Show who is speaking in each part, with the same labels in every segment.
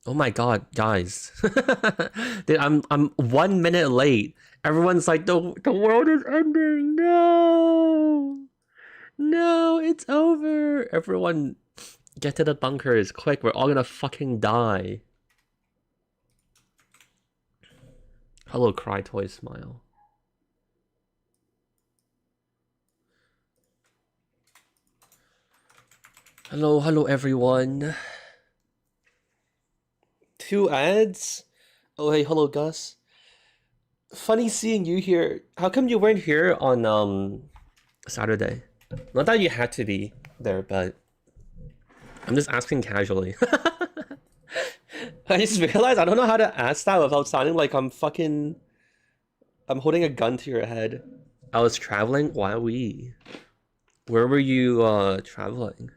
Speaker 1: Oh my god, guys. Dude, I'm 1 minute late. Everyone's like, the world is ending. No. No, it's over. Everyone get to the bunkers quick. We're all gonna fucking die. Hello, Cry Toy Smile. Hello everyone. 2 ads? Oh hey, hello Gus. Funny seeing you here. How come you weren't here on Saturday? Not that you had to be there, but I'm just asking casually. I just realized I don't know how to ask that without sounding like I'm holding a gun to your head. I was traveling. Wowee. Where were you traveling?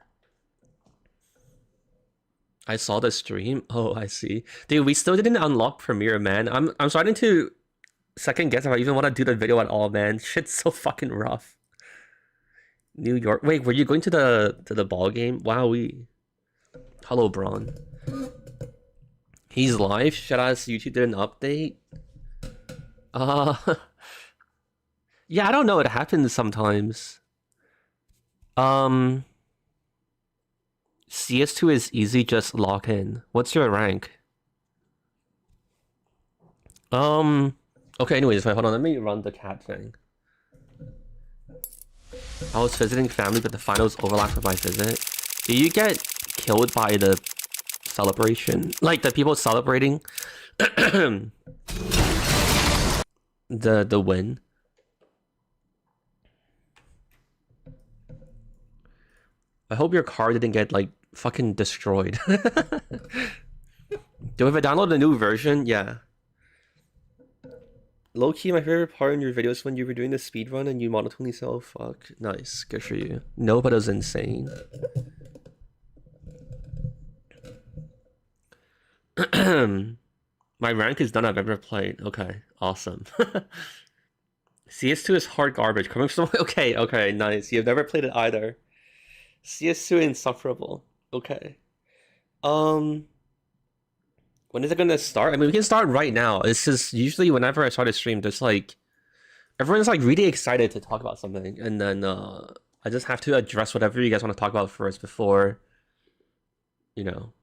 Speaker 1: I saw the stream. Oh, I see. Dude, we still didn't unlock Premiere, man. I'm starting to second guess if I even want to do the video at all, man. Shit's so fucking rough. New York. Wait, were you going to the ball game? Wowee. Hello, Braun. He's live. Should I ask YouTube did an update? Uh yeah, I don't know. It happens sometimes. CS2 is easy, just log in. What's your rank? Okay, anyways, wait, hold on, let me run the cat thing. I was visiting family, but the finals overlapped with my visit. Did you get killed by the celebration? Like, the people celebrating the win? I hope your car didn't get, like, fucking destroyed. Do I download the new version? Yeah. Low-key, my favorite part in your videos when you were doing the speedrun and you monotonely say, oh fuck. Nice, good for you. No, but it was insane. My rank is none I've ever played. Okay, awesome. CS2 is hard garbage. Coming from okay, nice. You've never played it either. CS2 insufferable. Okay. When is it gonna start? I mean, we can start right now. It's just usually whenever I start a stream, just like everyone's like really excited to talk about something, and then I just have to address whatever you guys want to talk about first before, you know,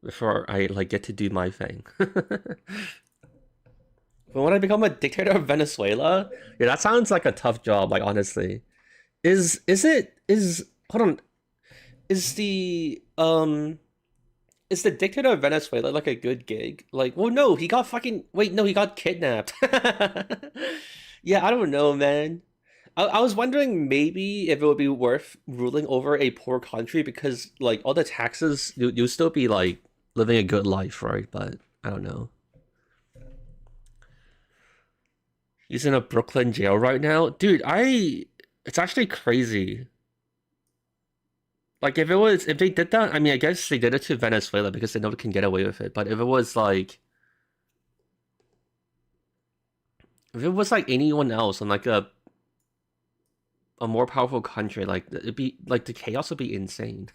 Speaker 1: before I like get to do my thing. But when I become a dictator of Venezuela, yeah, that sounds like a tough job. Like honestly, is hold on, is the is the dictator of Venezuela like a good gig? Like, well, no, he got fucking wait, no, he got kidnapped. Yeah, I don't know, man. I was wondering maybe if it would be worth ruling over a poor country because like all the taxes, you'll still be like living a good life, right? But I don't know. He's in a Brooklyn jail right now, dude. It's actually crazy. Like if they did that, I mean, I guess they did it to Venezuela because they know they can get away with it. But if it was like anyone else in like a more powerful country, like it'd be like the chaos would be insane.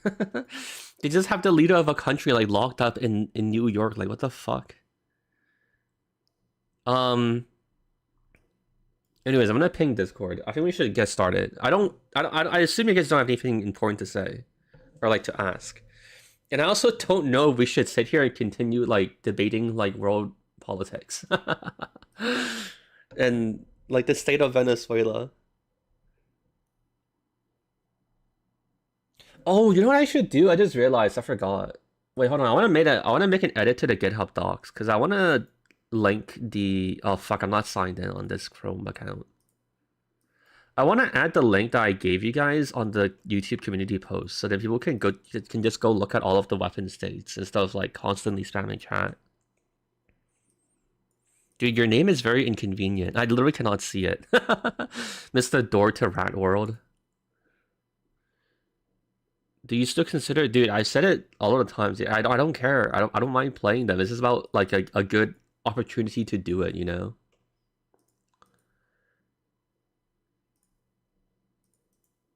Speaker 1: They just have the leader of a country like locked up in New York. Like what the fuck? Um. Anyways, I'm gonna ping Discord. I think we should get started. I assume you guys don't have anything important to say or like to ask. And I also don't know if we should sit here and continue like debating like world politics and like the state of Venezuela. Oh, you know what I should do? I just realized I forgot. Wait, hold on. I want to make an edit to the GitHub docs because I want to link the. Oh fuck! I'm not signed in on this Chrome account. I want to add the link that I gave you guys on the YouTube community post so that people can just go look at all of the weapon states instead of like constantly spamming chat. Dude, your name is very inconvenient. I literally cannot see it. Mr. Door to Rat World. Do you still consider, dude? I said it all of the times. I don't care. I don't mind playing them. This is about like a good opportunity to do it, you know?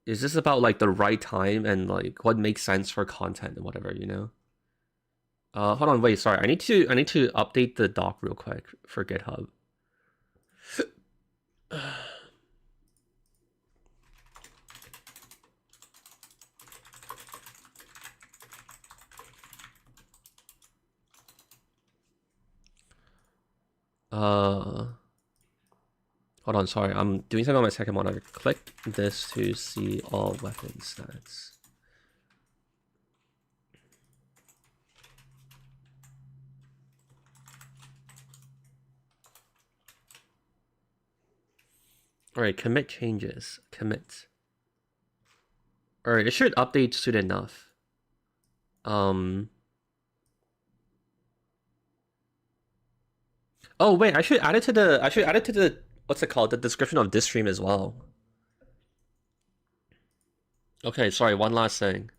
Speaker 1: Is this about like the right time and like what makes sense for content and whatever, you know? Hold on, wait, sorry. I need to update the doc real quick for GitHub. Hold on, sorry. I'm doing something on my second monitor. Click this to see all weapon stats. Alright, commit changes. Commit. Alright, it should update soon enough. Oh wait, I should add it to the what's it called? The description of this stream as well. Okay, sorry, one last thing.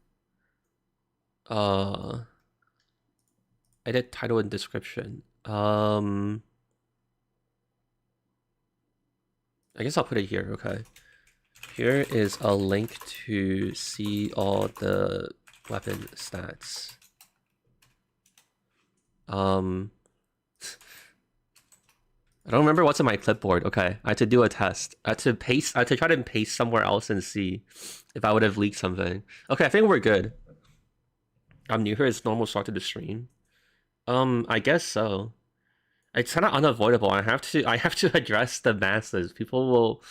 Speaker 1: Edit title and description. I guess I'll put it here, okay. Here is a link to see all the weapon stats. I don't remember what's on my clipboard. Okay, I had to do a test. I had to try to paste somewhere else and see if I would have leaked something. Okay, I think we're good. I'm new here. It's normal start to the stream. I guess so. It's kind of unavoidable. I have to address the masses. People will,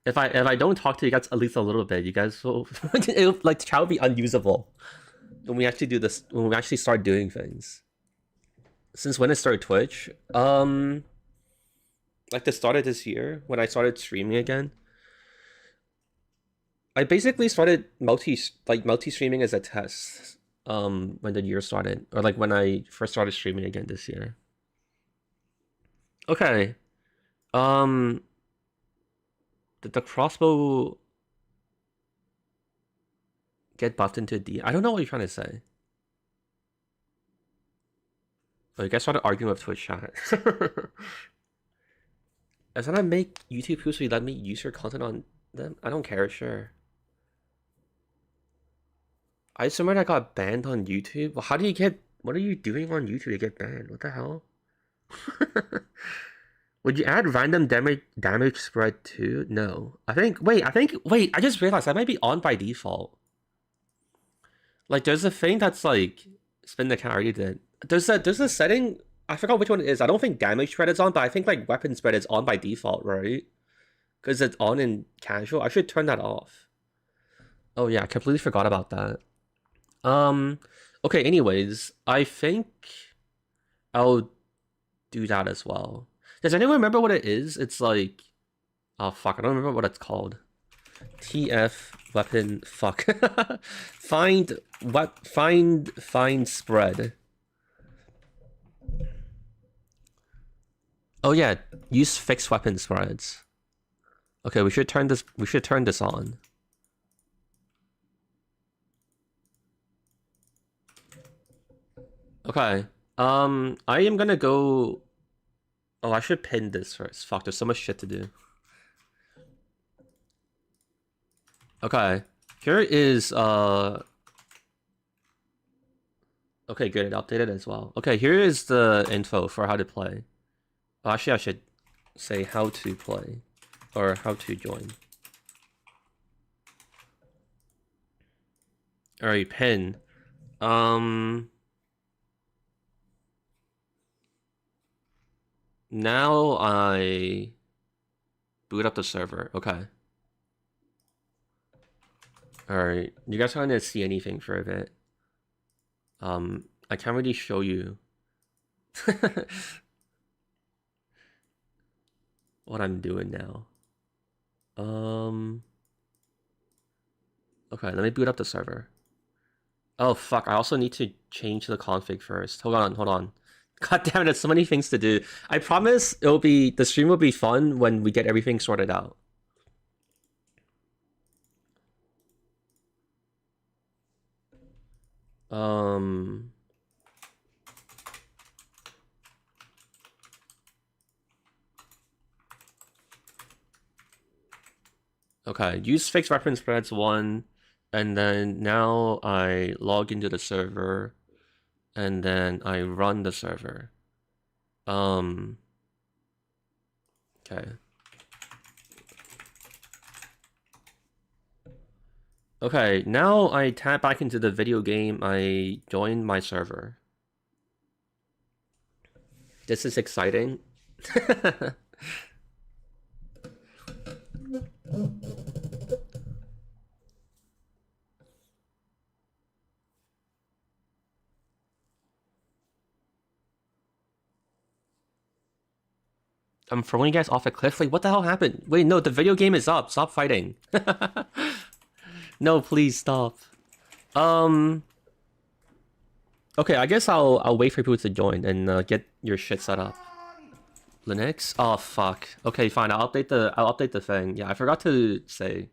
Speaker 1: if I don't talk to you guys at least a little bit, you guys will like the chat will be unusable when we actually do this. When we actually start doing things. Since when I started Twitch, like the start of this year when I started streaming again. I basically started multi streaming as a test. When the year started, or like when I first started streaming again this year. Okay. Did the crossbow get buffed into D? I don't know what you're trying to say. Oh, you guys started arguing with Twitch chat. As when I make YouTube videos, so you let me use your content on them? I don't care, sure. I assume I got banned on YouTube. Well, how do you get... What are you doing on YouTube to get banned? What the hell? Would you add random damage spread too? No. Wait, I just realized I might be on by default. Like, there's a thing that's like... Spin the count, I already did. There's a setting... I forgot which one it is. I don't think damage spread is on, but I think like weapon spread is on by default, right? Because it's on in casual. I should turn that off. Oh yeah, I completely forgot about that. Okay, anyways, I think I'll do that as well. Does anyone remember what it is? It's like, oh fuck, I don't remember what it's called. TF weapon fuck. find spread. Oh yeah, use fixed weapon spreads. Okay, we should turn this on. Okay. I am gonna go... Oh, I should pin this first. Fuck, there's so much shit to do. Okay. Here is, Okay, good, it updated as well. Okay, here is the info for how to play. Oh, actually, I should say how to play. Or how to join. Alright, pin. Now I boot up the server. Okay. Alright. You guys aren't gonna see anything for a bit. I can't really show you what I'm doing now. Okay, let me boot up the server. Oh fuck, I also need to change the config first. Hold on. God damn it, there's so many things to do. I promise the stream will be fun when we get everything sorted out. Okay, use fixed reference spreads 1, and then now I log into the server. and then I run the server. Okay. Okay, now I tap back into the video game. I join my server. This is exciting. I'm throwing you guys off a cliff. Wait, what the hell happened? Wait, no, the video game is up. Stop fighting. No, please stop. Okay, I guess I'll wait for people to join and get your shit set up. Linux? Oh fuck. Okay, fine. I'll update the thing. Yeah, I forgot to say.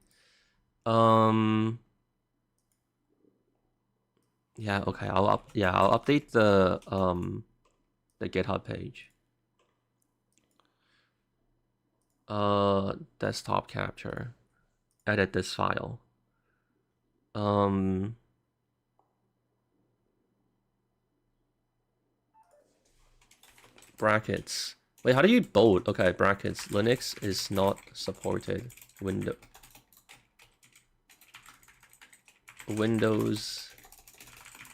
Speaker 1: Yeah, okay. I'll update the GitHub page. Desktop capture. Edit this file. Brackets. Wait, how do you bold? Okay, brackets. Linux is not supported. Windows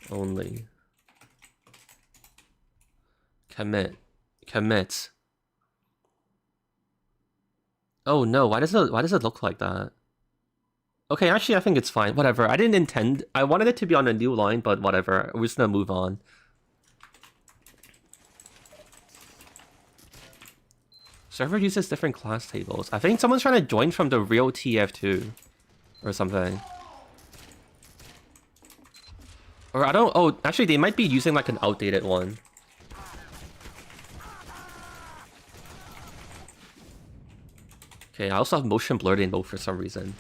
Speaker 1: only. Commit. Oh no, why does it look like that? Okay, actually I think it's fine. Whatever. I didn't intend. I wanted it to be on a new line, but whatever. We're just gonna move on. Server uses different class tables. I think someone's trying to join from the real TF2 or something. Or I don't... Oh, actually, they might be using like an outdated one. Okay, I also have motion blurred in both for some reason.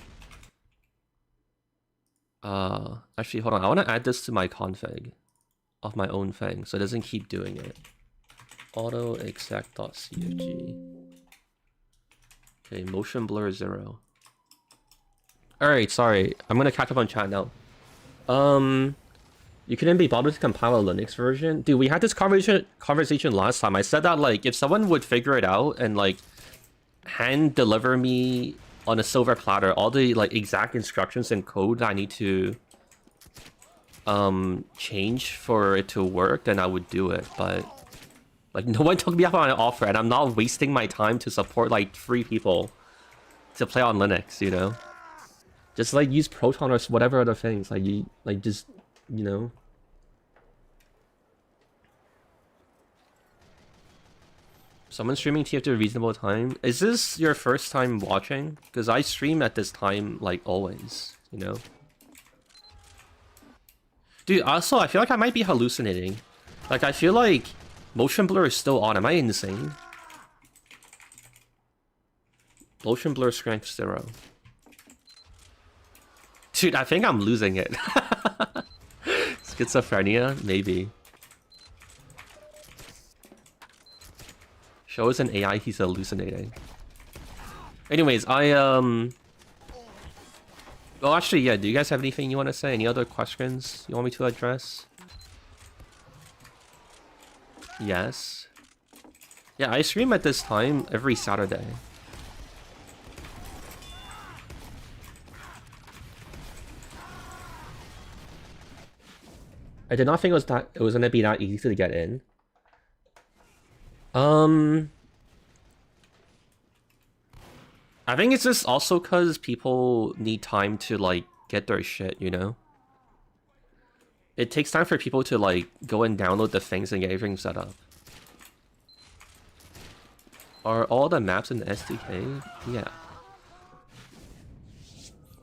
Speaker 1: Actually, hold on. I want to add this to my config of my own thing so it doesn't keep doing it. Auto-exec.cfg. Okay, motion blur 0. Alright, sorry. I'm gonna catch up on chat now. You couldn't be bothered to compile a Linux version? Dude, we had this conversation last time. I said that, like, if someone would figure it out and, like, hand deliver me on a silver platter all the, like, exact instructions and code I need to change for it to work, then I would do it, but... Like, no one took me up on an offer, and I'm not wasting my time to support, like, 3 people to play on Linux, you know? Just, like, use Proton or whatever other things. Like, just, you know? Someone streaming TF to a reasonable time? Is this your first time watching? Because I stream at this time, like, always, you know? Dude, also, I feel like I might be hallucinating. Like, I feel like... Motion blur is still on. Am I insane? Motion blur strength 0. Dude, I think I'm losing it. Schizophrenia? Maybe. Shows an AI he's hallucinating. Anyways, well, actually, yeah, do you guys have anything you want to say? Any other questions you want me to address? Yes. Yeah, I stream at this time every Saturday. I did not think it was gonna be that easy to get in. I think it's just also because people need time to, like, get their shit, you know? It takes time for people to, like, go and download the things and get everything set up. Are all the maps in the SDK? Yeah.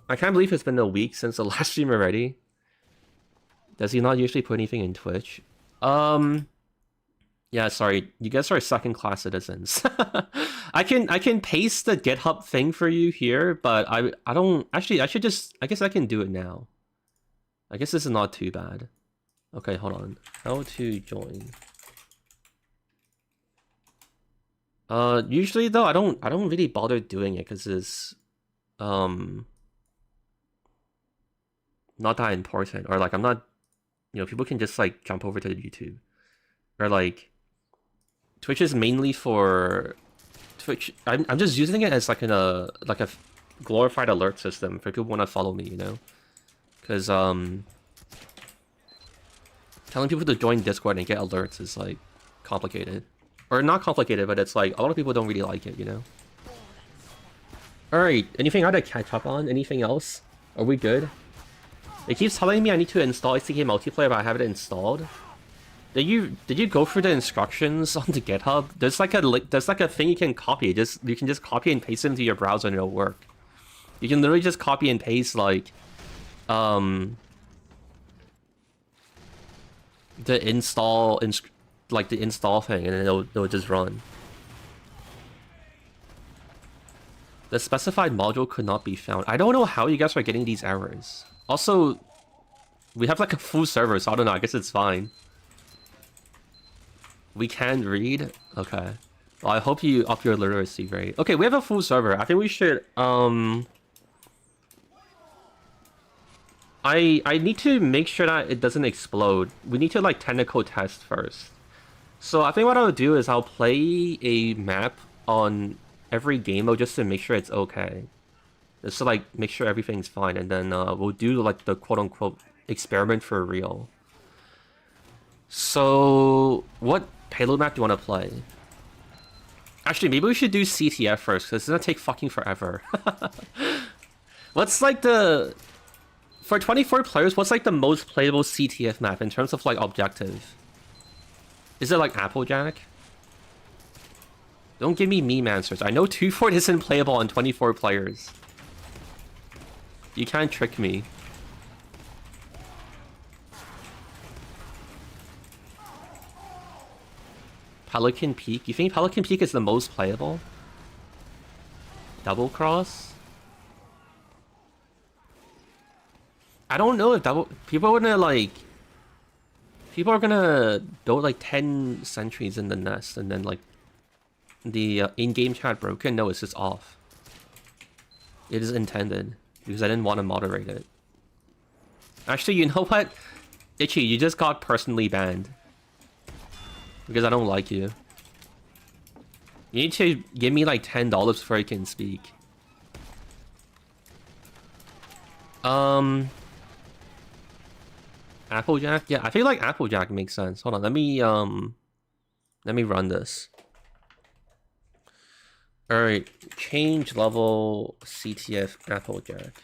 Speaker 1: I can't believe it's been a week since the last stream already. Does he not usually put anything in Twitch? Yeah, sorry. You guys are second-class citizens. I can paste the GitHub thing for you here, but I don't... Actually, I guess I can do it now. I guess this is not too bad. Okay, hold on. How to join? Usually though, I don't really bother doing it because it's not that important, or like I'm not You know, people can just like jump over to YouTube, or like Twitch is mainly for Twitch. I'm just using it as like a glorified alert system for people who want to follow me. You know, because telling people to join Discord and get alerts is like complicated, or not complicated, but it's like a lot of people don't really like it. You know. All right. Anything I had to catch up on? Anything else? Are we good? It keeps telling me I need to install ACK multiplayer, but I have it installed. Did you go through the instructions on the GitHub? There's like a thing you can copy. You can just copy and paste it into your browser and it'll work. You can literally just copy and paste like the install thing, and it'll just run. The specified module could not be found. I don't know how you guys are getting these errors. Also, we have like a full server, so I don't know. I guess it's fine. We can read? Okay. Well, I hope you up your literacy rate. Okay, we have a full server. I think we should, I need to make sure that it doesn't explode. We need to, like, technical test first. So I think what I'll do is I'll play a map on every game mode just to make sure it's okay. Just to, like, make sure everything's fine. And then, we'll do, like, the quote-unquote experiment for real. So, what payload map do you want to play? Actually, maybe we should do CTF first, because it's gonna take fucking forever. What's like the... For 24 players, what's like the most playable CTF map in terms of like objective? Is it like Applejack? Don't give me meme answers. I know 2-Fort isn't playable on 24 players. You can't trick me. Pelican Peak? You think Pelican Peak is the most playable? Double Cross? I don't know if people are gonna like... People are gonna build like 10 sentries in the nest and then like... The in-game chat broken? No, it's just off. It is intended. Because I didn't want to moderate it. Actually, you know what? Itchy, you just got personally banned. Because I don't like you. You need to give me like $10 before I can speak. Applejack? Yeah, I feel like Applejack makes sense. Hold on, let me run this. Alright, change level CTF Applejack.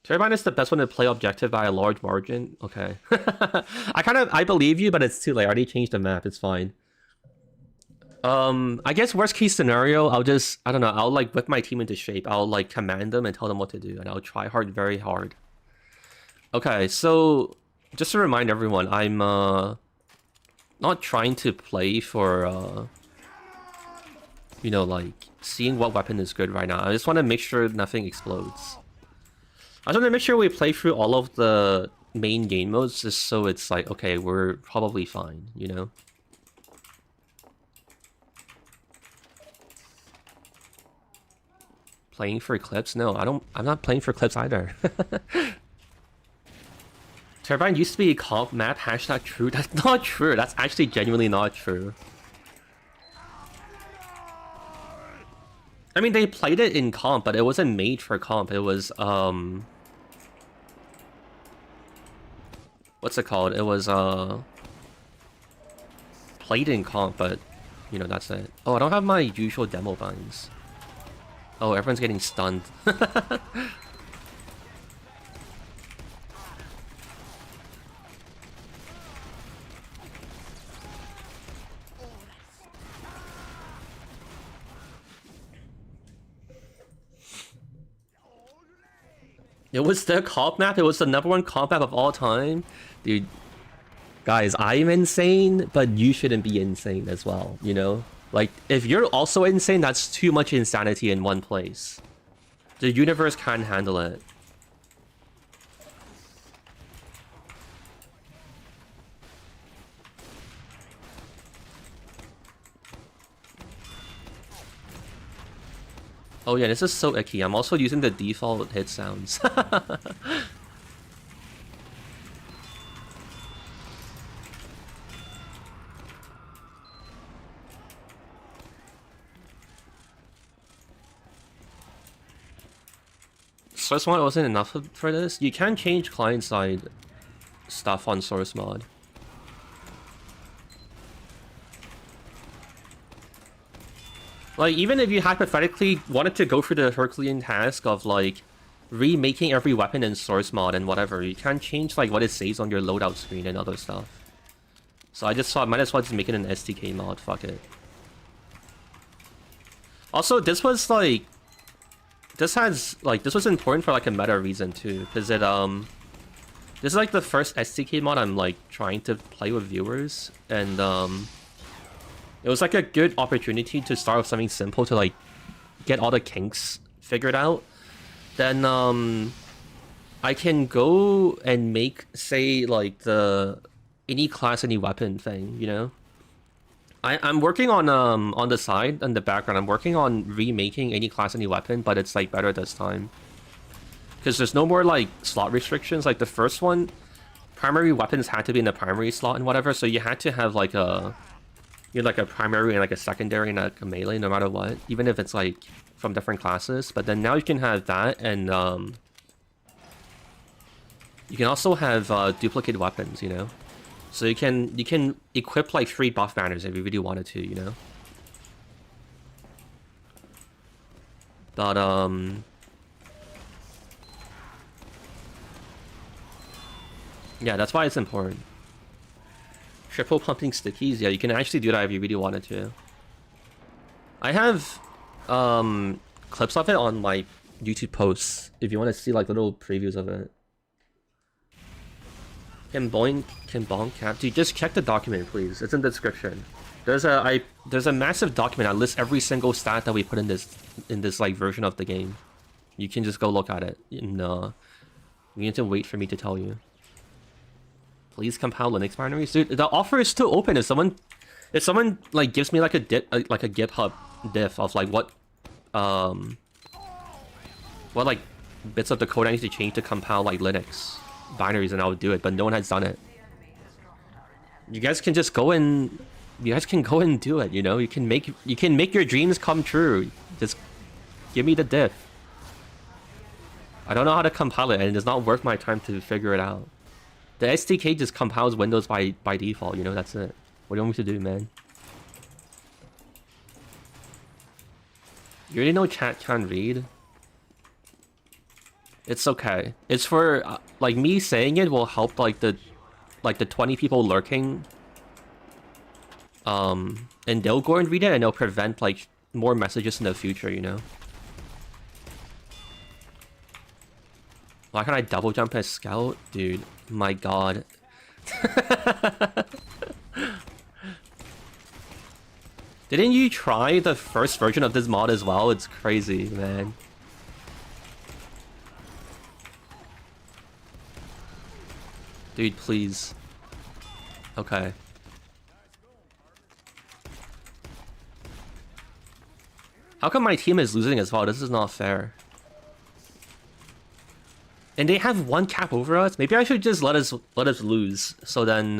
Speaker 1: Turbine is the best one to play objective by a large margin. Okay. I believe you, but it's too late. I already changed the map. It's fine. I guess worst case scenario, I don't know, I'll like whip my team into shape. I'll like command them and tell them what to do, and I'll try very hard. Okay, so just to remind everyone, I'm not trying to play for you know, like seeing what weapon is good right now. I just want to make sure nothing explodes. I just want to make sure we play through all of the main game modes just so it's like, okay, we're probably fine, you know? Playing for clips? No, I'm not playing for clips either. Turbine used to be a comp map, hashtag true. That's not true. That's actually genuinely not true. I mean, they played it in comp, but it wasn't made for comp. It was, what's it called? It was, played in comp, but, you know, that's it. Oh, I don't have my usual demo binds. Oh, everyone's getting stunned. It was the comp map? It was the #1 comp map of all time? Dude, guys, I'm insane, but you shouldn't be insane as well, you know? Like, if you're also insane, that's too much insanity in one place. The universe can't handle it. Oh yeah, this is so icky. I'm also using the default hit sounds. Source mod wasn't enough for this. You can change client-side stuff on source mod. Like, even if you hypothetically wanted to go for the Herculean task of, like, remaking every weapon in source mod and whatever, you can change, like, what it says on your loadout screen and other stuff. So I just thought, might as well just make it an SDK mod, fuck it. Also, this was, like... This was important for, like, a meta reason, too. Because it, this is, like, the first SDK mod I'm, like, trying to play with viewers. And, it was, like, a good opportunity to start with something simple to, like, get all the kinks figured out. Then, I can go and make, say, like, the any class, any weapon thing, you know? I'm working on the side, in the background, I'm working on remaking any class, any weapon, but it's, like, better this time. Because there's no more, like, slot restrictions. Like, the first one, primary weapons had to be in the primary slot and whatever, so you had to have, like, a... You had, like, a primary and, like, a secondary and, like, a melee, no matter what. Even if it's, like, from different classes. But then now you can have that, and, you can also have, duplicate weapons, you know? So you can equip, like, 3 buff banners if you really wanted to, you know? But, yeah, that's why it's important. Triple pumping stickies? Yeah, you can actually do that if you really wanted to. I have, clips of it on my YouTube posts, if you want to see, like, little previews of it. Can bonk cap? Dude, just check the document, please. It's in the description. There's a massive document that lists every single stat that we put in this like version of the game. You can just go look at it. No, you need to wait for me to tell you. Please compile Linux binaries, dude. The offer is still open. If someone like gives me like a GitHub diff of like what like bits of the code I need to change to compile like Linux binaries, and I would do it, but no one has done it. You guys can just go and do it, you know? You can make your dreams come true. Just give me the diff. I don't know how to compile it, and it does not worth my time to figure it out. The SDK just compiles Windows by default, you know? That's it. What do you want me to do, man? You already know chat can't read? It's okay. It's for, like, me saying it will help, like, the 20 people lurking. And they'll go and read it, and they'll prevent, like, more messages in the future, you know? Why can't I double jump as scout? Dude, my god. Didn't you try the first version of this mod as well? It's crazy, man. Dude, please. Okay. How come my team is losing as well? This is not fair. And they have 1 cap over us? Maybe I should just let us lose, so then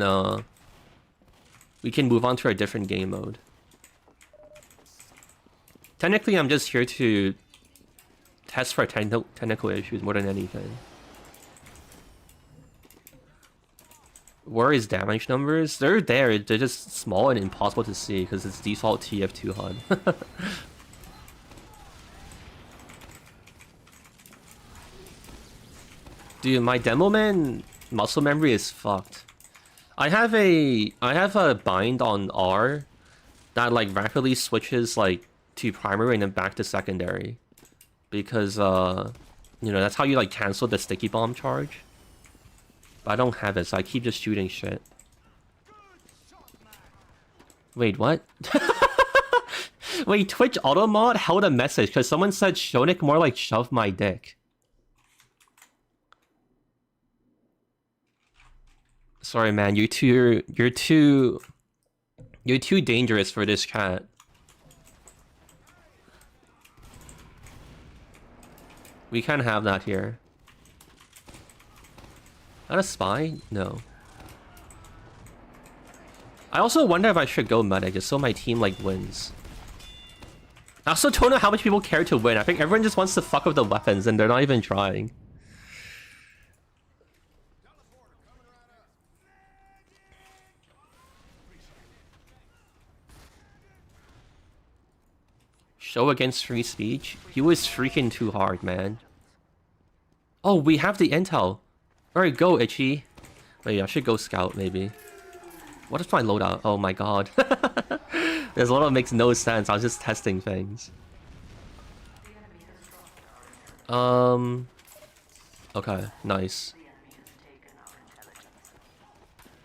Speaker 1: we can move on to a different game mode. Technically, I'm just here to test for technical issues more than anything. Where is damage numbers? They're there, they're just small and impossible to see because it's default TF2 HUD. Dude, my demo man muscle memory is fucked. I have a bind on R that like rapidly switches like to primary and then back to secondary. Because you know, that's how you like cancel the sticky bomb charge. But I don't have it, so I keep just shooting shit. Wait, what? Wait, Twitch automod held a message because someone said Shonik more like shove my dick. Sorry, man, you're too dangerous for this chat. We can't have that here. Not a spy? No. I also wonder if I should go medic just so my team like wins. I also don't know how much people care to win. I think everyone just wants to fuck with the weapons and they're not even trying. Show against free speech? He was freaking too hard, man. Oh, we have the intel. Alright, go, Itchy. Wait, I should go scout, maybe. What is my loadout? Oh my god. This loadout makes no sense. I was just testing things. Okay, nice.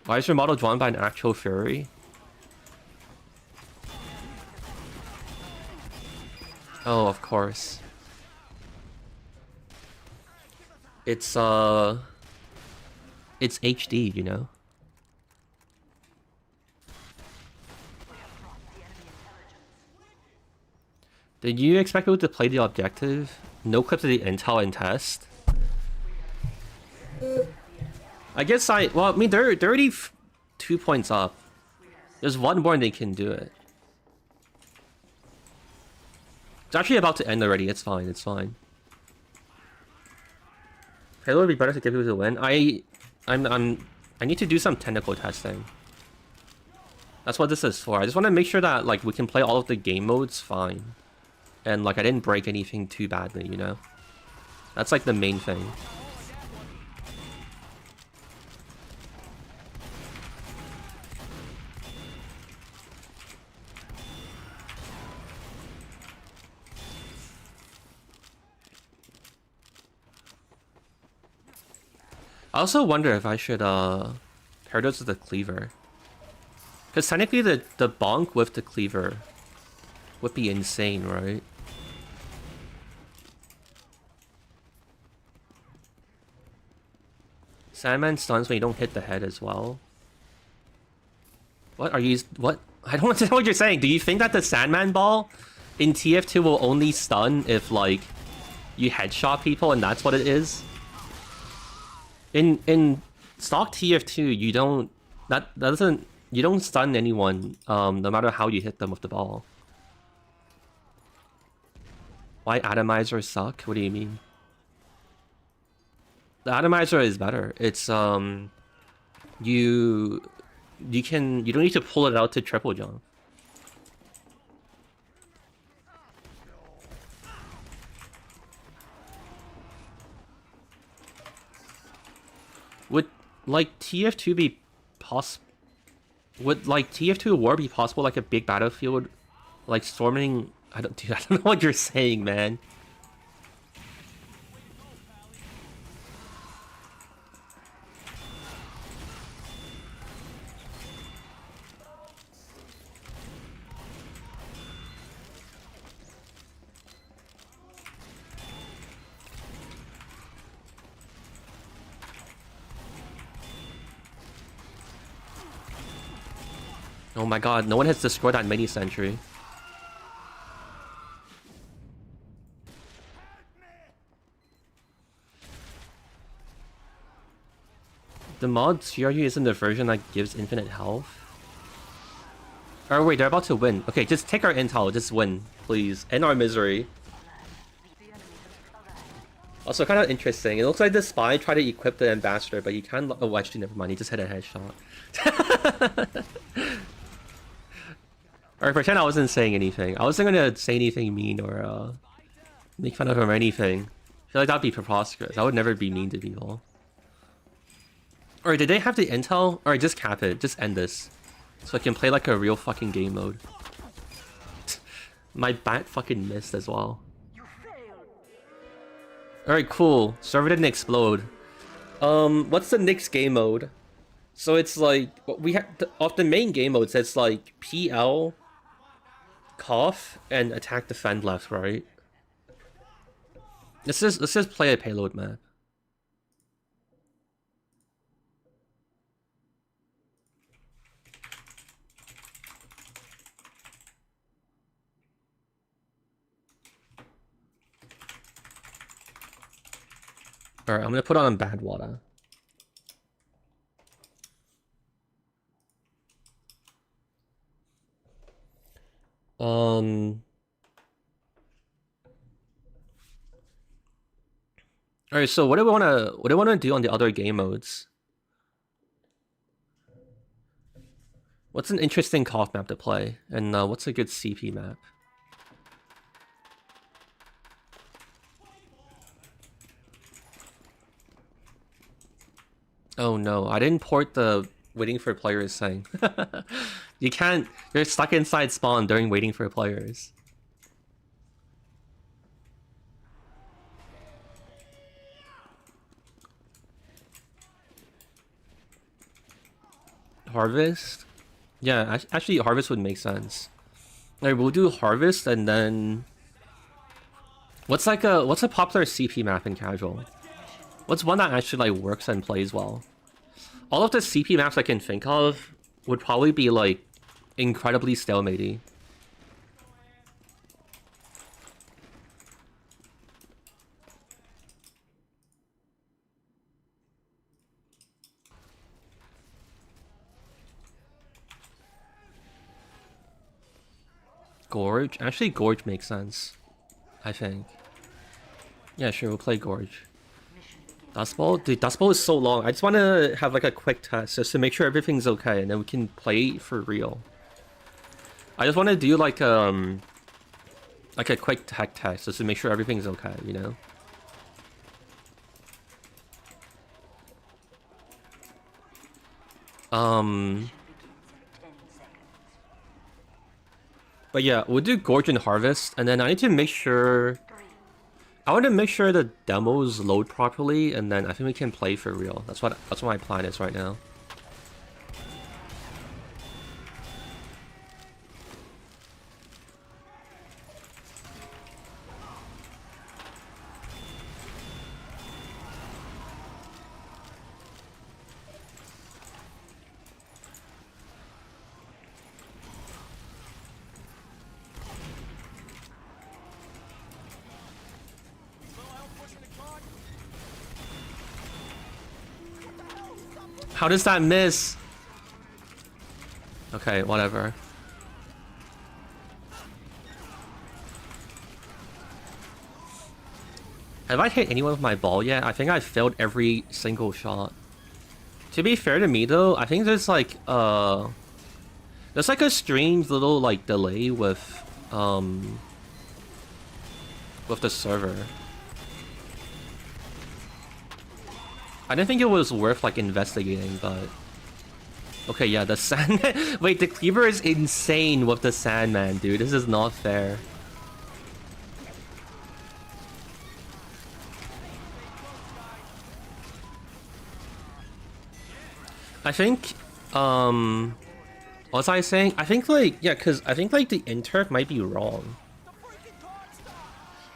Speaker 1: Why is your model drawn by an actual Fury? Oh, of course. It's HD, you know? Did you expect people to play the objective? No clips of the intel and test? I guess well, I mean, they're already 2 points up. There's one more and they can do it. It's actually about to end already. It's fine, it's fine. Halo would be better to get people to win. I need to do some technical testing. That's what this is for. I just want to make sure that like we can play all of the game modes fine. And like I didn't break anything too badly, you know? That's like the main thing. I also wonder if I should pair those with the cleaver. Because technically the bonk with the cleaver would be insane, right? Sandman stuns when you don't hit the head as well. What are you... What? I don't know what you're saying. Do you think that the Sandman ball in TF2 will only stun if, like, you headshot people and that's what it is? In stock TF2, you don't... That doesn't... You don't stun anyone, no matter how you hit them with the ball. Why atomizers suck? What do you mean? The atomizer is better. It's you don't need to pull it out to triple jump. Would like TF2 be possible? Would like TF2 war be possible like a big battlefield, like storming? I don't know what you're saying, man. Oh my god, no one has destroyed that mini sentry. The mod CRU isn't the version that gives infinite health. Oh wait, they're about to win. Okay, just take our intel, just win, please. End our misery. Also kind of interesting. It looks like the spy tried to equip the ambassador, but he can't... Oh, actually, never mind. He just hit a headshot. Alright, pretend I wasn't saying anything. I wasn't gonna say anything mean or make fun of him or anything. I feel like that'd be preposterous. I would never be mean to people. Alright, did they have the intel? Alright, just cap it. Just end this. So I can play like a real fucking game mode. My bat fucking missed as well. Alright, cool. Server didn't explode. What's the next game mode? So it's like we have off the main game modes. It's like PL, cough, and attack, defend left, right? Let's just play a payload map. Alright, I'm gonna put on bad water. Alright, so what do we wanna do on the other game modes? What's an interesting cough map to play? And what's a good CP map? Oh no, I didn't port the waiting for players thing. You can't, you're stuck inside spawn during waiting for players. Harvest? Yeah, actually Harvest would make sense. Alright, we'll do Harvest and then... what's a popular CP map in casual? What's one that actually like works and plays well? All of the CP maps I can think of would probably be like incredibly stalematey. Gorge? Actually, Gorge makes sense, I think. Yeah, sure, we'll play Gorge. Dust Bowl? Dude, Dust Bowl is so long. I just want to have like a quick test just to make sure everything's okay, and then we can play for real. I just want to do like a quick tech test just to make sure everything's okay, you know? But yeah, we'll do Gorge and Harvest, and then I need to make sure... I want to make sure the demos load properly, and then I think we can play for real. That's what my plan is right now. How does that miss? Okay, whatever. Have I hit anyone with my ball yet? I think I failed every single shot. To be fair to me though, I think there's like a strange little like delay with the server. I didn't think it was worth like investigating, but okay, yeah, the Sandman. Wait, the Cleaver is insane with the Sandman, dude. This is not fair. I think, what was I saying? I think like, yeah, because I think like the interp might be wrong.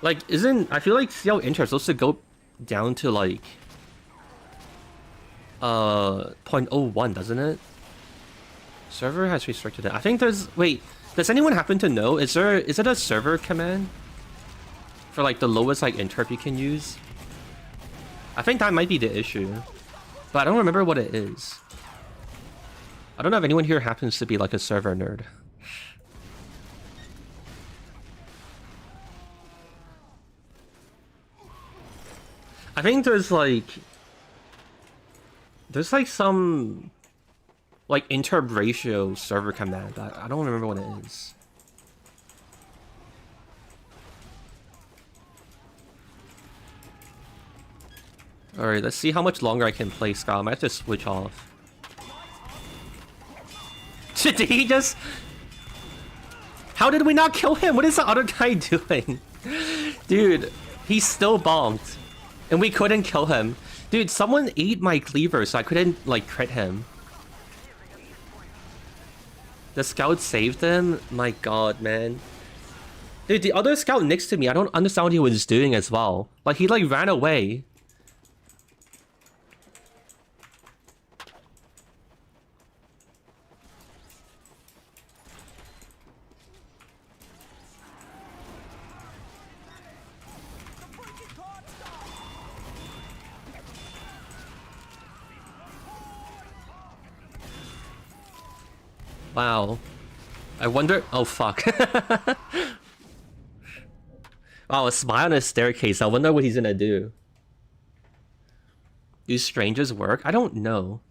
Speaker 1: Like, I feel like CL interp supposed to go down to like 0.01, doesn't it? Server has restricted it. I think there's... wait, does anyone happen to know? Is it a server command? For like the lowest like interp you can use? I think that might be the issue. But I don't remember what it is. I don't know if anyone here happens to be like a server nerd. I think there's like some like interp ratio server command, but I don't remember what it is. Alright, let's see how much longer I can play Scott. I might have to switch off. Did he just... how did we not kill him? What is the other guy doing? Dude, he still bombed. And we couldn't kill him. Dude, someone ate my cleaver, so I couldn't, like, crit him. The scout saved him? My god, man. Dude, the other scout next to me, I don't understand what he was doing as well. Like, he, like, ran away. Wow. I wonder. Oh fuck. Wow, a smile on a staircase. I wonder what he's gonna do. Do strangers work? I don't know.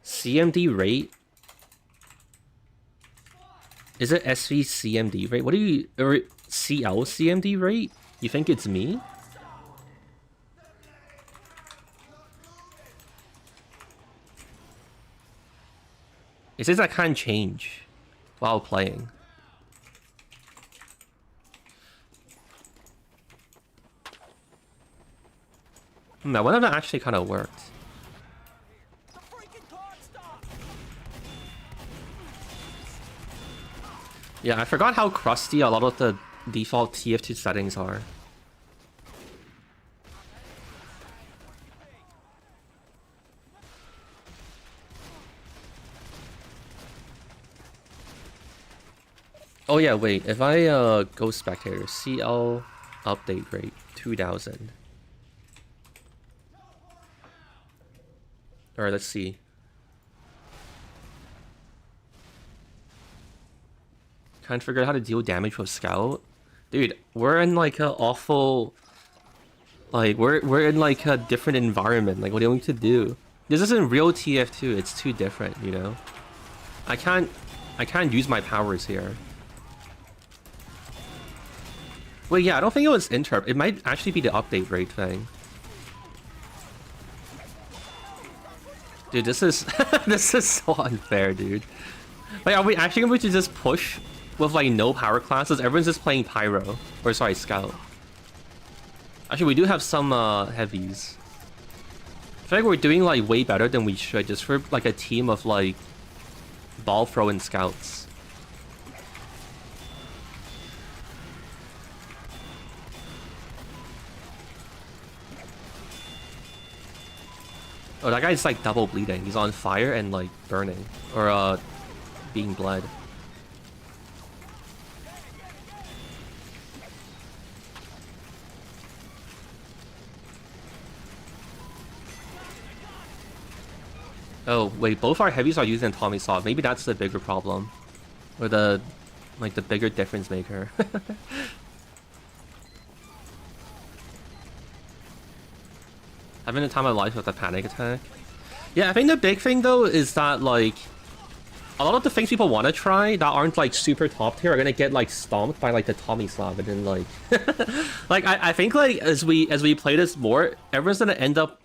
Speaker 1: CMD rate? Is it SV CMD rate? What do you... Or CL CMD rate? You think it's me? It says I can't change while playing. I wonder if that actually kind of worked. Yeah, I forgot how crusty a lot of the default TF2 settings are. Oh yeah, wait, if I go spectator, CL update rate 2000. Alright, let's see. Can't figure out how to deal damage with Scout. Dude, we're in like a awful... Like, we're in like a different environment. Like, what do you want me to do? This isn't real TF2, it's too different, you know? I can't use my powers here. Wait, yeah, I don't think it was interrupt. It might actually be the update rate thing. Dude, this is this is so unfair, dude. Like, are we actually going to just push with like no power classes? Everyone's just playing Pyro, or sorry, Scout. Actually, we do have some heavies. I feel like we're doing like way better than we should, just for like a team of like ball throwing scouts. Oh, that guy's like double bleeding. He's on fire and like burning. Or being bled. Oh, wait, both our heavies are using Tommy Soft. Maybe that's the bigger problem. Or the like the bigger difference maker. Having the time of life with a panic attack. Yeah, I think the big thing though is that like a lot of the things people want to try that aren't like super top tier are gonna get like stomped by like the Tommy Slab, and then like like I think like as we play this more, everyone's gonna end up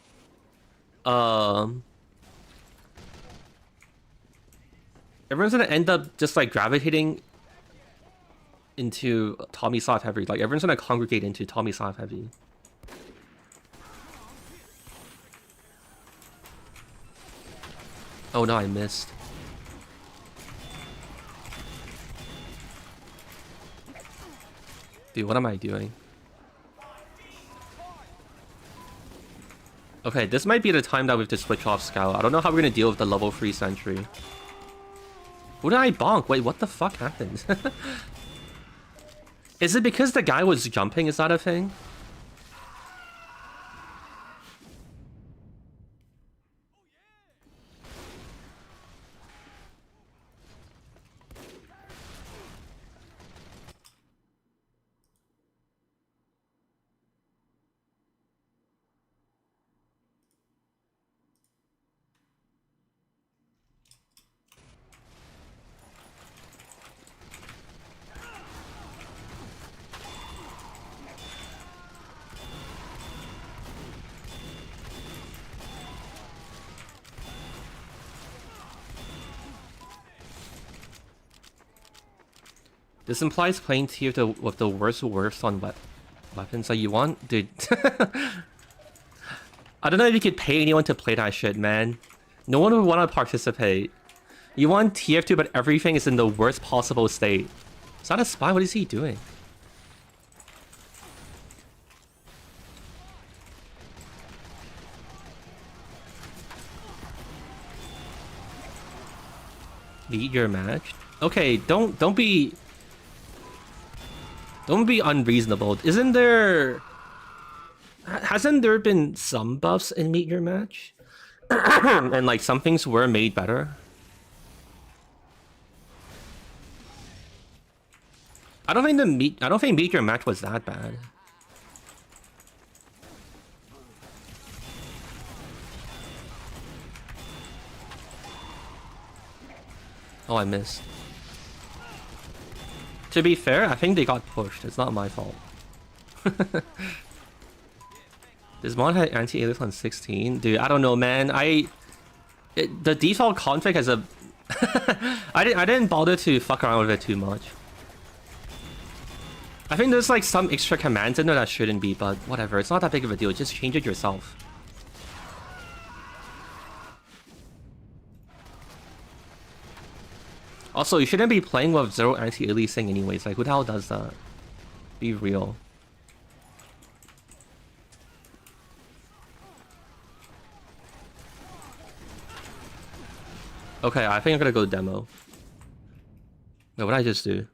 Speaker 1: everyone's gonna end up just like gravitating into Tommy Slab heavy. Like everyone's gonna congregate into Tommy Slab heavy. Oh no, I missed. Dude, what am I doing? Okay, this might be the time that we have to switch off Scout. I don't know how we're gonna deal with the level 3 sentry. Who did I bonk? Wait, what the fuck happened? Is it because the guy was jumping? Is that a thing? This implies playing tier with the worst worst on weapons that you want? Dude. I don't know if you could pay anyone to play that shit, man. No one would want to participate. You want TF2, but everything is in the worst possible state. Is that a spy? What is he doing? Beat your match? Okay, don't be unreasonable. Isn't there... Hasn't there been some buffs in Meet Your Match? And like some things were made better? I don't think Meteor match was that bad. Oh, I missed. To be fair, I think they got pushed. It's not my fault. This mod had anti-alias on 16? Dude, I don't know, man. The default config has a... I didn't bother to fuck around with it too much. I think there's like some extra commands in there that shouldn't be, but whatever. It's not that big of a deal. Just change it yourself. Also, you shouldn't be playing with zero anti-aliasing anyways. Like, who the hell does that? Be real. Okay, I think I'm gonna go demo. Wait, what did I just do?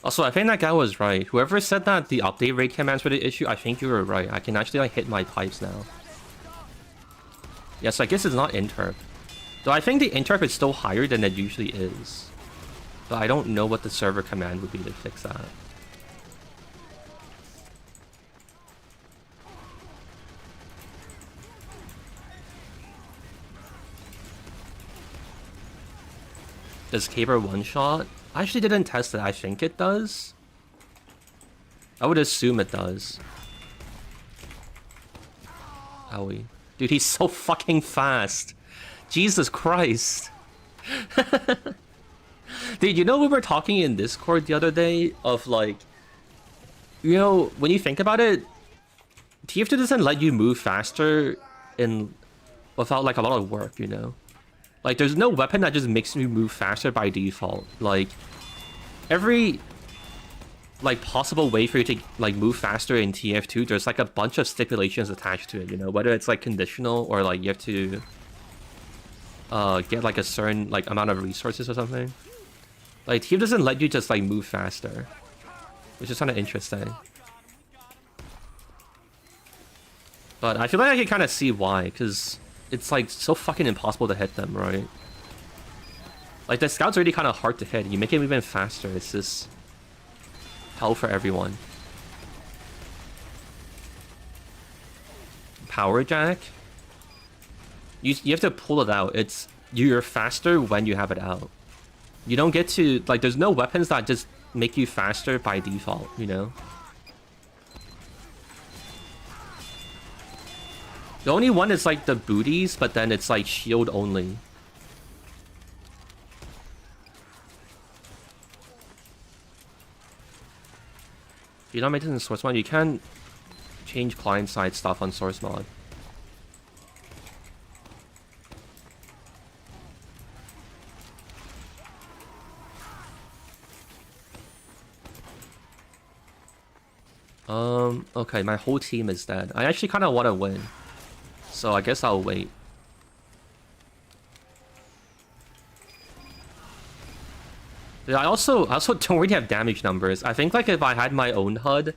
Speaker 1: Also, I think that guy was right. Whoever said that the update rate commands were the issue, I think you were right. I can actually like hit my pipes now. Yes, I guess it's not interp. Though I think the interp is still higher than it usually is. But I don't know what the server command would be to fix that. Does Caber one-shot? I actually didn't test it. I think it does. I would assume it does. Owie. Dude, he's so fucking fast. Jesus Christ. Dude, you know we were talking in Discord the other day of like... You know, when you think about it, TF2 doesn't let you move faster without like a lot of work, you know? Like, there's no weapon that just makes you move faster by default. Like, every, like, possible way for you to, like, move faster in TF2, there's, like, a bunch of stipulations attached to it, you know? Whether it's, like, conditional or, like, you have to get, like, a certain, like, amount of resources or something. Like, TF doesn't let you just, like, move faster. Which is kind of interesting. But I feel like I can kind of see why, because... It's like so fucking impossible to hit them, right? Like the scout's already kind of hard to hit. You make him even faster. It's just hell for everyone. Power jack. You have to pull it out. You're faster when you have it out. You don't get to like. There's no weapons that just make you faster by default. You know. The only one is like the booties, but then it's like shield only. If you're not making it in source mod, you can change client-side stuff on source mod. Okay, my whole team is dead. I actually kind of want to win. So I guess I'll wait. I also don't really have damage numbers. I think like if I had my own HUD,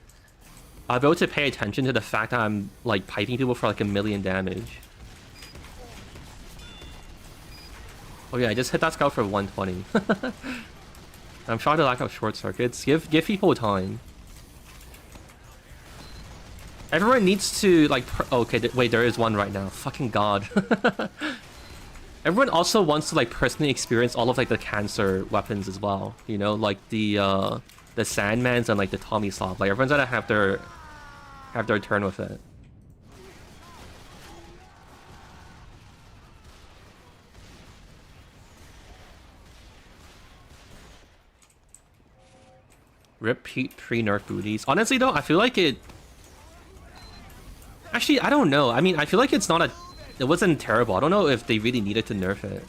Speaker 1: I'd be able to pay attention to the fact that I'm like piping people for like 1,000,000 damage. Oh yeah, I just hit that scout for 120. I'm shocked at the lack of short circuits. Give people time. Everyone needs to, like... okay, wait, there is one right now. Fucking god. Everyone also wants to, like, personally experience all of, like, the cancer weapons as well. You know? Like, the Sandmans and, like, the Tommy Soft. Like, everyone's gonna have their turn with it. Repeat pre-nerf booties. Honestly, though, I feel like it... Actually, I don't know. I mean, I feel like it's not a... It wasn't terrible. I don't know if they really needed to nerf it.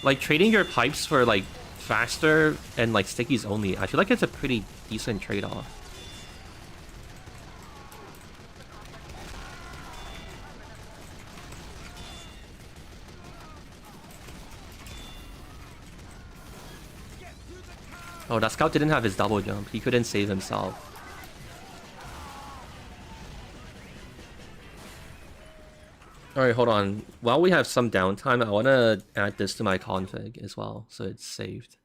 Speaker 1: Like, trading your pipes for, like, faster and, like, stickies only. I feel like it's a pretty decent trade-off. Oh, that scout didn't have his double jump. He couldn't save himself. Alright, hold on. While we have some downtime, I want to add this to my config as well, so it's saved.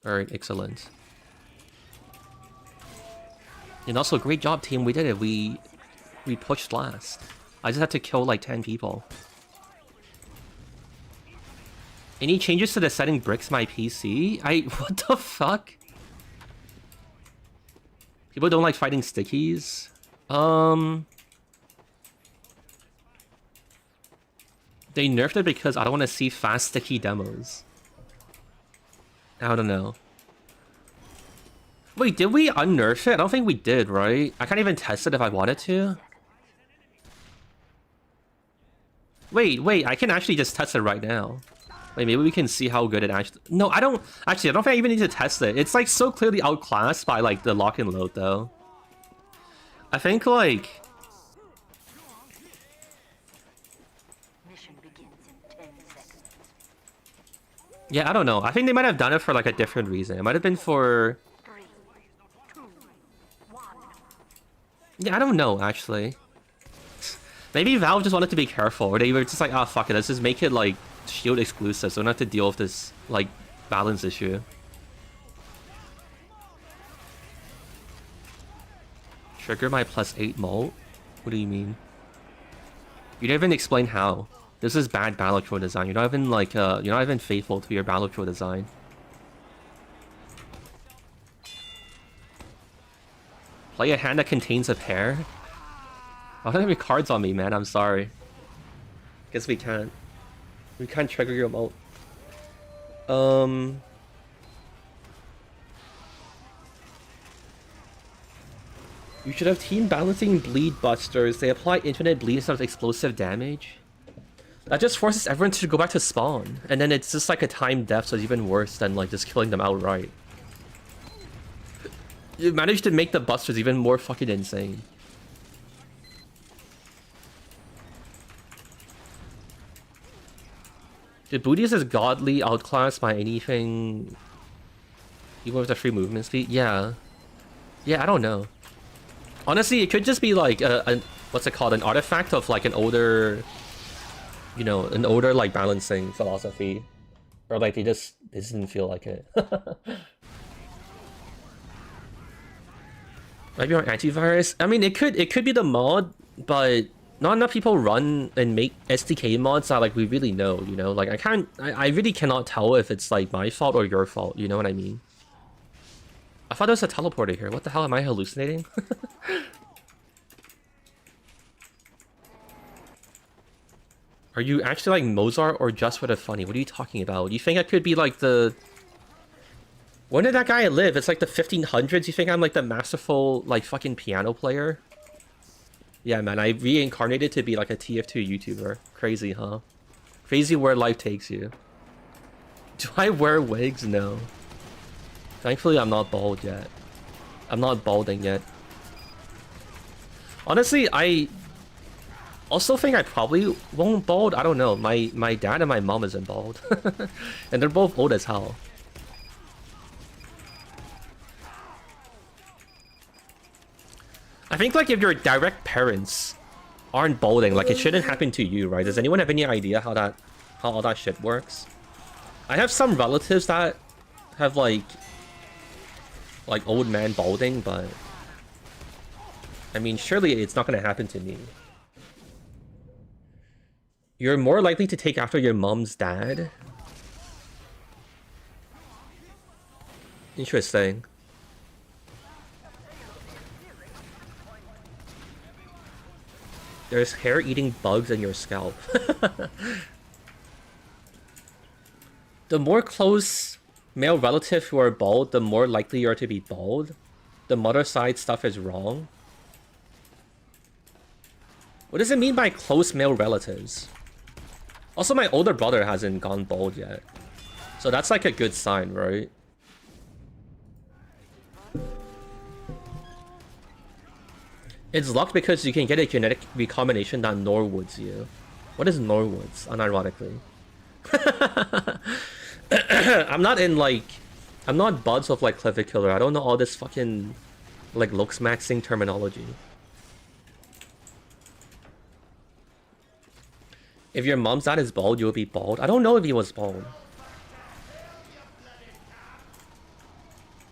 Speaker 1: Alright, excellent. And also, great job, team. We did it. We pushed last. I just had to kill like 10 people. Any changes to the setting bricks my PC? What the fuck? People don't like fighting stickies? They nerfed it because I don't want to see fast sticky demos. I don't know. Wait, did we unnerf it? I don't think we did, right? I can't even test it if I wanted to. Wait, I can actually just test it right now. Wait, maybe we can see how good it actually... No, I don't... Actually, I don't think I even need to test it. It's, like, so clearly outclassed by, like, the lock and load, though. I think, like... Yeah, I don't know. I think they might have done it for, like, a different reason. It might have been for... Yeah, I don't know, actually. Maybe Valve just wanted to be careful, or they were just like, ah, fuck it, let's just make it, like, shield exclusive, so we don't have to deal with this, like, balance issue. Trigger my +8 molt? What do you mean? You didn't even explain how. This is bad Battlecrow design. You're not even, like, you're not even faithful to your Battlecrow design. Play a hand that contains a pair? I don't have any cards on me, man. I'm sorry. Guess we can't. We can't trigger your emote. You should have team balancing bleed busters. They apply infinite bleed instead of explosive damage. That just forces everyone to go back to spawn. And then it's just like a time death, so it's even worse than like just killing them outright. You managed to make the busters even more fucking insane. Did Booties is godly outclassed by anything? Even with the free movement speed? Yeah. Yeah, I don't know. Honestly, it could just be like a what's it called? An artifact of like an older, you know, an older like balancing philosophy. Or like they just didn't feel like it. Maybe our antivirus? I mean, it could be the mod, but not enough people run and make SDK mods that like we really know, you know? Like I really cannot tell if it's like my fault or your fault, you know what I mean? I thought there was a teleporter here. What the hell, am I hallucinating? Are you actually like Mozart or just for the funny? What are you talking about? You think I could be like the... When did that guy live? It's like the 1500s? You think I'm like the masterful like fucking piano player? Yeah, man, I reincarnated to be like a TF2 YouTuber. Crazy, huh? Crazy where life takes you. Do I wear wigs? No. Thankfully, I'm not bald yet. I'm not balding yet. Honestly, I also think I probably won't bald. I don't know. My dad and my mom isn't bald. And they're both old as hell. I think like if your direct parents aren't balding, like it shouldn't happen to you, right? Does anyone have any idea how all that shit works? I have some relatives that have like old man balding, but I mean, surely it's not gonna happen to me. You're more likely to take after your mom's dad? Interesting. There's hair-eating bugs in your scalp. The more close male relative who are bald, the more likely you are to be bald. The mother side stuff is wrong. What does it mean by close male relatives? Also, my older brother hasn't gone bald yet. So that's like a good sign, right? It's luck because you can get a genetic recombination that Norwoods you. What is Norwoods, unironically? I'm not buds of like Clever Killer. I don't know all this fucking like looks maxing terminology. If your mom's dad is bald, you'll be bald. I don't know if he was bald.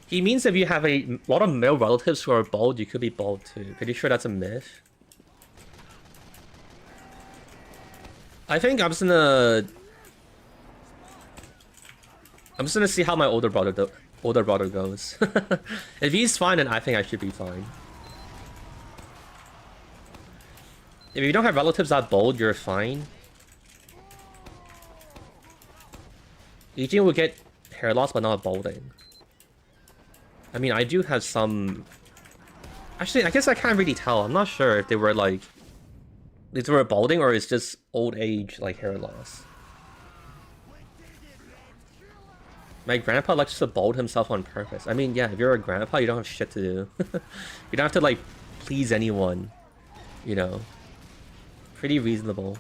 Speaker 1: He means if you have a lot of male relatives who are bald, you could be bald too. Pretty sure that's a myth. I think I'm just gonna see how my older brother goes. If he's fine, then I think I should be fine. If you don't have relatives that bald, you're fine. Eugene will get hair loss, but not balding. I mean, I do have some... Actually, I guess I can't really tell. I'm not sure if they were like... If they were balding or it's just old age, like hair loss. My grandpa likes to bald himself on purpose. I mean, yeah, if you're a grandpa, you don't have shit to do. You don't have to, like, please anyone. You know. Pretty reasonable.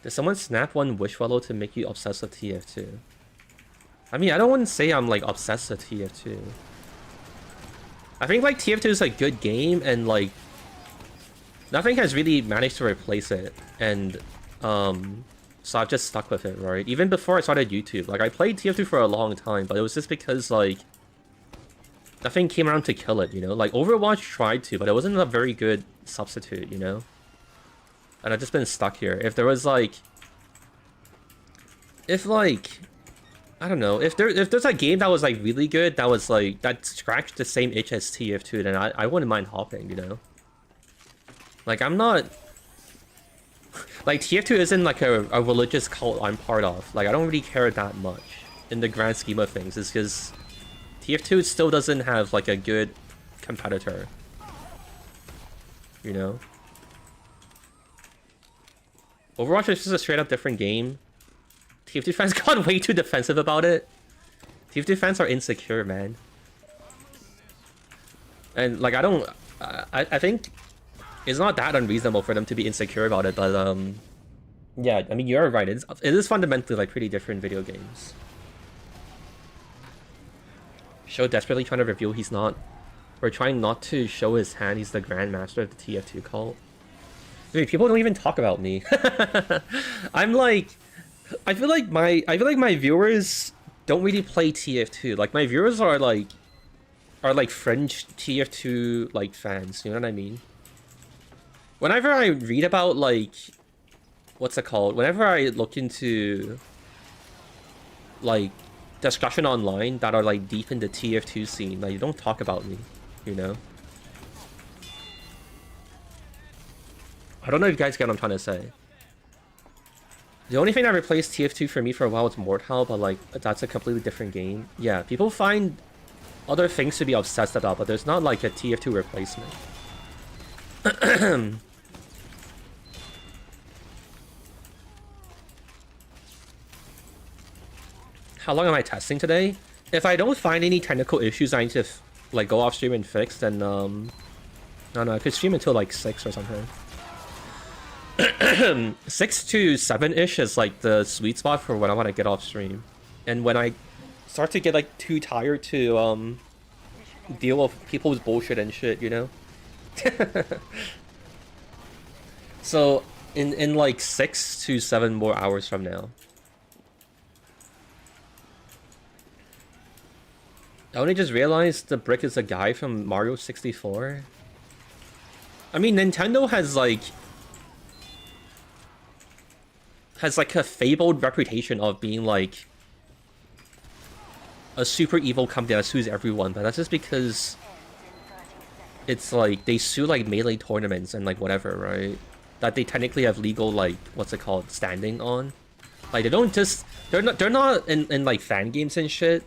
Speaker 1: Did someone snap one Wishwallow to make you obsessed with TF2? I mean, I don't want to say I'm, like, obsessed with TF2. I think, like, TF2 is a good game, and, like, nothing has really managed to replace it. And, so I've just stuck with it, right? Even before I started YouTube. Like, I played TF2 for a long time, but it was just because, like, nothing came around to kill it, you know? Like, Overwatch tried to, but it wasn't a very good substitute, you know? And I've just been stuck here. If there was, like... If, like... I don't know. If there's a game that was, like, really good, that was, like... That scratched the same itch as TF2, then I wouldn't mind hopping, you know? Like, I'm not... Like, TF2 isn't, like, a religious cult I'm part of. Like, I don't really care that much in the grand scheme of things. It's because TF2 still doesn't have, like, a good competitor. You know? Overwatch is just a straight-up different game. TF2 fans got way too defensive about it. TF2 fans are insecure, man. And, like, I think... It's not that unreasonable for them to be insecure about it, but, yeah, I mean, you're right. It is fundamentally, like, pretty different video games. Show desperately trying to reveal he's not... We're trying not to show his hand. He's the Grandmaster of the TF2 cult. Dude, people don't even talk about me. I'm like... I feel like my viewers don't really play TF2. Like, my viewers are, like fringe TF2, like, fans. You know what I mean? Whenever I read about, like, what's it called? Whenever I look into, like, discussion online that are, like, deep in the TF2 scene, like, you don't talk about me, you know? I don't know if you guys get what I'm trying to say. The only thing that replaced TF2 for me for a while was Mortal, but, like, that's a completely different game. Yeah, people find other things to be obsessed about, but there's not, like, a TF2 replacement. How long am I testing today? If I don't find any technical issues I need to, like, go off stream and fix, then, I don't know, I could stream until, like, 6 or something. 6 to 7-ish is, like, the sweet spot for when I want to get off stream. And when I start to get, like, too tired to, deal with people's bullshit and shit, you know? So, in, like, 6 to 7 more hours from now. I only just realized the brick is a guy from Mario 64. I mean, Nintendo has like a fabled reputation of being like a super evil company that sues everyone, but that's just because it's like they sue like melee tournaments and like whatever, right? That they technically have legal, like, what's it called, standing on. Like, they don't just they're not in like fan games and shit.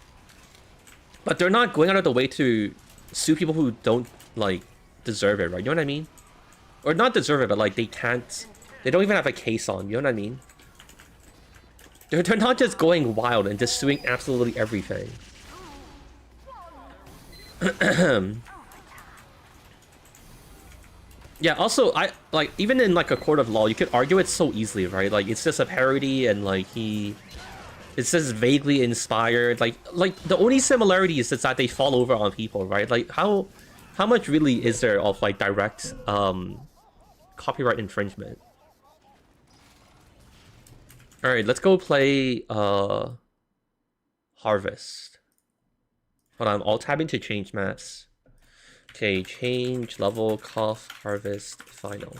Speaker 1: But they're not going out of the way to sue people who don't, like, deserve it, right? You know what I mean? Or not deserve it, but, like, they don't even have a case on, you know what I mean? They're not just going wild and just suing absolutely everything. Yeah, also I like even in like a court of law, you could argue it so easily, right? Like it's just a parody and like it's just vaguely inspired. Like the only similarity is that they fall over on people, right? Like how much really is there of like direct copyright infringement? All right, let's go play Harvest. Hold on, I'm alt tabbing to change maps. Okay, change level, cough, harvest, final.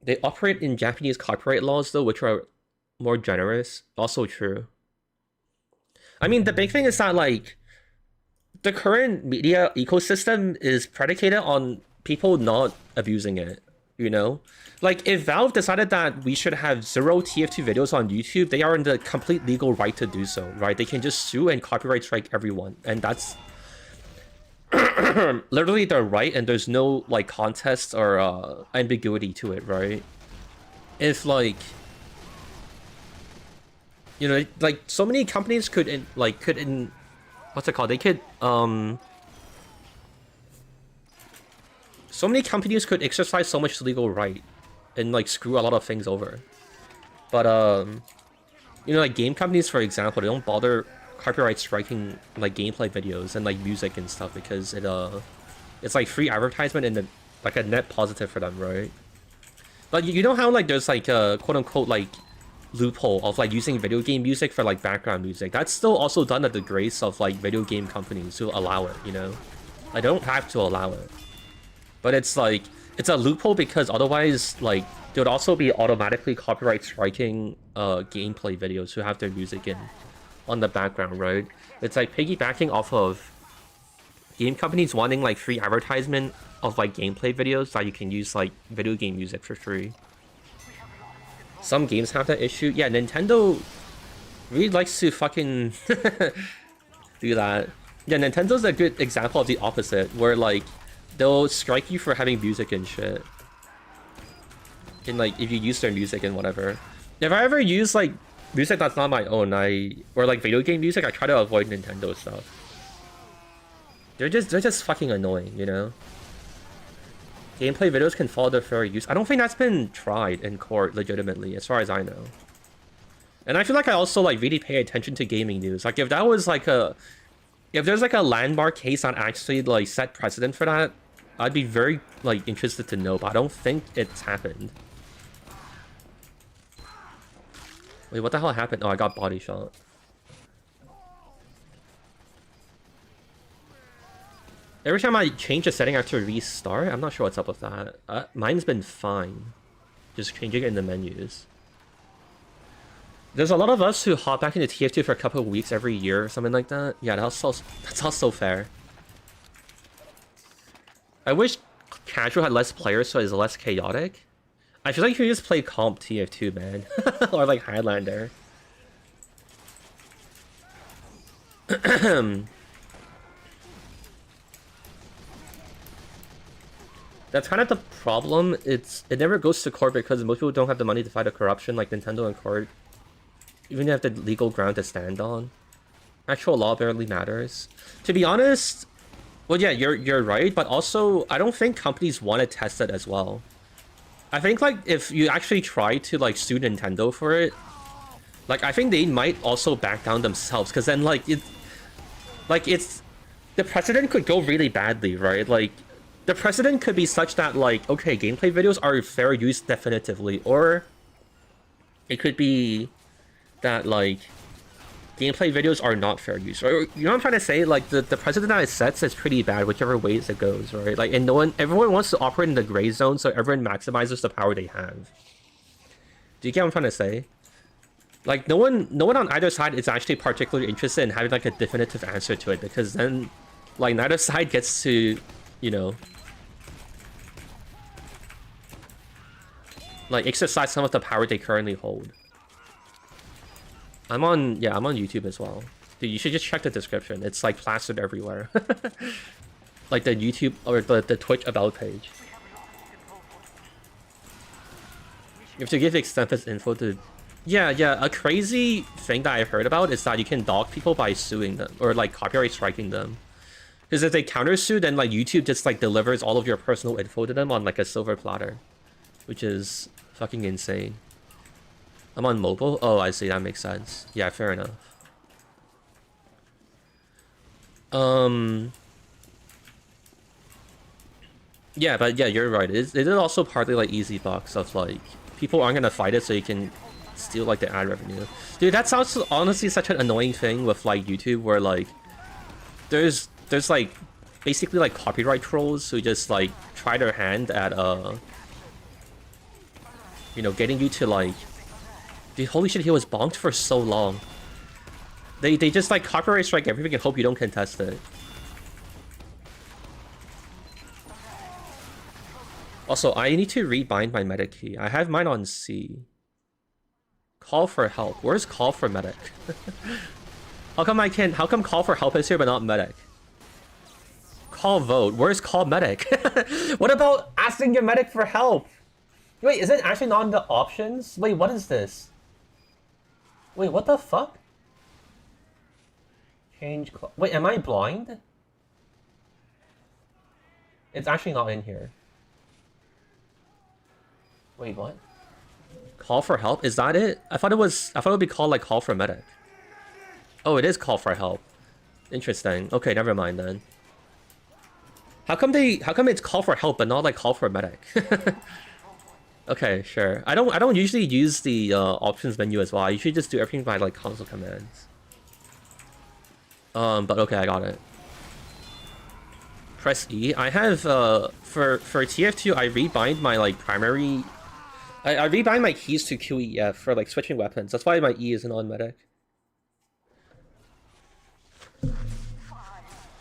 Speaker 1: They operate in Japanese copyright laws though, which are more generous. Also true. I mean, the big thing is that like the current media ecosystem is predicated on people not abusing it, you know? Like, if Valve decided that we should have 0 TF2 videos on YouTube, they are in the complete legal right to do so, right? They can just sue and copyright strike everyone, and that's literally their right, and there's no, like, contest or ambiguity to it, right? If, like... You know, like, so many companies could, what's it called? They could, so many companies could exercise so much legal right and like screw a lot of things over. But you know, like game companies, for example, they don't bother copyright striking like gameplay videos and like music and stuff because it's like free advertisement and like a net positive for them, right? But you know how like there's like a quote unquote like loophole of like using video game music for like background music. That's still also done at the grace of like video game companies who allow it, you know? I don't have to allow it. But it's like, it's a loophole because otherwise, like, there would also be automatically copyright striking gameplay videos who have their music in on the background, right? It's like piggybacking off of game companies wanting like free advertisement of like gameplay videos that you can use like video game music for free. Some games have that issue. Yeah, Nintendo really likes to fucking do that. Yeah, Nintendo's a good example of the opposite, where like they'll strike you for having music and shit. And like if you use their music and whatever. If I ever use like music that's not my own, or like video game music, I try to avoid Nintendo stuff. They're just fucking annoying, you know? Gameplay videos can fall under fair use. I don't think that's been tried in court legitimately, as far as I know. And I feel like I also like really pay attention to gaming news. Like if that was like if there's like a landmark case that actually like set precedent for that, I'd be very like interested to know, but I don't think it's happened. Wait, what the hell happened? Oh, I got body shot. Every time I change a setting, I have to restart. I'm not sure what's up with that. Mine's been fine. Just changing it in the menus. There's a lot of us who hop back into TF2 for a couple of weeks every year or something like that. Yeah, that's also fair. I wish casual had less players so it's less chaotic. I feel like you just play comp TF2, man. Or like Highlander. That's kind of the problem. It never goes to court because most people don't have the money to fight a corruption like Nintendo and court. Even if you have the legal ground to stand on. Actual law barely matters. To be honest, well, yeah, you're right, but also I don't think companies want to test it as well. I think like if you actually try to like sue Nintendo for it, like I think they might also back down themselves because then like it's the precedent could go really badly, right? Like the precedent could be such that like okay, gameplay videos are fair use definitively, or it could be that like gameplay videos are not fair use, or you know what I'm trying to say? Like the precedent that it sets is pretty bad whichever ways it goes, right? Like, and everyone wants to operate in the gray zone, so everyone maximizes the power they have. Do you get what I'm trying to say? Like no one on either side is actually particularly interested in having like a definitive answer to it, because then like neither side gets to, you know, like exercise some of the power they currently hold. I'm on YouTube as well. Dude, you should just check the description. It's like plastered everywhere. Like the YouTube or the Twitch about page. You have to give extensive info to... Yeah, a crazy thing that I've heard about is that you can dog people by suing them or like copyright striking them. Because if they countersue, then like YouTube just like delivers all of your personal info to them on like a silver platter, which is fucking insane. I'm on mobile. Oh, I see. That makes sense. Yeah, fair enough. Yeah, but yeah, you're right. It is also partly like easy bucks of like people aren't gonna fight it, so you can steal like the ad revenue. Dude, that sounds honestly such an annoying thing with like YouTube, where like there's like basically like copyright trolls who just like try their hand at you know, getting you to like, dude, holy shit, he was bonked for so long. They just like copyright strike everything and hope you don't contest it. Also, I need to rebind my medic key. I have mine on C. Call for help. Where's call for medic? How come call for help is here but not medic? Call vote. Where's call medic? What about asking your medic for help? Wait, is it actually not in the options? Wait, what is this? Wait, what the fuck? Change call. Wait, am I blind? It's actually not in here. Wait, what? Call for help? Is that it? I thought it would be called like call for medic. Oh, it is call for help. Interesting. Okay, never mind then. How come it's call for help but not like call for medic? Okay, sure. I don't usually use the options menu as well. I usually just do everything by like console commands. But okay, I got it. Press E. I have for TF2 I rebind my like primary. I rebind my keys to QEF for like switching weapons. That's why my E isn't on medic.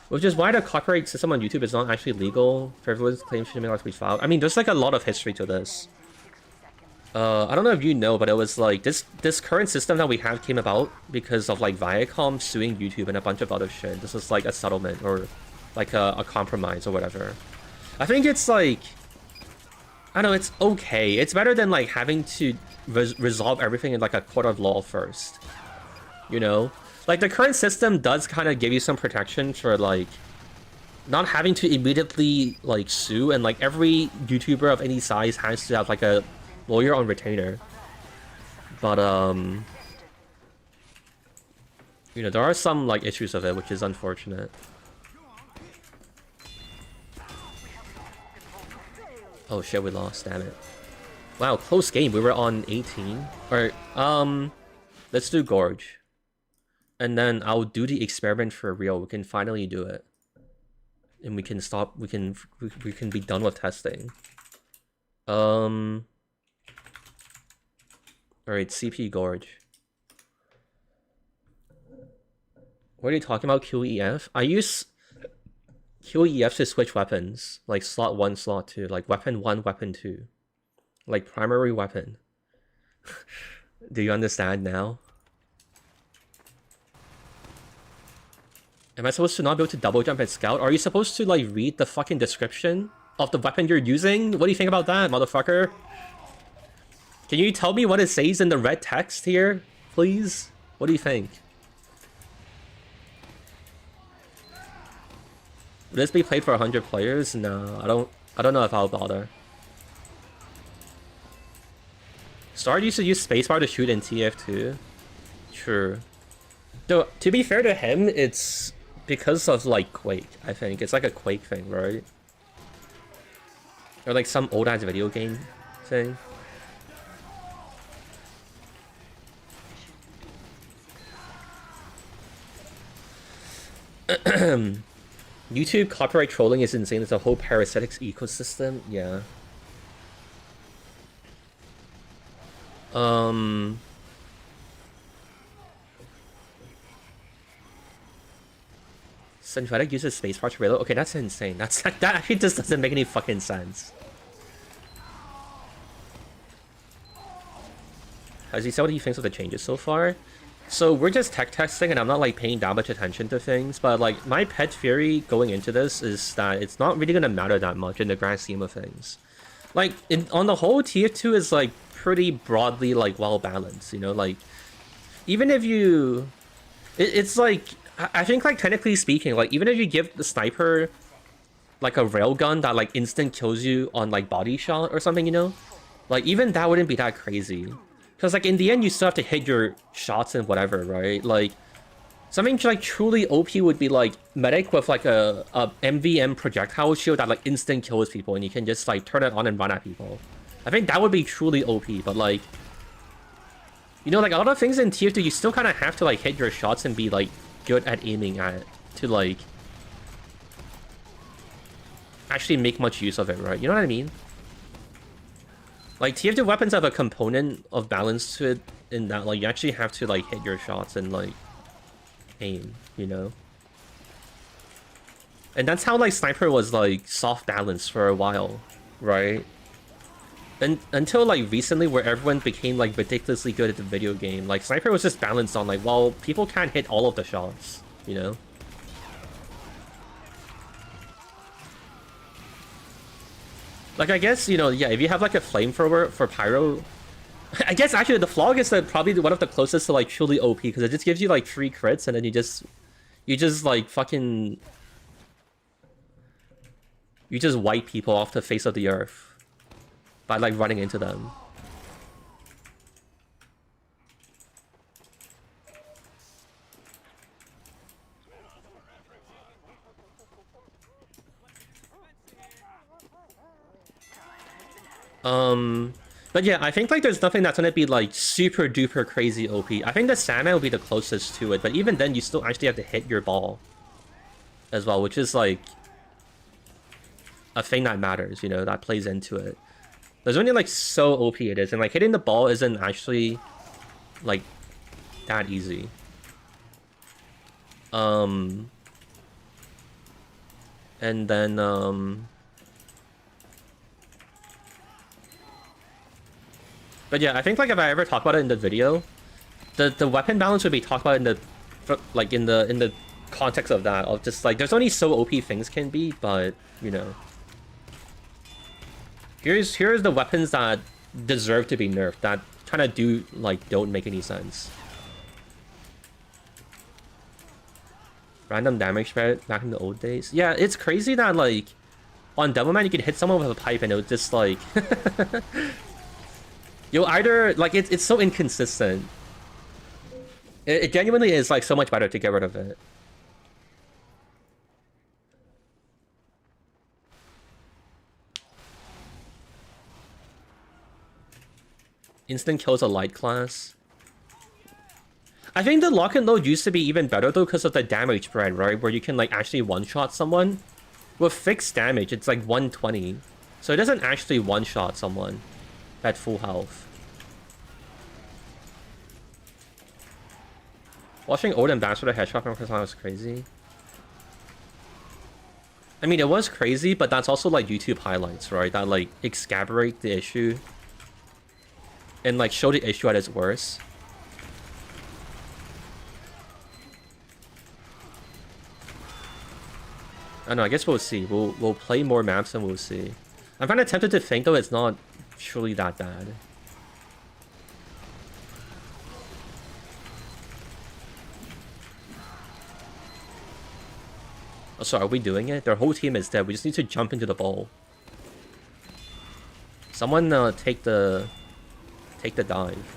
Speaker 1: Which is why the copyright system on YouTube is not actually legal. Frivolous claims should be allowed to be filed. I mean, there's like a lot of history to this. I don't know if you know, but it was like this current system that we have came about because of like Viacom suing YouTube and a bunch of other shit. This is like a settlement or like a compromise or whatever. I think it's like, I don't know, it's okay. It's better than like having to resolve everything in like a court of law first. You know? Like the current system does kind of give you some protection for like not having to immediately like sue, and like every YouTuber of any size has to have like a lawyer on retainer. But you know, there are some like issues of it, which is unfortunate. Oh shit, we lost, damn it. Wow, close game. We were on 18. Alright, let's do Gorge. And then I'll do the experiment for real. We can finally do it. And we can stop, we can be done with testing. Alright, CP Gorge. What are you talking about, QEF? I use QEF to switch weapons. Like slot 1, slot 2. Like weapon 1, weapon 2. Like primary weapon. Do you understand now? Am I supposed to not be able to double jump at scout? Are you supposed to like read the fucking description of the weapon you're using? What do you think about that, motherfucker? Can you tell me what it says in the red text here, please? What do you think? Would this be played for 100 players? No, I don't know if I'll bother. Star used to use spacebar to shoot in TF2. True. Though, to be fair to him, it's because of like Quake, I think. It's like a Quake thing, right? Or like some old ass video game thing. YouTube copyright trolling is insane. It's a whole parasitics ecosystem. Yeah. Synthetic uses spacebar to reload. Okay, that's insane. That actually just doesn't make any fucking sense. Has he said what he thinks of the changes so far? So we're just tech testing, and I'm not like paying that much attention to things. But like my pet theory going into this is that it's not really gonna matter that much in the grand scheme of things. Like on the whole, TF2 is like pretty broadly like well balanced. You know, like even if you, it's like I think like technically speaking, like even if you give the sniper like a railgun that like instant kills you on like body shot or something, you know, like even that wouldn't be that crazy. Because like in the end you still have to hit your shots and whatever, right? Like something like truly OP would be like medic with like a MVM projectile shield that like instant kills people and you can just like turn it on and run at people. I think that would be truly OP, but like, you know, like a lot of things in tier 2 you still kind of have to like hit your shots and be like good at aiming at to like actually make much use of it, right? You know what I mean? Like tier 2 weapons have a component of balance to it in that like you actually have to like hit your shots and like aim, you know? And that's how like sniper was like soft balance for a while, right? And until like recently where everyone became like ridiculously good at the video game, like sniper was just balanced on like, well, people can't hit all of the shots, you know? Like I guess, you know, yeah, if you have like a flamethrower for pyro, I guess actually the flog is probably one of the closest to like truly OP because it just gives you like 3 crits and then you just like fucking you just wipe people off the face of the earth by like running into them. But yeah, I think like there's nothing that's gonna be like super duper crazy OP. I think the Sandman will be the closest to it, but even then you still actually have to hit your ball as well, which is like a thing that matters, you know, that plays into it. There's only like so OP it is, and like hitting the ball isn't actually like that easy. And then but yeah, I think like if I ever talk about it in the video, the weapon balance would be talked about in the like in the context of that, of just like there's only so OP things can be, but you know. Here's the weapons that deserve to be nerfed, that kind of do like don't make any sense. Random damage spread back in the old days. Yeah, it's crazy that like on Devilman you could hit someone with a pipe and it would just like you'll either like it's so inconsistent. It genuinely is like so much better to get rid of it. Instant kills a light class. I think the lock and load used to be even better though because of the damage spread, right? Where you can like actually one-shot someone. With fixed damage, it's like 120. So it doesn't actually one-shot someone at full health. Watching old Ambassador headshot from Persona was crazy. I mean, it was crazy, but that's also like YouTube highlights, right? That like exaggerate the issue and like show the issue at its worst. I don't know, I guess we'll see. We'll play more maps and we'll see. I'm kind of tempted to think though it's not truly that bad. Oh, so are we doing it? Their whole team is dead. We just need to jump into the bowl. Someone take the dive.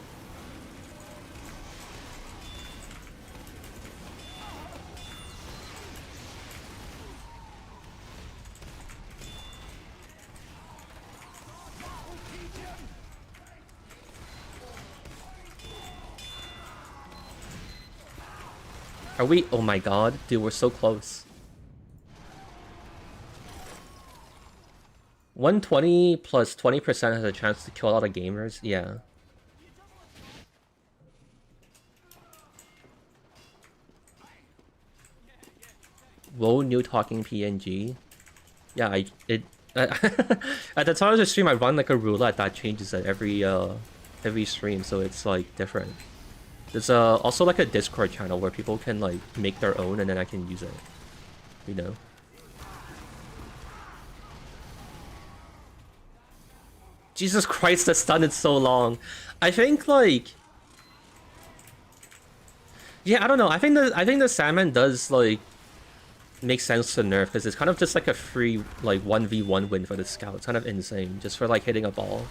Speaker 1: Are we? Oh my god, dude, we're so close. 120 plus 20% has a chance to kill a lot of gamers. Yeah. Whoa, new talking PNG. Yeah, at the time of the stream I run like a roulette that changes at every stream, so it's like different. There's also like a Discord channel where people can like make their own and then I can use it. You know? Jesus Christ, the stun is so long. I think like Yeah, I don't know. I think the Sandman does like make sense to nerf because it's kind of just like a free like 1v1 win for the scout. It's kind of insane just for like hitting a ball.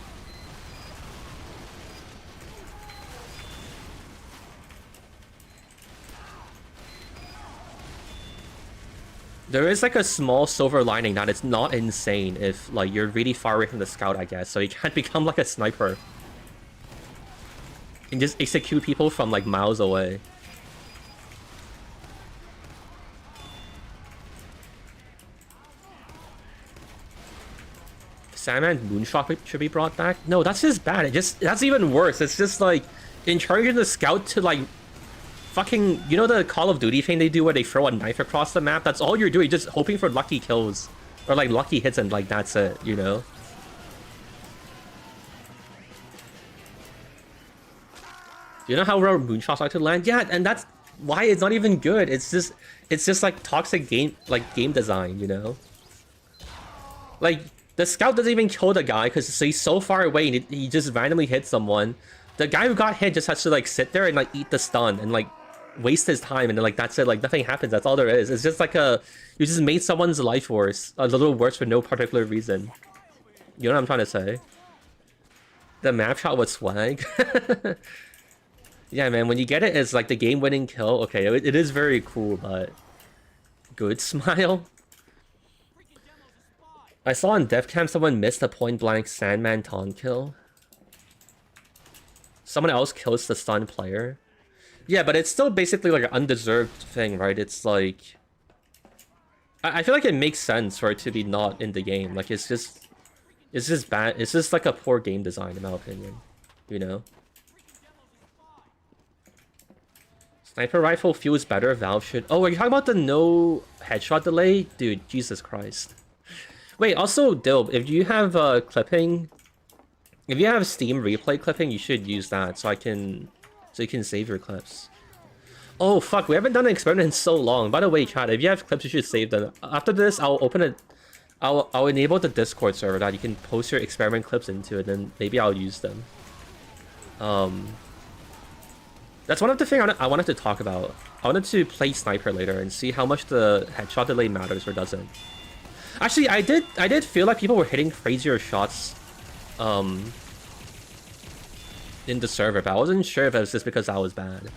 Speaker 1: There is like a small silver lining that it's not insane if like you're really far away from the scout, I guess. So you can't become like a sniper and just execute people from like miles away. Sandman Moonshot should be brought back. No, that's just bad. That's even worse. It's just like encouraging the scout to like fucking, you know the Call of Duty thing they do where they throw a knife across the map? That's all you're doing, just hoping for lucky kills. Or like lucky hits and like that's it, you know? You know how rare moonshots like to land? Yeah, and that's why it's not even good. It's just like toxic game design, you know? Like the scout doesn't even kill the guy because he's so far away and he just randomly hits someone. The guy who got hit just has to like sit there and like eat the stun and like waste his time and then like that's it, like nothing happens. That's all there is. It's just like you just made someone's life worse, a little worse for no particular reason. You know what I'm trying to say? The map shot was swag. Yeah, man, when you get it as like the game-winning kill, okay, it is very cool, but good smile. I saw on DevCam someone missed a point-blank Sandman taunt kill. Someone else kills the stun player. Yeah, but it's still basically like an undeserved thing, right? It's like... I feel like it makes sense for it to be not in the game. Like, it's just bad. It's just like a poor game design, in my opinion. You know? Sniper rifle feels better. Valve should... Oh, are you talking about the no headshot delay? Dude, Jesus Christ. Wait, also, Dilb, if you have clipping... If you have Steam replay clipping, you should use that so you can save your clips. Oh fuck, we haven't done an experiment in so long. By the way, chat, if you have clips, you should save them. After this, I'll open it. I'll enable the Discord server that you can post your experiment clips into, and then maybe I'll use them. That's one of the things I wanted to talk about. I wanted to play Sniper later and see how much the headshot delay matters or doesn't. Actually, I did feel like people were hitting crazier shots in the server, but I wasn't sure if it was just because I was bad.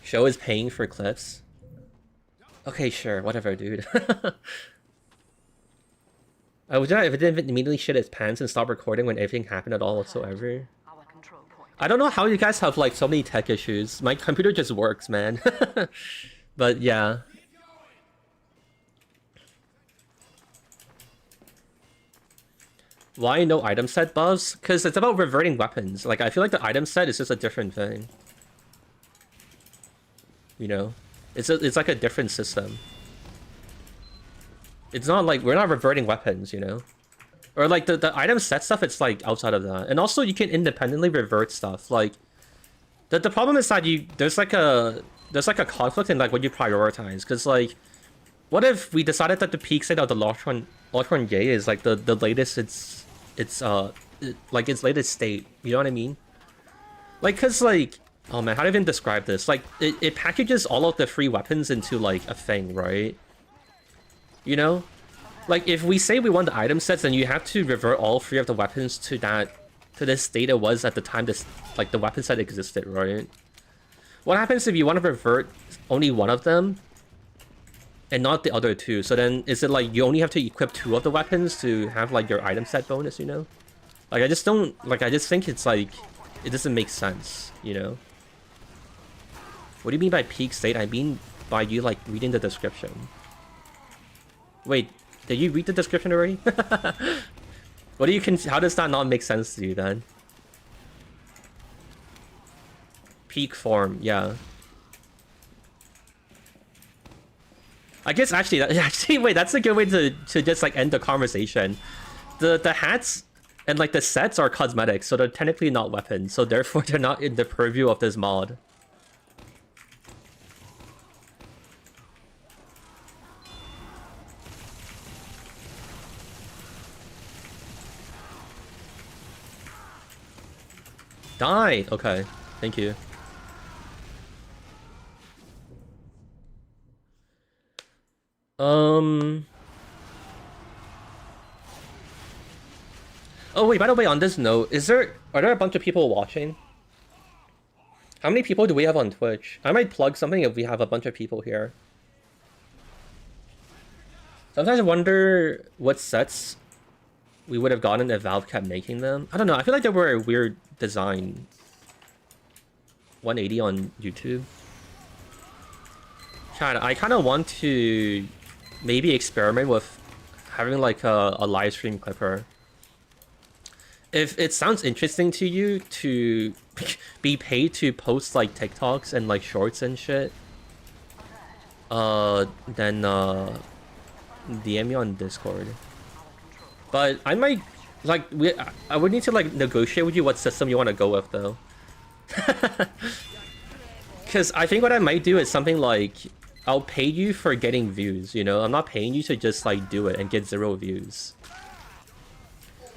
Speaker 1: Show is paying for clips. Okay, sure, whatever, dude. I would if it didn't immediately shit its pants and stop recording when everything happened at all whatsoever. I don't know how you guys have like so many tech issues. My computer just works, man. But yeah. Why no item set buffs? Because it's about reverting weapons. Like, I feel like the item set is just a different thing. You know? It's like a different system. It's not like, we're not reverting weapons, you know? Or like, the item set stuff, it's like outside of that. And also, you can independently revert stuff. Like, the problem is that there's like a conflict in like what you prioritize. Because like, what if we decided that the peak state of the Lotron Gay is like the latest like its latest state, you know what I mean? Like, cause like, oh man, how do I even describe this? Like, it packages all of the free weapons into like a thing, right? You know? Like, if we say we want the item sets, then you have to revert all three of the weapons to this state it was at the time this, like, the weapon set existed, right? What happens if you want to revert only one of them and not the other two? So then, is it like you only have to equip two of the weapons to have like your item set bonus, you know? Like, I just think it's like, it doesn't make sense, you know? What do you mean by peak state? I mean by you like reading the description. Wait, did you read the description already? What do you how does that not make sense to you then? Peak form, yeah. I guess actually, wait, that's a good way to just like end the conversation. The hats and like the sets are cosmetics, so they're technically not weapons, so therefore they're not in the purview of this mod. Died. Okay. Thank you. Oh wait, by the way, on this note, are there a bunch of people watching? How many people do we have on Twitch? I might plug something if we have a bunch of people here. Sometimes I wonder what sets we would have gotten if Valve kept making them. I don't know, I feel like they were a weird design. 180 on YouTube. God, I kind of want to maybe experiment with having like a live stream clipper. If it sounds interesting to you to be paid to post like TikToks and like shorts and shit, then DM me on Discord. But I might like I would need to like negotiate with you what system you want to go with though. Because I think what I might do is something like I'll pay you for getting views, you know? I'm not paying you to just like do it and get 0 views.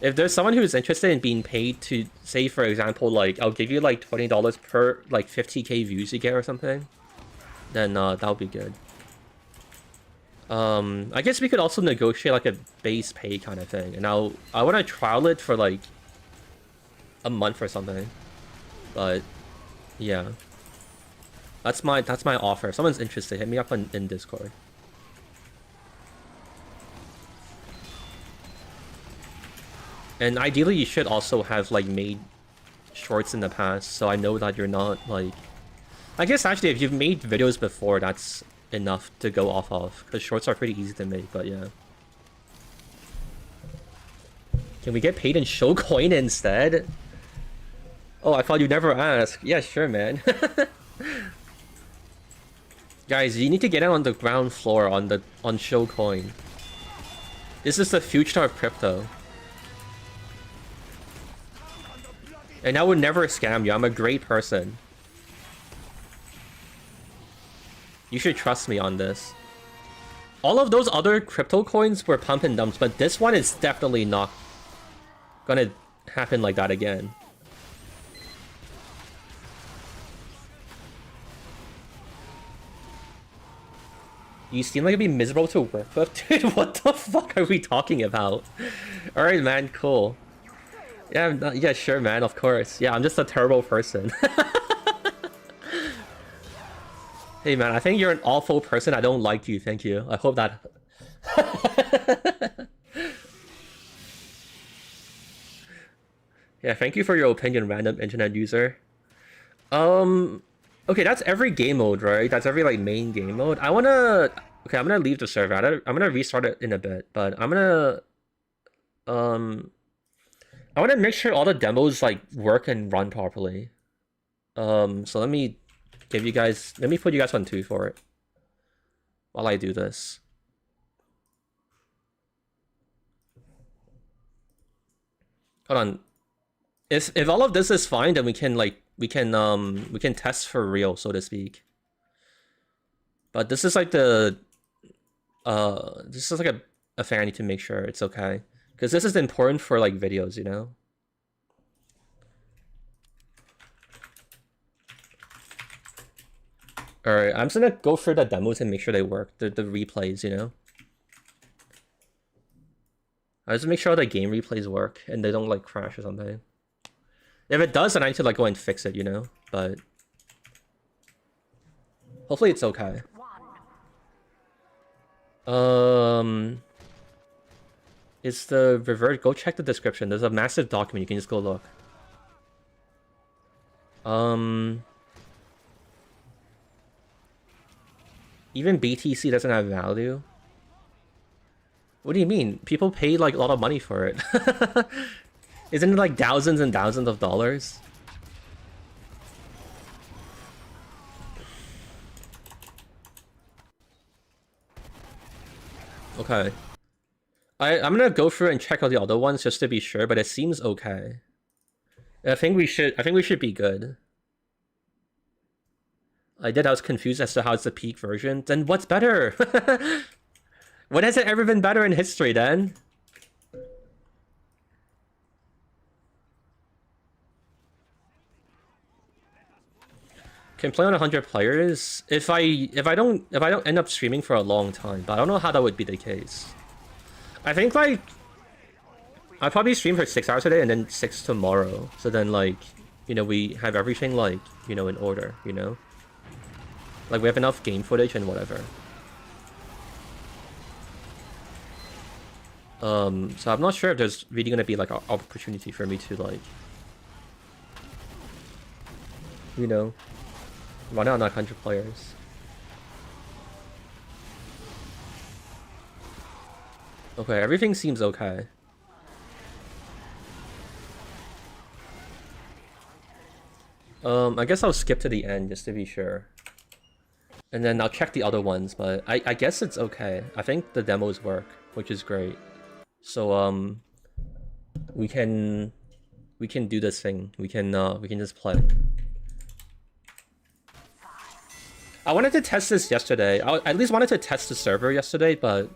Speaker 1: If there's someone who's interested in being paid to, say for example, like I'll give you like $20 per like 50k views you get or something, then that'll be good. I guess we could also negotiate like a base pay kind of thing, and I want to trial it for like a month or something. But yeah, that's my offer. If someone's interested, hit me up in Discord. And ideally, you should also have like made shorts in the past, so I know that you're not like. I guess actually, if you've made videos before, that's enough to go off of, because shorts are pretty easy to make. But yeah. Can we get paid in show coin instead? Oh, I thought you'd never ask. Yeah, sure, man. Guys, you need to get in on the ground floor on show coin. This is the future of crypto. And I would never scam you. I'm a great person. You should trust me on this. All of those other crypto coins were pump and dumps, but this one is definitely not gonna happen like that again. You seem like it'd be miserable to work with. Dude, what the fuck are we talking about? Alright, man, cool. Yeah, yeah, sure, man, of course. Yeah, I'm just a terrible person. Hey, man, I think you're an awful person. I don't like you, thank you. I hope that... Yeah, thank you for your opinion, random internet user. Okay, that's every game mode, right? That's every, like, main game mode. I wanna... Okay, I'm gonna leave the server. I'm gonna restart it in a bit, but I'm gonna... I wanna make sure all the demos, like, work and run properly. So let me give you guys... Let me put you guys on 2 for it. While I do this. Hold on. If all of this is fine, then we can, like... We can test for real, so to speak. But this is like the this is like a thing I need to make sure it's okay, because this is important for like videos, you know. All right, I'm just gonna go through the demos and make sure they work, the replays, you know. I just make sure the game replays work and they don't like crash or something. If it does, then I need to like go and fix it, you know, but hopefully it's okay. It's the revert. Go check the description. There's a massive document. You can just go look. Even BTC doesn't have value. What do you mean? People pay like a lot of money for it. Isn't it like thousands and thousands of dollars? Okay. I'm gonna go through and check out the other ones just to be sure, but it seems okay. I think we should be good. I was confused as to how it's the peak version. Then what's better? When has it ever been better in history then? Can play on 100 players if I don't end up streaming for a long time, but I don't know how that would be the case. I think like I'd probably stream for 6 hours today and then 6 tomorrow. So then like, you know, we have everything like, you know, in order, you know? Like we have enough game footage and whatever. So I'm not sure if there's really gonna be like an opportunity for me to like, you know, run out on 100 players. Okay, everything seems okay. I guess I'll skip to the end just to be sure. And then I'll check the other ones, but I guess it's okay. I think the demos work, which is great. So we can do this thing. We can just play. I wanted to test this yesterday. I at least wanted to test the server yesterday, but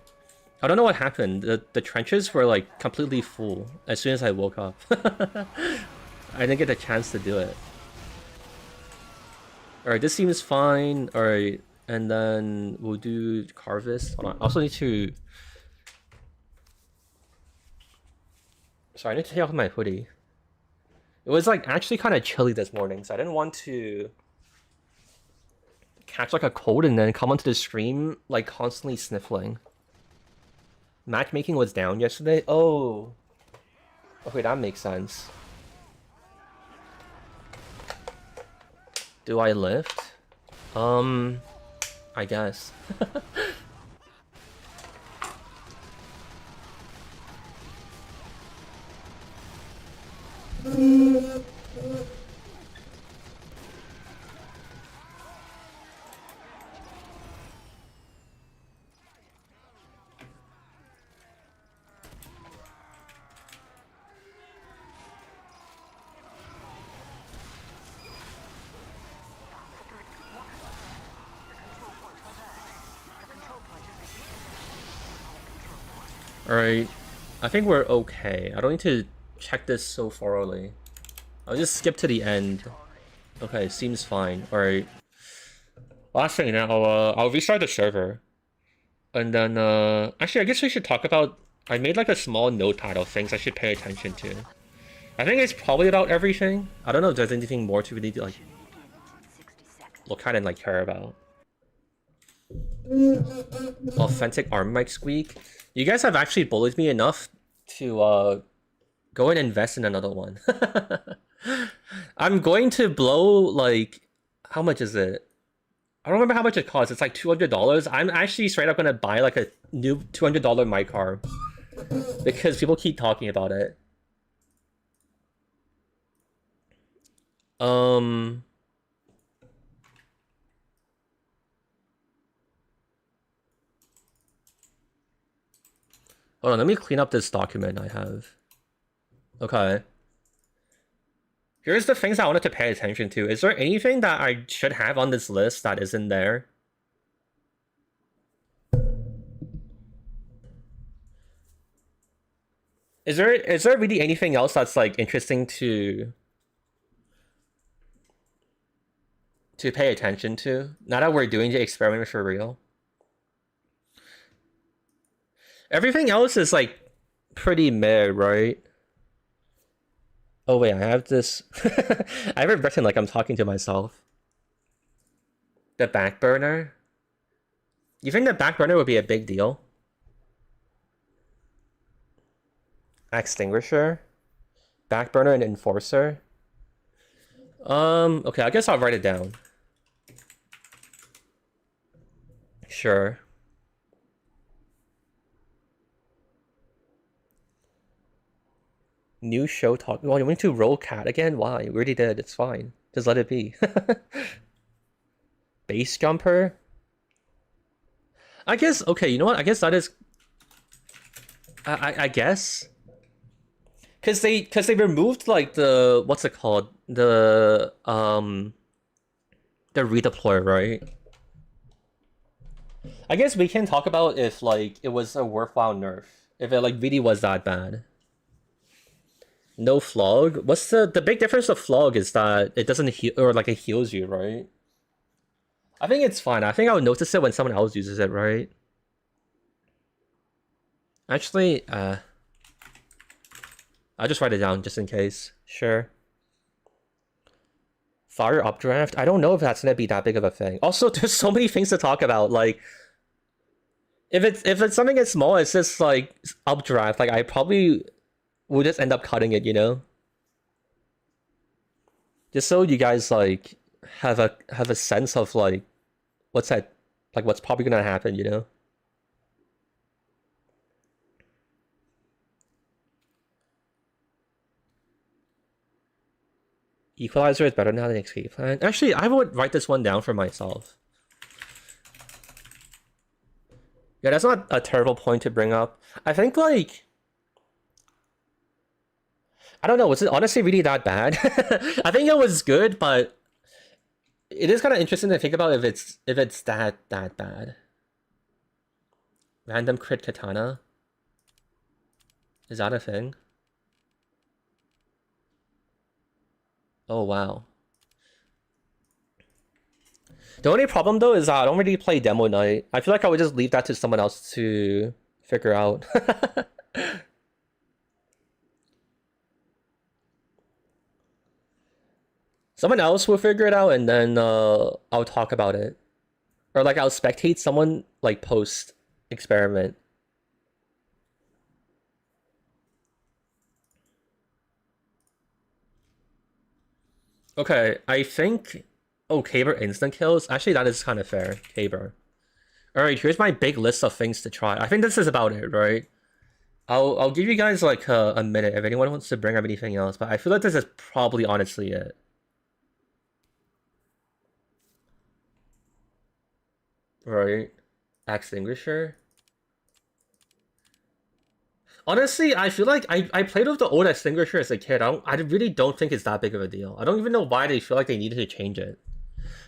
Speaker 1: I don't know what happened. The trenches were like completely full as soon as I woke up. I didn't get a chance to do it. Alright, this seems fine. Alright, and then we'll do Carvest. Hold on. I also need to... Sorry, I need to take off my hoodie. It was like actually kind of chilly this morning, so I didn't want to catch like a cold and then come onto the stream like constantly sniffling. Matchmaking was down yesterday? Oh. Okay, that makes sense. Do I lift? I guess. Alright, I think we're okay. I don't need to check this so thoroughly. I'll just skip to the end. Okay, seems fine. Alright. Last thing now, I'll restart the server. And then, actually, I guess we should talk about... I made like a small notepad of things I should pay attention to. I think it's probably about everything. I don't know if there's anything more to really like look at and like care about. Authentic arm mic squeak. You guys have actually bullied me enough to go and invest in another one. I'm going to blow like, how much is it? I don't remember how much it costs. It's like $200. I'm actually straight up gonna buy like a new $200 mic arm because people keep talking about it. Hold on, let me clean up this document I have. Okay. Here's the things I wanted to pay attention to. Is there anything that I should have on this list that isn't there? Is there really anything else that's like interesting to pay attention to now that we're doing the experiment for real? Everything else is like pretty meh, right? Oh wait, I have this. I have it written like I'm talking to myself. The back burner? You think the back burner would be a big deal? Extinguisher? Back burner and enforcer? Okay, I guess I'll write it down. Sure. New show talk. Oh, you want to roll cat again? Why? We already did. It's fine. Just let it be. Base jumper? I guess, okay, you know what? I guess that is... I guess... Cause they removed like the... What's it called? The redeploy, right? I guess we can talk about if like it was a worthwhile nerf. If it like really was that bad. No flog? What's the big difference of flog is that it doesn't heal, or like it heals you, right? I think it's fine. I think I'll notice it when someone else uses it, right? Actually, I'll just write it down just in case. Sure. Fire updraft? I don't know if that's gonna be that big of a thing. Also, there's so many things to talk about. Like, if it's something that's small, it's just like updraft. Like, I probably will just end up cutting it, you know? Just so you guys like have a sense of like what's probably gonna happen, you know? Equalizer is better now than escape plan. Actually, I would write this one down for myself. Yeah, that's not a terrible point to bring up. I think like I don't know, was it honestly really that bad? I think it was good, but it is kind of interesting to think about if it's that bad. Random crit katana? Is that a thing? Oh wow. The only problem though is that I don't really play Demo Night. I feel like I would just leave that to someone else to figure out. Someone else will figure it out and then I'll talk about it. Or like I'll spectate someone like post experiment. Okay, I think Caber instant kills. Actually that is kind of fair, Caber. Alright, here's my big list of things to try. I think this is about it, right? I'll give you guys like a minute if anyone wants to bring up anything else, but I feel like this is probably honestly it. Right. Extinguisher. Honestly, I feel like I played with the old Extinguisher as a kid. I really don't think it's that big of a deal. I don't even know why they feel like they needed to change it.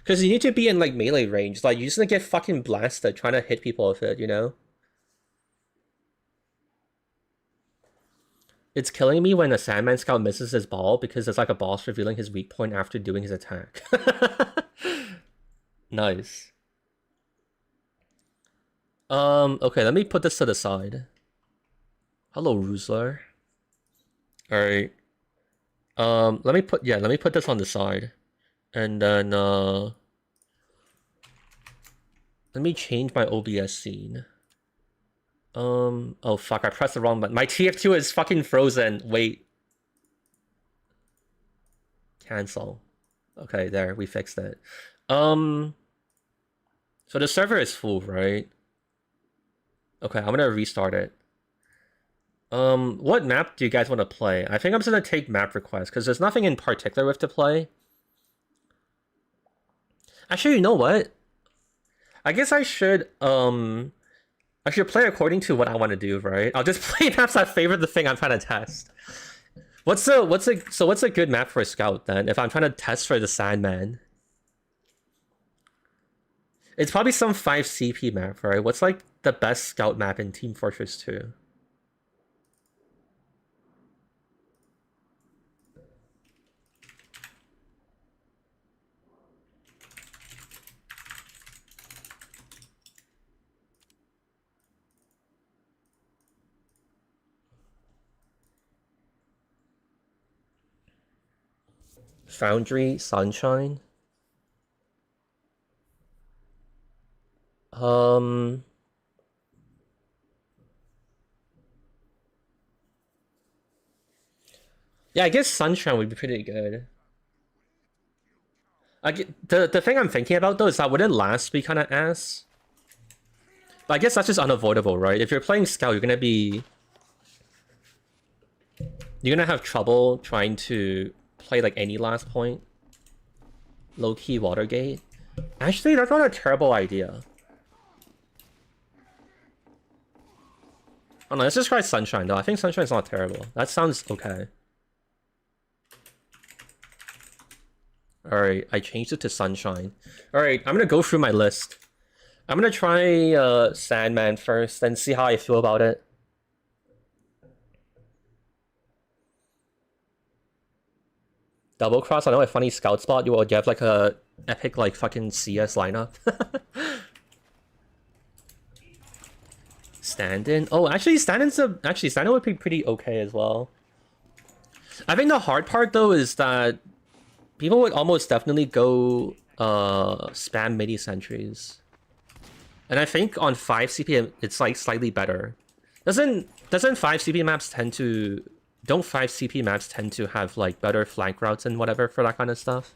Speaker 1: Because you need to be in like melee range. Like, you're just gonna get fucking blasted trying to hit people with it, you know? It's killing me when a Sandman Scout misses his ball because it's like a boss revealing his weak point after doing his attack. Nice. Okay, let me put this to the side. Hello, Rusler. Alright. Let me put this on the side. And then, let me change my OBS scene. Oh fuck, I pressed the wrong button. My TF2 is fucking frozen. Wait. Cancel. Okay, there, we fixed it. So the server is full, right? Okay, I'm gonna restart it. What map do you guys want to play? I think I'm just gonna take map requests, because there's nothing in particular with to play. Actually, you know what? I guess I should play according to what I want to do, right? I'll just play maps that favor the thing I'm trying to test. What's a good map for a scout then? If I'm trying to test for the Sandman, it's probably some 5 CP map, right? What's like the best scout map in Team Fortress 2? Foundry, Sunshine. Yeah, I guess Sunshine would be pretty good. The thing I'm thinking about though is that wouldn't last be kind of ass. But I guess that's just unavoidable, right? If you're playing Scout, you're gonna have trouble trying to play like any last point. Low-key Watergate. Actually, that's not a terrible idea. Oh no, let's just try Sunshine though. I think Sunshine's not terrible. That sounds okay. Alright, I changed it to Sunshine. Alright, I'm gonna go through my list. I'm gonna try Sandman first and see how I feel about it. Double cross, I know a funny scout spot. You have like a epic like fucking CS lineup. Stand-in. Oh, actually, stand-in would be pretty okay as well. I think the hard part though is that people would almost definitely go spam midi sentries, and I think on 5 CP it's like slightly better. Doesn't 5 CP maps tend to don't 5 CP maps tend to have like better flank routes and whatever for that kind of stuff?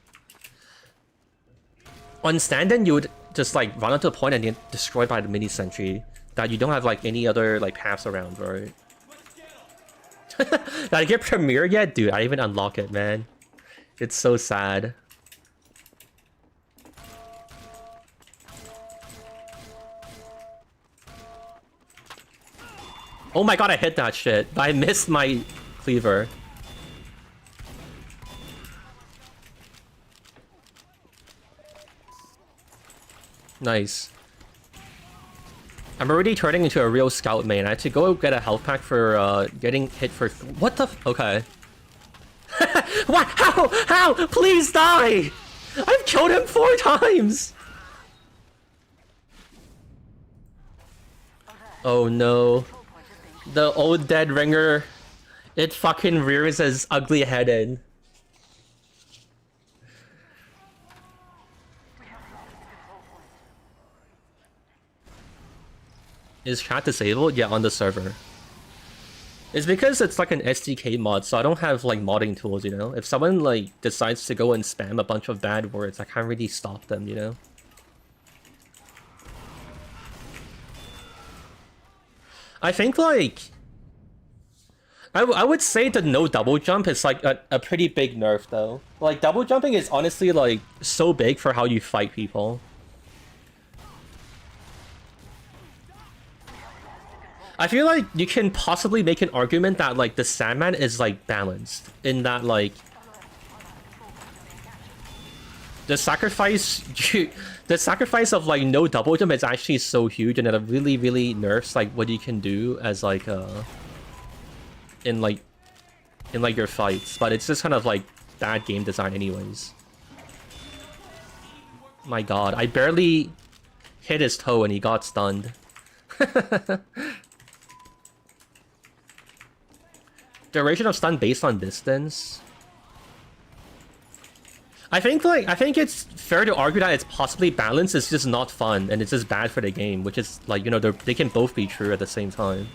Speaker 1: On stand-in, you would just like run onto a point and get destroyed by the mini sentry that you don't have like any other like paths around, right? Did I get Premiere yet? Dude, I didn't even unlock it, man. It's so sad. Oh my god, I hit that shit, but I missed my cleaver. Nice. I'm already turning into a real scout main. I had to go get a health pack for getting hit for... What the... Okay. What? How? How? Please die! I've killed him 4 times! Oh no. The old dead ringer. It fucking rears his ugly head in. Is chat disabled? Yeah, on the server. It's because it's like an SDK mod, so I don't have like modding tools, you know? If someone like decides to go and spam a bunch of bad words, I can't really stop them, you know? I think like... I would say the no double jump is like a pretty big nerf though. Like double jumping is honestly like so big for how you fight people. I feel like you can possibly make an argument that like the Sandman is like balanced in that like the sacrifice of like no double jump is actually so huge, and it really nerfs like what you can do as like in your fights, but it's just kind of like bad game design anyways. My god, I barely hit his toe and he got stunned. Duration of stun based on distance. I think it's fair to argue that it's possibly balanced. It's just not fun and it's just bad for the game, which is like, you know, they can both be true at the same time.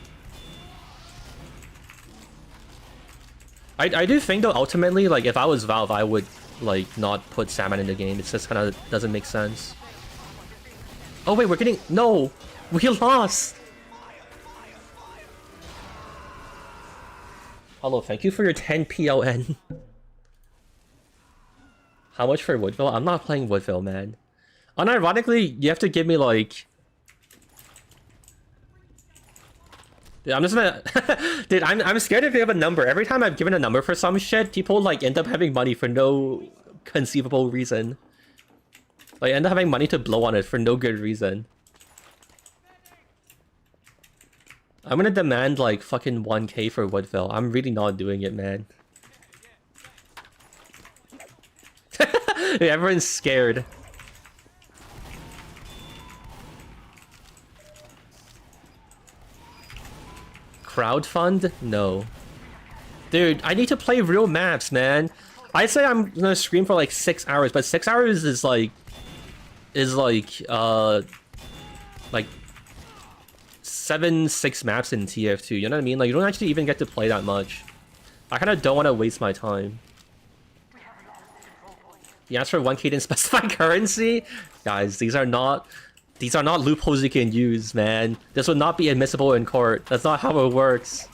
Speaker 1: I do think though ultimately, like if I was Valve, I would like not put Salmon in the game. It's just kind of doesn't make sense. Oh wait, we're getting... No! We lost! Hello, thank you for your 10 PLN. How much for Woodville? I'm not playing Woodville, man. Unironically, you have to give me like... Dude, I'm just gonna... Dude, I'm scared to give a number. Every time I've given a number for some shit, people like end up having money for no conceivable reason. Like, end up having money to blow on it for no good reason. I'm gonna demand like fucking 1k for Woodville. I'm really not doing it, man. Everyone's scared. Crowdfund? No. Dude, I need to play real maps, man. I'd say I'm gonna stream for like 6 hours, but 6 hours is like 6 maps in TF2, you know what I mean? Like, you don't actually even get to play that much. I kind of don't want to waste my time. You asked for 1k in specified currency? Guys, these are not loopholes you can use, man. This would not be admissible in court. That's not how it works.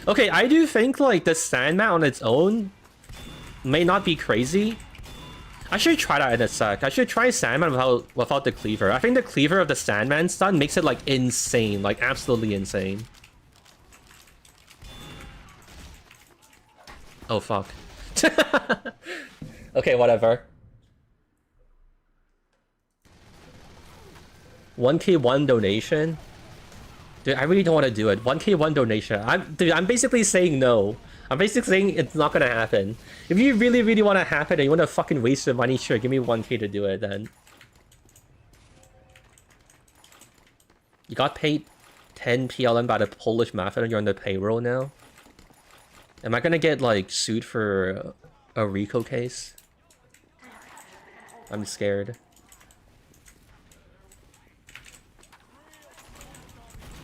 Speaker 1: Okay, I do think like the Sandman on its own may not be crazy. I should try that in a sec. I should try Sandman without the cleaver. I think the cleaver of the Sandman stun makes it like insane, like absolutely insane. Oh fuck. Okay, whatever. 1k one donation? Dude, I really don't want to do it. 1k one donation. I'm basically saying no. I'm basically saying it's not gonna happen. If you really, really want to happen and you want to fucking waste your money, sure, give me 1k to do it then. You got paid 10 PLN by the Polish mafia and you're on the payroll now? Am I gonna get, like, sued for a RICO case? I'm scared.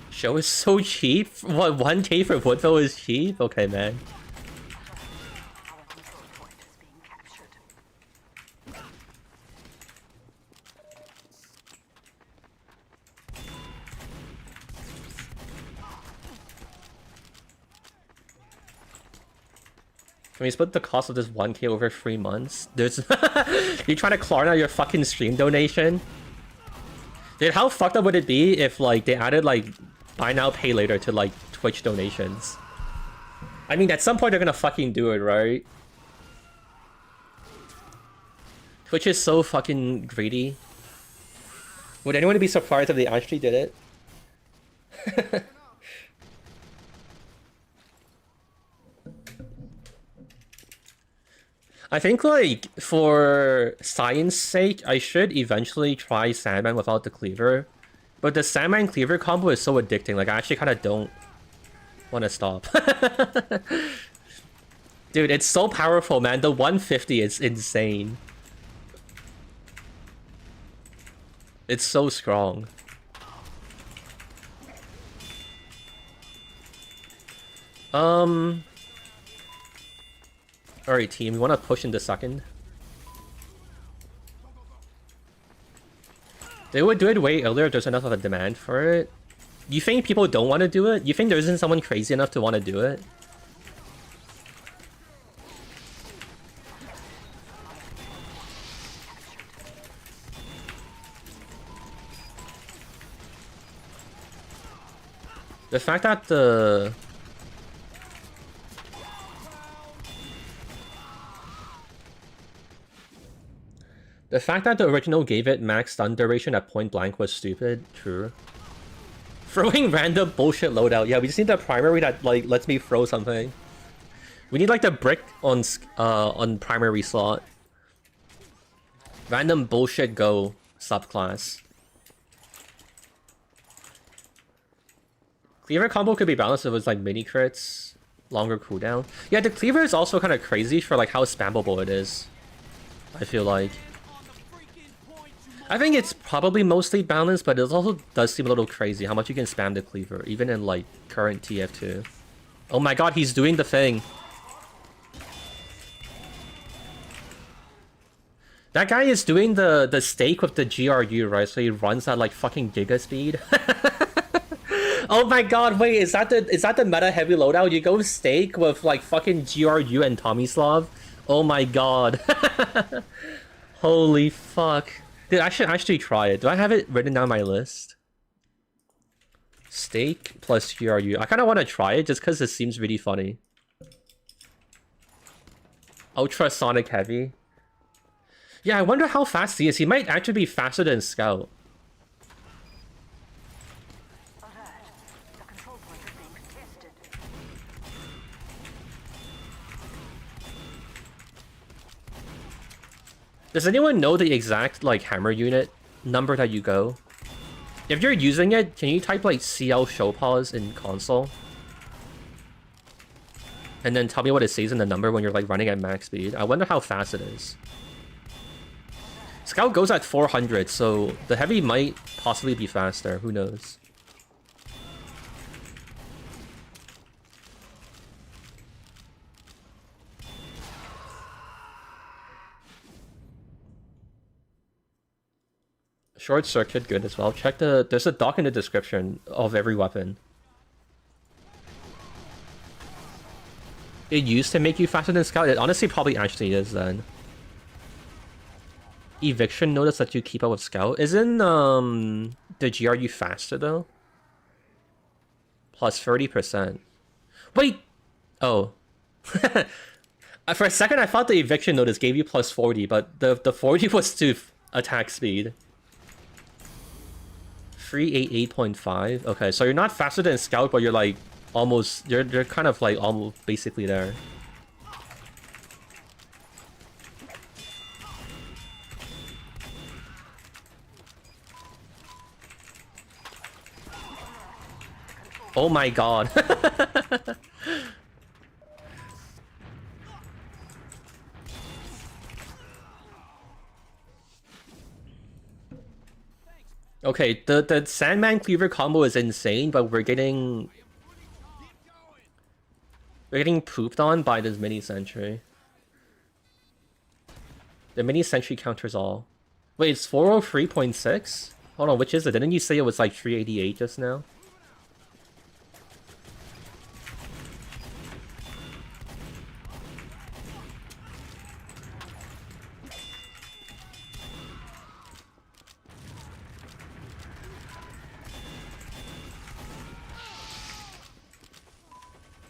Speaker 1: Show is so cheap? What, 1k for Woodville is cheap? Okay, man. Can we split the cost of this 1k over 3 months? There's... You trying to claw out your fucking stream donation? Dude, how fucked up would it be if, like, they added, like, buy now, pay later to, like, Twitch donations? I mean, at some point they're gonna fucking do it, right? Twitch is so fucking greedy. Would anyone be surprised if they actually did it? I think, like, for science sake, I should eventually try Sandman without the cleaver. But the Sandman cleaver combo is so addicting, like, I actually kind of don't want to stop. Dude, it's so powerful, man. The 150 is insane. It's so strong. Alright, team, we want to push into second. They would do it way earlier if there's enough of a demand for it. You think people don't want to do it? You think there isn't someone crazy enough to want to do it? The fact that the original gave it max stun duration at point blank was stupid. True. Throwing random bullshit loadout. Yeah, we just need the primary that, like, lets me throw something. We need, like, the brick on primary slot. Random bullshit go subclass. Cleaver combo could be balanced if it was, like, mini crits, longer cooldown. Yeah, the cleaver is also kind of crazy for, like, how spammable it is. I feel like. I think it's probably mostly balanced, but it also does seem a little crazy how much you can spam the cleaver, even in, like, current TF2. Oh my god, he's doing the thing. That guy is doing the stake with the GRU, right? So he runs at, like, fucking giga speed. Oh my god, wait, is that the meta heavy loadout? You go stake with, like, fucking GRU and Tomislav? Oh my god. Holy fuck. Dude, I should actually try it. Do I have it written down my list? Stake plus GRU. I kind of want to try it just because it seems really funny. Ultrasonic heavy. Yeah, I wonder how fast he is. He might actually be faster than Scout. Does anyone know the exact, like, hammer unit number that you go? If you're using it, can you type, like, CL show pause in console? And then tell me what it says in the number when you're, like, running at max speed. I wonder how fast it is. Scout goes at 400, so the heavy might possibly be faster. Who knows? Short circuit, good as well. Check there's a doc in the description of every weapon. It used to make you faster than Scout. It honestly probably actually is then. Eviction notice that you keep up with Scout. Isn't the GRU faster though? Plus 30%. Wait! Oh. For a second I thought the eviction notice gave you plus 40, but the 40 was to attack speed. 388.5. Okay, so you're not faster than Scout, but you're like almost, you're kind of like almost basically there. Oh my god. Okay, the Sandman Cleaver combo is insane, but we're getting pooped on by this mini sentry. The mini sentry counters all. Wait, it's 403.6? Hold on, which is it? Didn't you say it was like 388 just now?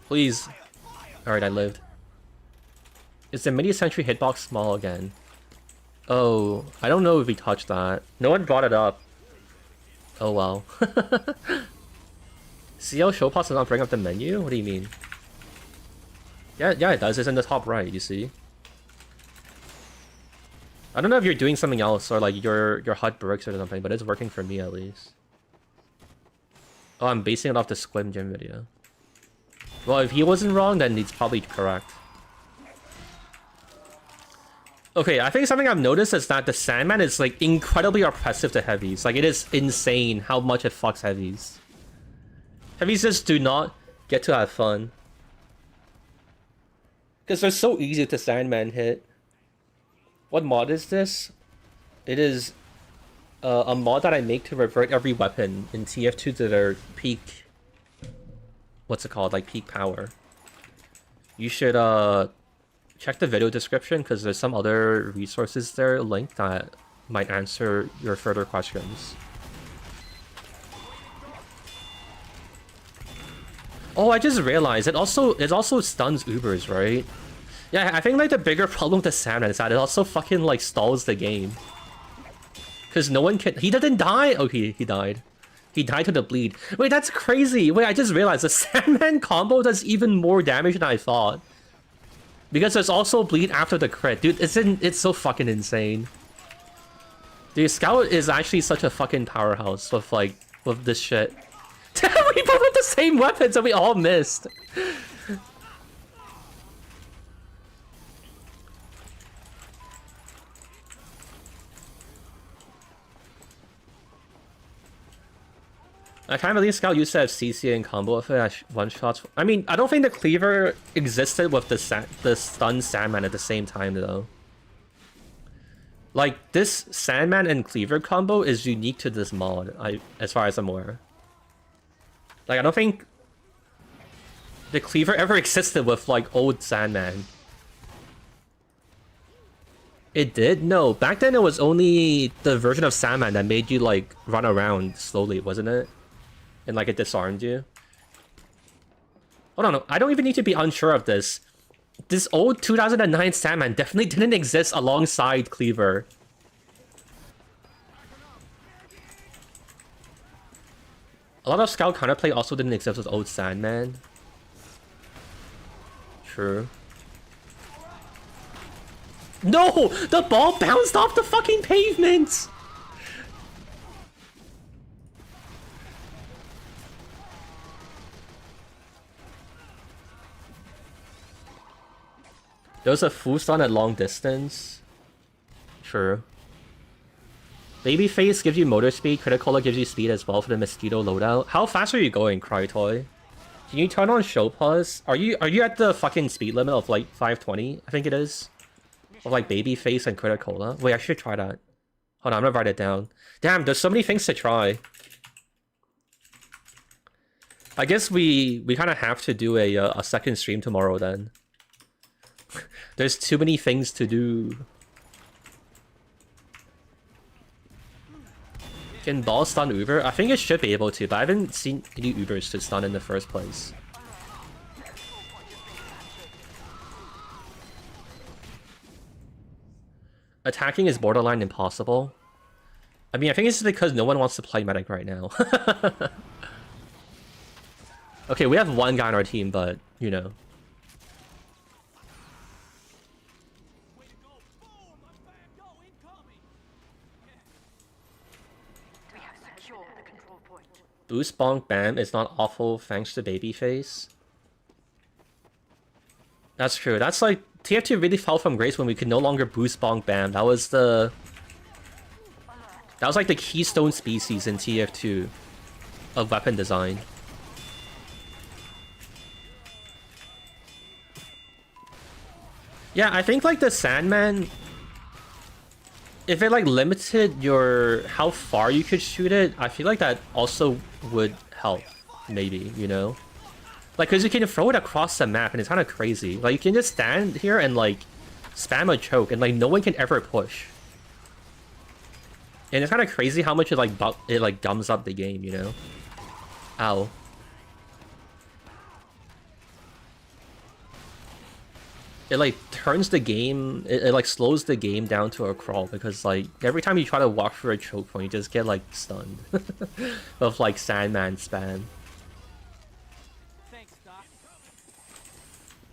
Speaker 1: Please. Alright, I lived. Is the mini sentry hitbox small again? Oh, I don't know if we touched that. No one brought it up. Oh well. See how Showpass does not bring up the menu? What do you mean? Yeah, it does. It's in the top right, you see? I don't know if you're doing something else or like your HUD breaks or something, but it's working for me at least. Oh, I'm basing it off the Squim Gym video. Well, if he wasn't wrong, then he's probably correct. Okay, I think something I've noticed is that the Sandman is like incredibly oppressive to heavies. Like, it is insane how much it fucks heavies. Heavies just do not get to have fun. Because they're so easy to Sandman hit. What mod is this? It is a mod that I make to revert every weapon in TF2 to their peak... What's it called? Like, peak power. You should, check the video description, because there's some other resources there linked that might answer your further questions. Oh, I just realized it also stuns Ubers, right? Yeah, I think like the bigger problem with the Sandman is that it also fucking like stalls the game. Because no one can... He didn't die! Okay, he died. He died to the bleed. Wait, that's crazy! Wait, I just realized the Sandman combo does even more damage than I thought. Because there's also bleed after the crit. Dude, it's so fucking insane. Dude, Scout is actually such a fucking powerhouse with like, with this shit. We both have the same weapons and we all missed. I can't believe Scout used to have CC and combo with it as one-shots. I mean, I don't think the Cleaver existed with the stun Sandman at the same time, though. Like, this Sandman and Cleaver combo is unique to this mod, as far as I'm aware. Like, I don't think the Cleaver ever existed with, like, old Sandman. It did? No, back then it was only the version of Sandman that made you, like, run around slowly, wasn't it? And like it disarmed you. Hold on, I don't even need to be unsure of this. This old 2009 Sandman definitely didn't exist alongside Cleaver. A lot of Scout counterplay also didn't exist with old Sandman. True. No! The ball bounced off the fucking pavement! There was a full stun at long distance. True. Babyface gives you motor speed, Criticola gives you speed as well for the Mosquito loadout. How fast are you going, Crytoy? Can you turn on show pause? Are you at the fucking speed limit of like 520? I think it is. Of like Babyface and Criticola. Wait, I should try that. Hold on, I'm gonna write it down. Damn, there's so many things to try. I guess we kind of have to do a second stream tomorrow then. There's too many things to do. Can ball stun Uber? I think it should be able to, but I haven't seen any Ubers to stun in the first place. Attacking is borderline impossible. I mean, I think it's because no one wants to play medic right now. Okay, we have one guy on our team, but, you know. Boost bonk bam is not awful thanks to babyface. That's true. That's like TF2 really fell from grace when we could no longer boost bonk bam. That was like the keystone species in TF2 of weapon design. Yeah, I think like the Sandman, if it like limited your how far you could shoot it, I feel like that also would help, maybe, you know? Like, because you can throw it across the map, and it's kind of crazy. Like, you can just stand here and, like, spam a choke, and, like, no one can ever push. And it's kind of crazy how much it gums up the game, you know? Ow. It, like, turns the game... It, like, slows the game down to a crawl, because, like, every time you try to walk through a choke point, you just get, like, stunned. Of, like, Sandman spam.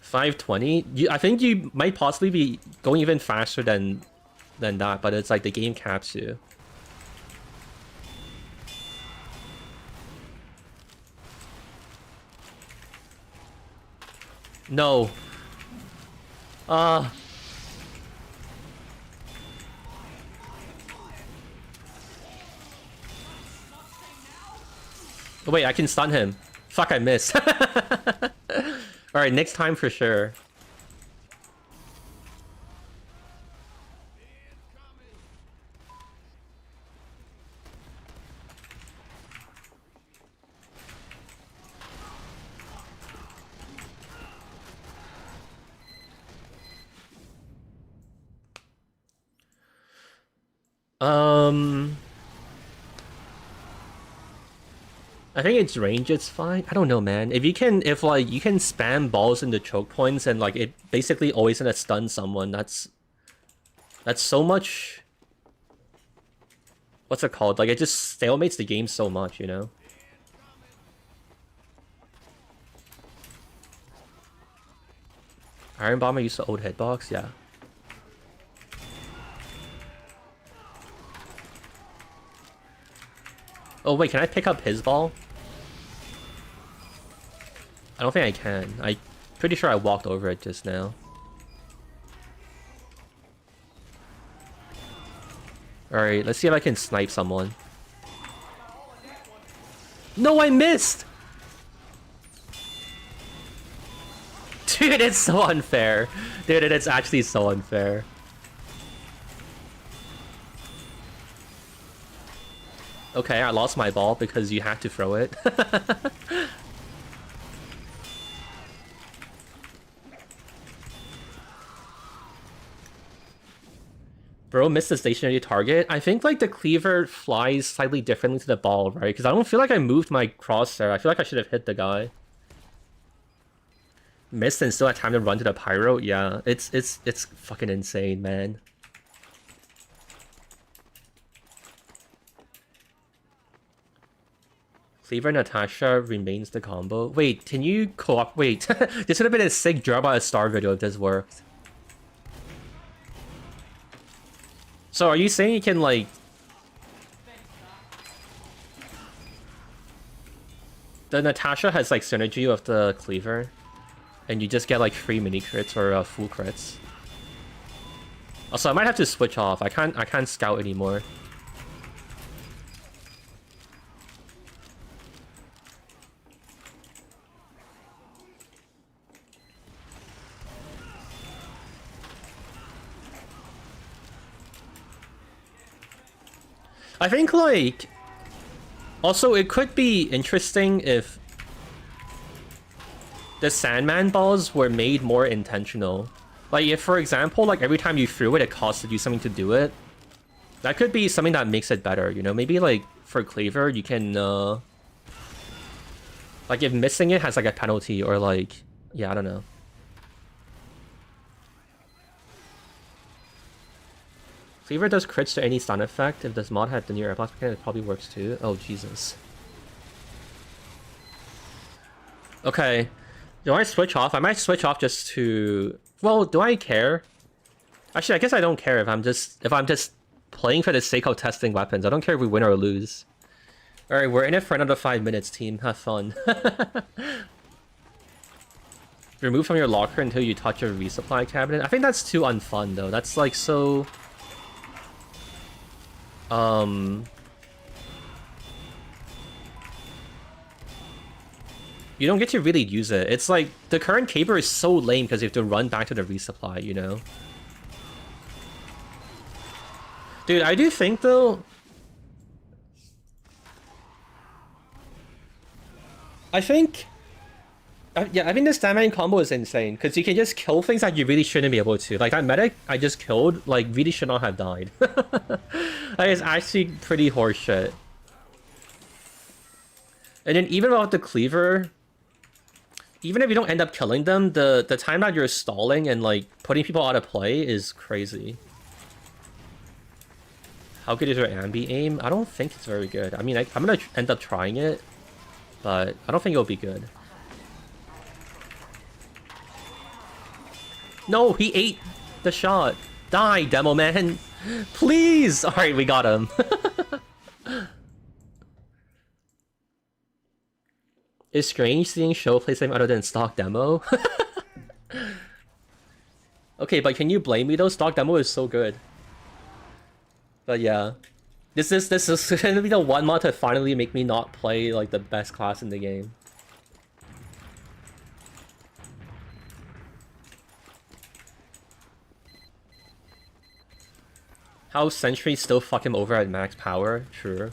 Speaker 1: 520? I think you might possibly be going even faster than that, but it's like the game caps you. No. Oh wait, I can stun him. Fuck, I missed. Alright, next time for sure. I think its range is fine. I don't know, man. If like you can spam balls into choke points and like it basically always gonna stun someone, that's so much. What's it called? Like it just stalemates the game so much, you know? Iron Bomber used to old hitbox, yeah. Oh wait, can I pick up his ball? I don't think I can. I'm pretty sure I walked over it just now. Alright, let's see if I can snipe someone. No, I missed! Dude, it's so unfair. Dude, it's actually so unfair. Okay, I lost my ball because you had to throw it. Bro missed the stationary target. I think like the cleaver flies slightly differently to the ball, right? Because I don't feel like I moved my crosshair. I feel like I should have hit the guy. Missed and still had time to run to the pyro. Yeah, it's fucking insane, man. Cleaver Natasha remains the combo. Wait, can you co-op? Wait, this would have been a sick draw by a star video if this worked. So are you saying you can like... The Natasha has like synergy of the cleaver, and you just get like free mini crits or full crits. Also, I might have to switch off. I can't scout anymore. I think, like... Also, it could be interesting if the Sandman balls were made more intentional. Like, if, for example, like, every time you threw it, it costed you something to do it. That could be something that makes it better, you know? Maybe, like, for Cleaver, you can, like, if missing it has, like, a penalty, or, like... Yeah, I don't know. Cleaver does crits to any stun effect. If this mod had the near airblast mechanic, it probably works too. Oh, Jesus. Okay. Do I switch off? I might switch off just to... Well, do I care? Actually, I guess I don't care if I'm just playing for the sake of testing weapons. I don't care if we win or lose. Alright, we're in it for another 5 minutes, team. Have fun. Remove from your locker until you touch your resupply cabinet. I think that's too unfun, though. That's, like, so... You don't get to really use it. It's like, the current caper is so lame because you have to run back to the resupply, you know? Dude, I do think, though... I think... yeah, I think this damage combo is insane, because you can just kill things that you really shouldn't be able to. Like, that medic I just killed, like, really should not have died. Like, it's actually pretty horseshit. And then even without the cleaver... Even if you don't end up killing them, the time that you're stalling and, like, putting people out of play is crazy. How good is your ambi aim? I don't think it's very good. I mean, I'm gonna end up trying it, but I don't think it'll be good. No, he ate the shot. Die, demo man. Please! Alright, we got him. It's strange seeing show playstyle other than stock demo. Okay, but can you blame me though? Stock demo is so good. But yeah. This is gonna be the one mod to finally make me not play like the best class in the game. How Sentry still fuck him over at max power? Sure.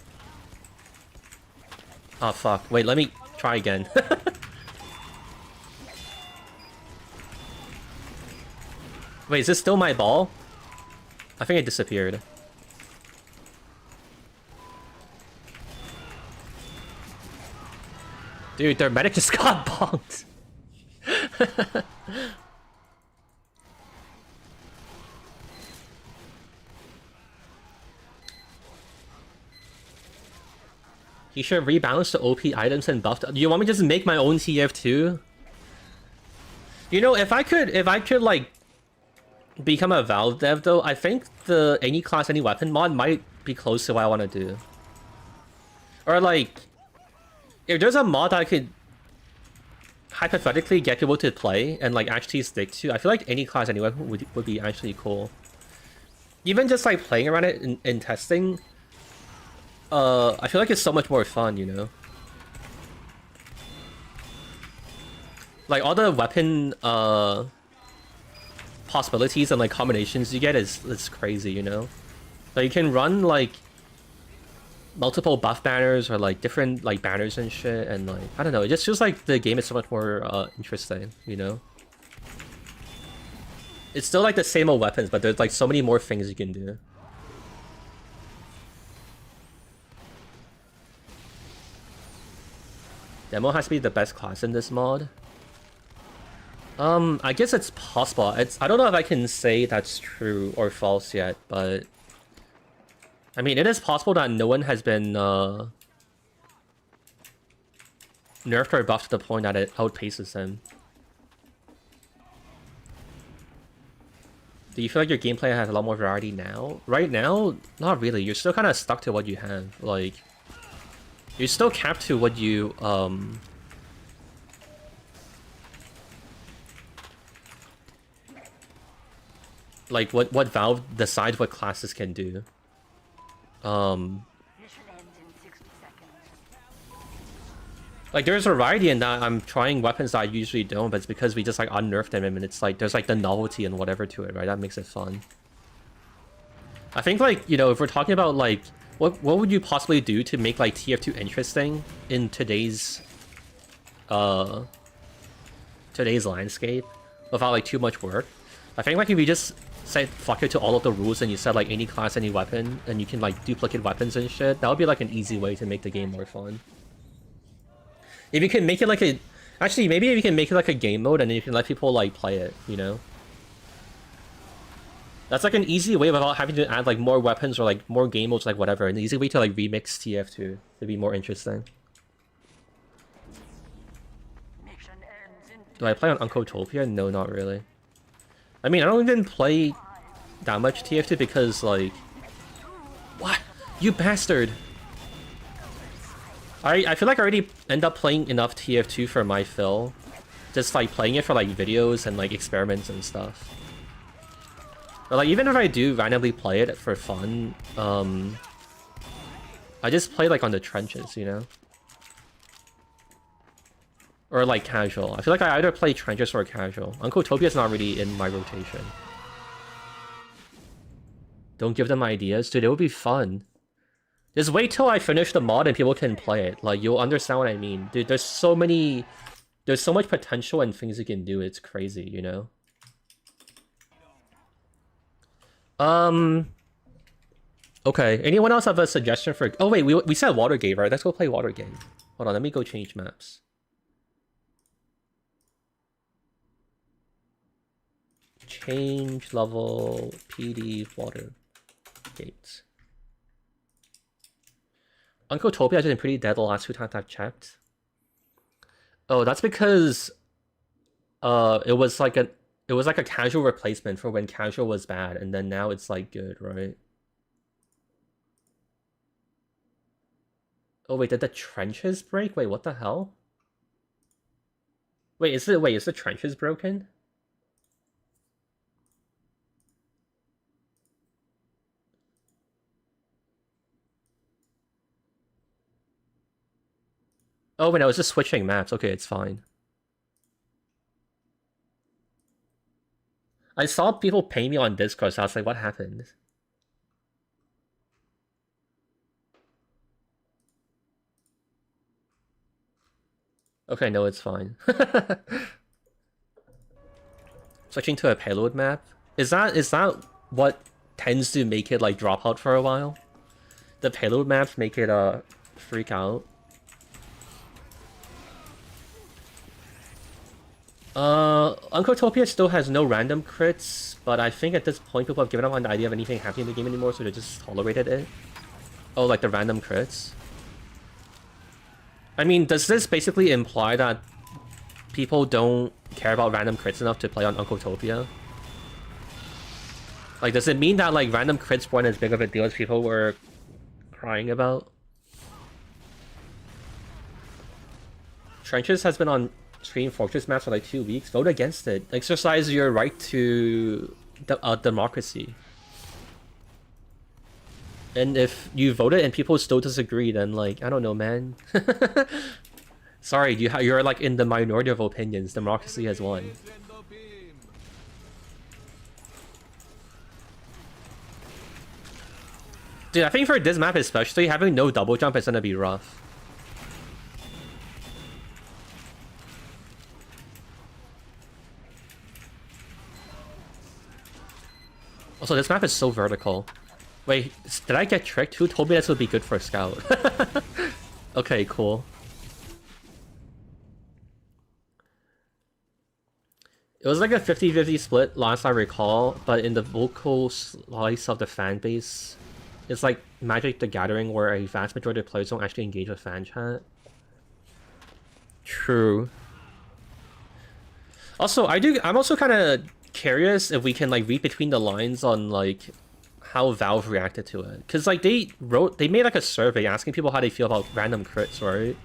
Speaker 1: Oh fuck. Wait, let me try again. Wait, is this still my ball? I think it disappeared. Dude, their medic just got bonked. You should rebalance the OP items and buff. Do you want me to just make my own TF2? You know, if I could like become a Valve dev though, I think the any class, any weapon mod might be close to what I want to do. Or like, if there's a mod I could hypothetically get people to play and like actually stick to, I feel like any class, any weapon would be actually cool. Even just like playing around it and testing. I feel like it's so much more fun, you know? Like, all the weapon, possibilities and, like, combinations you get is crazy, you know? Like, you can run, like, multiple buff banners or, like, different, like, banners and shit, and, like, I don't know, it just feels like the game is so much more, interesting, you know? It's still, like, the same old weapons, but there's, like, so many more things you can do. Demo has to be the best class in this mod. I guess it's possible. I don't know if I can say that's true or false yet, but I mean, it is possible that no one has been nerfed or buffed to the point that it outpaces him. Do you feel like your gameplay has a lot more variety now? Right now, not really. You're still kind of stuck to what you have. Like, you're still capped to what you, like, what Valve decides what classes can do. Like, there's a variety in that I'm trying weapons that I usually don't, but it's because we just, like, unnerfed them, and it's like, there's, like, the novelty and whatever to it, right? That makes it fun. I think, like, you know, if we're talking about, like, what would you possibly do to make, like, TF2 interesting in today's landscape without, like, too much work? I think, like, if you just say fuck it to all of the rules and you said, like, any class, any weapon, and you can, like, duplicate weapons and shit, that would be, like, an easy way to make the game more fun. If you can make it, like, a... Actually, maybe if you can make it, like, a game mode and then you can let people, like, play it, you know? That's like an easy way without having to add like more weapons or like more game modes, like whatever. An easy way to like remix TF2 to be more interesting.
Speaker 2: Mission
Speaker 1: Do I play on Uncotopia? No, not really. I mean, I don't even play that much TF2 because, like... What? You bastard! I feel like I already end up playing enough TF2 for my fill. Just, like, playing it for, like, videos and, like, experiments and stuff. But, like, even if I do randomly play it for fun, I just play, like, on the trenches, you know? Or, like, casual. I feel like I either play trenches or casual. Uncotopia is not really in my rotation. Don't give them ideas? Dude, it would be fun. Just wait till I finish the mod and people can play it. Like, you'll understand what I mean. Dude, there's so many... There's so much potential and things you can do. It's crazy, you know? Okay, anyone else have a suggestion for... Oh, wait, we said Watergate, right? Let's go play Watergate. Hold on, let me go change maps. Change level PD Watergate. Uncotopia has been pretty dead the last 2 times I've checked. Oh, that's because it was like a casual replacement for when casual was bad, and then now it's like good, right? Oh wait, did the trenches break? Wait, what the hell? Wait, is the trenches broken? Oh wait, I was just switching maps. Okay, it's fine. I saw people pay me on Discord, so I was like, what happened? Okay, no, it's fine. Switching to a payload map? Is that what tends to make it like drop out for a while? The payload maps make it freak out. Uncotopia still has no random crits, but I think at this point people have given up on the idea of anything happening in the game anymore, so they just tolerated it. Oh, like the random crits? I mean, does this basically imply that people don't care about random crits enough to play on Uncotopia? Like, does it mean that, like, random crits weren't as big of a deal as people were crying about? Trenches has been on Stream Fortress maps for like 2 weeks. Vote against it. Exercise your right to democracy. And if you voted and people still disagree, then like, I don't know, man. Sorry, you're like in the minority of opinions. Democracy has won. Dude, I think for this map especially, having no double jump is gonna be rough. Also, this map is so vertical. Wait, did I get tricked? Who told me this would be good for a scout? Okay, cool. It was like a 50-50 split last I recall, but in the vocal slice of the fan base, it's like Magic the Gathering where a vast majority of players don't actually engage with fan chat. True. Also, I'm also kind of curious if we can like read between the lines on like how Valve reacted to it, because like they made like a survey asking people how they feel about random crits, right?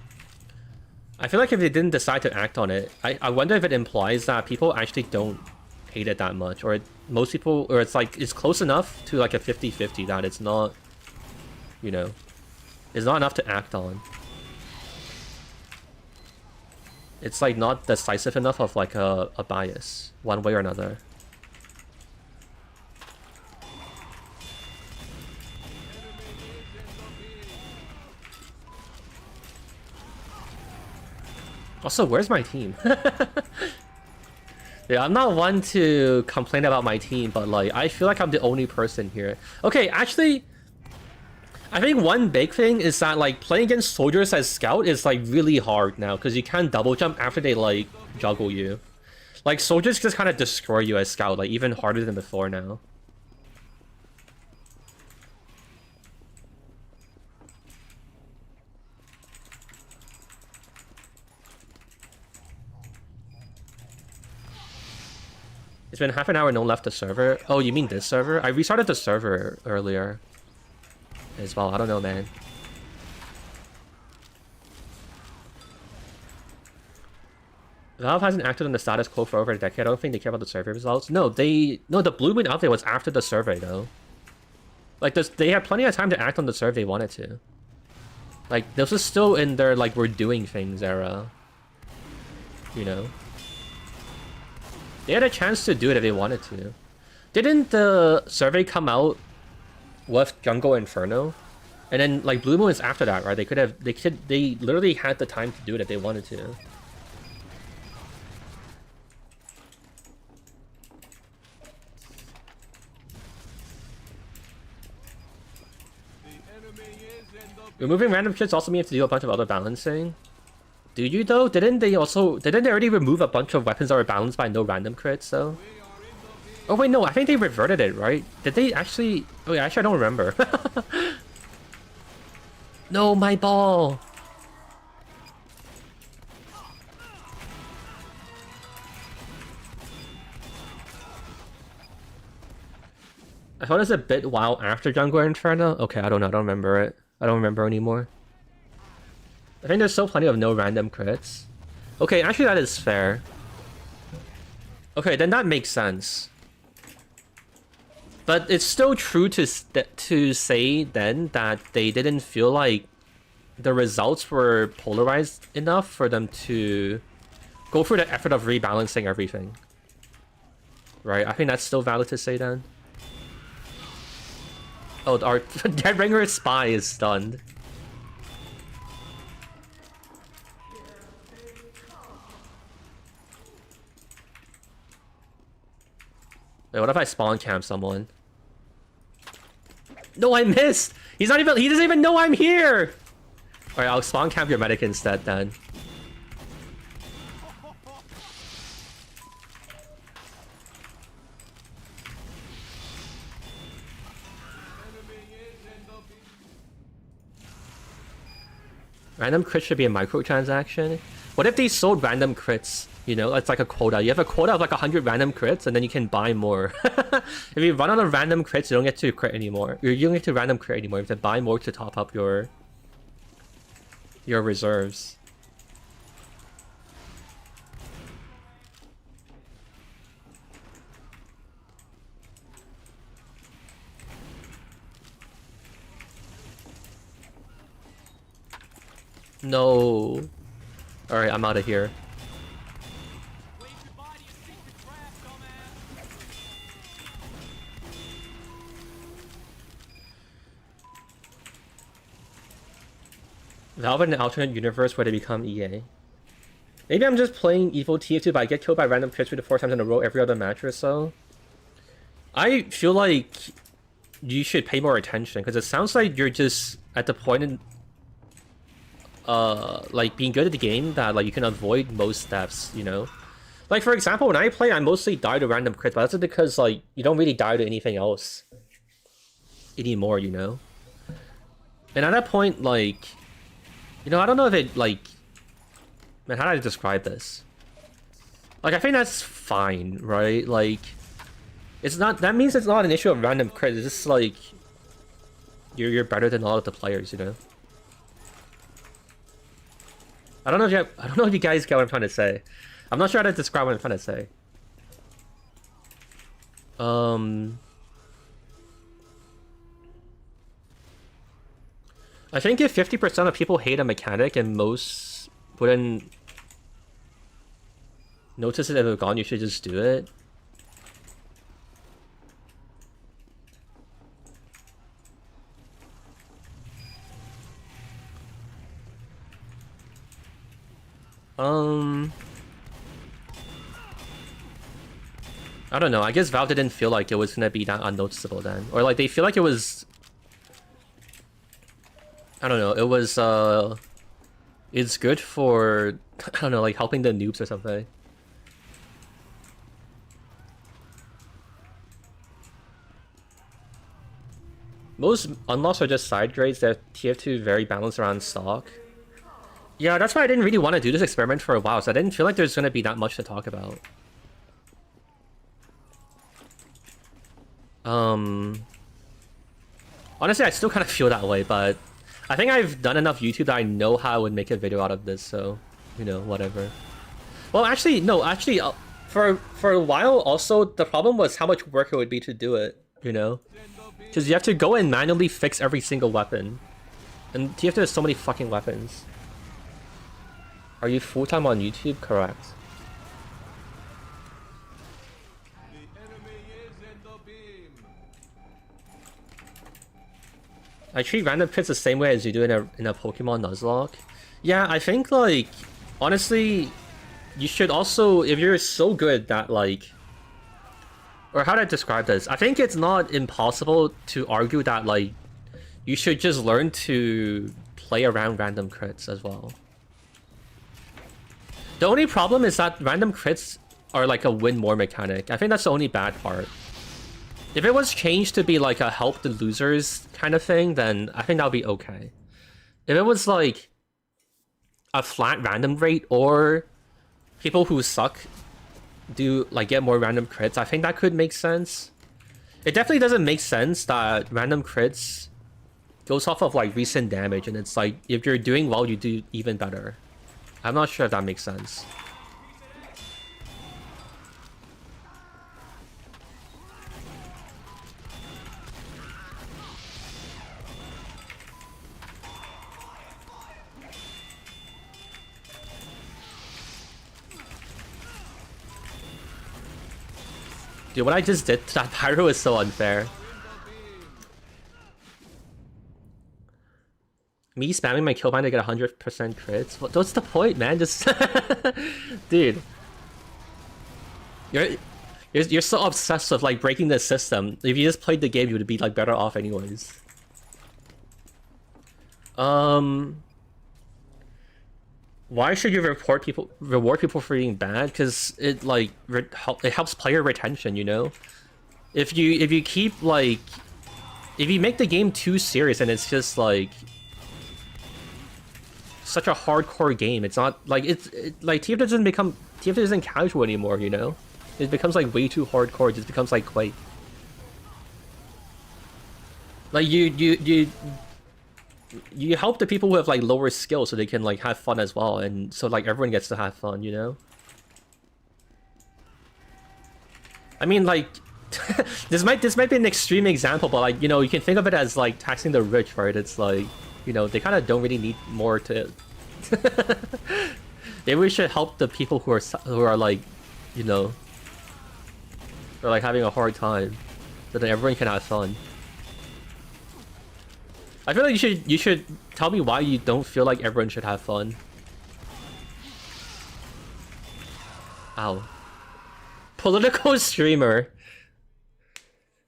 Speaker 1: I feel like if they didn't decide to act on it, I wonder if it implies that people actually don't hate it that much, or most people, or it's like it's close enough to like a 50-50 that it's not, you know, it's not enough to act on. It's like not decisive enough of like a bias one way or another. Also, where's my team? Yeah, I'm not one to complain about my team, but like I feel like I'm the only person here. Okay, actually, I think one big thing is that like playing against soldiers as scout is like really hard now because you can't double jump after they like juggle you. Like soldiers just kind of destroy you as scout, like even harder than before now. It's been half an hour, no one left the server. Oh, you mean this server? I restarted the server earlier as well. I don't know, man. Valve hasn't acted on the status quo for over a decade. I don't think they care about the survey results. No, the Blue Moon update was after the survey, though. Like, they had plenty of time to act on the survey if they wanted to. Like, this was still in their, like, we're doing things era. You know? They had a chance to do it if they wanted to. Didn't the survey come out with Jungle Inferno? And then, like, Blue Moon is after that, right? They literally had the time to do it if they wanted to. Removing random kits also means to do a bunch of other balancing. Do you though? Didn't they already remove a bunch of weapons that were balanced by no random crits though? Oh wait, no, I think they reverted it, right? Did they actually? Oh yeah, actually I don't remember. No, my ball. I thought it was a bit while after Jungle Inferno. Okay, I don't know, I don't remember it. I don't remember anymore. I think there's still plenty of no random crits. Okay, actually that is fair. Okay, then that makes sense. But it's still true to say then that they didn't feel like the results were polarized enough for them to go through the effort of rebalancing everything. Right? I think that's still valid to say then. Oh, our Deadringer spy is stunned. Wait, what if I spawn camp someone? No, I missed! He doesn't even know I'm here! Alright, I'll spawn camp your medic instead then. Random crits should be a microtransaction. What if they sold random crits? You know, it's like a quota. You have a quota of like 100 random crits, and then you can buy more. If you run out of random crits, you don't get to crit anymore. You don't get to random crit anymore. You have to buy more to top up your reserves. No. Alright, I'm out of here. Valve in an alternate universe where they become EA. Maybe I'm just playing evil TF2 but I get killed by random crits 3 to 4 times in a row every other match or so. I feel like you should pay more attention because it sounds like you're just at the point in like being good at the game that like you can avoid most steps, you know? Like for example, when I play, I mostly die to random crits, but that's because like you don't really die to anything else anymore, you know? And at that point, like, you know, I don't know if it like, man, how do I describe this? Like, I think that's fine, right? Like, it's not, that means it's not an issue of random crits, it's just like you're better than all of the players, you know? I don't know if you guys get what I'm trying to say. I'm not sure how to describe what I'm trying to say. I think if 50% of people hate a mechanic and most wouldn't notice it if it was gone, you should just do it. I don't know. I guess Valve didn't feel like it was gonna be that unnoticeable then, or like they feel like it was. I don't know. It was it's good for I don't know, like helping the noobs or something. Most unlocks are just side grades that TF2 very balanced around stock. Yeah, that's why I didn't really want to do this experiment for a while, so I didn't feel like there's gonna be that much to talk about. Honestly, I still kind of feel that way, but I think I've done enough YouTube that I know how I would make a video out of this, so, you know, whatever. Well, actually, no, actually, for a while, also, the problem was how much work it would be to do it, you know? Because you have to go and manually fix every single weapon. And TF2 has so many fucking weapons. Are you full-time on YouTube? Correct. I treat random crits the same way as you do in a Pokemon Nuzlocke. Yeah, I think, like, honestly, you should also, if you're so good that, like, or how do I describe this? I think it's not impossible to argue that, like, you should just learn to play around random crits as well. The only problem is that random crits are like a win more mechanic. I think that's the only bad part. If it was changed to be like a help the losers kind of thing, then I think that would be okay. If it was like a flat random rate or people who suck do like get more random crits, I think that could make sense. It definitely doesn't make sense that random crits goes off of like recent damage, and it's like if you're doing well, you do even better. I'm not sure if that makes sense. Dude, what I just did to that pyro is so unfair. Me spamming my kill bind to get 100% crits? What's the point, man? Just... Dude. You're so obsessed with, like, breaking the system. If you just played the game, you would be, like, better off anyways. Why should you reward people for being bad? Because it, like, it helps player retention, you know? If you keep, like... If you make the game too serious and it's just, like... such a hardcore game. It's not like like TF2 isn't casual anymore, you know? It becomes like way too hardcore. It just becomes like Quake. Like you help the people who have like lower skill so they can like have fun as well, and so like everyone gets to have fun, you know? I mean, like this might be an extreme example, but like, you know, you can think of it as like taxing the rich, right? It's like, you know, they kind of don't really need more to... Maybe we should help the people who are like, you know, are like having a hard time, so that everyone can have fun. I feel like you should tell me why you don't feel like everyone should have fun. Ow. Political streamer.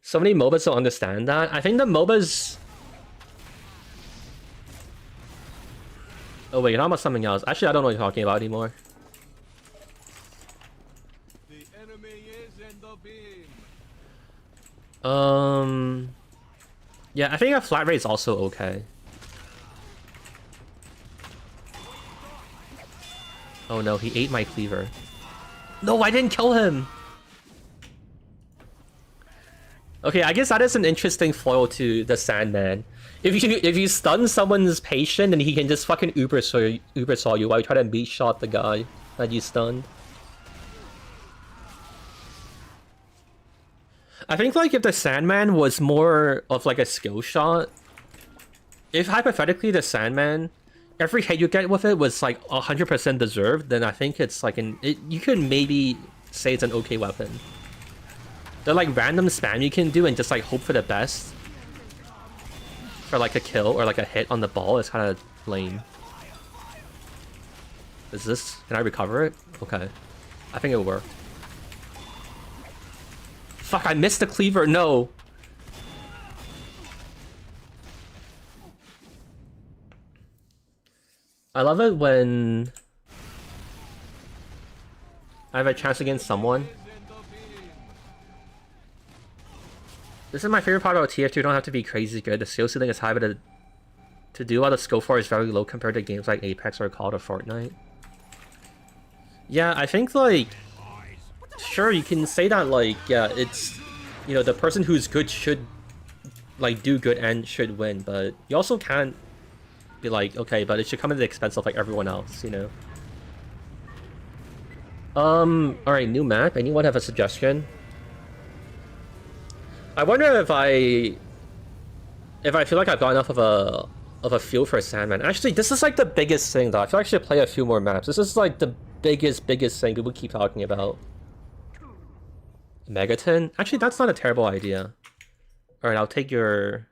Speaker 1: So many MOBAs don't understand that. I think the MOBAs... Oh wait, you're talking about something else. Actually, I don't know what you're talking about anymore. The enemy is in the beam. Yeah, I think a flat rate is also okay. Oh no, he ate my cleaver. No, I didn't kill him. Okay, I guess that is an interesting foil to the Sandman. If you stun someone's patient and he can just fucking uber saw you while you try to meat shot the guy that you stunned. I think like if the Sandman was more of like a skill shot, if hypothetically the Sandman, every hit you get with it was like 100% deserved, then I think it's like you could maybe say it's an okay weapon. The like random spam you can do and just like hope for the best for like a kill or like a hit on the ball is kind of lame. Is this... Can I recover it? Okay. I think it worked. Fuck, I missed the cleaver. No. I love it when I have a chance against someone. This is my favorite part about TF2. You don't have to be crazy good. The skill ceiling is high, but to do all the skill for is very low compared to games like Apex or COD or Fortnite. Yeah, I think like... Sure, you can say that like, yeah, it's... you know, the person who's good should like do good and should win, but you also can't be like, okay, but it should come at the expense of like everyone else, you know. All right, new map. Anyone have a suggestion? I wonder if I feel like I've got enough of a feel for Sandman. Actually, this is like the biggest thing though. I feel like I should play a few more maps. This is like the biggest thing people keep talking about. Megaton? Actually, that's not a terrible idea. Alright, I'll take your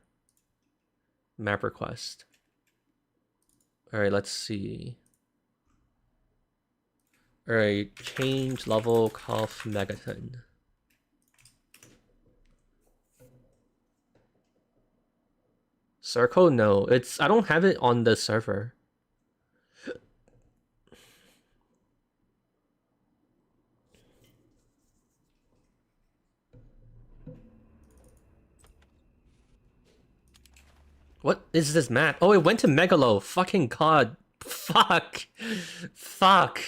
Speaker 1: map request. Alright, let's see. Alright, change level, cough, Megaton. Circle? No, I don't have it on the server. What is this map? Oh, it went to Megalo. Fucking god. Fuck. Fuck.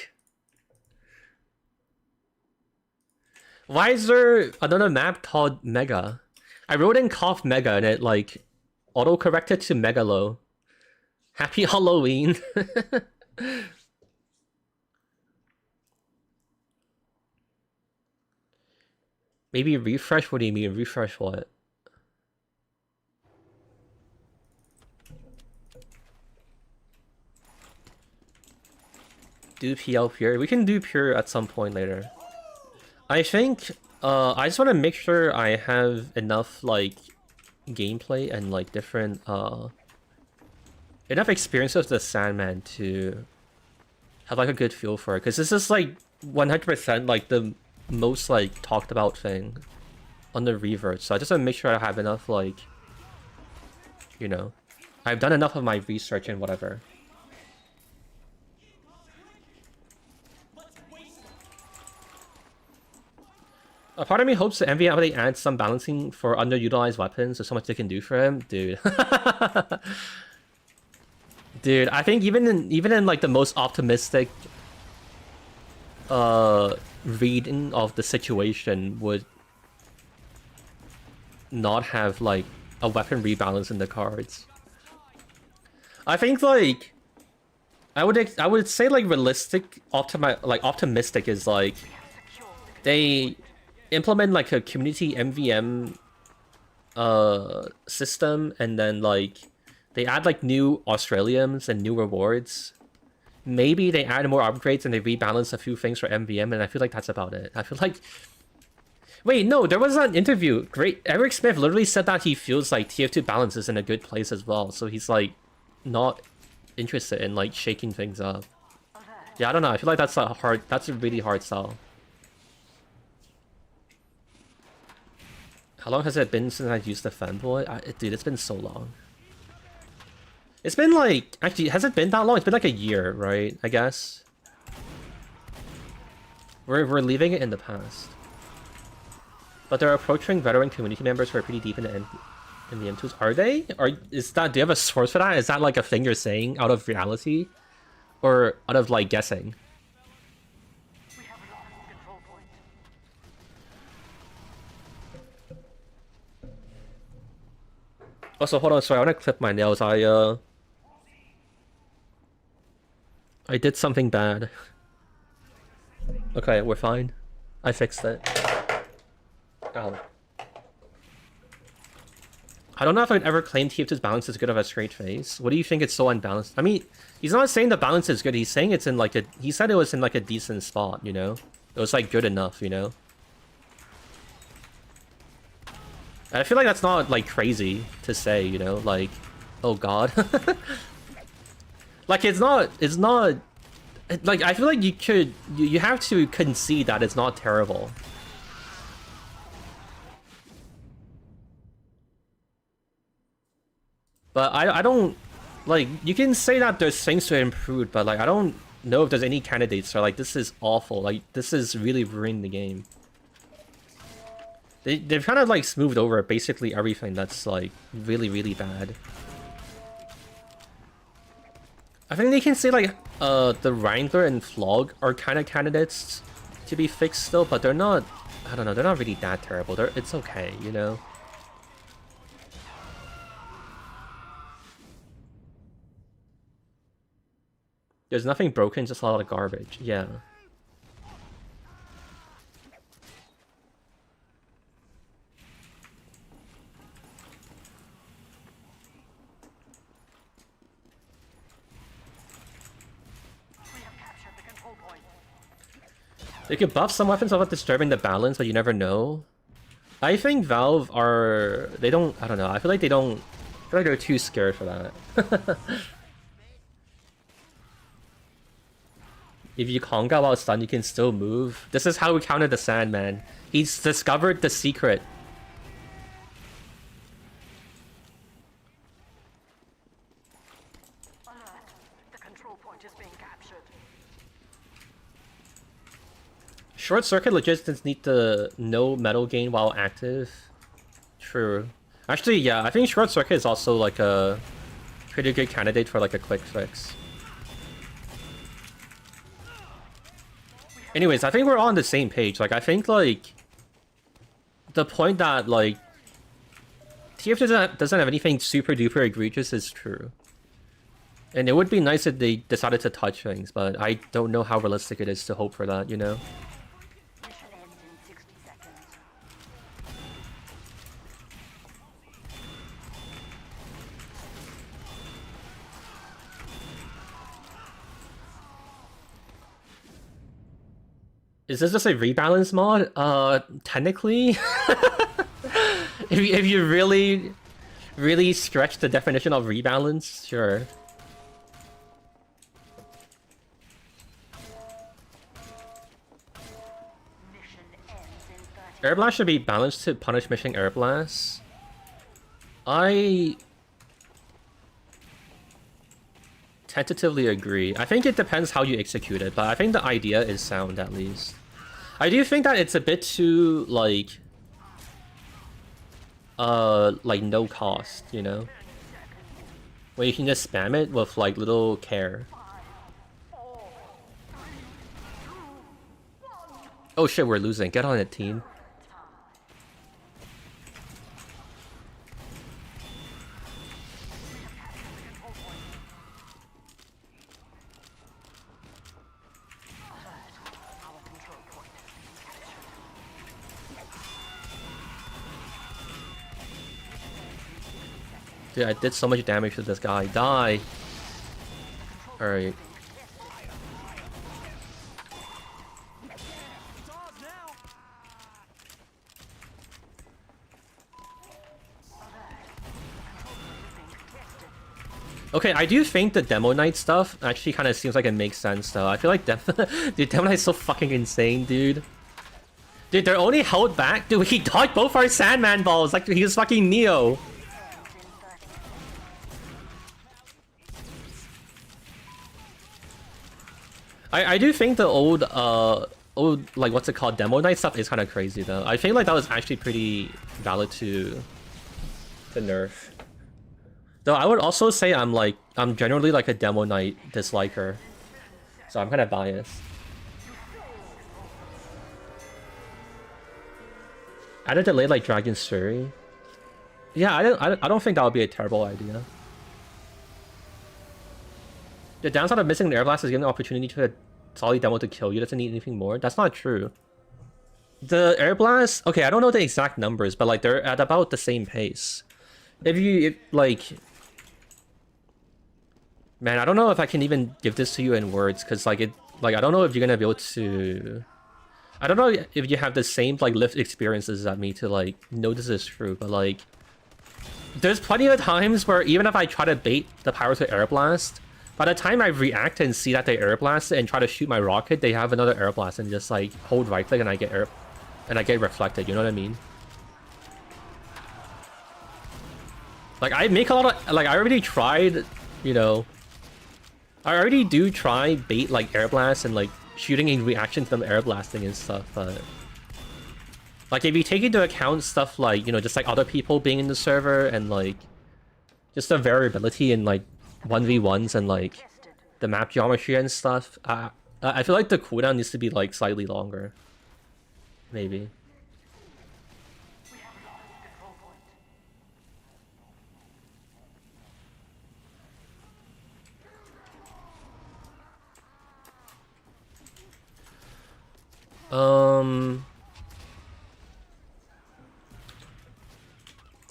Speaker 1: Why is there another map called Mega? I wrote in cough Mega and it like auto-corrected to Megalo. Happy Halloween. Maybe refresh? What do you mean? Refresh what? Do PL pure? We can do pure at some point later. I think I just want to make sure I have enough like gameplay and like different enough experience with the Sandman to have like a good feel for it, because this is like 100% like the most like talked about thing on the revert. So I just want to make sure I have enough like, you know, I've done enough of my research and whatever. A part of me hopes the MV update adds some balancing for underutilized weapons. There's so much they can do for him, dude. Dude, I think even in like the most optimistic reading of the situation would not have like a weapon rebalance in the cards. I think like I would say like realistic optimistic is like they implement like a community MVM system, and then like they add like new Australians and new rewards. Maybe they add more upgrades and they rebalance a few things for MVM, and I feel like that's about it. I feel like... Wait, no, there was an interview. Great, Eric Smith literally said that he feels like TF2 balance is in a good place as well, so he's like not interested in like shaking things up. Yeah, I don't know. I feel like that's a really hard sell. How long has it been since I used the fanboy? Dude, it's been so long. It's been like... Actually, has it been that long? It's been like a year, right? I guess. We're leaving it in the past. But they're approaching veteran community members who are pretty deep in the M2s. Are they? Do you have a source for that? Is that like a thing you're saying out of reality? Or out of like guessing? Also, hold on, sorry, I want to clip my nails. I did something bad. Okay, we're fine. I fixed it. Ow. I don't know if I'd ever claim TF2's balance is good of a straight face. What do you think it's so unbalanced? I mean, he's not saying the balance is good, he's saying it's in like a... He said it was in like a decent spot, you know? It was like good enough, you know? I feel like that's not, like, crazy to say, you know? Like, oh god. Like, it's not... Like, I feel like you have to concede that it's not terrible. But I don't... Like, you can say that there's things to improve, but, like, I don't know if there's any candidates that are like, this is awful. Like, this is really ruining the game. They've kind of like smoothed over basically everything that's like really, really bad. I think they can say like the Wrangler and Flog are kind of candidates to be fixed still, but they're not... I don't know, they're not really that terrible. It's okay, you know? There's nothing broken, just a lot of garbage. Yeah. They could buff some weapons without disturbing the balance, but you never know. I think Valve are... They don't... I don't know. I feel like they don't... I feel like they're too scared for that. If you conga while stunned, you can still move. This is how we counter the Sandman. He's discovered the secret. Short Circuit logistics need to know metal gain while active. True. Actually, yeah, I think Short Circuit is also like a pretty good candidate for like a quick fix. Anyways, I think we're all on the same page. Like, I think like the point that like TF doesn't have anything super duper egregious is true. And it would be nice if they decided to touch things, but I don't know how realistic it is to hope for that, you know? Is this just a rebalance mod? Technically? if you really stretch the definition of rebalance, sure. Air Blast should be balanced to punish missing Air Blast. I tentatively agree. I think it depends how you execute it, but I think the idea is sound at least. I do think that it's a bit too like no cost, you know? Where you can just spam it with like little care. Oh shit, we're losing. Get on it, team. Dude, I did so much damage to this guy. Die! Alright. Okay, I do think the Demo Knight stuff actually kind of seems like it makes sense, though. I feel like dude, Demo Knight's so fucking insane, dude. Dude, they're only held back. Dude, he dodged both our Sandman balls like he was fucking Neo. I do think the old like what's it called, Demo Knight stuff is kind of crazy though. I think like that was actually pretty valid to nerf. Though I would also say I'm generally like a Demo Knight disliker, so I'm kind of biased. Add a delay like Dragon's Fury. Yeah, I don't think that would be a terrible idea. The downside of missing the Air Blast is giving the opportunity to a solid demo to kill you. Doesn't need anything more. That's not true. The Air Blast, okay, I don't know the exact numbers, but like they're at about the same pace. Man, I don't know if I can even give this to you in words, because I don't know if you're gonna be able to. I don't know if you have the same like lift experiences as me to like know this is true, but like there's plenty of times where even if I try to bait the power to Air Blast, by the time I react and see that they Air Blast and try to shoot my rocket, they have another Air Blast and just like hold right click and I get reflected, you know what I mean? Like I make a lot of I already tried, you know, I already do try bait like Air Blast and like shooting in reaction to them Air Blasting and stuff, but like if you take into account stuff like, you know, just like other people being in the server and like just the variability in like 1v1s and like the map geometry and stuff, I feel like the cooldown needs to be like slightly longer. Maybe.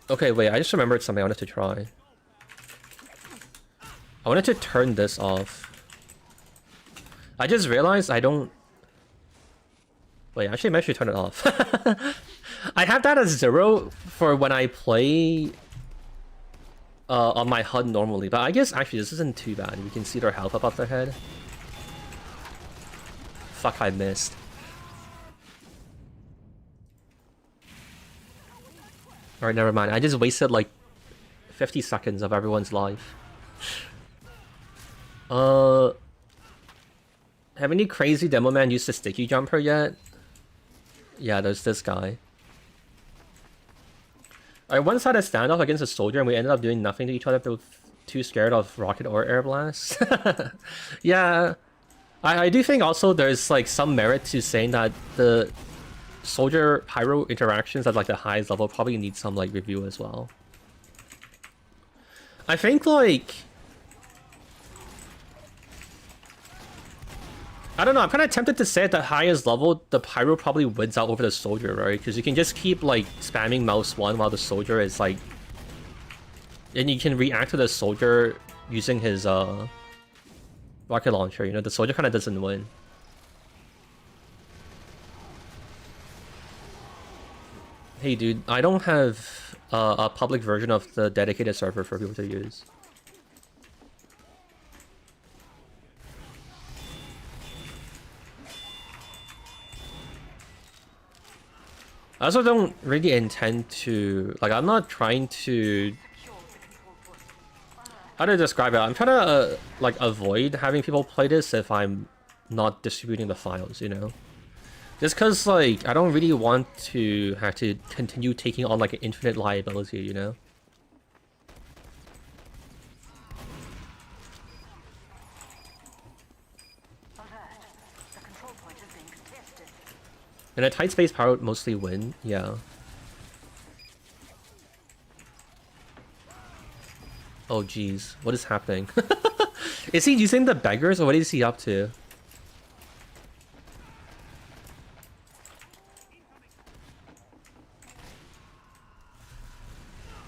Speaker 1: Okay, wait, I just remembered something I wanted to try. I wanted to turn this off. I just realized I don't... Wait, actually, I might actually turn it off. I have that as 0 for when I play on my HUD normally, but I guess actually this isn't too bad. You can see their health above their head. Fuck, I missed. Alright, never mind. I just wasted like 50 seconds of everyone's life. Have any crazy demo man used a sticky jumper yet? Yeah, there's this guy. I once had a standoff against a soldier and we ended up doing nothing to each other if they were too scared of rocket or air blast. Yeah, I do think also there's like some merit to saying that the soldier pyro interactions at like the highest level probably need some like review as well. I think like... I don't know, I'm kind of tempted to say at the highest level, the pyro probably wins out over the soldier, right? Because you can just keep, like, spamming mouse 1 while the soldier is, like... And you can react to the soldier using his, rocket launcher, you know? The soldier kind of doesn't win. Hey, dude, I don't have a public version of the dedicated server for people to use. I also don't really intend to... Like, I'm not trying to... How to describe it? I'm trying to, like, avoid having people play this if I'm not distributing the files, you know? Just because, like, I don't really want to have to continue taking on, like, an infinite liability, you know? In a tight space, power would mostly win, yeah. Oh jeez, what is happening? Is he using the beggars or what is he up to?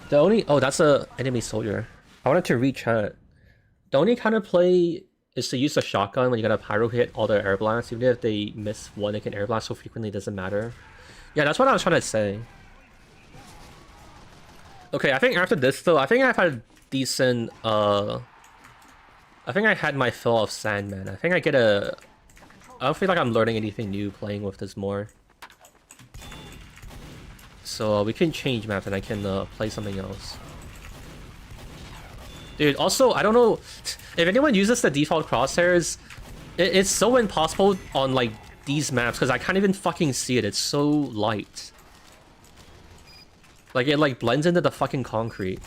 Speaker 1: The only... Oh, that's a enemy soldier. I wanted to re-chat. The only kind of play is to use the shotgun when you got a pyro hit all the air blasts. Even if they miss one, they can air blast so frequently, it doesn't matter. Yeah, that's what I was trying to say. Okay, I think after this though, I think I've had decent, I think I had my fill of Sandman. I think I get a... I don't feel like I'm learning anything new playing with this more. So we can change maps and I can play something else. Dude, also, I don't know if anyone uses the default crosshairs, it's so impossible on like these maps because I can't even fucking see it. It's so light. Like it like blends into the fucking concrete.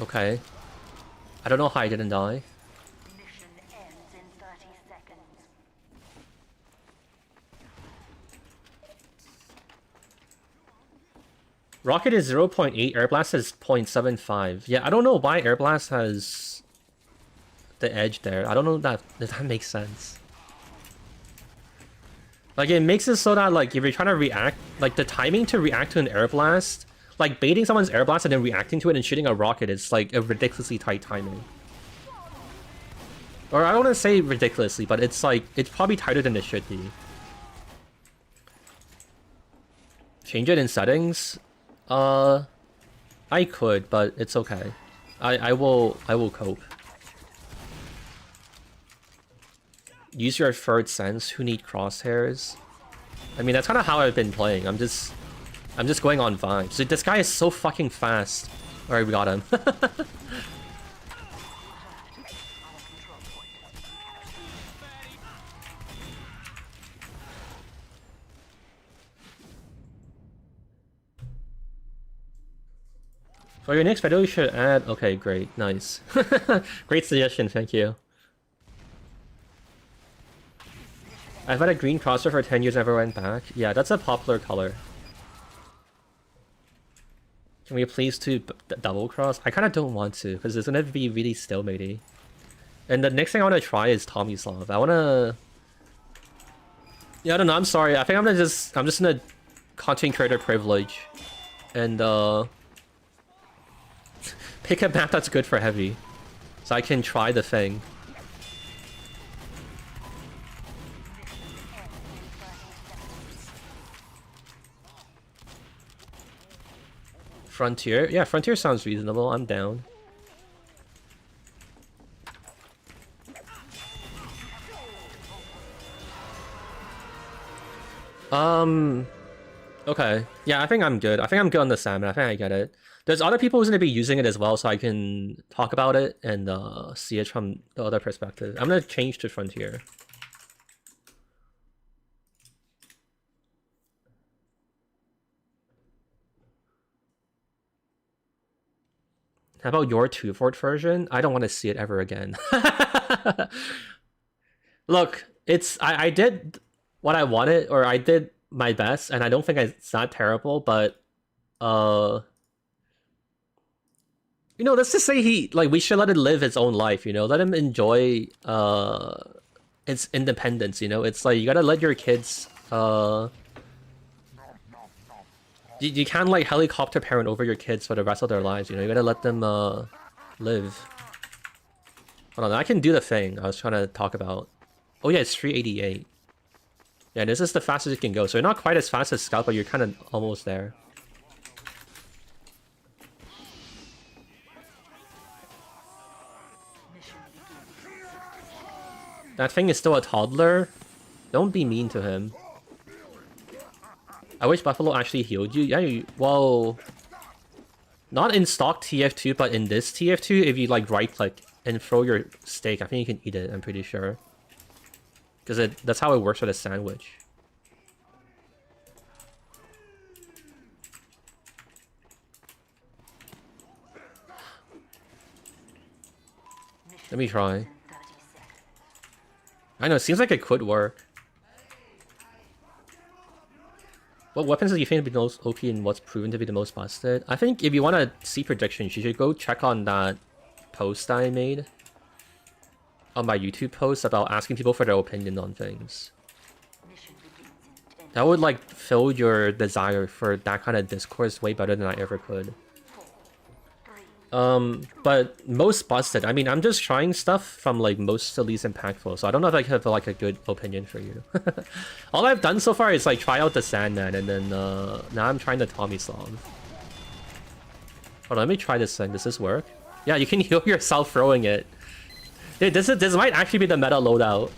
Speaker 1: Okay. I don't know how I didn't die.
Speaker 2: Mission ends in 30 seconds.
Speaker 1: Rocket is 0.8, Air Blast is 0.75. Yeah, I don't know why Air Blast has the edge there. I don't know if that makes sense. Like, it makes it so that, like, if you're trying to react, like, the timing to react to an Air Blast, like, baiting someone's Air Blast and then reacting to it and shooting a rocket is, like, a ridiculously tight timing. Or I don't want to say ridiculously, but it's, like, it's probably tighter than it should be. Change it in settings? I could, but it's okay. I will cope. Use your third sense. Who need crosshairs? I mean, that's kind of how I've been playing. I'm just going on vibes. Dude, this guy is so fucking fast. Alright, we got him. For your next video, you should add... Okay, great. Nice. Great suggestion, thank you. I've had a green crosshair for 10 years, never went back. Yeah, that's a popular color. Can we please do double cross? I kind of don't want to, because it's gonna be really stalematey. And the next thing I want to try is Tomislav. I want to... Yeah, I don't know, I'm sorry. I think I'm just gonna content creator privilege. And, pick a map that's good for heavy. So I can try the thing. Frontier? Yeah, Frontier sounds reasonable. I'm down. Okay. Yeah, I think I'm good. I think I'm good on the salmon. I think I get it. There's other people who's going to be using it as well, so I can talk about it and see it from the other perspective. I'm going to change to Frontier. How about your 2-fort version? I don't want to see it ever again. Look, I did what I wanted, or I did my best, and I don't think it's not terrible, but you know, let's just say we should let it live its own life, you know? Let him enjoy its independence, you know? It's like you gotta let your kids you can't like helicopter parent over your kids for the rest of their lives, you know? You gotta let them live. Hold on, I can do the thing I was trying to talk about. Oh yeah, it's 388. Yeah, this is the fastest it can go. So you're not quite as fast as Scout, but you're kind of almost there. That thing is still a toddler. Don't be mean to him. I wish Buffalo actually healed you. Yeah, well... Not in stock TF2, but in this TF2, if you like right-click and throw your steak, I think you can eat it, I'm pretty sure. Because that's how it works with a sandwich. Let me try. I know, it seems like it could work. What weapons do you think would be the most OP and what's proven to be the most busted? I think if you want to see predictions, you should go check on that post I made. On my YouTube post about asking people for their opinion on things. That would like fill your desire for that kind of discourse way better than I ever could. But most busted, I mean, I'm just trying stuff from like most to least impactful, so I don't know if I have like a good opinion for you. All I've done so far is like try out the Sandman, and then now I'm trying the Tomislav. Hold on, let me try this thing. Does this work? Yeah, you can heal yourself throwing it. Dude, this might actually be the meta loadout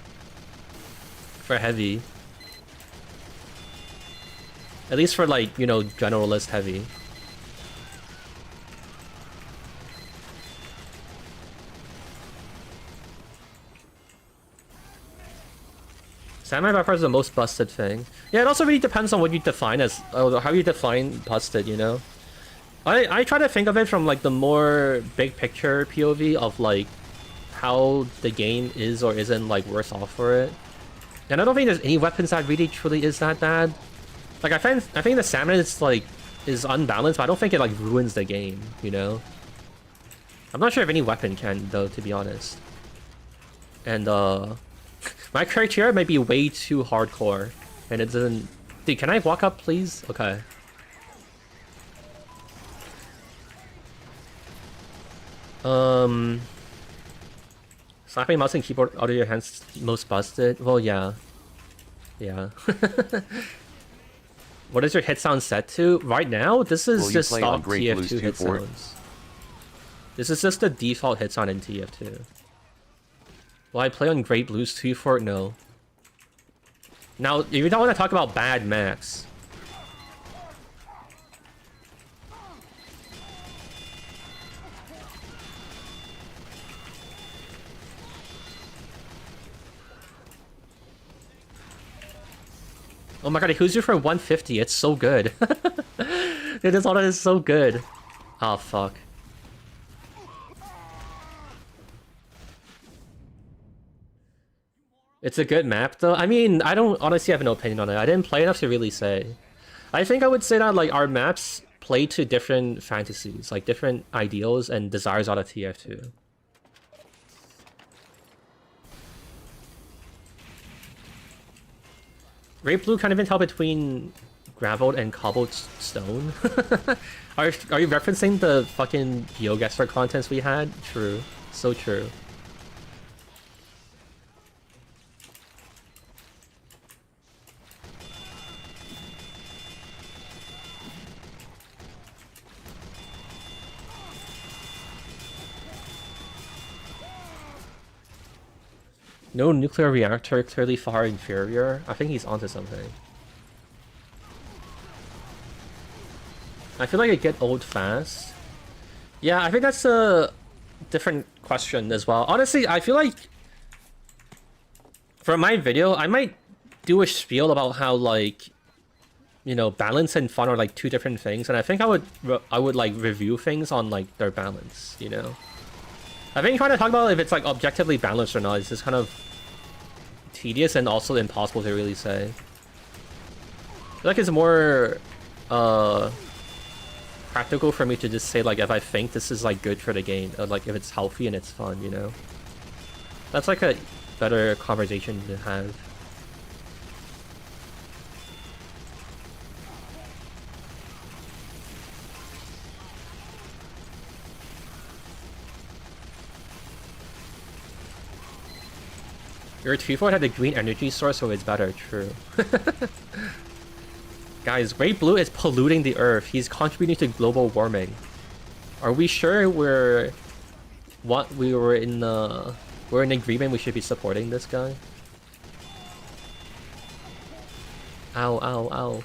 Speaker 1: for heavy. At least for like, you know, generalist heavy. Samurai Viper is the most busted thing. Yeah, it also really depends on what you define as, how you define busted, you know? I try to think of it from like the more big picture POV of like how the game is or isn't like worse off for it. And I don't think there's any weapons that really truly is that bad. Like I think the salmon is unbalanced, but I don't think it like ruins the game, you know? I'm not sure if any weapon can though, to be honest. And my criteria might be way too hardcore, and it doesn't... Dude, can I walk up, please? Okay. Slapping mouse and keyboard out of your hands most busted? Well, yeah. Yeah. What is your hit sound set to? Right now, this is just stock TF2 hit sounds. This is just the default hit sound in TF2. Will I play on Great Blues 2 for it? No. Now, if you don't want to talk about bad maps. Oh my god, it heals you for 150. It's so good. Dude, this auto is so good. Oh, fuck. It's a good map though. I mean, I don't honestly have an opinion on it. I didn't play enough to really say. I think I would say that like our maps play to different fantasies, like different ideals and desires out of TF2. Great Blue can't even tell between gravel and cobbled stone. Are you referencing the fucking GeoGuessr contents we had? True. So true. No nuclear reactor, clearly far inferior. I think he's onto something. I feel like it get old fast. Yeah, I think that's a different question as well. Honestly, I feel like for my video, I might do a spiel about how like, you know, balance and fun are like two different things, and I think I would like review things on like their balance, you know. I think trying to talk about if it's like objectively balanced or not is just kind of tedious and also impossible to really say. I feel like it's more practical for me to just say like if I think this is like good for the game, or like if it's healthy and it's fun, you know. That's like a better conversation to have. Your T4 had the green energy source, so it's better. True. Guys, Great Blue is polluting the Earth. He's contributing to global warming. Are we sure we're in agreement we should be supporting this guy? Ow, ow, ow.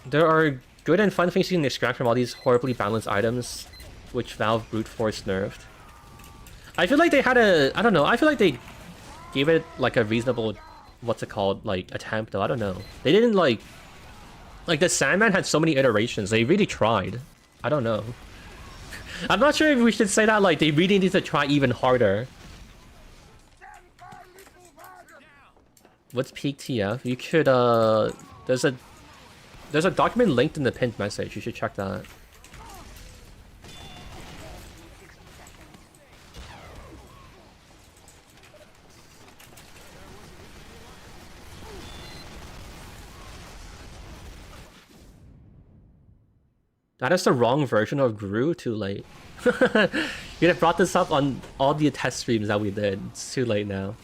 Speaker 1: There are good and fun things you can extract from all these horribly balanced items, which Valve brute force nerfed. I feel like they had a, I don't know, I feel like they gave it like a reasonable, what's it called, like attempt though, I don't know. They didn't like the Sandman had so many iterations, they really tried. I don't know. I'm not sure if we should say that like they really need to try even harder. What's peak TF? You could, there's a document linked in the pinned message. You should check that. That is the wrong version of Gru. Too late. You'd have brought this up on all the test streams that we did. It's too late now.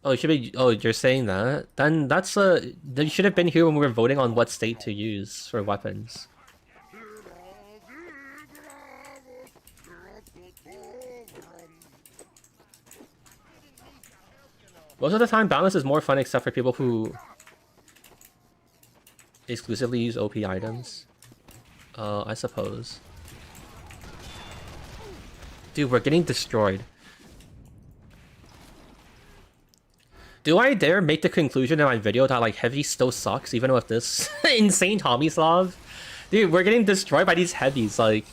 Speaker 1: Oh, it should be. Oh, you're saying that? Then that's then you should have been here when we were voting on what state to use for weapons. Most of the time, balance is more fun, except for people who exclusively use OP items. I suppose. Dude, we're getting destroyed. Do I dare make the conclusion in my video that like heavy still sucks even with this insane Tomislav? Dude, we're getting destroyed by these heavies, like...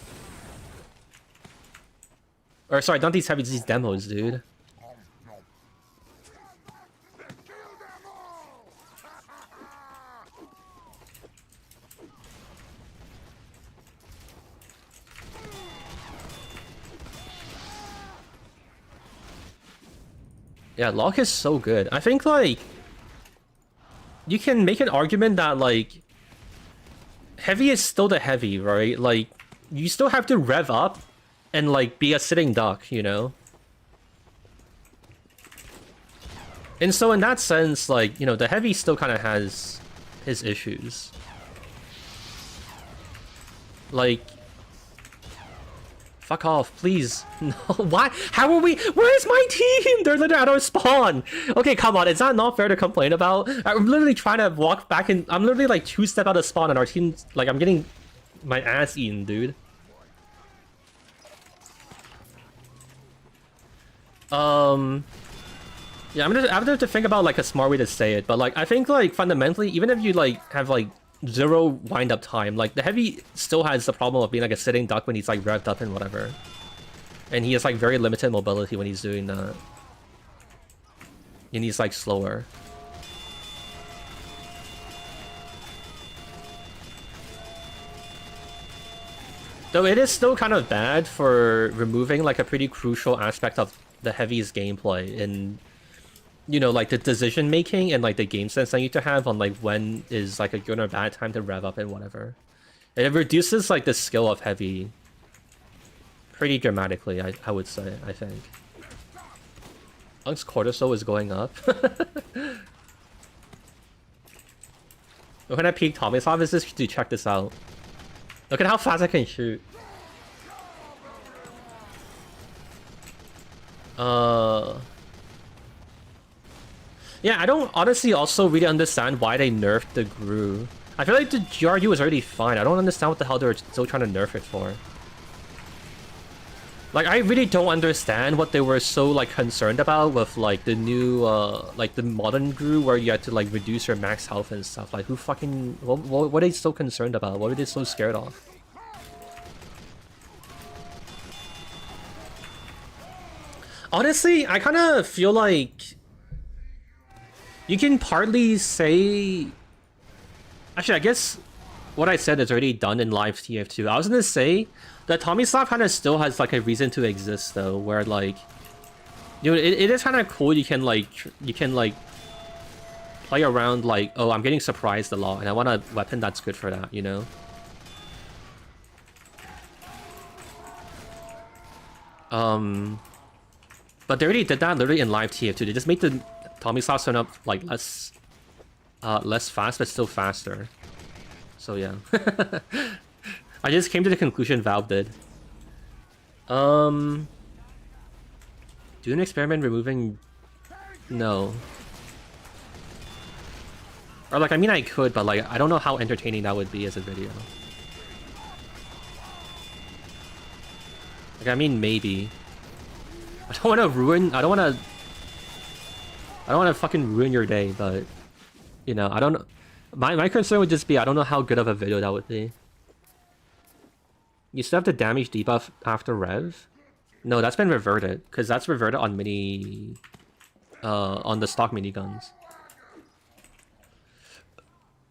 Speaker 1: Or sorry, not these heavies, these demos, dude. Yeah, Lock is so good. I think, like, you can make an argument that, like, heavy is still the heavy, right? Like, you still have to rev up and, like, be a sitting duck, you know? And so in that sense, like, you know, the heavy still kind of has his issues. Like... Fuck off, please. No, why? How are we? Where's my team? They're literally out of spawn. Okay, come on. Is that not fair to complain about? I'm literally trying to walk back and I'm literally like 2 steps out of spawn and our team's like, I'm getting my ass eaten, dude. Yeah, I have to think about like a smart way to say it, but like I think like fundamentally, even if you like have like 0 wind up time, like the heavy still has the problem of being like a sitting duck when he's like revved up and whatever, and he has like very limited mobility when he's doing that, and he's like slower. Though it is still kind of bad for removing like a pretty crucial aspect of the heavy's gameplay in, you know, like the decision making and like the game sense that you need to have on like when is like a good or bad time to rev up and whatever. It reduces like the skill of heavy pretty dramatically, I would say, I think. Unk's cortisol is going up. When I peek Tommy's office is to check this out. Look at how fast I can shoot. Yeah, I don't honestly also really understand why they nerfed the Gru. I feel like the GRU is already fine. I don't understand what the hell they're still trying to nerf it for. Like, I really don't understand what they were so, like, concerned about with, like, the new, like, the modern Gru where you had to, like, reduce your max health and stuff. Like, who fucking... What are they so concerned about? What are they so scared of? Honestly, I kind of feel like... You can partly say... Actually, I guess what I said is already done in live TF2. I was gonna say that Tommyslav kind of still has like a reason to exist though, where like, you know, it is kind of cool. You can like play around like, oh, I'm getting surprised a lot, and I want a weapon that's good for that, you know. But they already did that literally in live TF2. They just made the Tommyslav turn up like less fast, but still faster. So yeah. I just came to the conclusion Valve did. Do an experiment removing... No. Or like, I mean I could, but like, I don't know how entertaining that would be as a video. Like, I mean maybe. I don't want to ruin... I don't want to fucking ruin your day, but... You know, I don't know. My concern would just be, I don't know how good of a video that would be. You still have the damage debuff after Rev? No, that's been reverted, because that's reverted on mini... on the stock miniguns.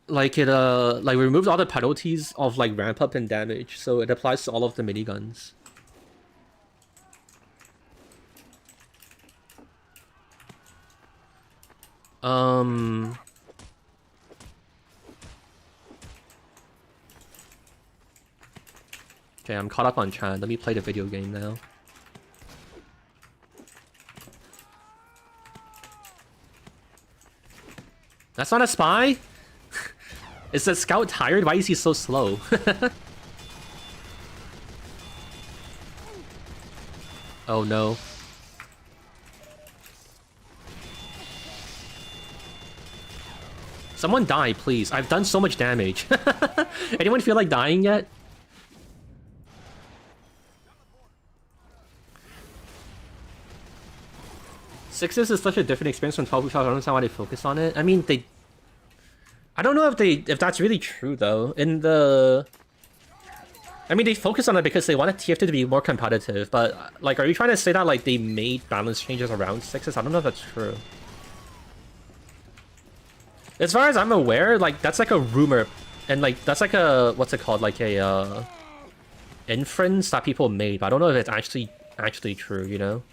Speaker 1: Like, it, like, removes all the penalties of, like, ramp up and damage, so it applies to all of the miniguns. Okay, I'm caught up on chat. Let me play the video game now. That's not a spy? Is the scout tired? Why is he so slow? Oh no. Someone die, please. I've done so much damage. Anyone feel like dying yet? Sixes is such a different experience from 12 weeks. I don't understand why they focus on it. I mean, they... I don't know if that's really true, though. In the... I mean, they focus on it because they wanted TF2 to be more competitive, but, like, are you trying to say that, like, they made balance changes around sixes? I don't know if that's true. As far as I'm aware, like, that's like a rumor, and like, that's like a, what's it called, like a, inference that people made, but I don't know if it's actually true, you know?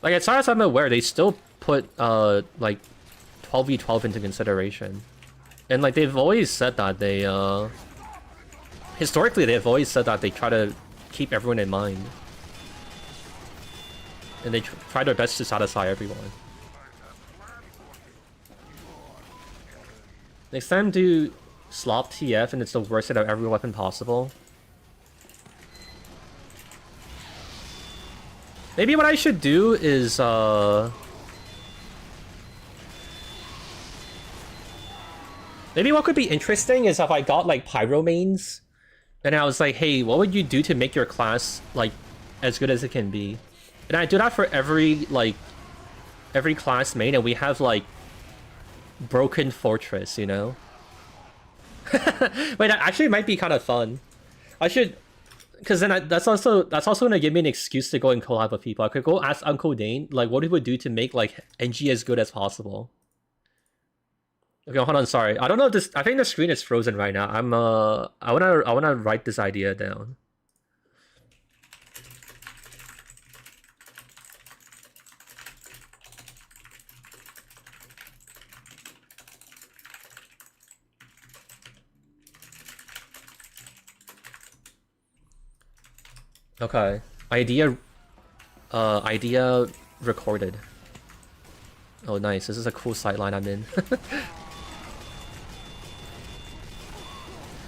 Speaker 1: Like, as far as I'm aware, they still put, like, 12v12 into consideration. And, like, they've always said that they, historically, they've always said that they try to keep everyone in mind. And they try their best to satisfy everyone. Next time do slop TF and it's the worst out of every weapon possible. Maybe what I should do is maybe what could be interesting is if I got like pyro mains And I was like, hey, what would you do to make your class like as good as it can be? And I do that for every classmate, and we have like broken fortress, you know? Wait, that actually might be kind of fun. I should, because then that's also gonna give me an excuse to go and collab with people. I could go ask Uncle Dane like what he would do to make like NG as good as possible. Okay, hold on. Sorry, I don't know if this. I think the screen is frozen right now. I wanna write this idea down. Okay, idea recorded. Oh, nice. This is a cool sightline I'm in.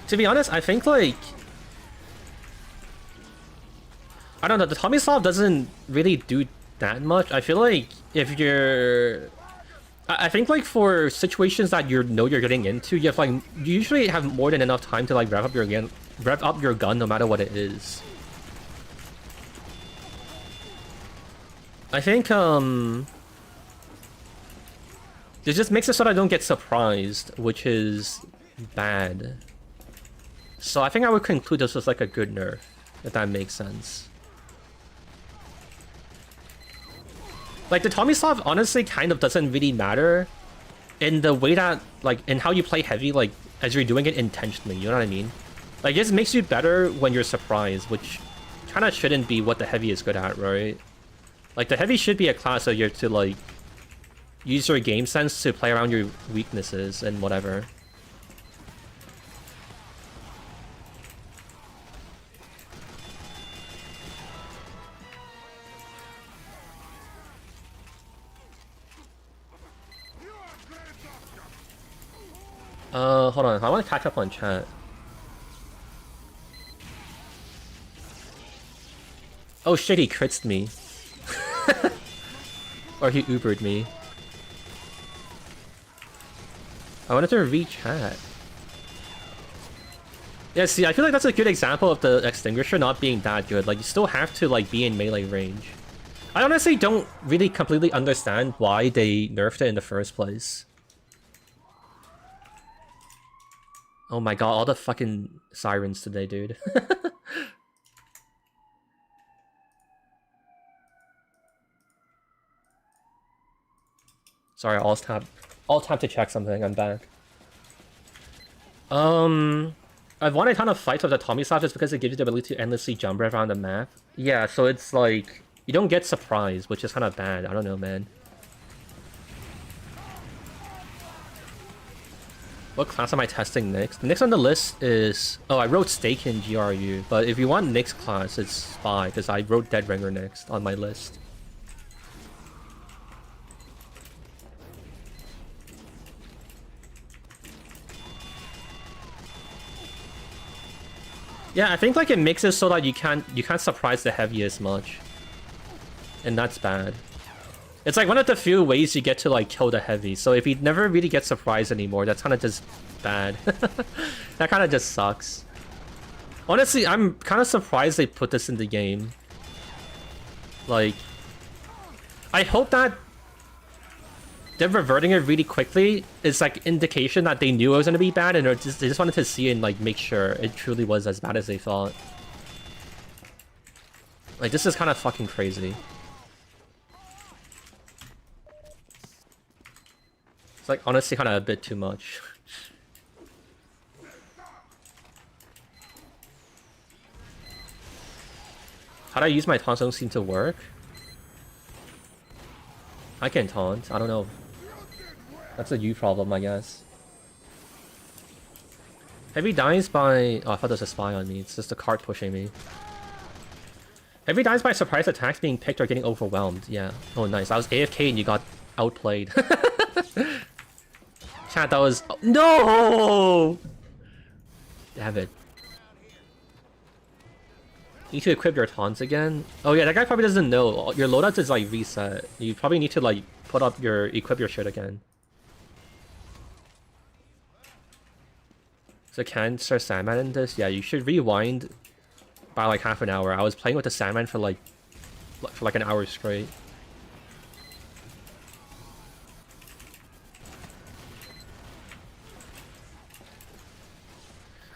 Speaker 1: To be honest, I think, like... I don't know, the Tomislav doesn't really do that much. I feel like if you're... I think, like, for situations that you know you're getting into, you have, like... You usually have more than enough time to, like, rev up your gun no matter what it is. I think, it just makes it so that I don't get surprised, which is bad. So I think I would conclude this was like a good nerf, if that makes sense. Like, the Tomislav honestly kind of doesn't really matter in the way that, like, in how you play heavy, like, as you're doing it intentionally, you know what I mean? Like, it just makes you better when you're surprised, which kind of shouldn't be what the heavy is good at, right? Like, the heavy should be a class that you're to, like, use your game sense to play around your weaknesses and whatever. Hold on. I want to catch up on chat. Oh shit, he crits me. Or he Ubered me. I wanted to read chat. Yeah, see, I feel like that's a good example of the extinguisher not being that good. Like, you still have to, like, be in melee range. I honestly don't really completely understand why they nerfed it in the first place. Oh my god, all the fucking sirens today, dude. Sorry, I'll tap to check something, I'm back. I've won a ton of fights with the Tomislav just because it gives you the ability to endlessly jump around the map. Yeah, so it's like, you don't get surprised, which is kind of bad. I don't know, man. What class am I testing next? The next on the list is... Oh, I wrote Stake in GRU, but if you want next class, it's Spy, because I wrote Dead Ringer next on my list. Yeah, I think like it makes it so that you can't surprise the heavy as much. And that's bad. It's like one of the few ways you get to like kill the heavy. So if you never really get surprised anymore, that's kind of just bad. That kind of just sucks. Honestly, I'm kind of surprised they put this in the game. Like, I hope that them reverting it really quickly is like indication that they knew it was going to be bad and they just wanted to see and like make sure it truly was as bad as they thought. Like, this is kind of fucking crazy. It's like honestly kind of a bit too much. How do I use my taunts don't seem to work? I can taunt, I don't know. That's a you problem, I guess. Heavy dies by... Oh, I thought there was a spy on me. It's just a cart pushing me. Heavy dies by surprise attacks being picked or getting overwhelmed. Yeah. Oh, nice. I was AFK and you got outplayed. Chat, that was... Oh, no! Damn it. You need to equip your taunts again? Oh yeah, that guy probably doesn't know. Your loadouts is like reset. You probably need to like put up equip your shit again. the cancer Sandman in this, yeah, you should rewind by like half an hour. I was playing with the Sandman for like an hour straight.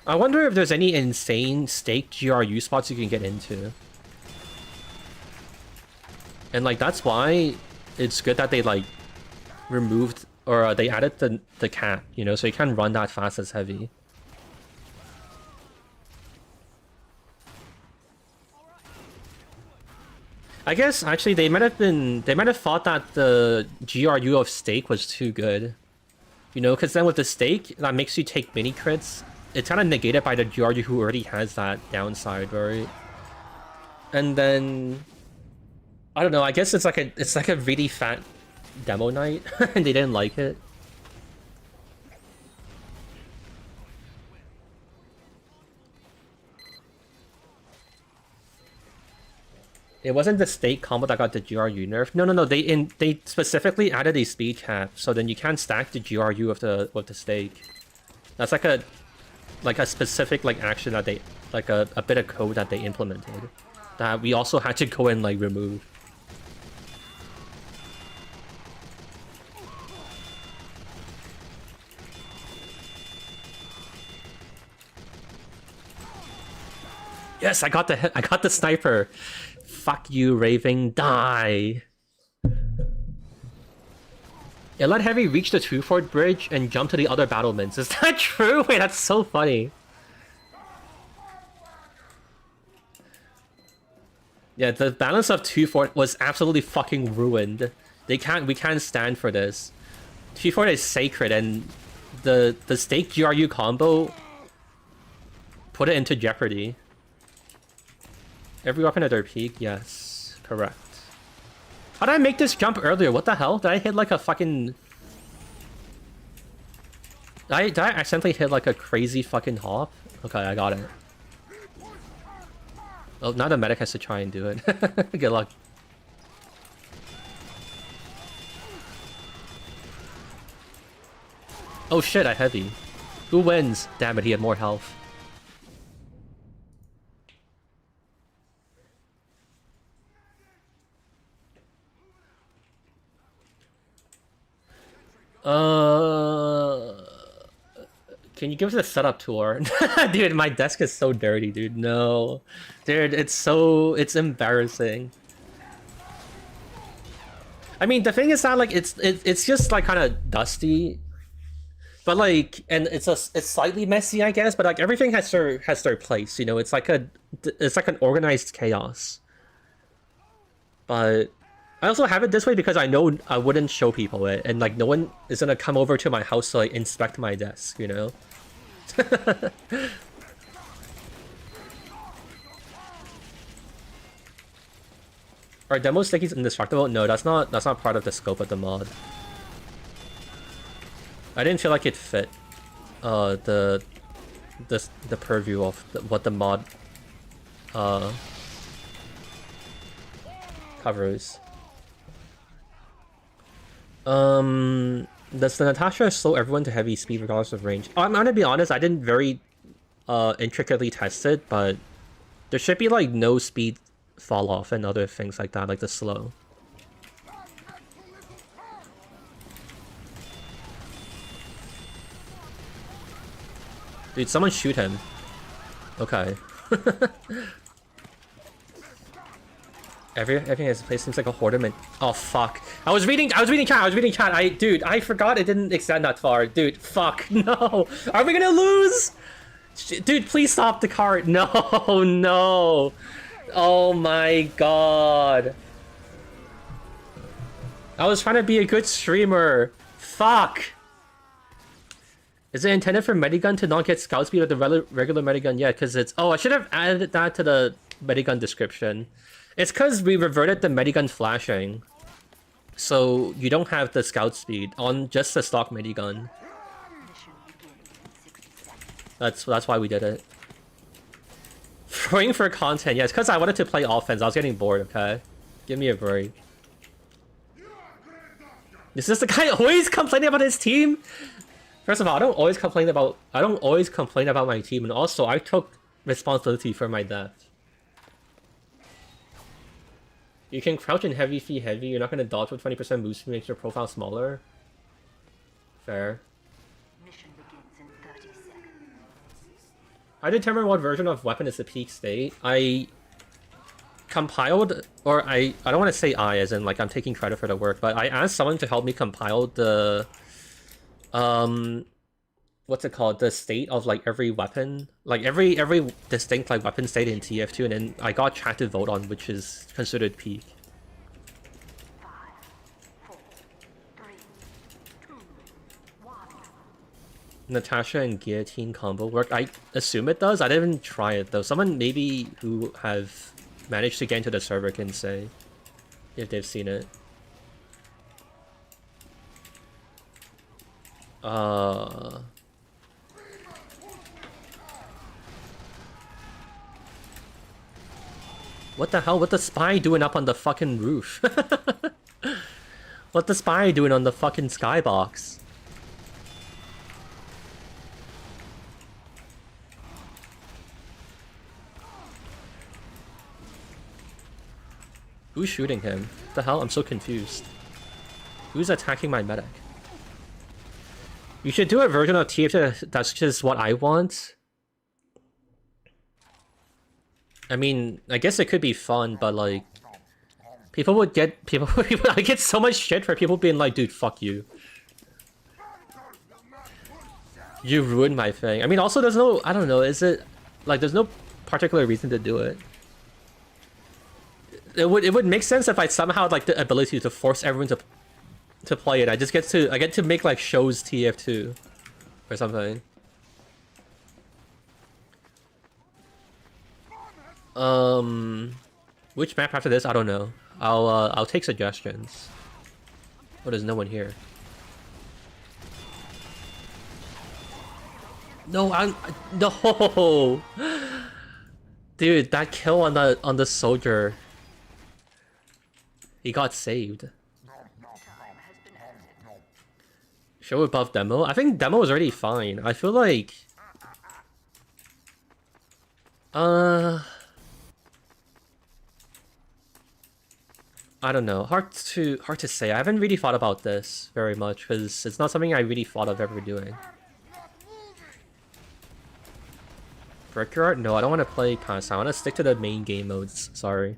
Speaker 1: I wonder if there's any insane staked GRU spots you can get into. And like that's why it's good that they like removed or they added the cap, you know, so you can't run that fast as heavy. I guess actually they might have thought that the GRU of stake was too good. You know, because then with the stake, that makes you take mini crits. It's kind of negated by the GRU who already has that downside, right? And then I don't know, I guess it's like a really fat demo night and they didn't like it. It wasn't the stake combo that got the GRU nerf. No. They specifically added a speed cap, so then you can't stack the GRU with the stake. That's like a specific like action that they like a bit of code that they implemented that we also had to go and like remove. Yes, I got the sniper. Fuck you, Raving. Die. It let Heavy reach the Two-Fort Bridge and jump to the other battlements. Is that true? Wait, that's so funny. Yeah, the balance of Two-Fort was absolutely fucking ruined. We can't stand for this. Two-Fort is sacred, and the stake GRU combo put it into jeopardy. Every weapon at their peak? Yes. Correct. How did I make this jump earlier? What the hell? Did I hit like a fucking... Did I accidentally hit like a crazy fucking hop? Okay, I got it. Well, now the medic has to try and do it. Good luck. Oh shit, I heavy. Who wins? Damn it, he had more health. Can you give us a setup tour? Dude, my desk is so dirty, dude. No. Dude, it's embarrassing. I mean, the thing is that like it's just like kind of dusty. But like, and it's slightly messy, I guess, but like everything has their place, you know. It's like an organized chaos. But I also have it this way because I know I wouldn't show people it, and like no one is gonna come over to my house to like inspect my desk, you know? Are demo stickies indestructible? No, that's not part of the scope of the mod. I didn't feel like it fit the purview of what the mod covers. Does the Natasha slow everyone to heavy speed regardless of range? I'm gonna be honest, I didn't very intricately test it, but there should be like no speed fall off and other things like that, like the slow. Dude, someone shoot him. Okay. Everything has a place. Seems like a horde. Oh fuck! I was reading chat. Dude, I forgot it didn't extend that far. Dude, fuck. No. Are we gonna lose? Dude, please stop the cart. No, no. Oh my god. I was trying to be a good streamer. Fuck. Is it intended for Medigun to not get scout speed with the regular Medigun? Yeah, because it's... Oh, I should have added that to the Medigun description. It's because we reverted the Medigun flashing. So you don't have the scout speed on just the stock Medigun. That's why we did it. Throwing for content. Yeah, it's because I wanted to play offense. I was getting bored, okay? Give me a break. Is this the guy always complaining about his team? First of all, I don't always complain about my team, and also I took responsibility for my death. You can crouch in heavy feet heavy, you're not gonna dodge with 20% move speed, makes your profile smaller. Fair.
Speaker 2: Mission begins in 30 seconds.
Speaker 1: I determine what version of weapon is the peak state. I compiled, or I don't want to say I as in like I'm taking credit for the work, but I asked someone to help me compile the what's it called, the state of like every weapon, like every distinct like weapon state in TF2, and then I got chat to vote on which is considered peak.
Speaker 2: 5, 4, 3, 2, 1.
Speaker 1: Natasha and guillotine combo work. I assume it does. I didn't try it though. Someone maybe who have managed to get into the server can say if they've seen it. What the hell? What the spy doing up on the fucking roof? What the spy doing on the fucking skybox? Who's shooting him? What the hell? I'm so confused. Who's attacking my medic? You should do a version of TF2 that's just what I want. I mean, I guess it could be fun, but like, I get so much shit for people being like, dude, fuck you. You ruined my thing. I mean, also there's no, I don't know, is it, like, there's no particular reason to do it. It would make sense if I somehow had like the ability to force everyone to play it. I get to make like shows TF2 or something. Which map after this? I don't know. I'll take suggestions. Oh, there's no one here. No, no. Dude, that kill on the soldier. He got saved. Show above demo? I think demo is already fine. I feel like I don't know. Hard to say. I haven't really thought about this very much because it's not something I really thought of ever doing. Brickyard? No, I don't want to play pass. I want to stick to the main game modes. Sorry.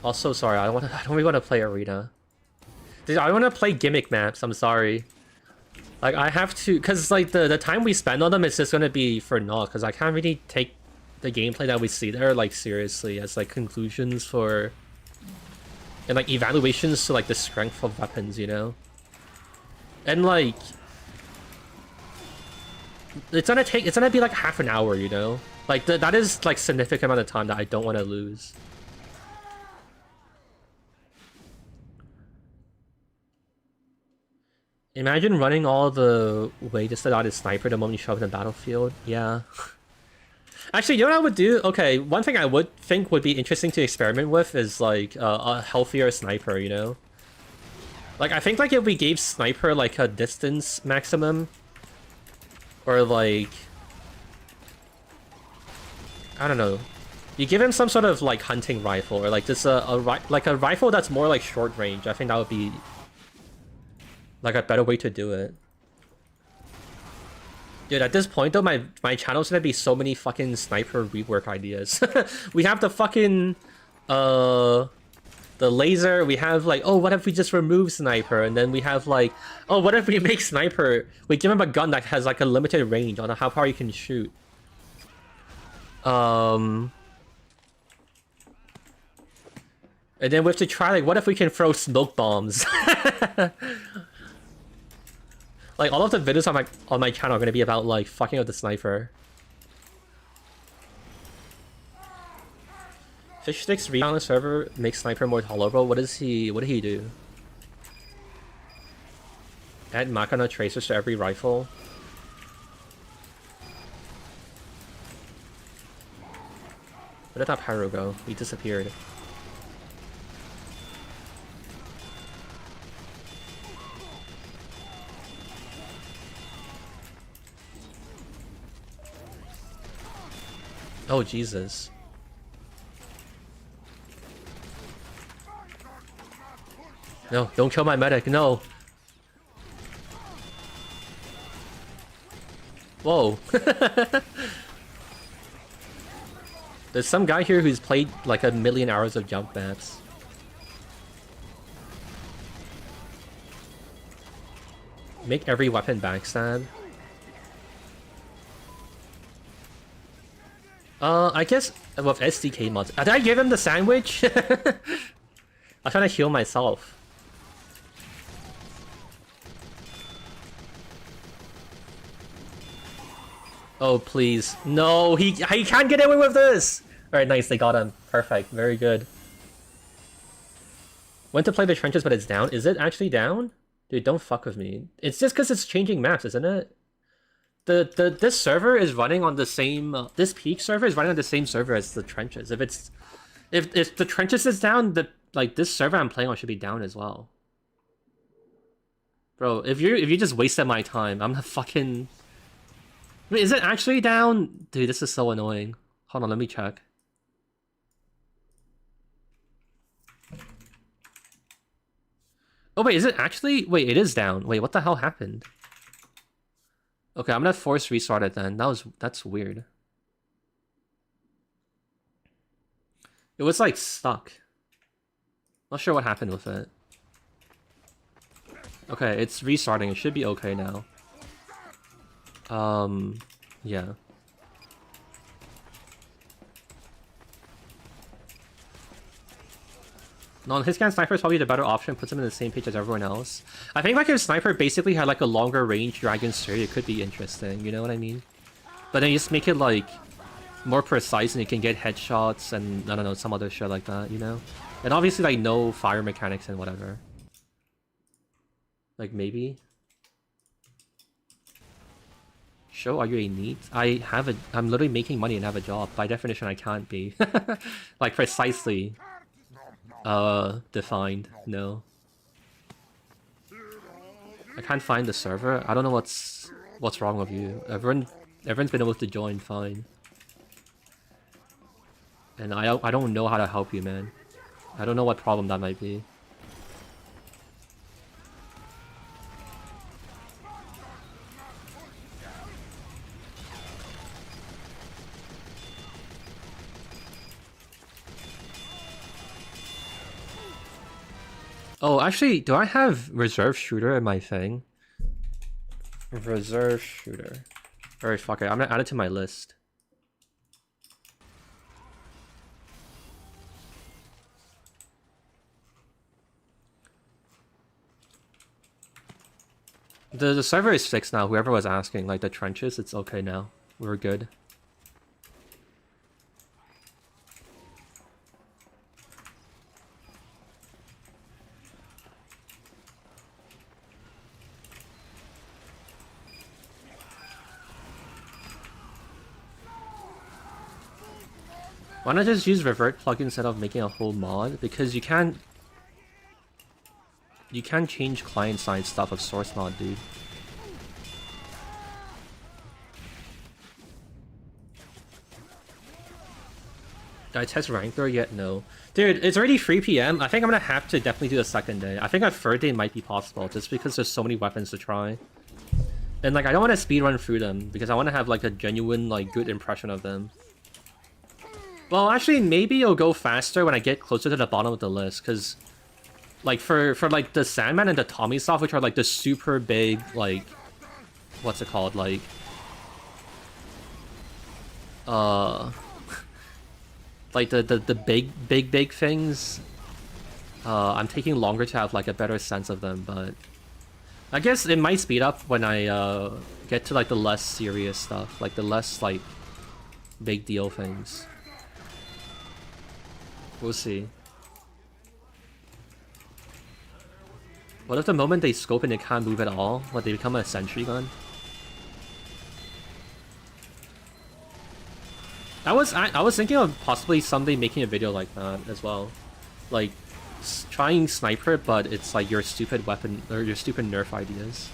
Speaker 1: Also, sorry. I don't really want to play arena. Dude, I want to play gimmick maps. I'm sorry. Like I have to, cause like the time we spend on them is just gonna be for naught. Cause I can't really take the gameplay that we see there like seriously as like conclusions for and like evaluations to like the strength of weapons, you know. And like it's gonna be like half an hour, you know. Like that is like significant amount of time that I don't want to lose. Imagine running all the way just to dodge a sniper the moment you show up in the battlefield. Yeah. Actually, you know what I would do? Okay, one thing I would think would be interesting to experiment with is like a healthier sniper, you know? Like, I think like if we gave sniper like a distance maximum, or like, I don't know, you give him some sort of like hunting rifle or like just a rifle that's more like short range. I think that would be like a better way to do it. Dude, at this point though, my channel's gonna be so many fucking sniper rework ideas. We have the fucking the laser, we have like, oh, what if we just remove sniper? And then we have like, oh, what if we make sniper, we give him a gun that has like a limited range on how far you can shoot. And then we have to try like, what if we can throw smoke bombs? Like, all of the videos on my channel are gonna be about like fucking with the sniper. Fish sticks rebound on the server makes sniper more tolerable. What did he do? Add Makana tracers to every rifle. Where did that pyro go? He disappeared. Oh, Jesus. No, don't kill my medic, no. Whoa. There's some guy here who's played like 1,000,000 hours of jump maps. Make every weapon backstab. I guess with SDK mods. Did I give him the sandwich? I'm trying to heal myself. Oh, please. No, he can't get away with this! Alright, nice, they got him. Perfect, very good. Went to play the trenches, but it's down. Is it actually down? Dude, don't fuck with me. It's just because it's changing maps, isn't it? This server is running on the same... this peak server is running on the same server as the trenches. If the trenches is down, this server I'm playing on should be down as well. Bro, if you just wasted my time, I'm not fucking... Wait, is it actually down? Dude, this is so annoying. Hold on, let me check. Oh wait, is it actually? Wait, it is down. Wait, what the hell happened? Okay, I'm gonna force restart it then. That's weird. It was like stuck. Not sure what happened with it. Okay, it's restarting. It should be okay now. Yeah. No, his scan sniper is probably the better option. Puts him in the same page as everyone else. I think like if sniper basically had like a longer range dragon sword, it could be interesting. You know what I mean? But then you just make it like more precise, and you can get headshots and I don't know, some other shit like that. You know? And obviously like no fire mechanics and whatever. Like maybe. Show, are you a NEET? I'm literally making money and have a job. By definition, I can't be. Like precisely. Defined. No. I can't find the server. I don't know what's wrong with you. Everyone's been able to join fine. And I don't know how to help you, man. I don't know what problem that might be. Oh, actually, do I have reserve shooter in my thing? Reserve shooter. Alright, fuck it. I'm gonna add it to my list. The server is fixed now. Whoever was asking, like the trenches, it's okay now. We're good. Why not just use revert plugin instead of making a whole mod? Because you can't change client-side stuff of source mod, dude. Did I test Rancor yet? No. Dude, it's already 3 PM. I think I'm gonna have to definitely do a second day. I think a third day might be possible, just because there's so many weapons to try. And like, I don't want to speedrun through them, because I want to have like a genuine, like, good impression of them. Well, actually, maybe it'll go faster when I get closer to the bottom of the list, because, like, for like, the Sandman and the Tommy stuff, which are, like, the super big, like, what's it called, like, like, the big things, I'm taking longer to have, like, a better sense of them, but I guess it might speed up when I, get to, like, the less serious stuff, like, the less, like, big deal things. We'll see. What if the moment they scope and they can't move at all? What, they become a sentry gun? I was thinking of possibly someday making a video like that as well. Like, trying sniper, but it's like your stupid weapon, or your stupid nerf ideas.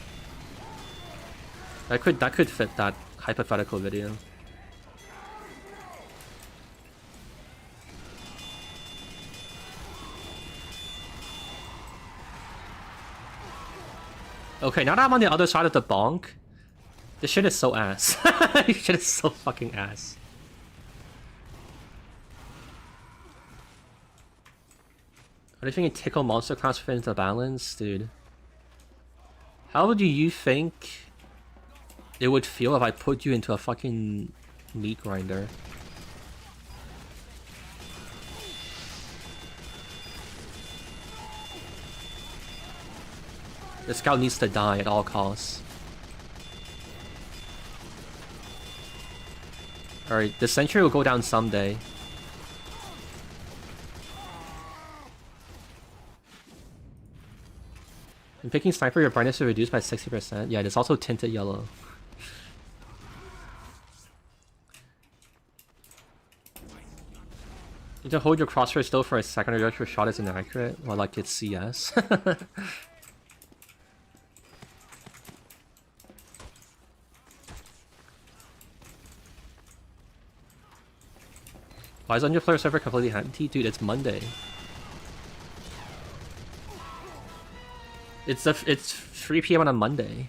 Speaker 1: That could fit that hypothetical video. Okay, now that I'm on the other side of the bonk, this shit is so ass. This shit is so fucking ass. What if you can tickle monster class fit into balance? Dude. How do you think it would feel if I put you into a fucking meat grinder? The scout needs to die at all costs. Alright, the sentry will go down someday. In picking sniper, your brightness is reduced by 60%. Yeah, it's also tinted yellow. You need to hold your crosshair still for a second or your shot is inaccurate. Well, like it's CS. Why is on your player server completely empty? Dude, it's Monday. It's 3 PM on a Monday.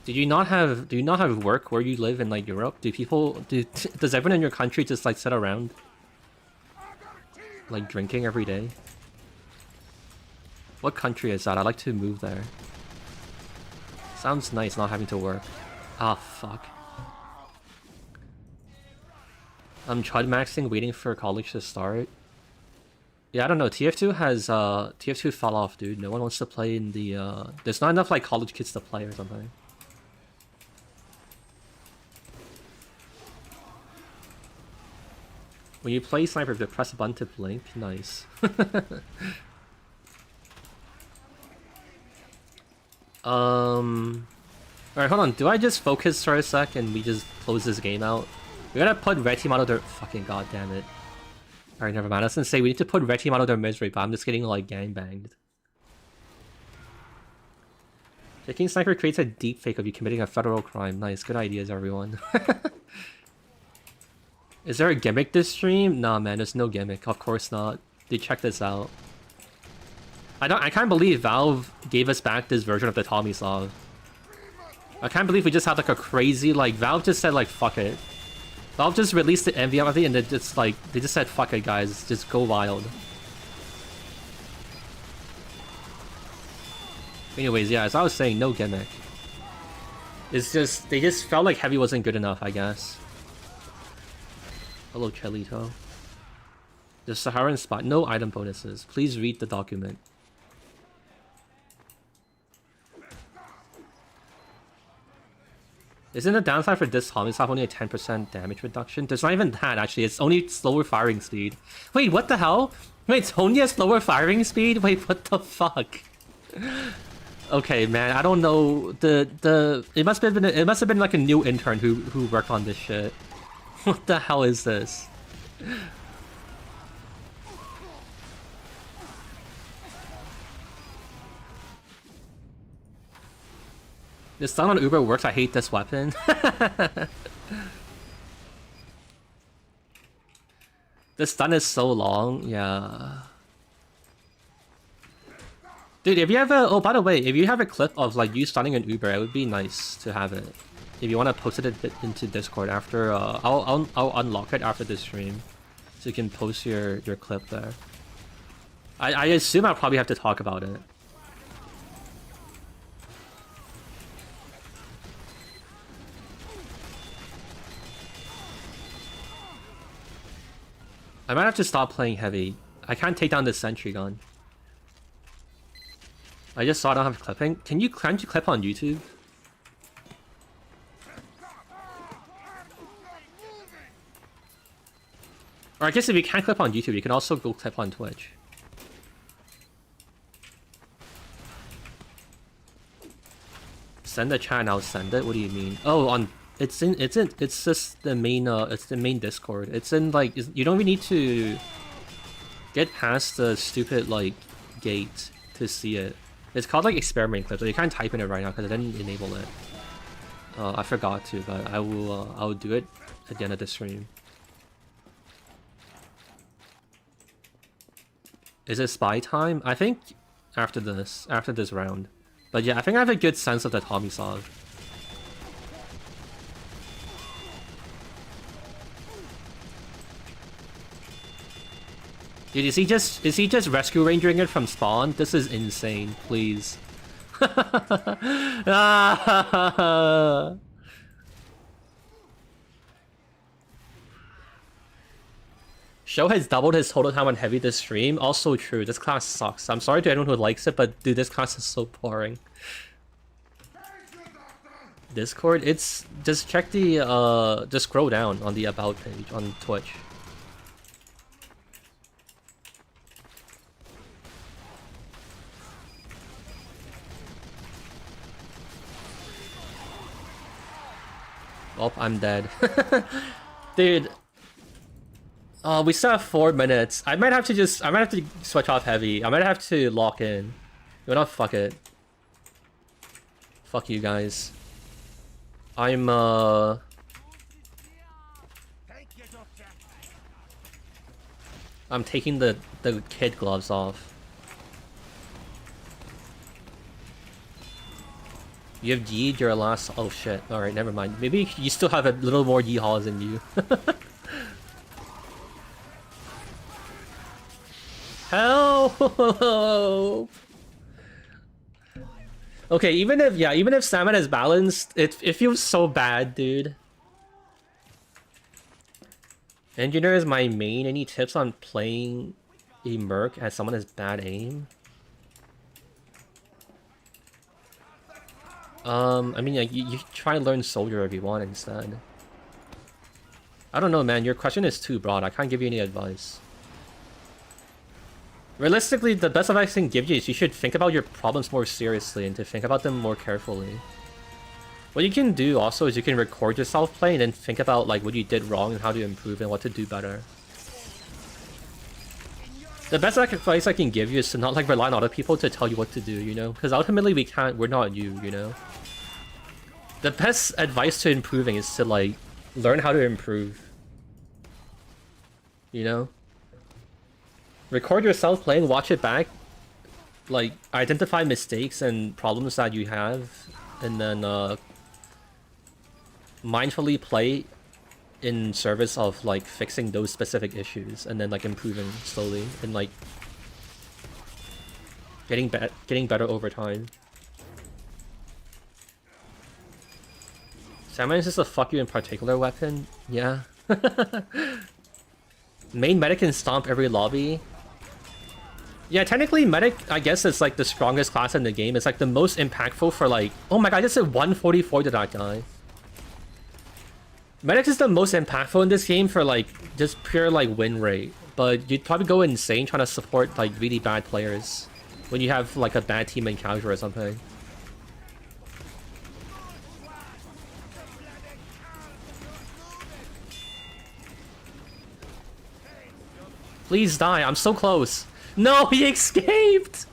Speaker 1: Do you not have work where you live in like Europe? Does everyone in your country just like sit around like drinking every day? What country is that? I'd like to move there. Sounds nice not having to work. Ah, fuck. I'm chud maxing waiting for college to start. Yeah, I don't know. TF2 has TF2 fell off, dude. No one wants to play in the there's not enough like college kids to play or something. When you play sniper, you press a button to blink. Nice. Alright, hold on. Do I just focus for a sec and we just close this game out? We gotta put red team out of their fucking goddamn it. Alright, never mind. I was gonna say we need to put red team out of their misery, but I'm just getting like gangbanged. Picking sniper creates a deepfake of you committing a federal crime. Nice, good ideas, everyone. Is there a gimmick this stream? Nah, man, there's no gimmick. Of course not. Dude, check this out. I can't believe Valve gave us back this version of the Tomislav. I can't believe we just had like a crazy like Valve just said like fuck it. Valve just released the MV and they just said fuck it guys, just go wild. Anyways, yeah, as I was saying, no gimmick. It's just they just felt like heavy wasn't good enough, I guess. Hello, Chelito. The Saharan spot, no item bonuses. Please read the document. Isn't the downside for this Tomislav only a 10% damage reduction? There's not even that, actually. It's only slower firing speed. Wait, what the hell? Wait, it's only a slower firing speed? Wait, what the fuck? Okay, man, I don't know. It must have been like a new intern who worked on this shit. What the hell is this? The stun on Uber works. I hate this weapon. The stun is so long. Yeah. Dude, if you have a... Oh, by the way, if you have a clip of like you stunning an Uber, it would be nice to have it. If you want to post it into Discord after... I'll unlock it after this stream. So you can post your clip there. I assume I'll probably have to talk about it. I might have to stop playing heavy. I can't take down this sentry gun. I just saw I don't have clipping. Can't you clip on YouTube? Or I guess if you can't clip on YouTube, you can also go clip on Twitch. Send the chat and I'll send it. What do you mean? Oh, on it's just the main it's the main Discord. It's in like you don't even need to get past the stupid like gate to see it. It's called like experiment clip, so you can't type in it right now because I didn't enable it. I forgot to, but I will do it at the end of the stream. Is it spy time? I think after this round. But yeah, I think I have a good sense of the Tomislav. Dude, is he just rescue rangering it from spawn? This is insane, please. Show has doubled his total time on heavy this stream. Also true, this class sucks. I'm sorry to anyone who likes it, but dude, this class is so boring. Discord, it's just check the just scroll down on the about page on Twitch. Oh, I'm dead. Dude. We still have 4 minutes. I might have to switch off heavy. I might have to lock in. You know, fuck it. Fuck you guys. I'm taking the kid gloves off. You have Yeed, your last... Oh shit. Alright, never mind. Maybe you still have a little more Yeehaws in you. Help! Okay, even if Salmon is balanced, it feels so bad, dude. Engineer is my main. Any tips on playing a merc as someone has bad aim? I mean, like, you try to learn soldier if you want instead. I don't know, man. Your question is too broad. I can't give you any advice. Realistically, the best advice I can give you is you should think about your problems more seriously and to think about them more carefully. What you can do also is you can record yourself playing and then think about like what you did wrong and how to improve and what to do better. The best advice I can give you is to not like rely on other people to tell you what to do, you know? Because ultimately we're not you, you know? The best advice to improving is to like learn how to improve. You know? Record yourself playing, watch it back, like identify mistakes and problems that you have, and then mindfully play in service of like fixing those specific issues, and then like improving slowly and like getting better over time. Samurai is just a fuck you in particular weapon, yeah. Main medic can stomp every lobby. Yeah, technically medic, I guess, is like the strongest class in the game. It's like the most impactful for like... Oh my god, I just did 144 to that guy. Medic is the most impactful in this game for like just pure like win rate. But you'd probably go insane trying to support like really bad players when you have like a bad team encounter or something. Please die, I'm so close. No, he escaped!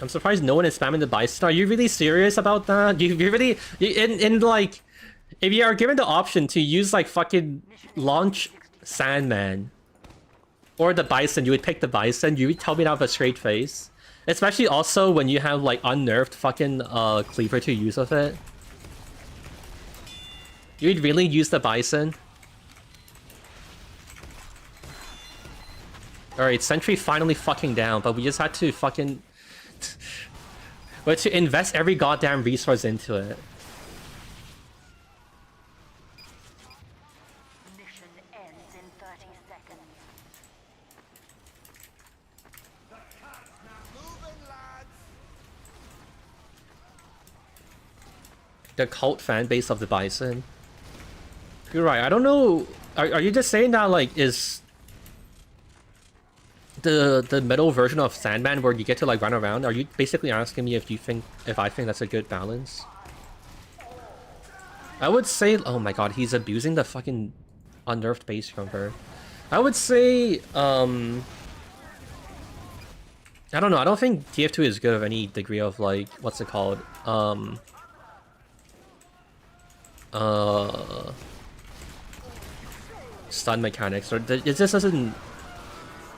Speaker 1: I'm surprised no one is spamming the Bison. Are you really serious about that? You really... In like... If you are given the option to use like fucking launch Sandman or the Bison, you would pick the Bison. You would tell me that with a straight face. Especially also when you have like unnerved fucking cleaver to use with it. You would really use the Bison? Alright, Sentry finally fucking down, but we just had to fucking... we had to invest every goddamn resource into it.
Speaker 2: Mission ends in 30 seconds.
Speaker 1: The cult fan base of the Bison. You're right, I don't know... Are you just saying that, like, is... The middle version of Sandman where you get to, like, run around? Are you basically asking me if I think that's a good balance? I would say... Oh my god, he's abusing the fucking unnerved base jumper. I would say, I don't know, I don't think TF2 is good of any degree of, like, what's it called? stun mechanics, or it just doesn't.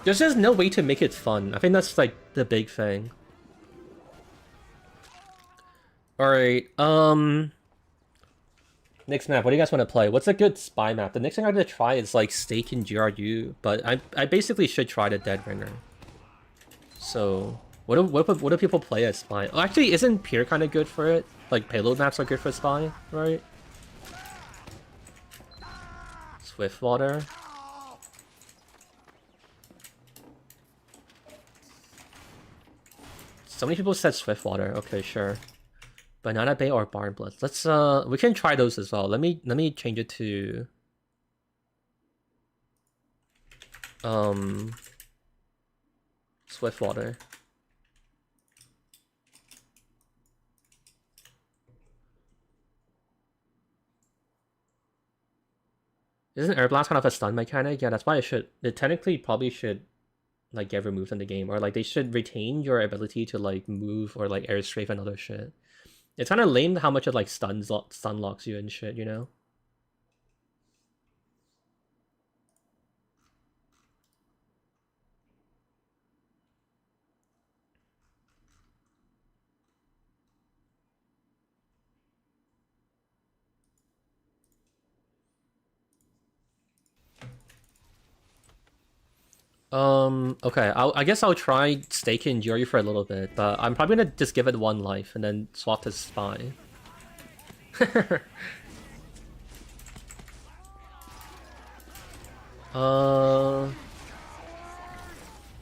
Speaker 1: There's just no way to make it fun. I think that's like the big thing. All right. Next map. What do you guys want to play? What's a good spy map? The next thing I'm gonna try is like Stake and GRU, but I basically should try the Dead Ringer. So what do people play as spy? Oh, actually, isn't Pier kind of good for it? Like payload maps are good for spy, right? Swiftwater. So many people said Swiftwater. Okay, sure. Banana Bay or Barn Blitz. Let's we can try those as well. Let me change it to Swiftwater. Isn't Air Blast kind of a stun mechanic? Yeah, that's why it technically probably should like get removed in the game, or like they should retain your ability to like move or like air strafe and other shit. It's kind of lame how much it like stun locks you and shit, you know? Okay, I guess I'll try Stake and Jury for a little bit, but I'm probably gonna just give it one life and then swap to Spy.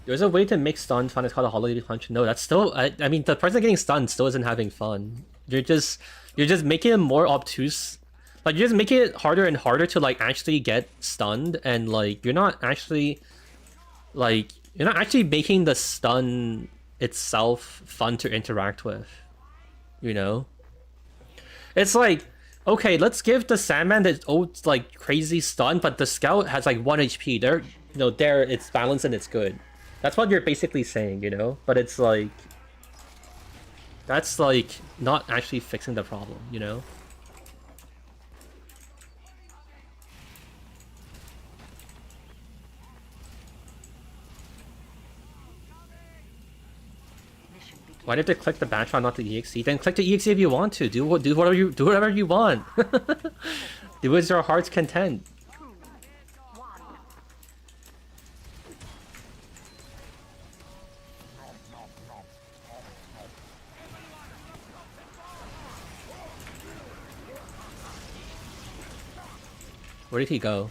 Speaker 1: There's a way to make stun fun. It's called a holiday punch. No, that's still. I mean, the person getting stunned still isn't having fun. You're just making it more obtuse. Like you're just making it harder and harder to like actually get stunned, and like you're not actually making the stun itself fun to interact with. You know? It's like, okay, let's give the Sandman this old like crazy stun, but the Scout has like 1 HP. There, there it's balanced and it's good. That's what you're basically saying, you know? But it's like, that's like not actually fixing the problem, you know? Why did they click the Batron, not the EXE? Then click the EXE if you want to. Do whatever you want. Do as your heart's content. Where did he go?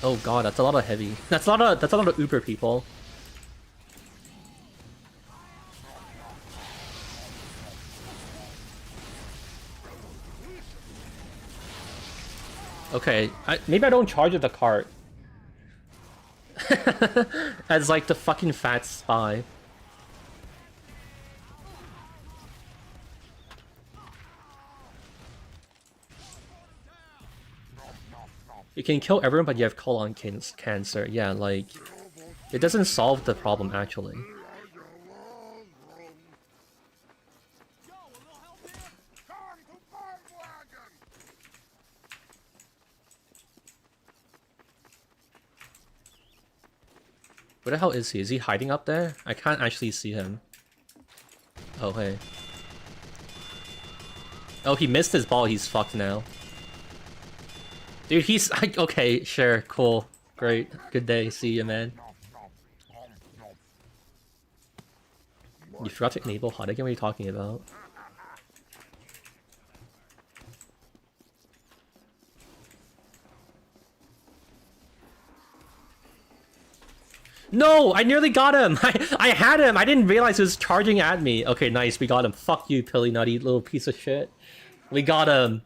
Speaker 1: Oh god, that's a lot of heavy. That's a lot of Uber people. Okay, maybe I don't charge at the cart. As like the fucking fat spy. You can kill everyone, but you have colon cancer. Yeah, like, it doesn't solve the problem, actually. Where the hell is he? Is he hiding up there? I can't actually see him. Oh, hey. Oh, he missed his ball. He's fucked now. Dude, he's like, okay, sure, cool, great, good day, see you, man. You forgot to enable HUD again? What are you talking about? No, I nearly got him. I had him. I didn't realize he was charging at me. Okay, nice, we got him. Fuck you, Pilly Nutty, little piece of shit. We got him.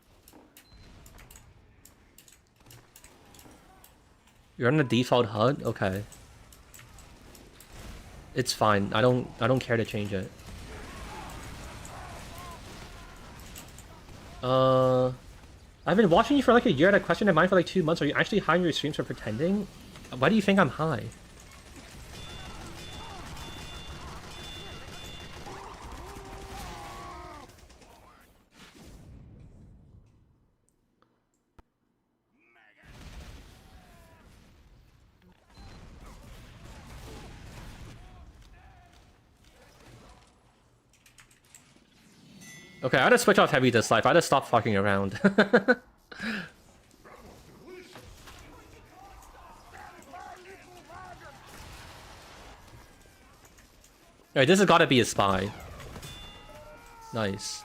Speaker 1: You're on the default HUD? Okay. It's fine. I don't care to change it. I've been watching you for like a year and I questioned mine for like 2 months. Are you actually high on your streams or pretending? Why do you think I'm high? Okay, I gotta switch off heavy this life. I gotta stop fucking around. Alright, this has gotta be a spy. Nice.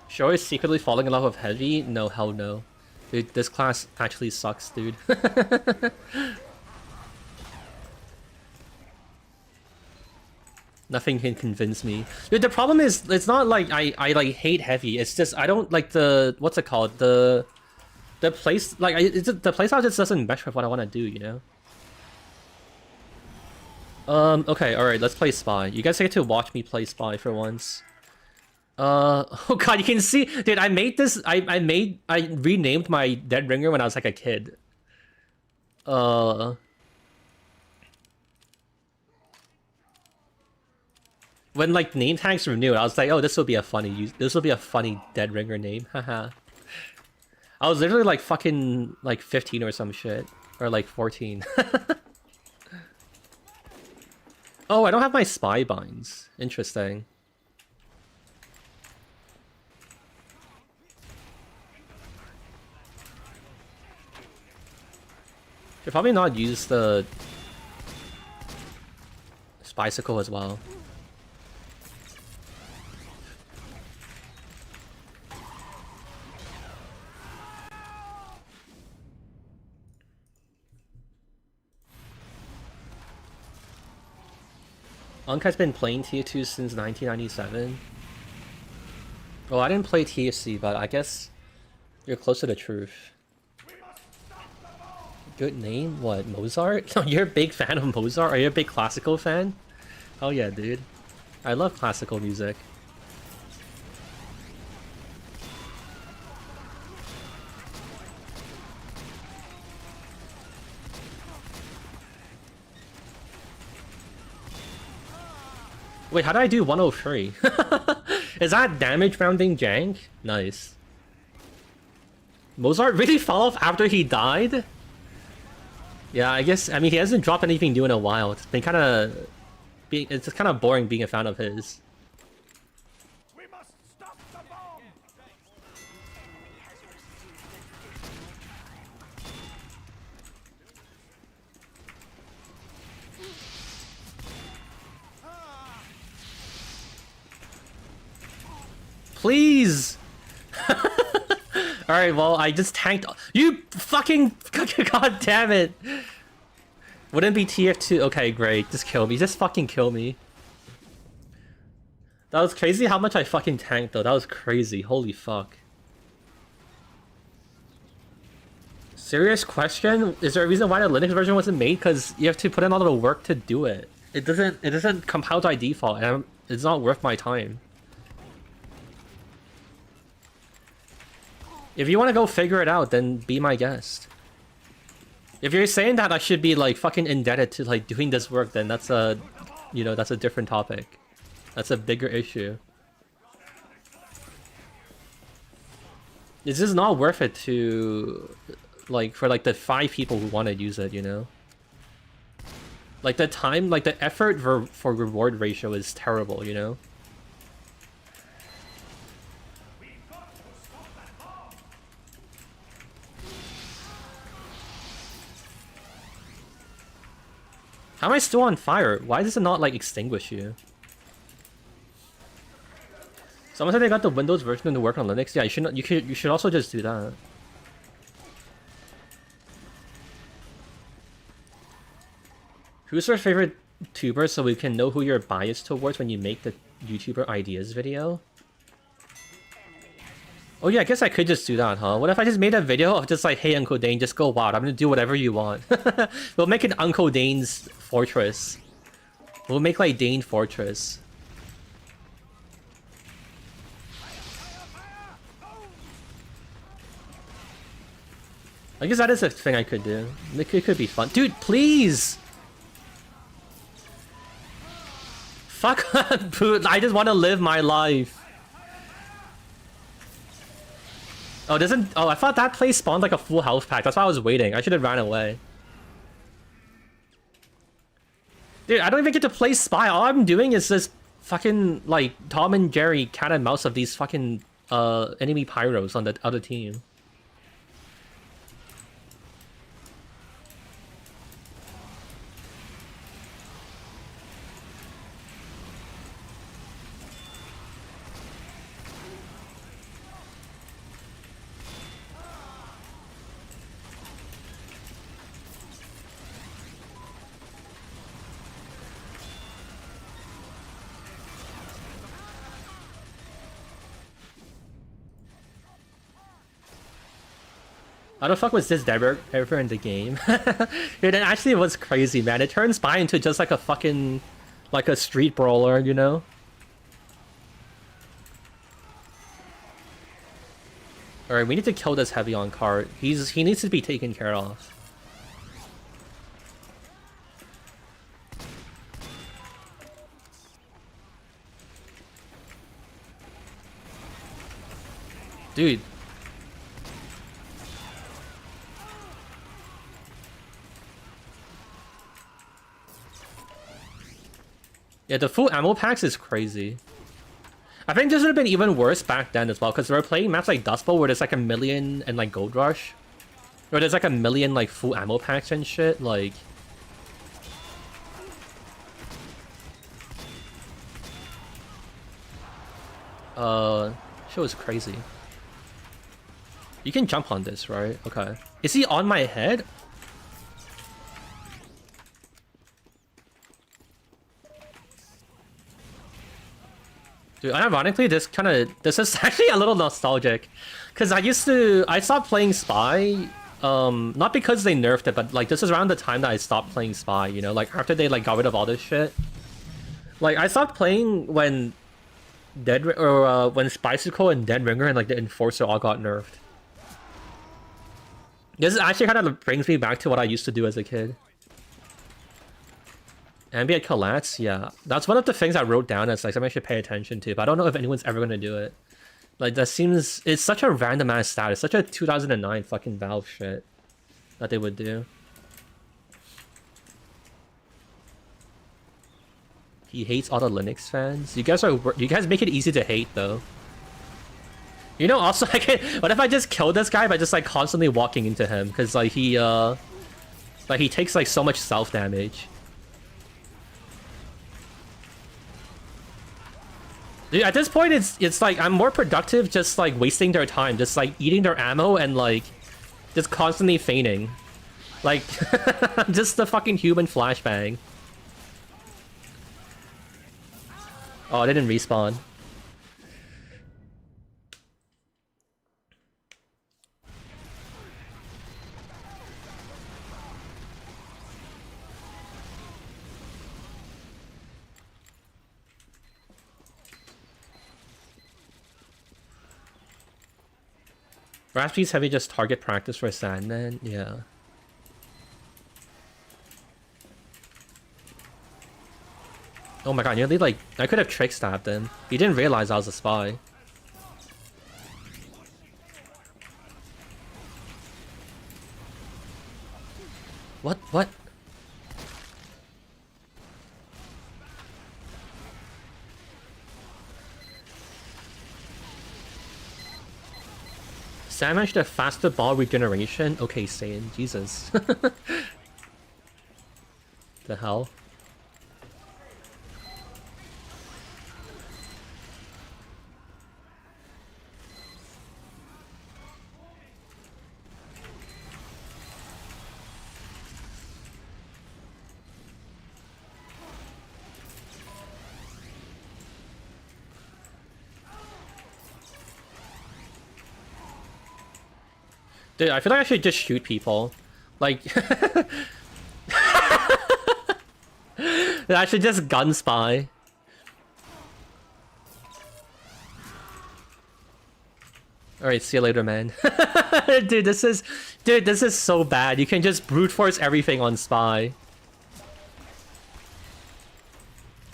Speaker 1: Sure is secretly falling in love with heavy? No, hell no. Dude, this class actually sucks, dude. Nothing can convince me. Dude, the problem is, it's not like I like hate heavy. It's just I don't like the what's it called, the place like the playstyle just doesn't mesh with what I want to do, you know. Okay, all right, let's play spy. You guys get to watch me play spy for once. Oh god, you can see, dude. I made this. I renamed my dead ringer when I was like a kid. When like name tags were new, I was like, oh, this will be a funny dead ringer name. Haha. I was literally like fucking like 15 or some shit, or like 14. Oh, I don't have my spy binds. Interesting. Should probably not use the bicycle as well. Unk has been playing TF2 since 1997. Well, I didn't play TFC, but I guess you're close to the truth. Good name? What, Mozart? You're a big fan of Mozart? Are you a big classical fan? Oh yeah, dude. I love classical music. Wait, how did I do 103? Is that damage rounding jank? Nice. Mozart really fell off after he died? Yeah, I guess, I mean, he hasn't dropped anything new in a while. It's been kind of... It's just kind of boring being a fan of his.
Speaker 3: We must stop the bomb.
Speaker 2: Enemy has received additional time.
Speaker 1: Please! Alright, well, I just tanked... You fucking... God damn it! Wouldn't be TF2... Okay, great. Just kill me. Just fucking kill me. That was crazy how much I fucking tanked, though. That was crazy. Holy fuck. Serious question? Is there a reason why the Linux version wasn't made? Because you have to put in a lot of work to do it. It doesn't compile by default, and it's not worth my time. If you want to go figure it out, then be my guest. If you're saying that I should be like fucking indebted to like doing this work, then that's a, you know, that's a different topic. That's a bigger issue. It's just not worth it to, like, for like the 5 people who want to use it, you know? Like the time, like the effort for reward ratio is terrible, you know? How am I still on fire? Why does it not, like, extinguish you? Someone said they got the Windows version to work on Linux. Yeah, you should also just do that. Who's your favorite tuber so we can know who you're biased towards when you make the YouTuber ideas video?
Speaker 2: Enemy has
Speaker 1: Oh yeah, I guess I could just do that, huh? What if I just made a video of just like, hey Uncle Dane, just go wild. I'm gonna do whatever you want. We'll make an Uncle Dane's fortress. We'll make like Dane Fortress. I guess that is a thing I could do. It could be fun. Dude, please! Fuck dude, I just want to live my life. Oh, doesn't... Oh, I thought that place spawned like a full health pack. That's why I was waiting. I should have ran away. Dude, I don't even get to play Spy. All I'm doing is just fucking, like, Tom and Jerry cat and mouse of these fucking, enemy pyros on the other team. How the fuck was this Dilbertron ever in the game? Dude, it actually was crazy, man. It turns Spy into just like a fucking... like a street brawler, you know? Alright, we need to kill this heavy on cart. He needs to be taken care of. Dude. Yeah, the full ammo packs is crazy. I think this would have been even worse back then as well, because we were playing maps like Dust Bowl where there's like 1 million and like Gold Rush. Or there's like 1 million like full ammo packs and shit, like... Shit was crazy. You can jump on this, right? Okay. Is he on my head? Dude, ironically, this is actually a little nostalgic. Because I stopped playing Spy, not because they nerfed it, but like this is around the time that I stopped playing Spy, you know? Like after they like got rid of all this shit. Like I stopped playing when when Spicicle and Dead Ringer and like the Enforcer all got nerfed. This actually kind of brings me back to what I used to do as a kid. Ambient collapse, yeah. That's one of the things I wrote down as like something I should pay attention to, but I don't know if anyone's ever gonna do it. Like that seems... It's such a random ass stat. It's such a 2009 fucking Valve shit that they would do. He hates all the Linux fans. You guys make it easy to hate though. You know, also what if I just kill this guy by just like constantly walking into him? Because like he takes like so much self damage. Dude, at this point, it's like I'm more productive just like wasting their time, just like eating their ammo and like just constantly feigning, like just the fucking human flashbang. Oh, I didn't respawn. Raspy's heavy just target practice for Sandman? Yeah. Oh my god, nearly like... I could have trick stabbed him. He didn't realize I was a spy. What? Sandman should have faster ball regeneration? Okay, Saiyan, Jesus. The hell? Dude, I feel like I should just shoot people. Like... I should just gun spy. Alright, see you later, man. Dude, this is so bad. You can just brute force everything on spy.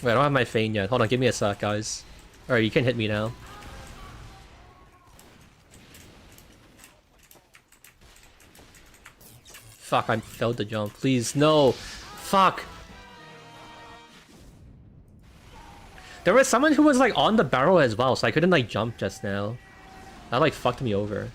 Speaker 1: Wait, I don't have my feign yet. Hold on, give me a sec, guys. Alright, you can hit me now. Fuck, I failed the jump. Please, no. Fuck. There was someone who was like on the barrel as well, so I couldn't like jump just now. That like fucked me over.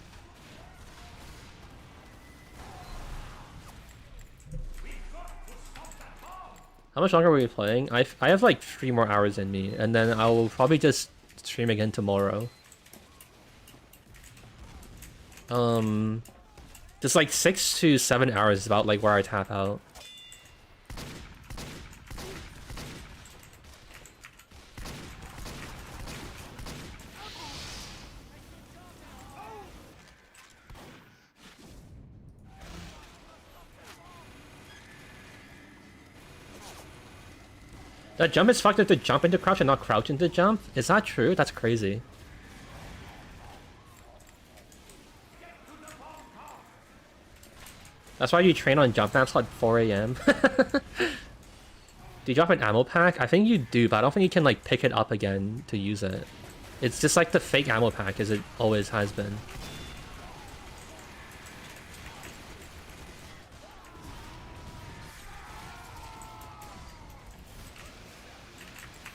Speaker 1: How much longer are we playing? I have like 3 more hours in me, and then I will probably just stream again tomorrow. Just like 6 to 7 hours is about like where I tap out. That jump is fucked up to jump into crouch and not crouch into jump? Is that true? That's crazy. That's why you train on jump maps at 4 AM. Do you drop an ammo pack? I think you do, but I don't think you can like pick it up again to use it. It's just like the fake ammo pack as it always has been.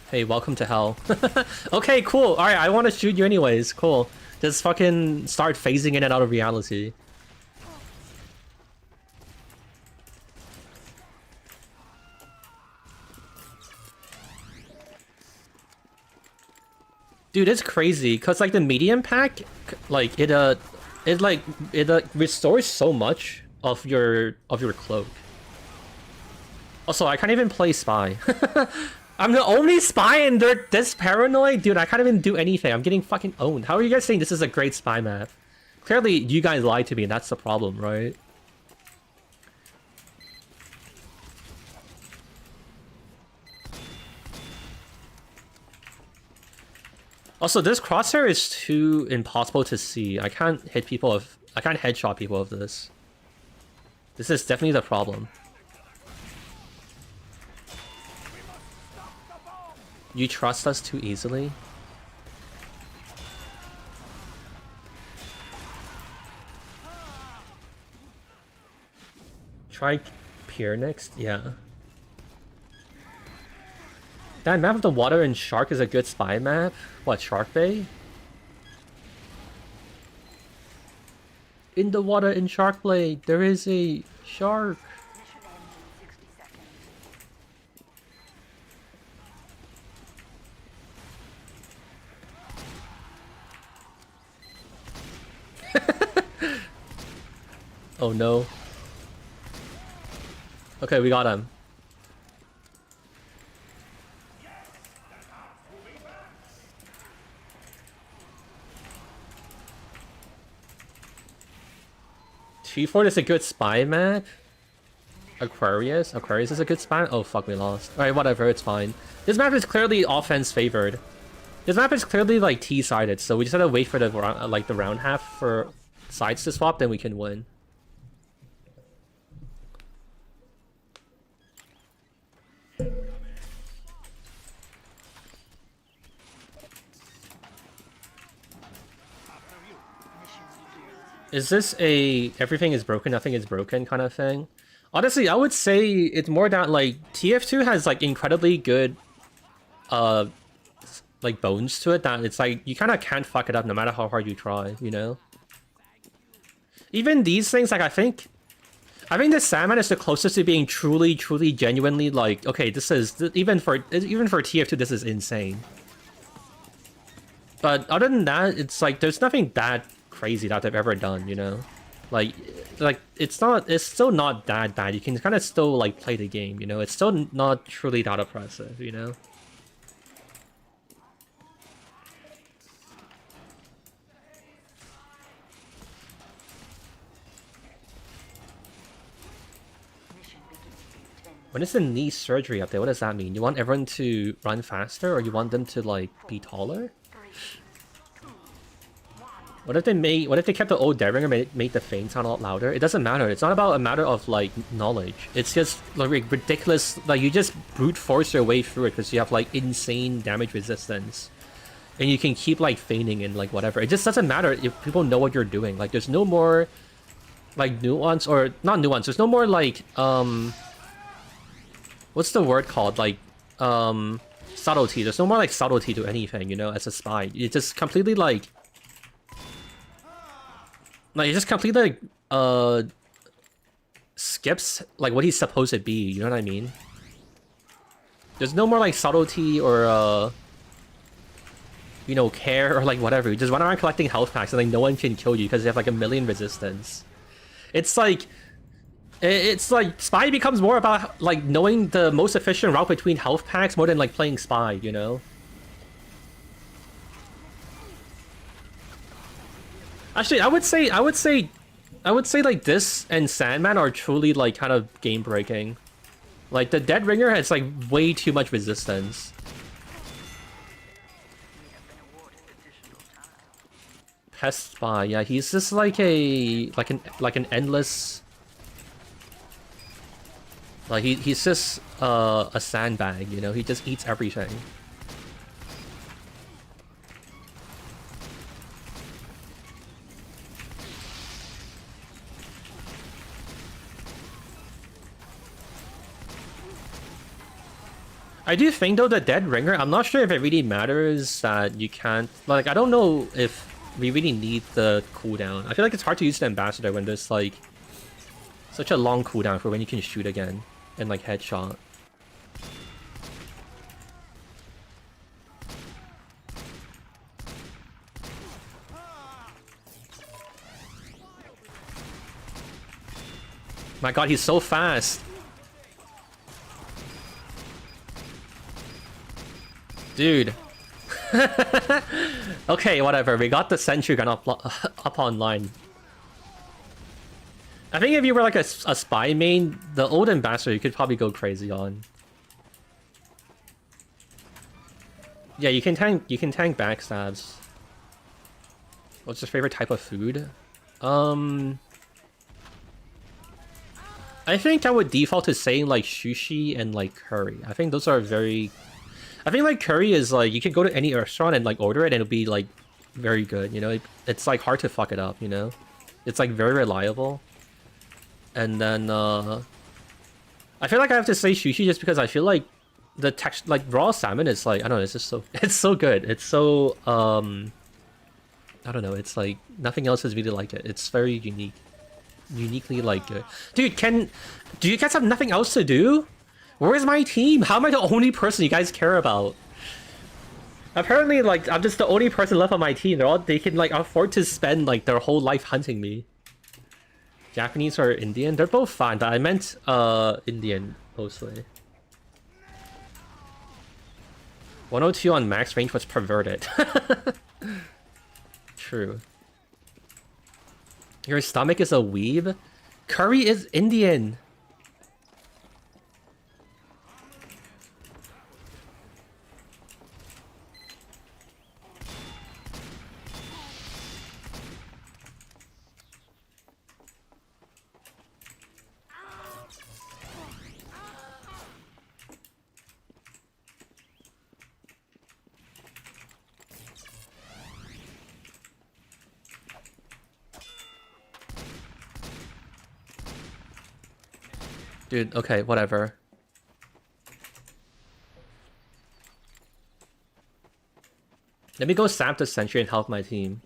Speaker 1: Hey, welcome to hell. Okay, cool. Alright, I want to shoot you anyways. Cool. Just fucking start phasing in and out of reality. Dude, it's crazy, cause like the medium pack, like it restores so much of your cloak. Also, I can't even play spy. I'm the only spy and they're this paranoid? Dude, I can't even do anything. I'm getting fucking owned. How are you guys saying this is a great spy map? Clearly, you guys lied to me and that's the problem, right? Also, this crosshair is too impossible to see. I can't hit people of... I can't headshot people of this. This is definitely the problem. You trust us too easily? Try Pier next? Yeah. That map of the water and shark is a good spy map? What, Shark Bay? In the water in Shark Bay, there is a shark.
Speaker 2: Mission ends in 60 seconds.
Speaker 1: Oh no. Okay, we got him. Treefort is a good spy map. Aquarius is a good spy. Oh fuck, we lost. Alright, whatever, it's fine. This map is clearly offense favored. This map is clearly like T-sided, so we just gotta wait for the like the round half for sides to swap, then we can win. Is this a everything is broken, nothing is broken kind of thing? Honestly, I would say it's more that like TF2 has like incredibly good like bones to it that it's like you kind of can't fuck it up no matter how hard you try, you know? Even these things, like I think the Sandman is the closest to being truly genuinely like, okay, this is even for TF2 this is insane. But other than that, it's like there's nothing that crazy that they've ever done, you know? Like it's still not that bad. You can kind of still like play the game, you know? It's still not truly that oppressive, you know? When is the knee surgery update? What does that mean? You want everyone to run faster, or you want them to like be taller? What if they kept the old Dead Ringer, made the feint sound a lot louder? It doesn't matter. It's not about a matter of like knowledge. It's just like ridiculous. Like you just brute force your way through it because you have like insane damage resistance, and you can keep like feigning and like whatever. It just doesn't matter if people know what you're doing. Like there's no more like nuance, or not nuance. There's no more like what's the word called? Like subtlety. There's no more like subtlety to anything. You know, as a spy, you just completely like. Like, it just completely, like, skips, like, what he's supposed to be, you know what I mean? There's no more, like, subtlety or, you know, care or, like, whatever. You just run around collecting health packs and, like, no one can kill you because you have, like, 1,000,000 resistance. It's like, Spy becomes more about, like, knowing the most efficient route between health packs more than, like, playing Spy, you know? Actually, I would say like this and Sandman are truly like kind of game breaking. Like the Dead Ringer has like way too much resistance. Pest Spy, yeah, he's just like an endless. Like he's just a sandbag, you know. He just eats everything. I do think though the Dead Ringer, I'm not sure if it really matters that you can't, like, I don't know if we really need the cooldown. I feel like it's hard to use the Ambassador when there's like such a long cooldown for when you can shoot again and like headshot. My god, he's so fast. Dude. Okay, whatever. We got the sentry gun up online. I think if you were like a spy main, the old ambassador you could probably go crazy on. Yeah, you can tank backstabs. What's your favorite type of food? I think I would default to saying like sushi and like curry. I think those are very. I think like curry is like you can go to any restaurant and like order it and it'll be like very good, you know. It's like hard to fuck it up, you know. It's like very reliable. And then I feel like I have to say sushi just because I feel like the text like raw salmon is like I don't know, it's just so good. It's so I don't know, it's like nothing else is really like it. It's very uniquely like good. Dude, do you guys have nothing else to do? Where's my team? How am I the only person you guys care about? Apparently, like, I'm just the only person left on my team. They can, like, afford to spend, like, their whole life hunting me. Japanese or Indian? They're both fine, but I meant, Indian, mostly. 102 on max range was perverted. True. Your stomach is a weeb? Curry is Indian. Dude, okay, whatever. Let me go sap the sentry and help my team.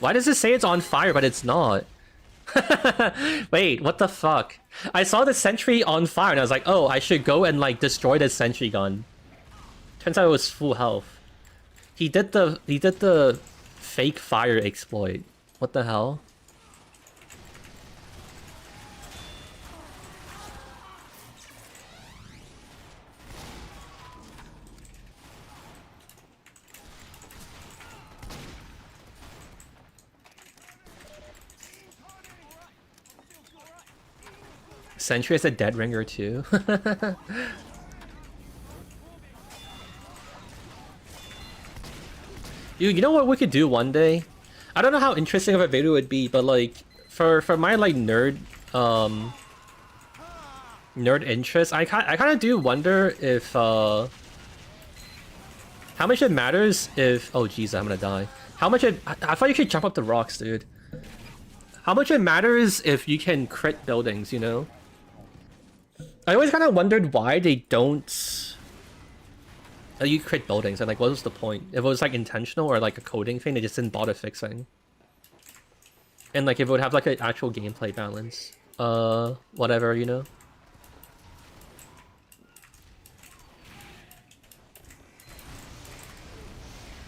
Speaker 1: Why does it say it's on fire, but it's not? Wait, what the fuck? I saw the sentry on fire and I was like, oh, I should go and like destroy the sentry gun. Turns out it was full health. He did the fake fire exploit. What the hell? Sentry is a dead ringer too. Dude, you know what we could do one day? I don't know how interesting of a video it would be, but like for my like nerd interest, I kind of do wonder if how much it matters if jeez, I'm gonna die. How much I thought you could jump up the rocks, dude. How much it matters if you can crit buildings, you know? I always kind of wondered why they don't you crit buildings, and like what was the point? If it was like intentional or like a coding thing, they just didn't bother fixing. And like if it would have like an actual gameplay balance. Whatever, you know?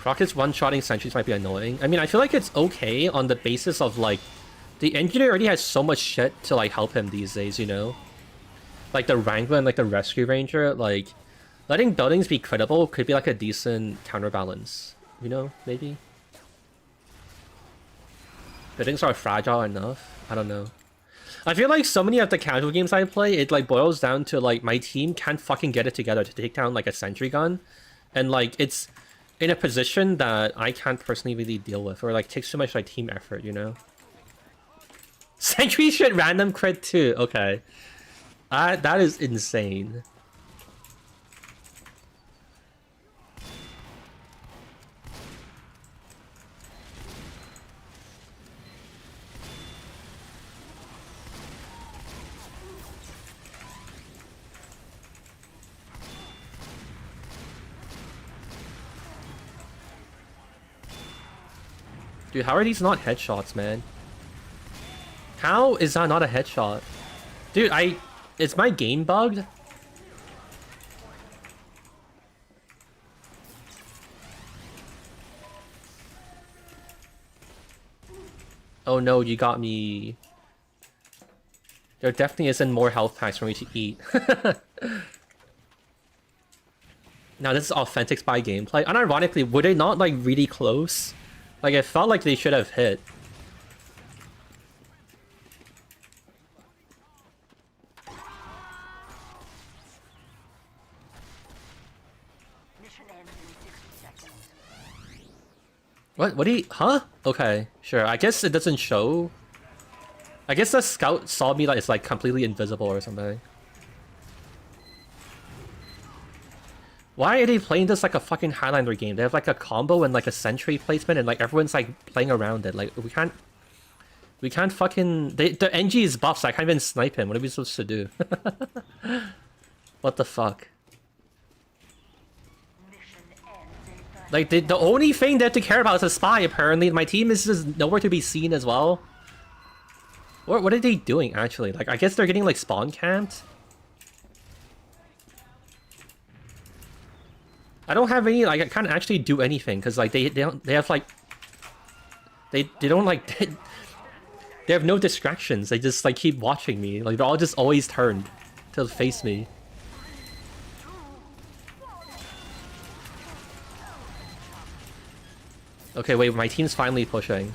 Speaker 1: Rockets one-shotting sentries might be annoying. I mean, I feel like it's okay on the basis of like the engineer already has so much shit to like help him these days, you know? Like the Wrangler and like the Rescue Ranger, like letting buildings be critical could be like a decent counterbalance, you know, maybe? Buildings are fragile enough? I don't know. I feel like so many of the casual games I play, it like boils down to like my team can't fucking get it together to take down like a sentry gun. And like it's in a position that I can't personally really deal with, or like takes too much like team effort, you know? Sentry should random crit too, okay. That is insane. Dude, how are these not headshots, man? How is that not a headshot? Dude, is my game bugged? Oh no, you got me. There definitely isn't more health packs for me to eat. Now this is authentic spy gameplay. Unironically, were they not like really close? Like, it felt like they should have hit.
Speaker 2: Mission ends in 60 seconds.
Speaker 1: What do you... Huh? Okay, sure. I guess it doesn't show. I guess the scout saw me like it's like completely invisible or something. Why are they playing this like a fucking Highlander game? They have like a combo and like a sentry placement and like everyone's like playing around it. Like we can't fucking... the NG is buff, so I can't even snipe him. What are we supposed to do? What the fuck? Like the only thing they have to care about is a spy apparently. My team is just nowhere to be seen as well. What are they doing actually? Like I guess they're getting like spawn camped. I don't have any, like, I can't actually do anything, because, like, they have, like, they don't, like, they have no distractions, they just, like, keep watching me, like, they're all just always turned to face me. Okay, wait, my team's finally pushing.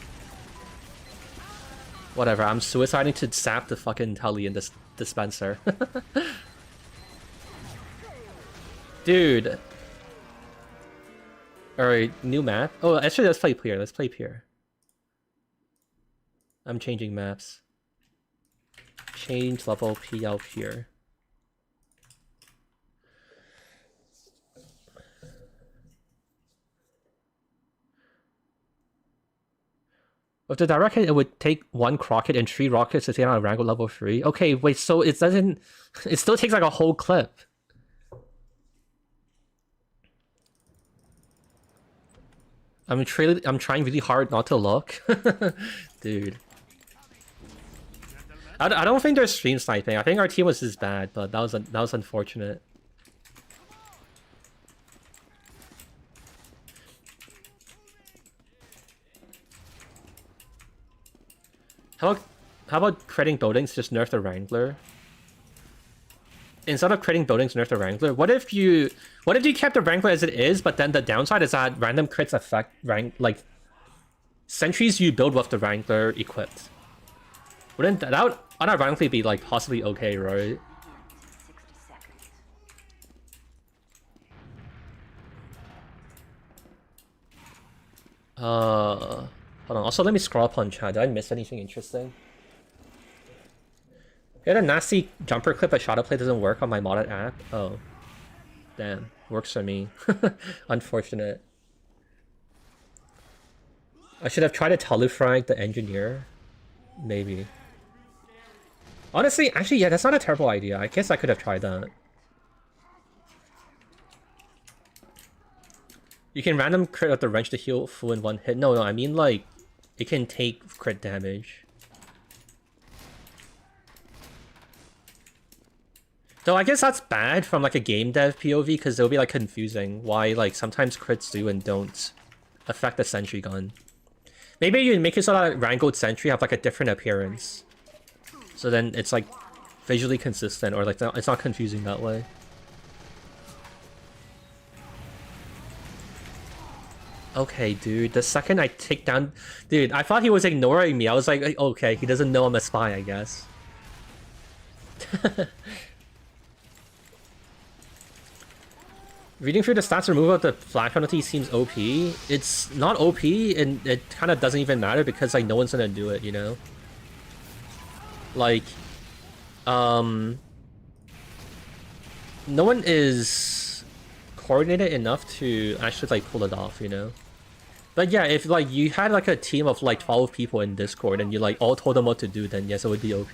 Speaker 1: Whatever, I'm suiciding to sap the fucking telly in this dispenser. Dude. Alright, new map. Oh, actually, let's play Pier. Let's play Pier. I'm changing maps. Change level PL Pier. With the direct hit, it would take 1 Crockett and 3 rockets to take on a Wrangle level 3. Okay, wait, so it doesn't... It still takes like a whole clip. I'm trying really hard not to look. Dude. I don't think they're stream sniping. I think our team was just bad, but that was unfortunate. How about critting buildings, just nerf the Wrangler? Instead of critting buildings, nerf the Wrangler. What if you kept the Wrangler as it is, but then the downside is that random crits affect like sentries you build with the Wrangler equipped. Wouldn't that would unironically be like possibly okay, right?
Speaker 2: Begins in 60 seconds.
Speaker 1: Hold on. Also, let me scroll up on chat. Did I miss anything interesting? You had a nasty jumper clip, but Shadow Play doesn't work on my modded app. Oh, damn. Works for me. Unfortunate. I should have tried to telefrag the engineer. Maybe. Honestly, actually, yeah, that's not a terrible idea. I guess I could have tried that. You can random crit with the wrench to heal full in one hit. No, I mean like, it can take crit damage. Though I guess that's bad from like a game dev POV because it'll be like confusing why like sometimes crits do and don't affect the sentry gun. Maybe you make it so that Wrangled Sentry have like a different appearance. So then it's like visually consistent or like it's not confusing that way. Okay, dude, the second I take down... Dude, I thought he was ignoring me. I was like, okay, he doesn't know I'm a spy, I guess. Reading through the stats removal of the flash penalty seems OP. It's not OP, and it kind of doesn't even matter because like no one's gonna do it, you know? Like, no one is coordinated enough to actually like pull it off, you know? But yeah, if like you had like a team of like 12 people in Discord and you like all told them what to do, then yes, it would be OP.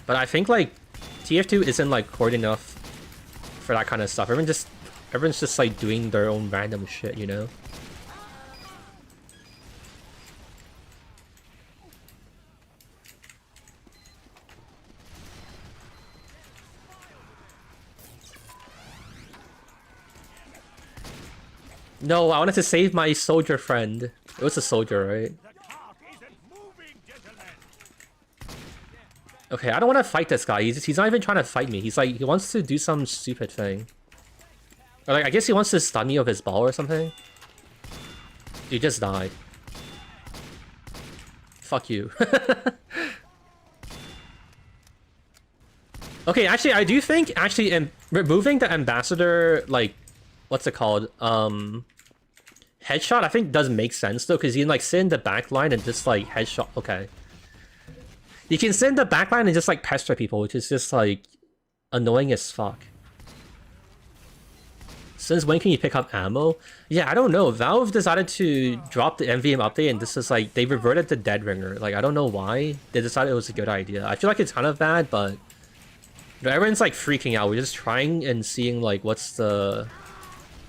Speaker 1: But I think like TF2 isn't like coordinated enough for that kind of stuff. Everyone's just like doing their own random shit, you know? No, I wanted to save my soldier friend. It was a soldier, right?
Speaker 3: The cart isn't moving, gentlemen.
Speaker 1: Okay, I don't want to fight this guy. He's not even trying to fight me. He's like, he wants to do some stupid thing. Or like, I guess he wants to stun me with his ball or something. You just died. Fuck you. Okay, actually, I do think, actually, removing the ambassador, like, what's it called? Headshot, I think does make sense, though, because you can, like, sit in the back line and just, like, headshot. Okay. You can sit in the back line and just, like, pester people, which is just, like, annoying as fuck. Since when can you pick up ammo? Yeah, I don't know. Valve decided to drop the MVM update, and this is, like, they reverted the Dead Ringer. Like, I don't know why. They decided it was a good idea. I feel like it's kind of bad, but... You know, everyone's, like, freaking out. We're just trying and seeing, like, what's the...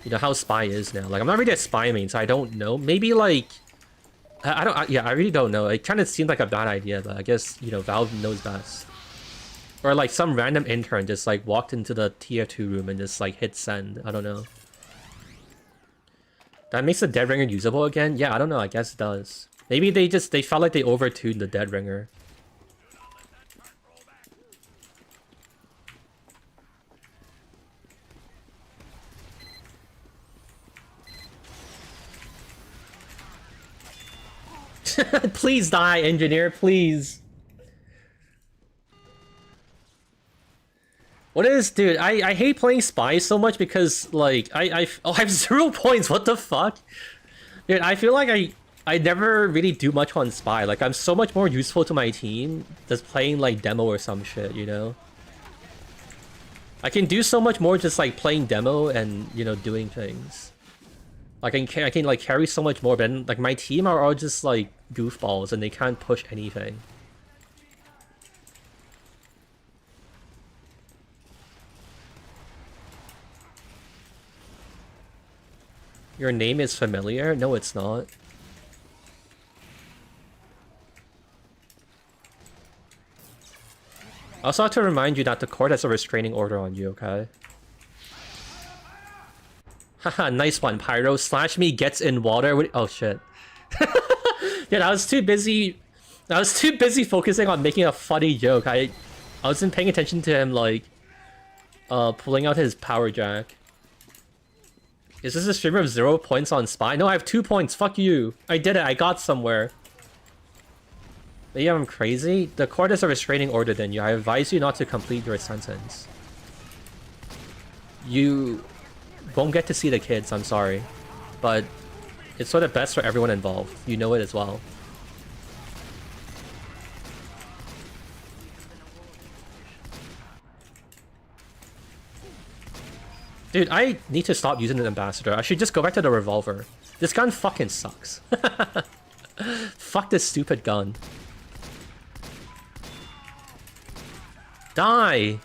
Speaker 1: You know, how Spy is now. Like, I'm not really a Spy main, so I don't know. Maybe, like... yeah, I really don't know. It kind of seemed like a bad idea, but I guess, you know, Valve knows best. Or, like, some random intern just, like, walked into the tier 2 room and just, like, hit send. I don't know. That makes the Dead Ringer usable again? Yeah, I don't know. I guess it does. Maybe they felt like they overtuned the Dead Ringer. Please die, engineer, please. What is, dude? I hate playing Spy so much because, like, I have 0 points. What the fuck? Dude, I feel like I never really do much on Spy. Like, I'm so much more useful to my team just playing, like, demo or some shit, you know? I can do so much more just, like, playing demo and, you know, doing things. Like, I can like, carry so much more, but then, like, my team are all just, like, goofballs and they can't push anything. Your name is familiar? No, it's not. I also have to remind you that the court has a restraining order on you, okay? Haha, nice one, Pyro. Slash me gets in water. Oh shit. Yeah, I was too busy focusing on making a funny joke. I wasn't paying attention to him, like, pulling out his power jack. Is this a streamer of 0 points on Spy? No, I have 2 points. Fuck you. I did it. I got somewhere. Yeah, I'm crazy. The court is a restraining order then you. I advise you not to complete your sentence. You won't get to see the kids, I'm sorry. But it's sort of best for everyone involved. You know it as well. Dude, I need to stop using the ambassador. I should just go back to the revolver. This gun fucking sucks. Fuck this stupid gun. Die!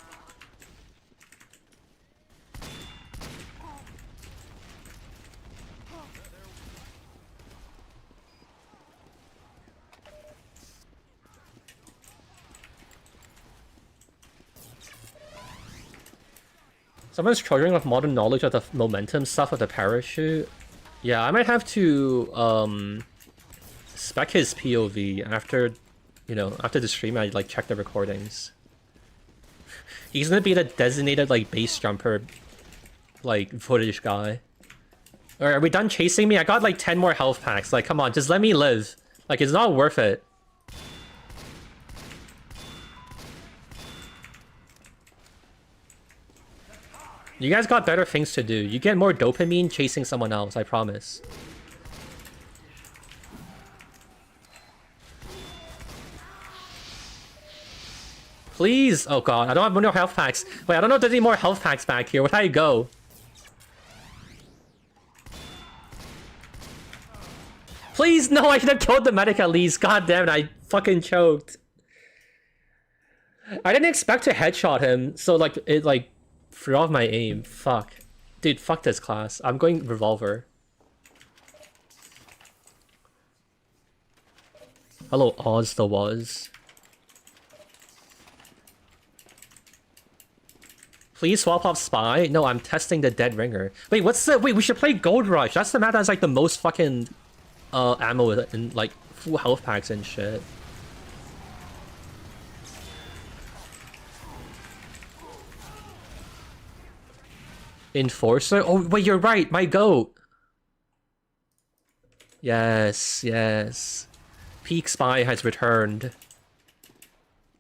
Speaker 1: Someone's struggling with modern knowledge of the momentum stuff of the parachute. Yeah, I might have to spec his POV after, you know, after the stream. I like check the recordings. He's gonna be the designated like base jumper, like footage guy. Alright, are we done chasing me? I got like 10 more health packs. Like, come on, just let me live. Like, it's not worth it. You guys got better things to do. You get more dopamine chasing someone else, I promise. Please! Oh god, I don't have more health packs. Wait, I don't know if there's any more health packs back here. Where do I go? Please, no, I should have killed the medic at least. God damn it, I fucking choked. I didn't expect to headshot him, so like, it like threw off my aim. Fuck. Dude, fuck this class. I'm going revolver. Hello, Oz the Was. Please swap off Spy? No, I'm testing the Dead Ringer. Wait, what's the... Wait, we should play Gold Rush. That's the map that has like the most fucking ammo and like full health packs and shit. Enforcer? Oh, wait, you're right. My goat. Yes, yes. Peak Spy has returned.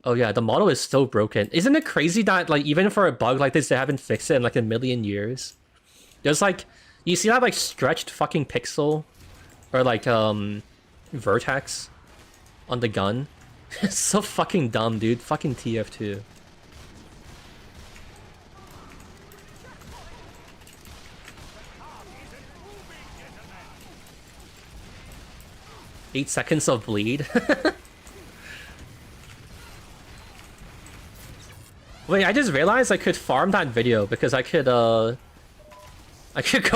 Speaker 1: Oh yeah, the model is still broken. Isn't it crazy that like even for a bug like this, they haven't fixed it in like a million years? There's like, you see that like stretched fucking pixel or like vertex on the gun? It's so fucking dumb, dude. Fucking TF2. Eight seconds of bleed. Wait, I just realized I could farm that video because I could go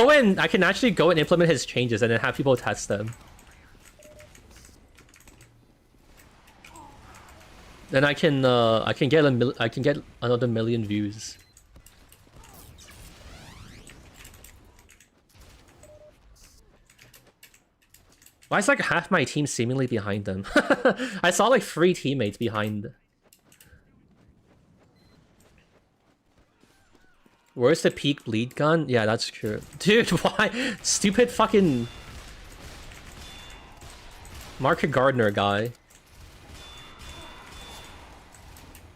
Speaker 1: in. I can actually go and implement his changes and then have people test them. Then I can get another million views. Why is like half my team seemingly behind them? I saw like 3 teammates behind. Where's the peak bleed gun? Yeah, that's true. Dude, why? Stupid fucking Market Gardner guy.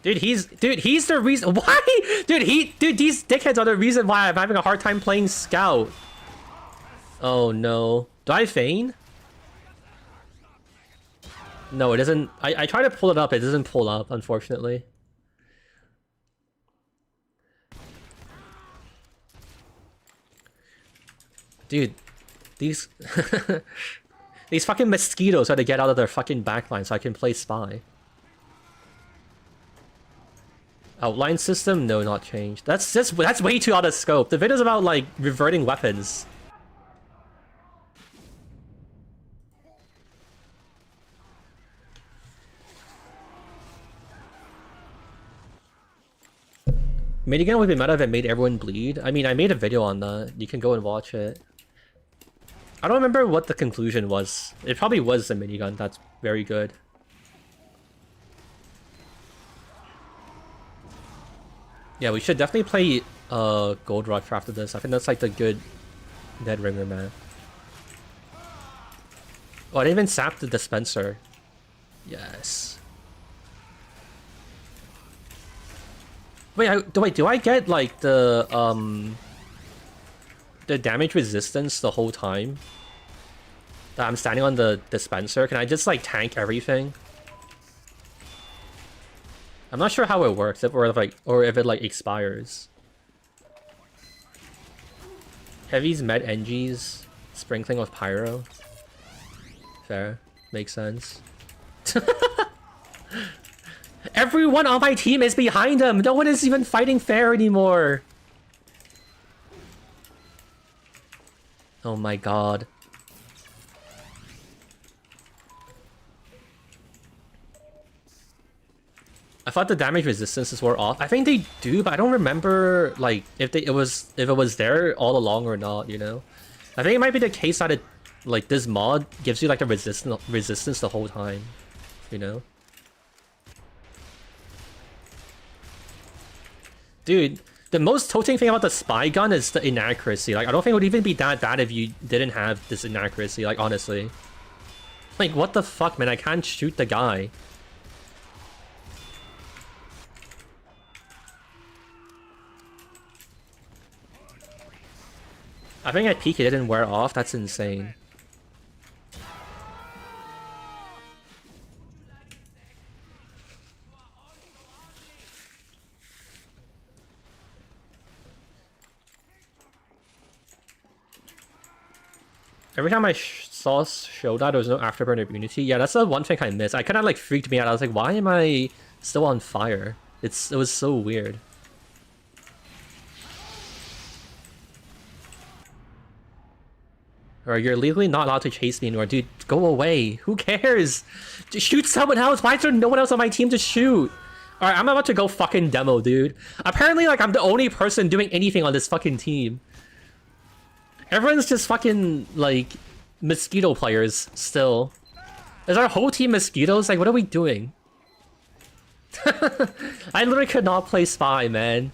Speaker 1: Dude, he's the reason why. Dude, these dickheads are the reason why I'm having a hard time playing Scout. Oh no. Do I feign? No, it doesn't. I try to pull it up, it doesn't pull up, unfortunately. Dude, these these fucking mosquitoes had to get out of their fucking backline so I can play Spy. Outline system? No, not changed. That's way too out of scope. The video's about like reverting weapons. Minigun would be meta if it made everyone bleed. I mean, I made a video on that. You can go and watch it. I don't remember what the conclusion was. It probably was the minigun. That's very good. Yeah, we should definitely play Gold Rush after this. I think that's like the good Dead Ringer map. Oh, I didn't even sap the dispenser. Yes. Wait, do I get like the damage resistance the whole time that I'm standing on the dispenser? Can I just like tank everything? I'm not sure how it works, or if it like expires. Heavy's med NGs, sprinkling with pyro. Fair, makes sense. Everyone on my team is behind him. No one is even fighting fair anymore. Oh my god. I thought the damage resistances were off. I think they do, but I don't remember like if it was there all along or not, you know? I think it might be the case that it like this mod gives you like the resistance the whole time, you know? Dude, the most tilting thing about the spy gun is the inaccuracy. Like, I don't think it would even be that bad if you didn't have this inaccuracy, like, honestly. Like, what the fuck, man? I can't shoot the guy. I think at peak it didn't wear off. That's insane. Every time I saw show that there was no afterburn immunity, yeah, that's the one thing I missed. I kind of like freaked me out. I was like, why am I still on fire? It was so weird. Or you're legally not allowed to chase me anymore. Dude, go away. Who cares? Just shoot someone else. Why is there no one else on my team to shoot? Alright, I'm about to go fucking demo, dude. Apparently, like, I'm the only person doing anything on this fucking team. Everyone's just fucking, like, mosquito players still. Is our whole team mosquitoes? Like, what are we doing? I literally could not play spy, man.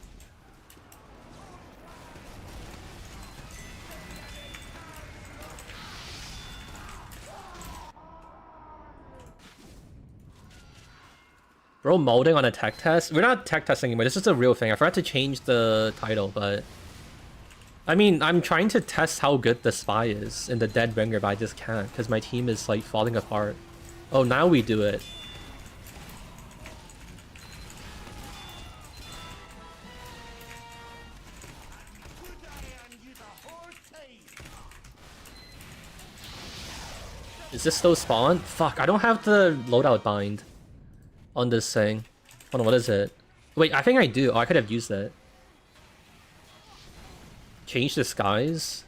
Speaker 1: Bro, molding on a tech test? We're not tech testing anymore. This is a real thing. I forgot to change the title, but... I mean, I'm trying to test how good the spy is in the dead ringer, but I just can't, because my team is, like, falling apart. Oh, now we do it. Is this still spawn? Fuck, I don't have the loadout bind on this thing. Hold on, what is it? Wait, I think I do. Oh, I could have used it. Change disguise?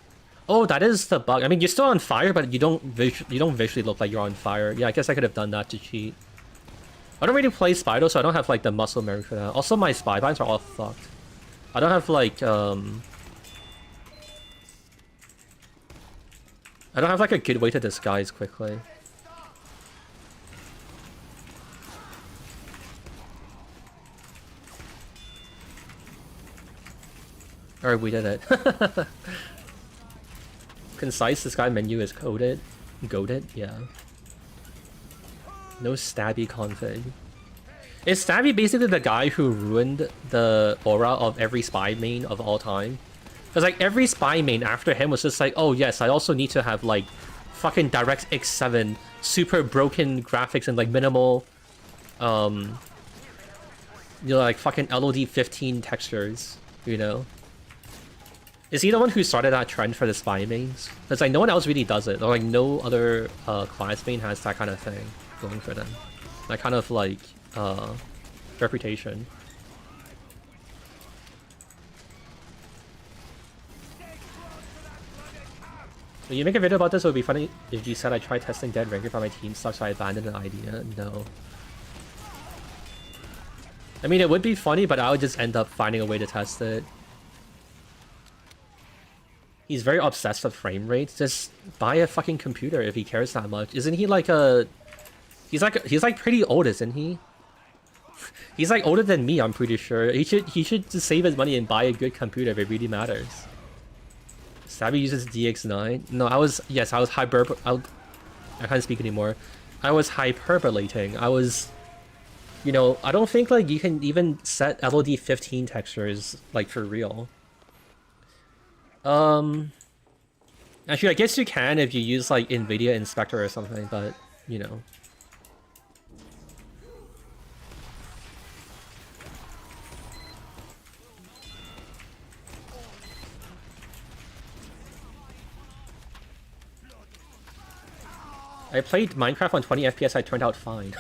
Speaker 1: Oh, that is the bug. I mean, you're still on fire, but you don't visually look like you're on fire. Yeah, I guess I could have done that to cheat. I don't really play spy though, so I don't have like the muscle memory for that. Also, my spy binds are all fucked. I don't have like I don't have like a good way to disguise quickly. Alright, we did it. Concise disguise menu is coded. Goated? Yeah. No stabby config. Is Stabby basically the guy who ruined the aura of every spy main of all time? Because like every spy main after him was just like, oh yes, I also need to have like fucking DirectX 7, super broken graphics and like minimal, you know, like fucking LOD 15 textures, you know? Is he the one who started that trend for the spy mains? Because like no one else really does it. Or like no other class main has that kind of thing going for them. That kind of like reputation. When you make a video about this, it would be funny if you said I tried testing dead ringer but my team sucks, so I abandoned an idea. No. I mean, it would be funny, but I would just end up finding a way to test it. He's very obsessed with frame rates. Just buy a fucking computer if he cares that much. Isn't he like a... He's like pretty old, isn't he? He's like older than me, I'm pretty sure. He should just save his money and buy a good computer if it really matters. Stabby uses DX9. No, I was hyper... I can't speak anymore. I was hyperbolating. I was, you know, I don't think like you can even set LOD 15 textures like for real. Actually, I guess you can if you use like NVIDIA Inspector or something, but you know. I played Minecraft on 20 FPS, I turned out fine.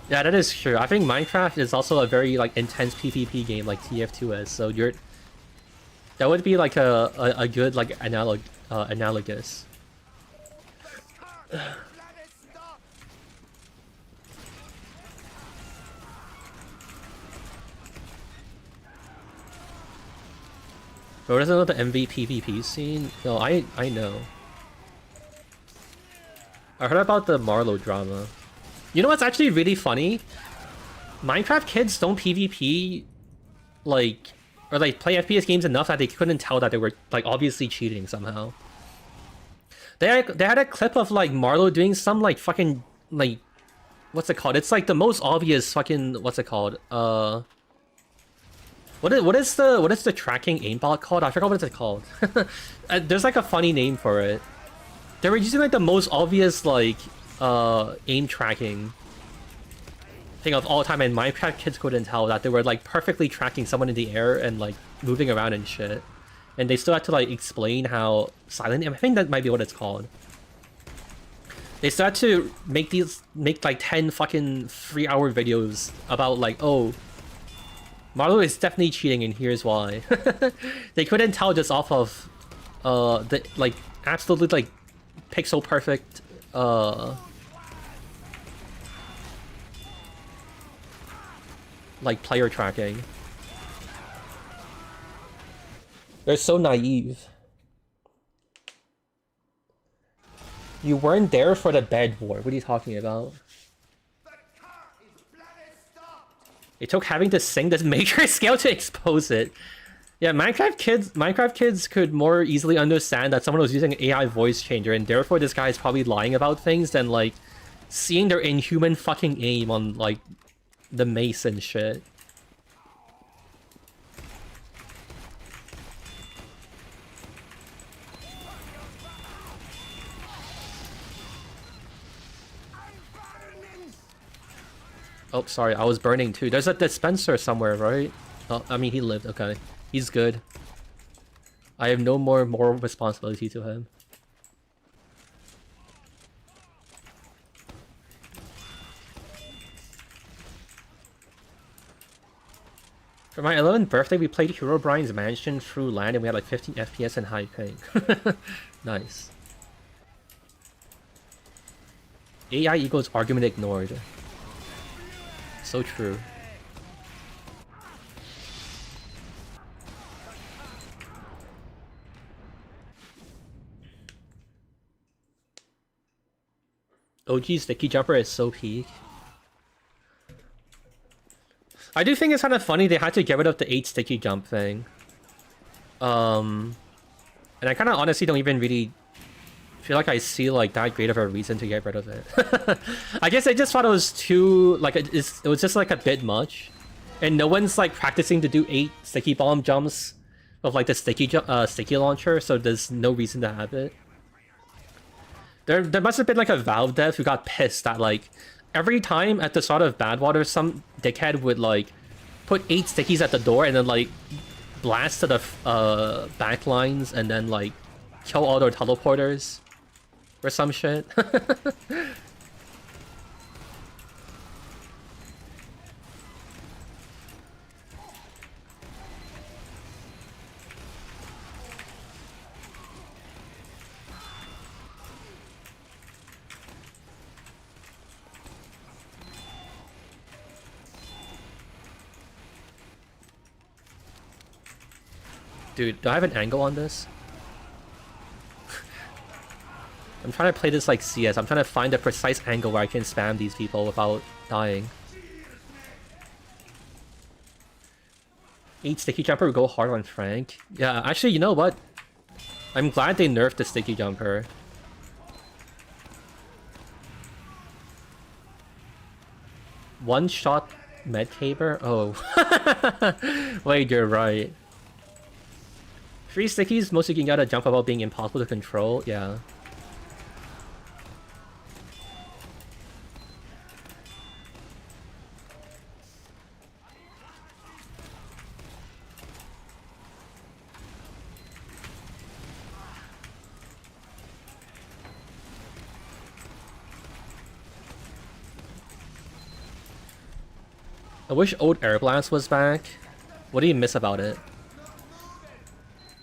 Speaker 1: Yeah, that is true. I think Minecraft is also a very like intense PvP game like TF2 is, so you're that would be like a good like analogous. Bro, doesn't know the MV PvP scene? No, I know. I heard about the Marlow drama. You know what's actually really funny? Minecraft kids don't PvP like or like play FPS games enough that they couldn't tell that they were like obviously cheating somehow. They had a clip of like Marlow doing some like fucking like what's it called? It's like the most obvious fucking what's it called? What is the tracking aimbot called? I forgot what it's called. There's like a funny name for it. They were using like the most obvious like aim tracking thing of all time, and Minecraft kids couldn't tell that they were like perfectly tracking someone in the air and like moving around and shit. And they still had to like explain how silent. I think that might be what it's called. They still had to make like 10 fucking 3-hour videos about like, oh, Marlow is definitely cheating and here's why. They couldn't tell just off of the like absolutely like pixel perfect like player tracking. They're so naive. You weren't there for the bed war. What are you talking about? It took having to sing this major scale to expose it. Yeah, Minecraft kids could more easily understand that someone was using AI voice changer, and therefore this guy is probably lying about things than like seeing their inhuman fucking aim on like the mace and shit. Oh, sorry, I was burning too. There's a dispenser somewhere, right? Oh, I mean, he lived. Okay. He's good. I have no more moral responsibility to him. For my 11th birthday, we played Herobrine's Mansion through land and we had like 15 FPS and high ping. Nice. AI equals argument ignored. So true. OG Sticky Jumper is so peak. I do think it's kind of funny they had to get rid of the 8 sticky jump thing. And I kind of honestly don't even really feel like I see like that great of a reason to get rid of it. I guess I just thought it was too like it was just like a bit much, and no one's like practicing to do 8 sticky bomb jumps of like the sticky launcher, so there's no reason to have it. There must have been like a Valve dev who got pissed that like every time at the start of Badwater, some dickhead would like put 8 stickies at the door and then like blast to the back lines and then like kill all their teleporters or some shit. Dude, do I have an angle on this? I'm trying to play this like CS. I'm trying to find a precise angle where I can spam these people without dying. 8 sticky jumper would go hard on Frank. Yeah, actually, you know what? I'm glad they nerfed the sticky jumper. One-shot Medcaber? Oh. Wait, you're right. 3 stickies, most you can get a jump about being impossible to control. Yeah. I wish old Air Blast was back. What do you miss about it?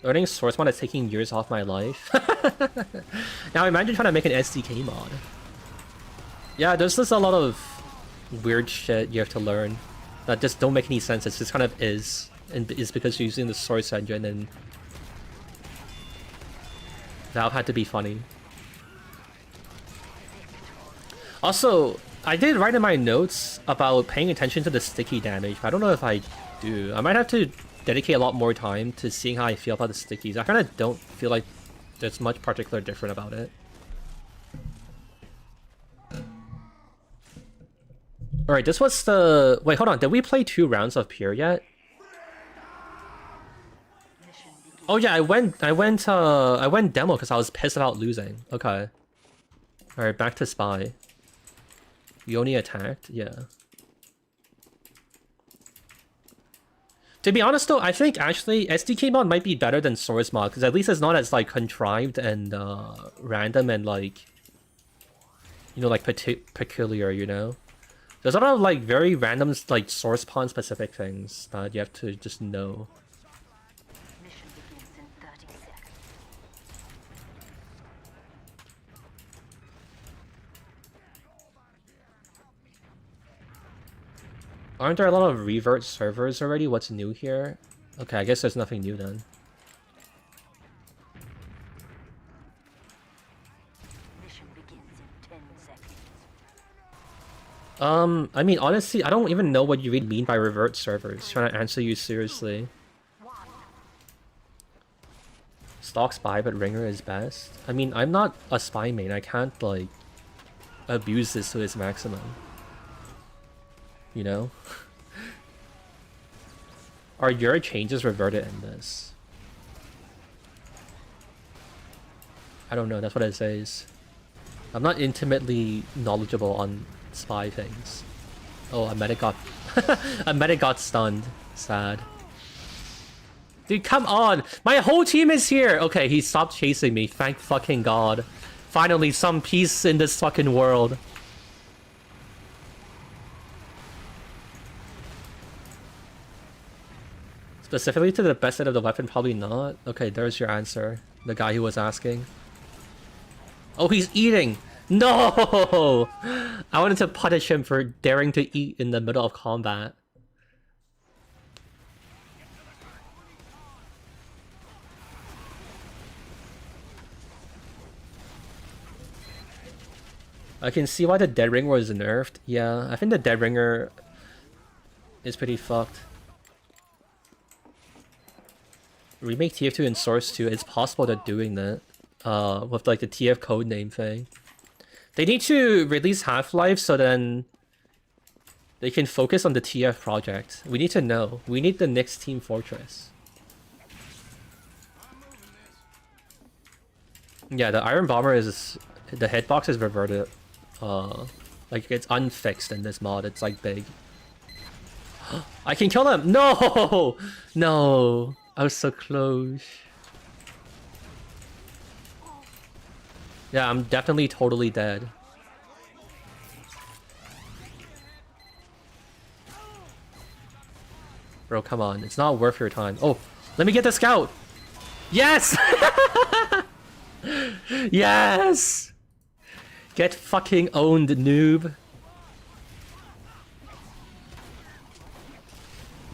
Speaker 1: Learning source mod is taking years off my life. Now imagine trying to make an SDK mod. Yeah, there's just a lot of weird shit you have to learn that just don't make any sense. It just kind of is. And it's because you're using the source engine and Valve had to be funny. Also, I did write in my notes about paying attention to the sticky damage, but I don't know if I do. I might have to dedicate a lot more time to seeing how I feel about the stickies. I kind of don't feel like there's much particular different about it. Alright, this was the... Wait, hold on. Did we play 2 rounds of Pure yet? Oh yeah, I went demo because I was pissed about losing. Okay. Alright, back to Spy. You only attacked? Yeah. To be honest though, I think actually SDK mod might be better than source mod, because at least it's not as like contrived and random and like, you know, like peculiar, you know? There's a lot of like very random like source pawn specific things that you have to just know.
Speaker 2: Mission begins in 30 seconds.
Speaker 1: Aren't there a lot of revert servers already? What's new here? Okay, I guess there's nothing new then.
Speaker 2: Mission begins in 10 seconds.
Speaker 1: I mean, honestly, I don't even know what you really mean by revert servers. Trying to answer you seriously. Stock spy, but ringer is best. I mean, I'm not a spy main. I can't, like, abuse this to its maximum. You know? Are your changes reverted in this? I don't know, that's what it says. I'm not intimately knowledgeable on spy things. Oh, a medic got... a medic got stunned. Sad. Dude, come on! My whole team is here! Okay, he stopped chasing me, thank fucking god. Finally, some peace in this fucking world. Specifically to the best side of the weapon, probably not. Okay, there's your answer. The guy who was asking. Oh, he's eating! No! I wanted to punish him for daring to eat in the middle of combat. I can see why the Dead Ringer was nerfed. Yeah, I think the Dead Ringer is pretty fucked. Remake TF2 and Source 2, it's possible they're doing that. With like the TF codename thing. They need to release Half-Life so then they can focus on the TF project. We need to know. We need the next Team Fortress. Yeah, the Iron Bomber is... The hitbox is reverted. Like, it's unfixed in this mod. It's like big. I can kill him! No! No! I was so close. Yeah, I'm definitely totally dead. Bro, come on. It's not worth your time. Oh, let me get the scout! Yes! Yes! Get fucking owned, noob.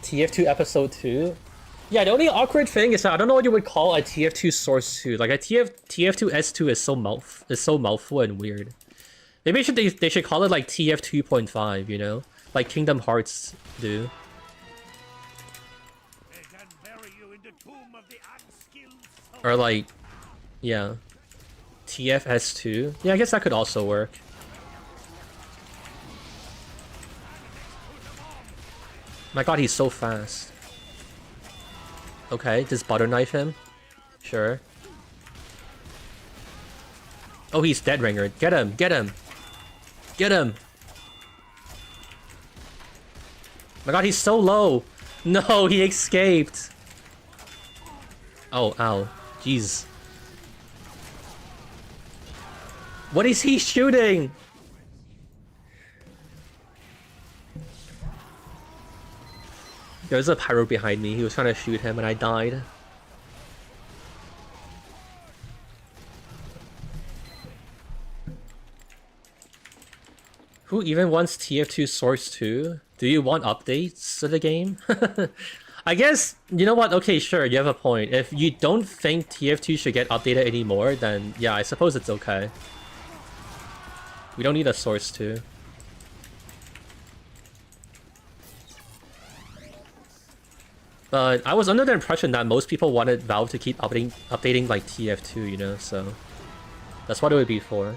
Speaker 1: TF2 episode 2? Yeah, the only awkward thing is that I don't know what you would call a TF2 source 2. Like a TF2 S2 is so mouthful and weird. Maybe they should call it like TF 2.5, you know? Like Kingdom Hearts do. Or like, yeah. TF S2. Yeah, I guess that could also work. My god, he's so fast. Okay, just butter knife him. Sure. Oh, he's dead ringer. Get him, get him. Get him. My god, he's so low. No, he escaped. Oh, ow. Jeez. What is he shooting? There's a pyro behind me. He was trying to shoot him and I died. Who even wants TF2 Source 2? Do you want updates to the game? I guess, you know what? Okay, sure, you have a point. If you don't think TF2 should get updated anymore, then yeah, I suppose it's okay. We don't need a Source 2. But I was under the impression that most people wanted Valve to keep updating like TF2, you know, so that's what it would be for.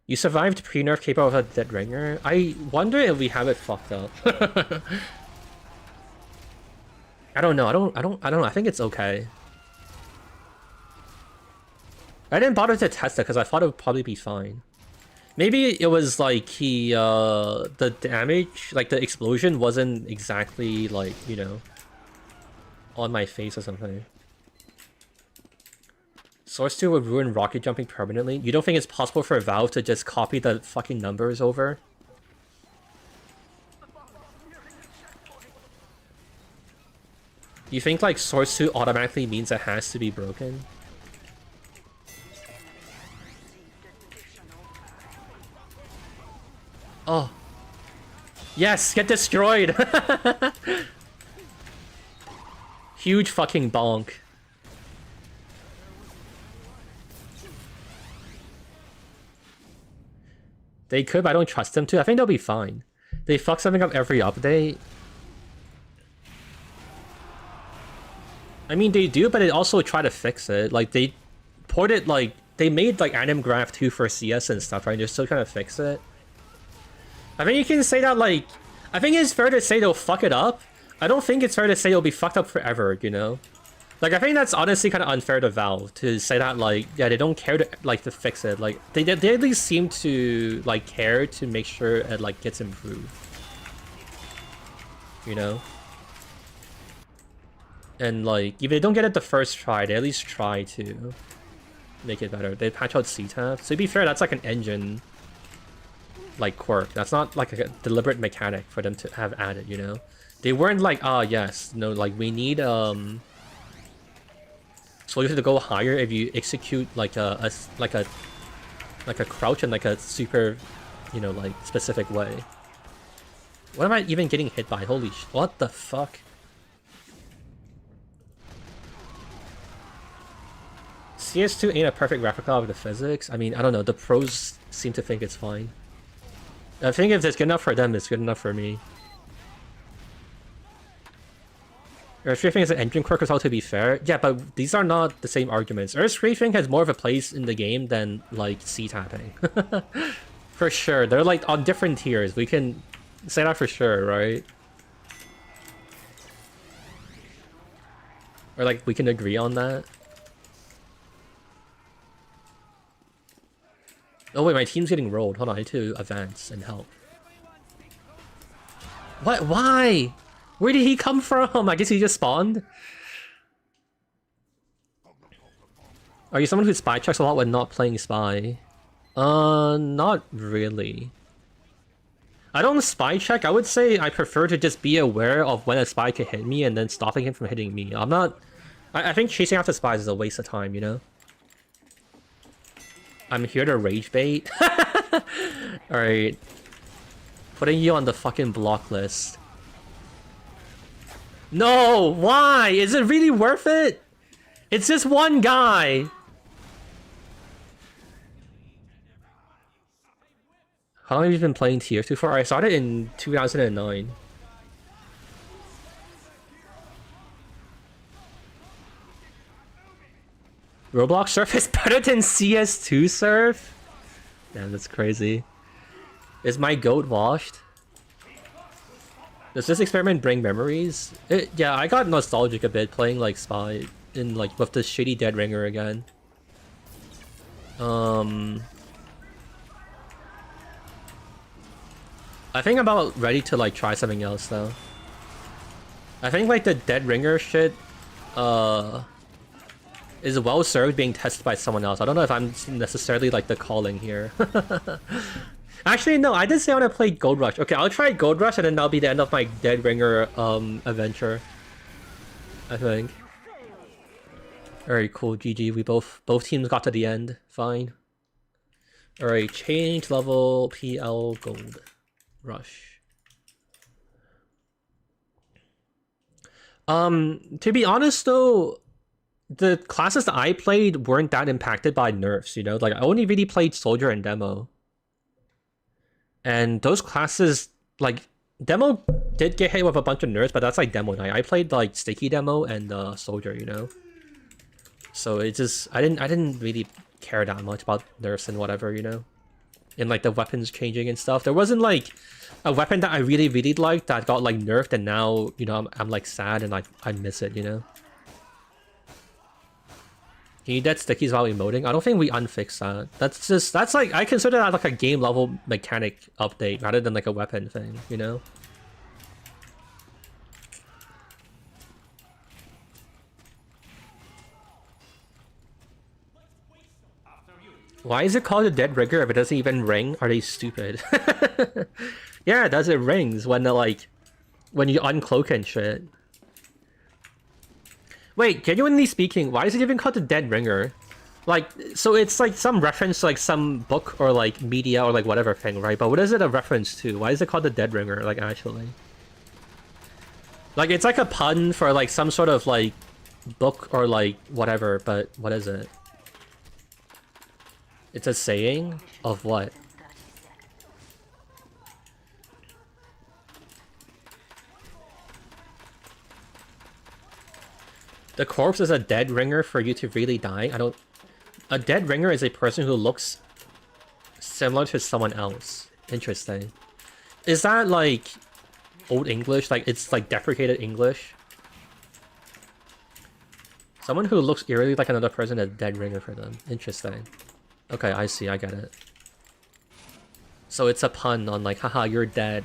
Speaker 1: You survived pre-nerf Capo with a dead ringer? I wonder if we have it fucked up. I don't know. I don't know. I think it's okay. I didn't bother to test it because I thought it would probably be fine. Maybe it was like the damage, like the explosion wasn't exactly like, you know, on my face or something. Source 2 would ruin rocket jumping permanently. You don't think it's possible for Valve to just copy the fucking numbers over? You think like Source 2 automatically means it has to be broken? Oh. Yes, get destroyed! Huge fucking bonk. They could, but I don't trust them to. I think they'll be fine. They fuck something up every update. I mean, they do, but they also try to fix it. Like, they ported, like, they made, like, Anim Graph 2 for CS and stuff, right? They're still trying to fix it. I think you can say that, like, I think it's fair to say they'll fuck it up. I don't think it's fair to say it'll be fucked up forever, you know? Like, I think that's honestly kind of unfair to Valve to say that, like, yeah, they don't care to, like, to fix it. Like, they at least seem to, like, care to make sure it, like, gets improved. You know? And, like, if they don't get it the first try, they at least try to make it better. They patch out CTAP. So to be fair, that's like an engine, like, quirk. That's not, like, a deliberate mechanic for them to have added, you know? They weren't like, ah, yes, no, like, we need, so you have to go higher if you execute like a crouch in like a super, you know, like specific way. What am I even getting hit by? Holy sh! What the fuck? CS2 ain't a perfect replica of the physics. I mean, I don't know. The pros seem to think it's fine. I think if it's good enough for them, it's good enough for me. Earth strafing is an engine quirk as well, to be fair. Yeah, but these are not the same arguments. Earth strafing has more of a place in the game than, like, C-tapping. For sure. They're, like, on different tiers. We can say that for sure, right? Or, like, we can agree on that. Oh, wait, my team's getting rolled. Hold on, I need to advance and help. What? Why? Where did he come from? I guess he just spawned? Are you someone who spy checks a lot when not playing spy? Not really. I don't spy check. I would say I prefer to just be aware of when a spy can hit me and then stopping him from hitting me. I'm not... I think chasing after spies is a waste of time, you know? I'm here to rage bait. Alright. Putting you on the fucking block list. No! Why? Is it really worth it? It's just one guy! How long have you been playing TF2 for? I started in 2009. Roblox Surf is better than CS2 Surf? Damn, that's crazy. Is my goat washed? Does this experiment bring memories? Yeah, I got nostalgic a bit playing like Spy in like with the shitty Dead Ringer again. I think I'm about ready to like try something else though. I think like the Dead Ringer shit is well served being tested by someone else. I don't know if I'm necessarily like the calling here. Actually, no, I did say I want to play Gold Rush. Okay, I'll try Gold Rush and then that'll be the end of my Dead Ringer adventure. I think. Alright, cool, GG. We both teams got to the end. Fine. Alright, change level PL Gold Rush. To be honest though, the classes that I played weren't that impacted by nerfs, you know? Like, I only really played Soldier and Demo. And those classes, like, Demo did get hit with a bunch of nerfs, but that's like Demo night. I played, like, Sticky Demo and Soldier, you know? So it just, I didn't really care that much about nerfs and whatever, you know? And, like, the weapons changing and stuff. There wasn't, like, a weapon that I really, really liked that got, like, nerfed and now, you know, I'm like, sad and, like, I miss it, you know? Can you dead stickies while emoting? I don't think we unfixed that. That's like, I consider that like a game level mechanic update rather than like a weapon thing, you know? Why is it called a dead rigger if it doesn't even ring? Are they stupid? Yeah, it does. It rings when when you uncloak and shit. Wait, genuinely speaking, why is it even called the Dead Ringer? Like, so it's like some reference to like some book or like media or like whatever thing, right? But what is it a reference to? Why is it called the Dead Ringer, like actually? Like, it's like a pun for like some sort of like book or like whatever, but what is it? It's a saying of what? The corpse is a dead ringer for you to really die? I don't... A dead ringer is a person who looks similar to someone else. Interesting. Is that like Old English? Like it's like deprecated English? Someone who looks eerily like another person is a dead ringer for them. Interesting. Okay, I see, I get it. So it's a pun on like, haha, you're dead.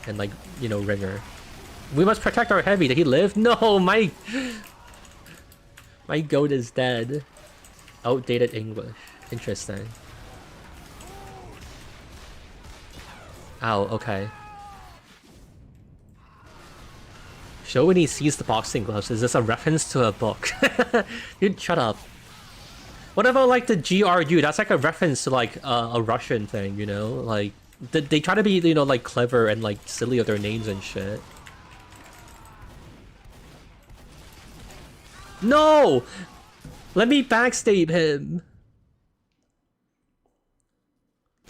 Speaker 1: And like, you know, ringer. We must protect our heavy. Did he live? No, my goat is dead. Outdated English. Interesting. Ow, okay. Show when he sees the boxing gloves. Is this a reference to a book? Dude, shut up. What about like the GRU? That's like a reference to like a Russian thing, you know? Like, they try to be, you know, like clever and like silly with their names and shit. No! Let me backstab him!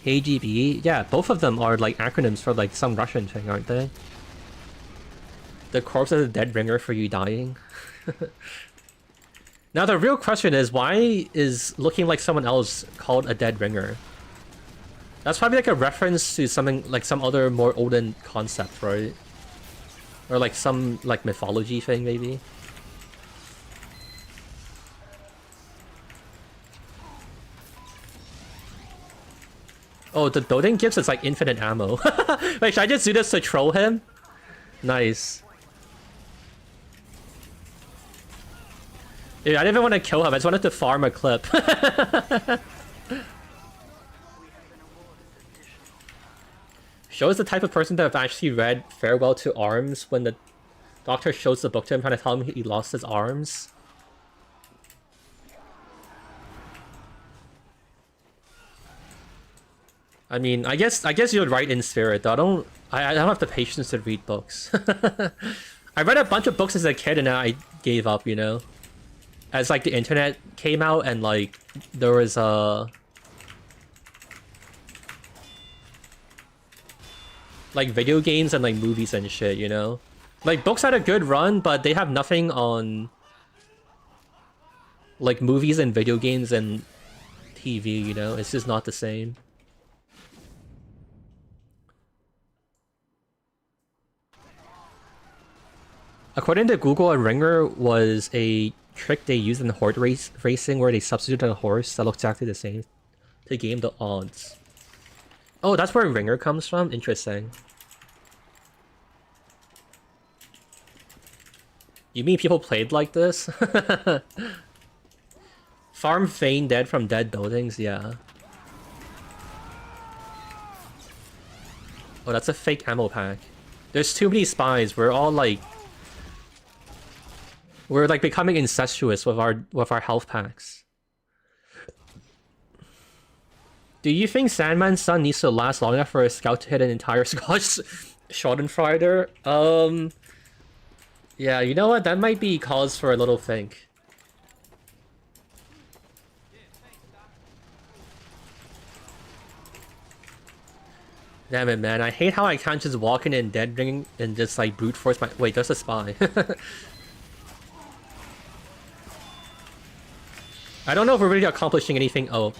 Speaker 1: KGB? Yeah, both of them are like acronyms for like some Russian thing, aren't they? The corpse is a dead ringer for you dying. Now the real question is, why is looking like someone else called a dead ringer? That's probably like a reference to something like some other more olden concept, right? Or like some like mythology thing maybe? Oh, the building gives us like infinite ammo. Wait, should I just do this to troll him? Nice. Dude, I didn't even want to kill him. I just wanted to farm a clip. Shows the type of person that have actually read Farewell to Arms when the doctor shows the book to him trying to tell him he lost his arms. I mean, I guess you're right in spirit, though. I don't have the patience to read books. I read a bunch of books as a kid and I gave up, you know? As like the internet came out and like there was like video games and like movies and shit, you know? Like books had a good run, but they have nothing on like movies and video games and TV, you know? It's just not the same. According to Google, a ringer was a trick they used in horde racing where they substituted a horse that looked exactly the same to game the odds. Oh, that's where ringer comes from? Interesting. You mean people played like this? Farm Feign dead from dead buildings? Yeah. Oh, that's a fake ammo pack. There's too many spies. We're all like... We're like becoming incestuous with our health packs. Do you think Sandman's son needs to last long enough for a scout to hit an entire Scotch Schadenfreude? Yeah, you know what? That might be cause for a little think. Damn it, man. I hate how I can't just walk in and dead ring and just like brute force my... Wait, there's a spy. I don't know if we're really accomplishing anything. Oh.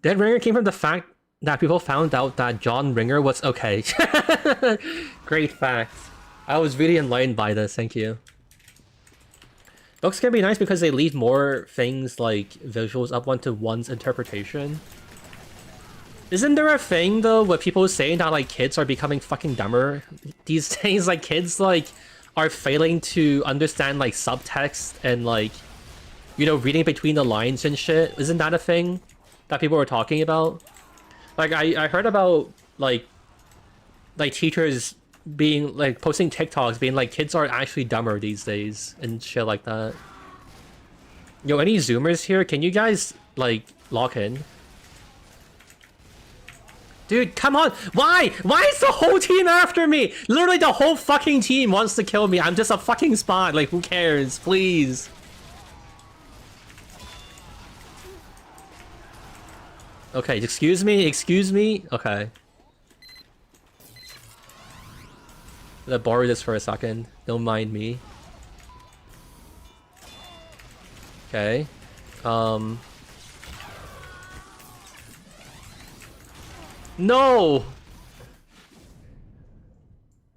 Speaker 1: Dead Ringer came from the fact that people found out that John Ringer was okay. Great fact. I was really enlightened by this, thank you. Books can be nice because they leave more things like visuals up onto one's interpretation. Isn't there a thing though with people saying that like kids are becoming fucking dumber these days? Like kids like are failing to understand like subtext and like, you know, reading between the lines and shit. Isn't that a thing that people were talking about? Like I heard about like teachers being like posting TikToks being like kids are actually dumber these days and shit like that. Yo, any Zoomers here? Can you guys like lock in? Dude, come on! Why? Why is the whole team after me? Literally the whole fucking team wants to kill me. I'm just a fucking spot. Like, who cares? Please. Okay, excuse me, excuse me. Okay. Let's borrow this for a second. Don't mind me. Okay. No!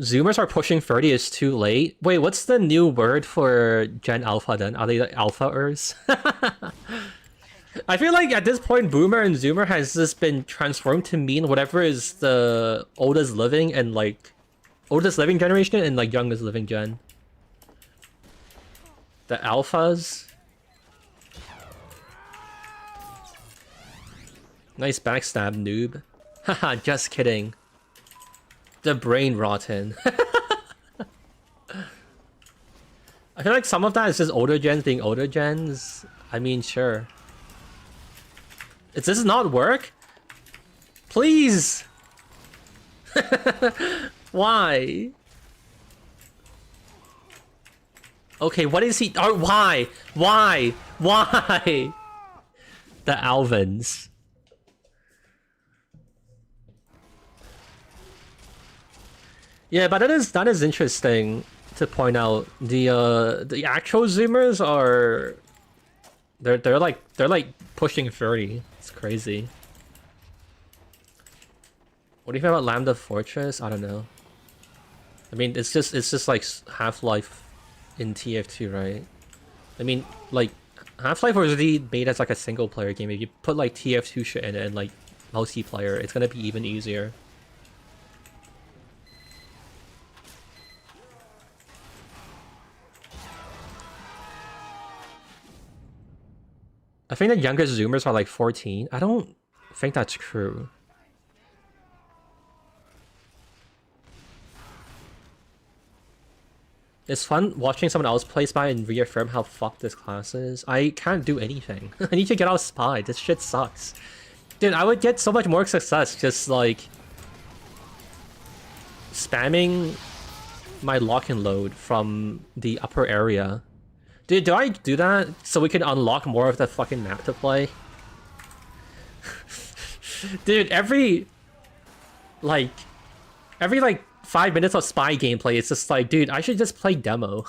Speaker 1: Zoomers are pushing 30 is too late. Wait, what's the new word for Gen Alpha then? Are they the Alpha-ers? I feel like at this point, Boomer and Zoomer has just been transformed to mean whatever is the oldest living and like oldest living generation and like youngest living gen. The Alphas. Nice backstab, noob. Haha, just kidding. The brain rotten. I feel like some of that is just older gens being older gens. I mean, sure. Does this not work? Please! Why? Okay, what is he? Oh, why? Why? Why? The Alvins. Yeah, but that is interesting to point out. The actual Zoomers are they're like pushing 30. It's crazy. What do you think about Lambda Fortress? I don't know. I mean, it's just like Half-Life in TF2, right? I mean, like Half-Life was already made as like a single player game. If you put like TF2 shit in it and like multiplayer, it's gonna be even easier. I think the youngest Zoomers are like 14. I don't think that's true. It's fun watching someone else play Spy and reaffirm how fucked this class is. I can't do anything. I need to get out of Spy. This shit sucks. Dude, I would get so much more success just like spamming my lock and load from the upper area. Dude, do I do that so we can unlock more of the fucking map to play? Dude, every 5 minutes of Spy gameplay, it's just like, dude, I should just play demo.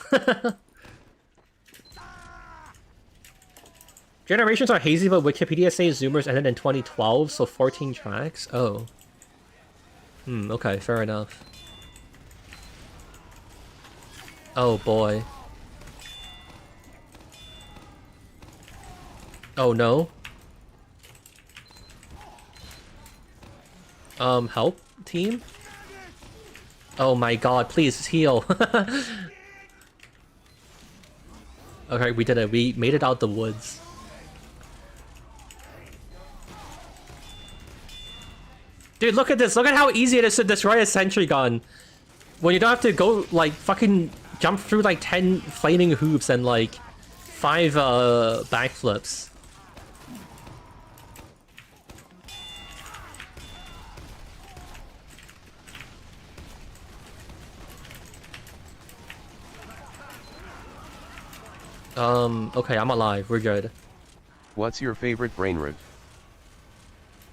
Speaker 1: Generations are hazy, but Wikipedia says Zoomers ended in 2012, so 14 tracks? Oh. Okay, fair enough. Oh boy. Oh no. Help, team? Oh my god, please heal. Okay, we did it. We made it out the woods. Dude, look at this. Look at how easy it is to destroy a sentry gun. When you don't have to go, like, fucking jump through, like, 10 flaming hoops and, like, 5, backflips. Okay, I'm alive. We're good.
Speaker 4: What's your favorite brain root?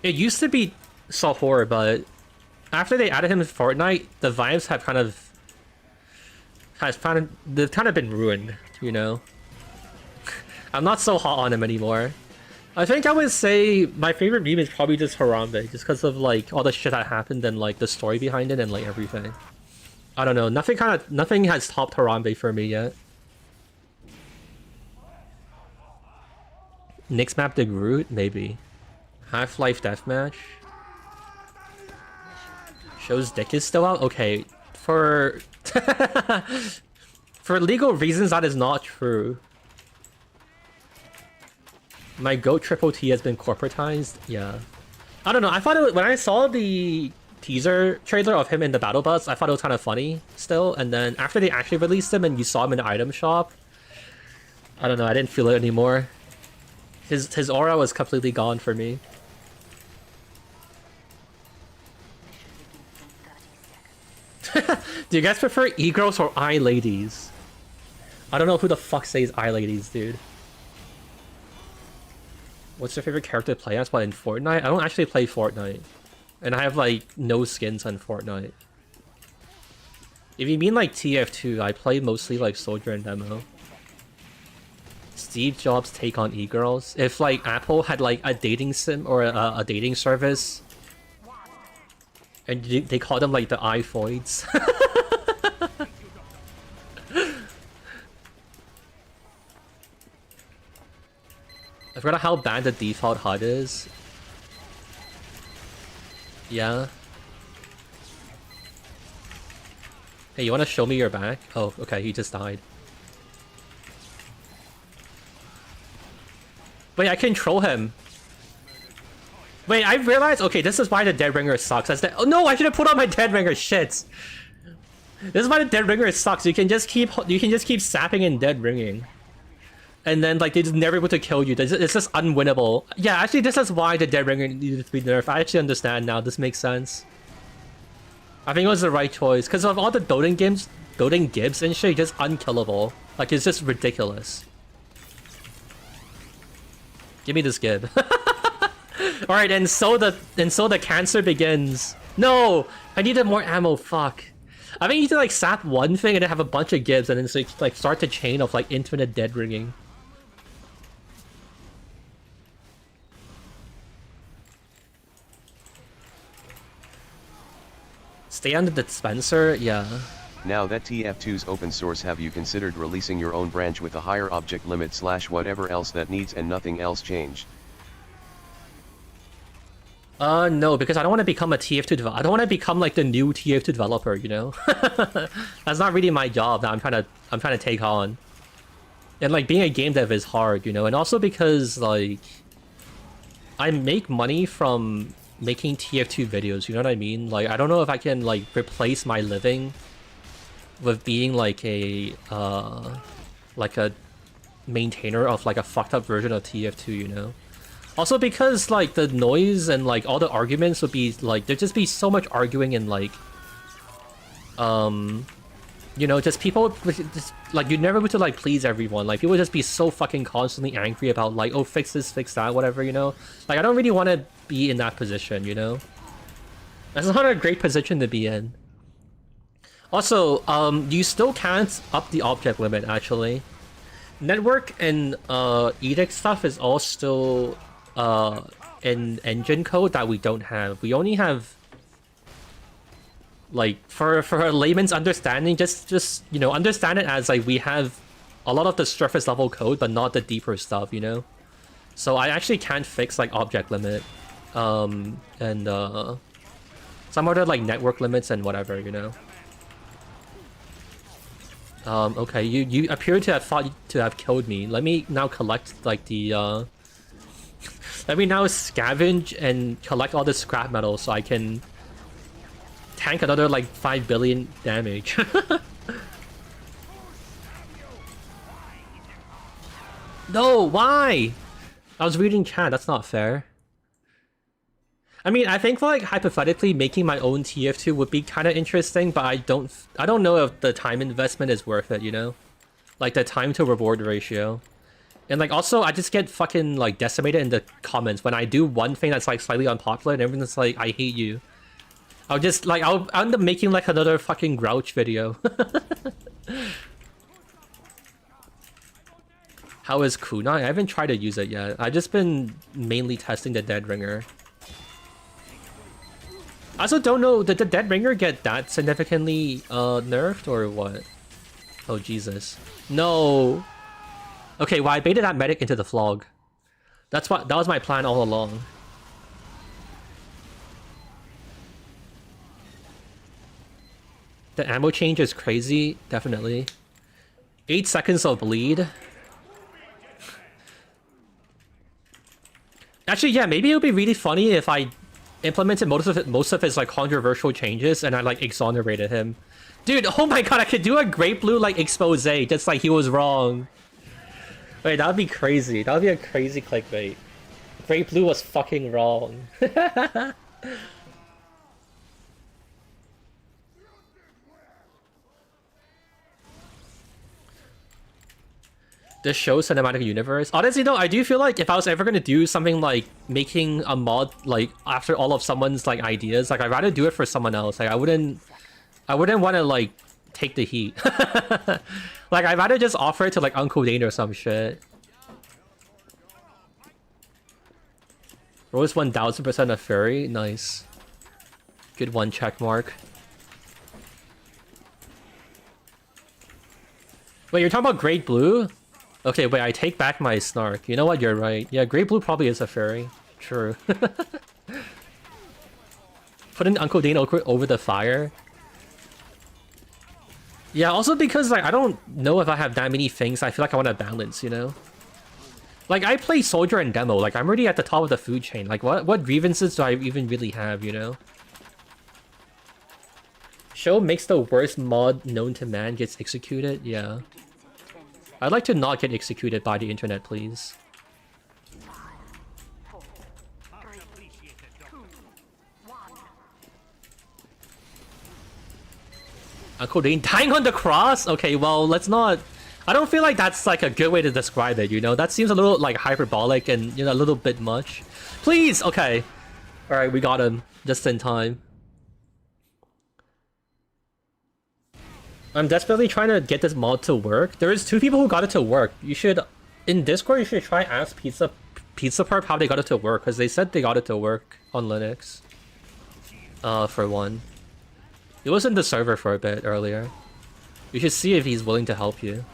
Speaker 1: It used to be Sahor, but after they added him to Fortnite, the vibes have they've kind of been ruined, you know? I'm not so hot on him anymore. I think I would say my favorite meme is probably just Harambe, just because of, like, all the shit that happened and, like, the story behind it and, like, everything. I don't know, nothing has topped Harambe for me yet. Next map the Groot? Maybe. Half-Life Deathmatch? Show's dick is still out? Okay, for... for legal reasons, that is not true. My GOAT Triple T has been corporatized? Yeah. I don't know, I thought it was, when I saw the teaser trailer of him in the battle bus, I thought it was kind of funny still, and then after they actually released him and you saw him in the item shop, I don't know, I didn't feel it anymore. His aura was completely gone for me. Do you guys prefer e-girls or i-ladies? I don't know who the fuck says i-ladies, dude. What's your favorite character to play as? What, in Fortnite? I don't actually play Fortnite. And I have, like, no skins on Fortnite. If you mean, like, TF2, I play mostly, like, Soldier and Demo. Steve Jobs' take on e-girls. If, like, Apple had, like, a dating sim or a dating service, and they call them, like, the iPhoids. I forgot how bad the default HUD is. Yeah. Hey, you wanna show me your back? Oh, okay, he just died. Wait, I control him. Wait, I realized. Okay, this is why the Dead Ringer sucks. Oh no, I should have put on my Dead Ringer. Shit. This is why the Dead Ringer sucks. You can just keep sapping and dead ringing, and then like they just never able to kill you. It's just unwinnable. Yeah, actually, this is why the Dead Ringer needed to be nerfed. I actually understand now. This makes sense. I think it was the right choice because of all the Doting Gibbs and shit. Just unkillable. Like it's just ridiculous. Give me this Gib. All right, and so the cancer begins. No, I needed more ammo. Fuck. I think you need to like sap one thing and then have a bunch of Gibs and then so you like start the chain of like infinite dead ringing. Stay on the dispenser, yeah.
Speaker 4: Now that TF2's open source, have you considered releasing your own branch with a higher object limit / whatever else that needs and nothing else changed?
Speaker 1: No, because I don't want to become a TF2 developer. I don't want to become like the new TF2 developer, you know? That's not really my job that I'm trying to take on. And like being a game dev is hard, you know? And also because like I make money from making TF2 videos, you know what I mean? Like I don't know if I can like replace my living with being like a maintainer of like a fucked up version of TF2, you know? Also because like the noise and like all the arguments would be like there'd just be so much arguing and like you know, just people just like you'd never be able to like please everyone. Like people would just be so fucking constantly angry about like, oh, fix this, fix that, whatever, you know? Like I don't really want to be in that position, you know? That's not a great position to be in. Also, you still can't up the object limit actually. Network and edict stuff is all still in engine code that we don't have. We only have Like for a layman's understanding, just you know, understand it as like we have a lot of the surface level code, but not the deeper stuff, you know. So I actually can't fix like object limit, and some other like network limits and whatever, you know. Okay, you appear to have thought to have killed me. Let me now collect like the let me now scavenge and collect all the scrap metal so I can tank another like 5 billion damage. No, why? I was reading chat, that's not fair. I mean, I think like hypothetically making my own TF2 would be kind of interesting, but I don't know if the time investment is worth it, you know? Like the time to reward ratio. And like also I just get fucking like decimated in the comments when I do one thing that's like slightly unpopular and everyone's like, I hate you. I'll end up making like another fucking grouch video. How is kunai? I haven't tried to use it yet. I've just been mainly testing the dead ringer. I also don't know, did the dead ringer get that significantly nerfed or what? Oh Jesus. No. Okay, well I baited that medic into the flog. That was my plan all along. The ammo change is crazy, definitely. 8 seconds of bleed. Actually, yeah, maybe it would be really funny if I implemented most of his like controversial changes and I like exonerated him. Dude, oh my god, I could do a Great Blue like expose, just like he was wrong. Wait, that would be crazy. That would be a crazy clickbait. Great Blue was fucking wrong. The show cinematic universe. Honestly though, I do feel like if I was ever gonna do something like making a mod like after all of someone's like ideas, like I'd rather do it for someone else. Like I wouldn't want to like take the heat. Like I'd rather just offer it to like Uncle Dane or some shit. Rose 1000% a fairy, nice. Good one, check mark. Wait, you're talking about Great Blue? Okay, wait, I take back my snark. You know what, you're right. Yeah, Great Blue probably is a fairy. True. Put in Uncle Dane over the fire. Yeah, also because like I don't know if I have that many things. I feel like I want to balance, you know? Like I play soldier and demo, like I'm already at the top of the food chain. Like what grievances do I even really have, you know? Show makes the worst mod known to man gets executed, yeah. I'd like to not get executed by the internet, please.
Speaker 2: 5, 4, 3, 2, 1.
Speaker 1: Uncle Dane dying on the cross? Okay, well, let's not... I don't feel like that's like a good way to describe it, you know? That seems a little like hyperbolic and, you know, a little bit much. Please! Okay. Alright, we got him. Just in time. I'm desperately trying to get this mod to work. There's 2 people who got it to work. You should... In Discord, you should try ask Pizza Perp how they got it to work, because they said they got it to work on Linux. For one. He was in the server for a bit earlier. You should see if he's willing to help you.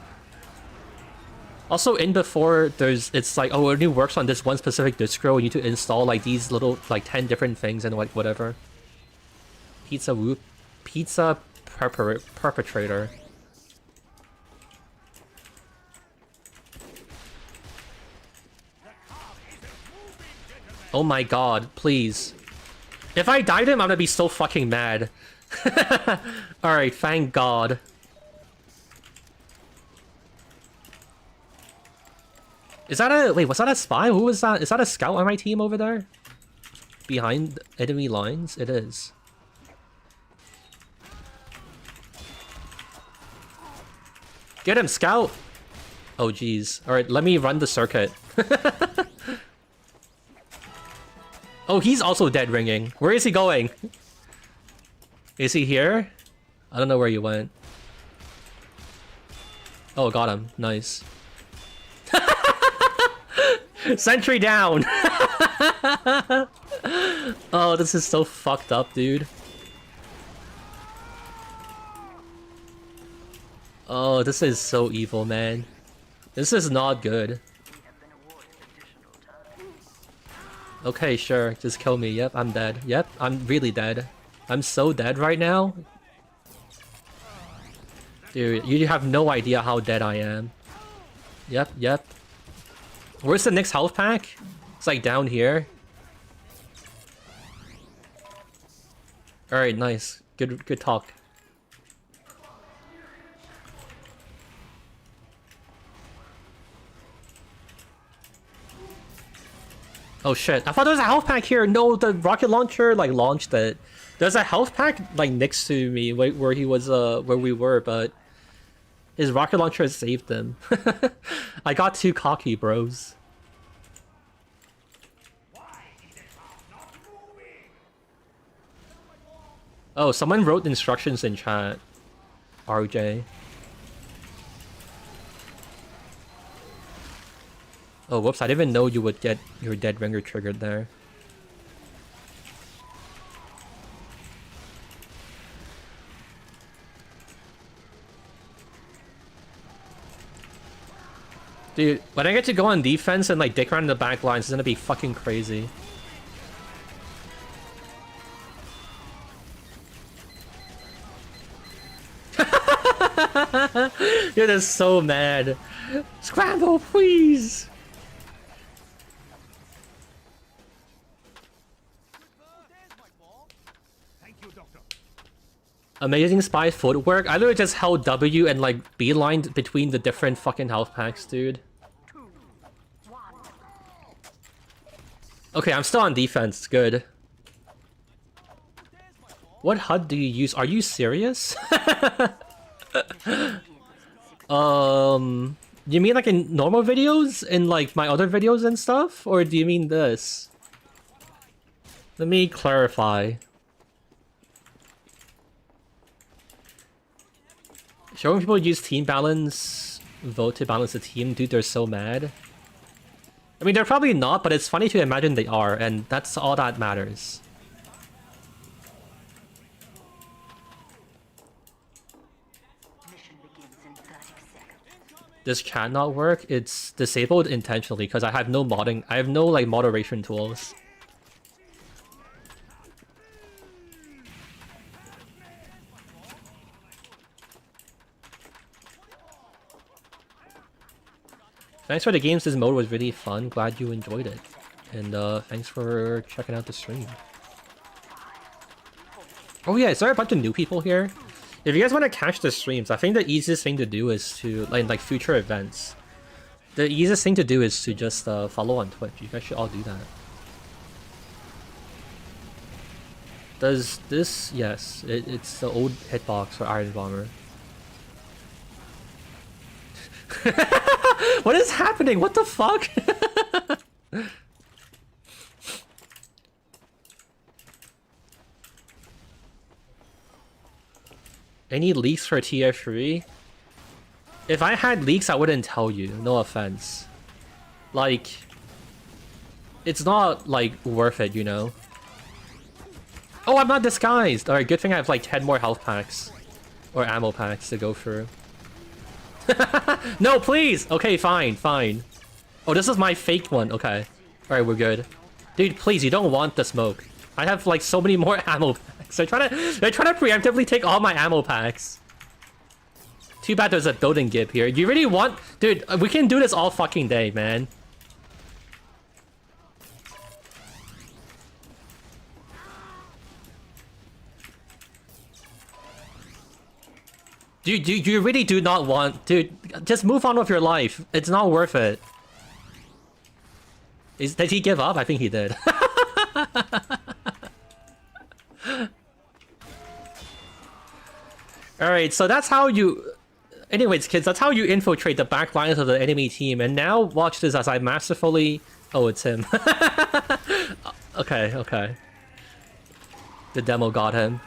Speaker 1: Also, in before, it's like, oh, it only works on this one specific distro. You need to install like these little, like 10 different things and like whatever. Pizza perpetrator. Oh my god, please. If I died him, I'm gonna be so fucking mad. Alright, thank god. Is that a... Wait, was that a spy? Who was that? Is that a scout on my team over there? Behind enemy lines? It is. Get him, scout! Oh, jeez. Alright, let me run the circuit. Oh, he's also dead ringing. Where is he going? Is he here? I don't know where you went. Oh, got him. Nice. Sentry down! Oh, this is so fucked up, dude. Oh, this is so evil, man. This is not good. Okay, sure. Just kill me. Yep, I'm dead. Yep, I'm really dead. I'm so dead right now. Dude, you have no idea how dead I am. Yep, yep. Where's the next health pack? It's like down here. Alright, nice. Good talk. Oh shit, I thought there was a health pack here. No, the rocket launcher like launched it. There's a health pack like next to me where he was where we were, but his rocket launcher saved him. I got too cocky, bros. Oh, someone wrote instructions in chat. RJ. Oh, whoops, I didn't even know you would get your dead ringer triggered there. Dude, when I get to go on defense and like dick around in the back lines, it's gonna be fucking crazy. You're just so mad. Scramble, please! Amazing spy footwork. I literally just held W and like beelined between the different fucking health packs, dude. Okay, I'm still on defense. Good. What HUD do you use? Are you serious? You mean like in normal videos? In like my other videos and stuff? Or do you mean this? Let me clarify. Showing people use team balance, vote to balance the team, dude, they're so mad. I mean, they're probably not, but it's funny to imagine they are, and that's all that matters.
Speaker 2: Mission begins in 30 seconds.
Speaker 1: Does chat not work? It's disabled intentionally because I have no modding. I have no like moderation tools. Thanks for the games. This mode was really fun. Glad you enjoyed it. And thanks for checking out the stream. Oh yeah, is there a bunch of new people here? If you guys want to catch the streams, I think the easiest thing to do is to, like future events. The easiest thing to do is to just follow on Twitch. You guys should all do that. Does this... Yes, it's the old hitbox for Iron Bomber. What is happening? What the fuck? Any leaks for tier 3? If I had leaks, I wouldn't tell you. No offense. Like, it's not like worth it, you know? Oh, I'm not disguised! Alright, good thing I have like 10 more health packs. Or ammo packs to go through. No, please! Okay, fine, fine. Oh, this is my fake one. Okay. Alright, we're good. Dude, please, you don't want the smoke. I have like so many more ammo packs. They're trying to preemptively take all my ammo packs. Too bad there's a building gib here. You really want... Dude, we can do this all fucking day, man. Dude, you really do not want... Dude, just move on with your life. It's not worth it. Did he give up? I think he did. Alright, so that's how you... Anyways, kids, that's how you infiltrate the back lines of the enemy team. And now, watch this as I masterfully... Oh, it's him. Okay, okay. The demo got him.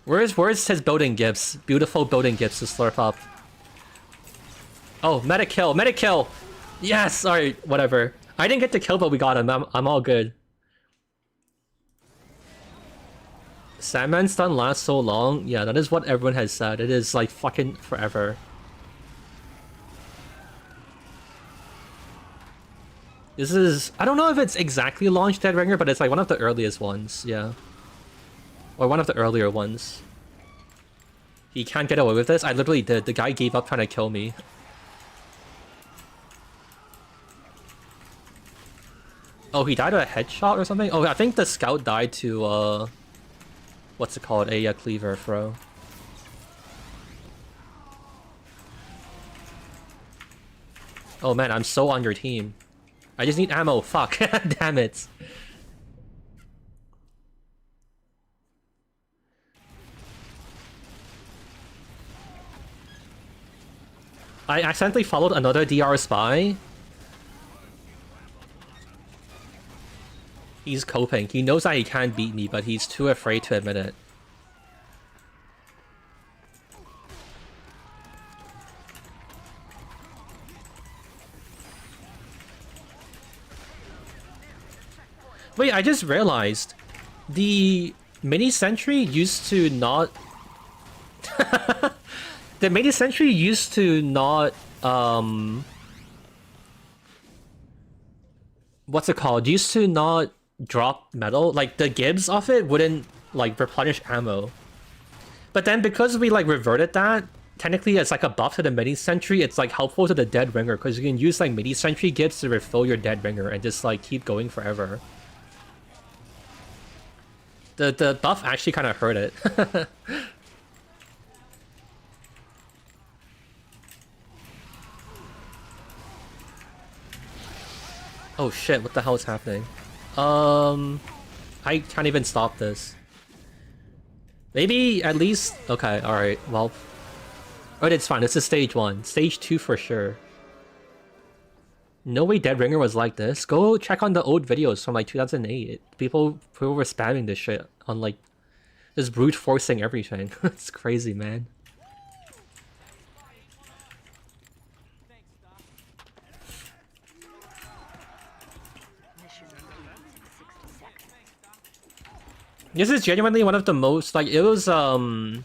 Speaker 1: Where's his building gifts? Beautiful building gifts to slurp up. Oh, meta kill, meta kill! Yes! Alright, whatever. I didn't get the kill, but we got him. I'm all good. Sandman stun lasts so long. Yeah, that is what everyone has said. It is like fucking forever. This is... I don't know if it's exactly launch Dead Ringer, but it's like one of the earliest ones, yeah. Or one of the earlier ones. He can't get away with this? I literally did. The guy gave up trying to kill me. Oh, he died to a headshot or something? Oh, I think the scout died to, what's it called? A cleaver throw. Oh man, I'm so on your team. I just need ammo. Fuck. Damn it. I accidentally followed another DR spy. He's coping. He knows that he can't beat me, but he's too afraid to admit it. Wait, I just realized the mini sentry used to not the mini sentry used to not what's it called? Used to not drop metal. Like the gibs of it wouldn't like replenish ammo. But then because we like reverted that, technically it's like a buff to the mini sentry. It's like helpful to the dead ringer because you can use like mini sentry gibs to refill your dead ringer and just like keep going forever. The buff actually kind of hurt it. Oh shit, what the hell is happening? I can't even stop this. Maybe at least... Okay, alright, well... Alright, it's fine, this is stage 1. Stage 2 for sure. No way Dead Ringer was like this. Go check on the old videos from like 2008. People were spamming this shit on like... Just brute forcing everything. It's crazy, man. This is genuinely one of the most, like, it was, from,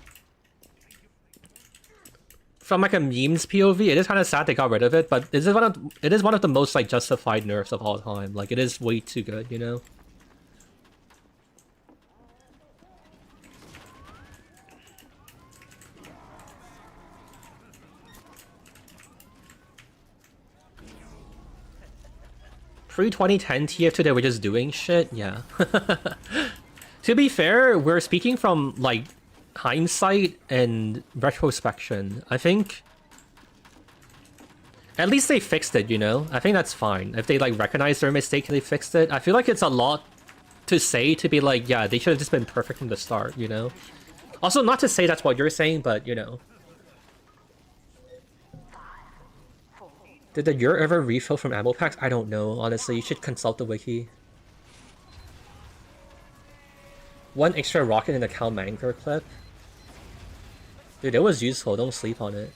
Speaker 1: like, a memes POV, it is kind of sad they got rid of it, but it is one of the most, like, justified nerfs of all time. Like, it is way too good, you know? Pre-2010 TF2, they were just doing shit? Yeah. To be fair, we're speaking from, like, hindsight and retrospection. I think... At least they fixed it, you know? I think that's fine. If they, like, recognize their mistake, they fixed it. I feel like it's a lot to say to be like, yeah, they should have just been perfect from the start, you know? Also, not to say that's what you're saying, but, you know. Did the Ur ever refill from ammo packs? I don't know, honestly. You should consult the wiki. One extra rocket in the Calmanger clip. Dude, it was useful. Don't sleep on it.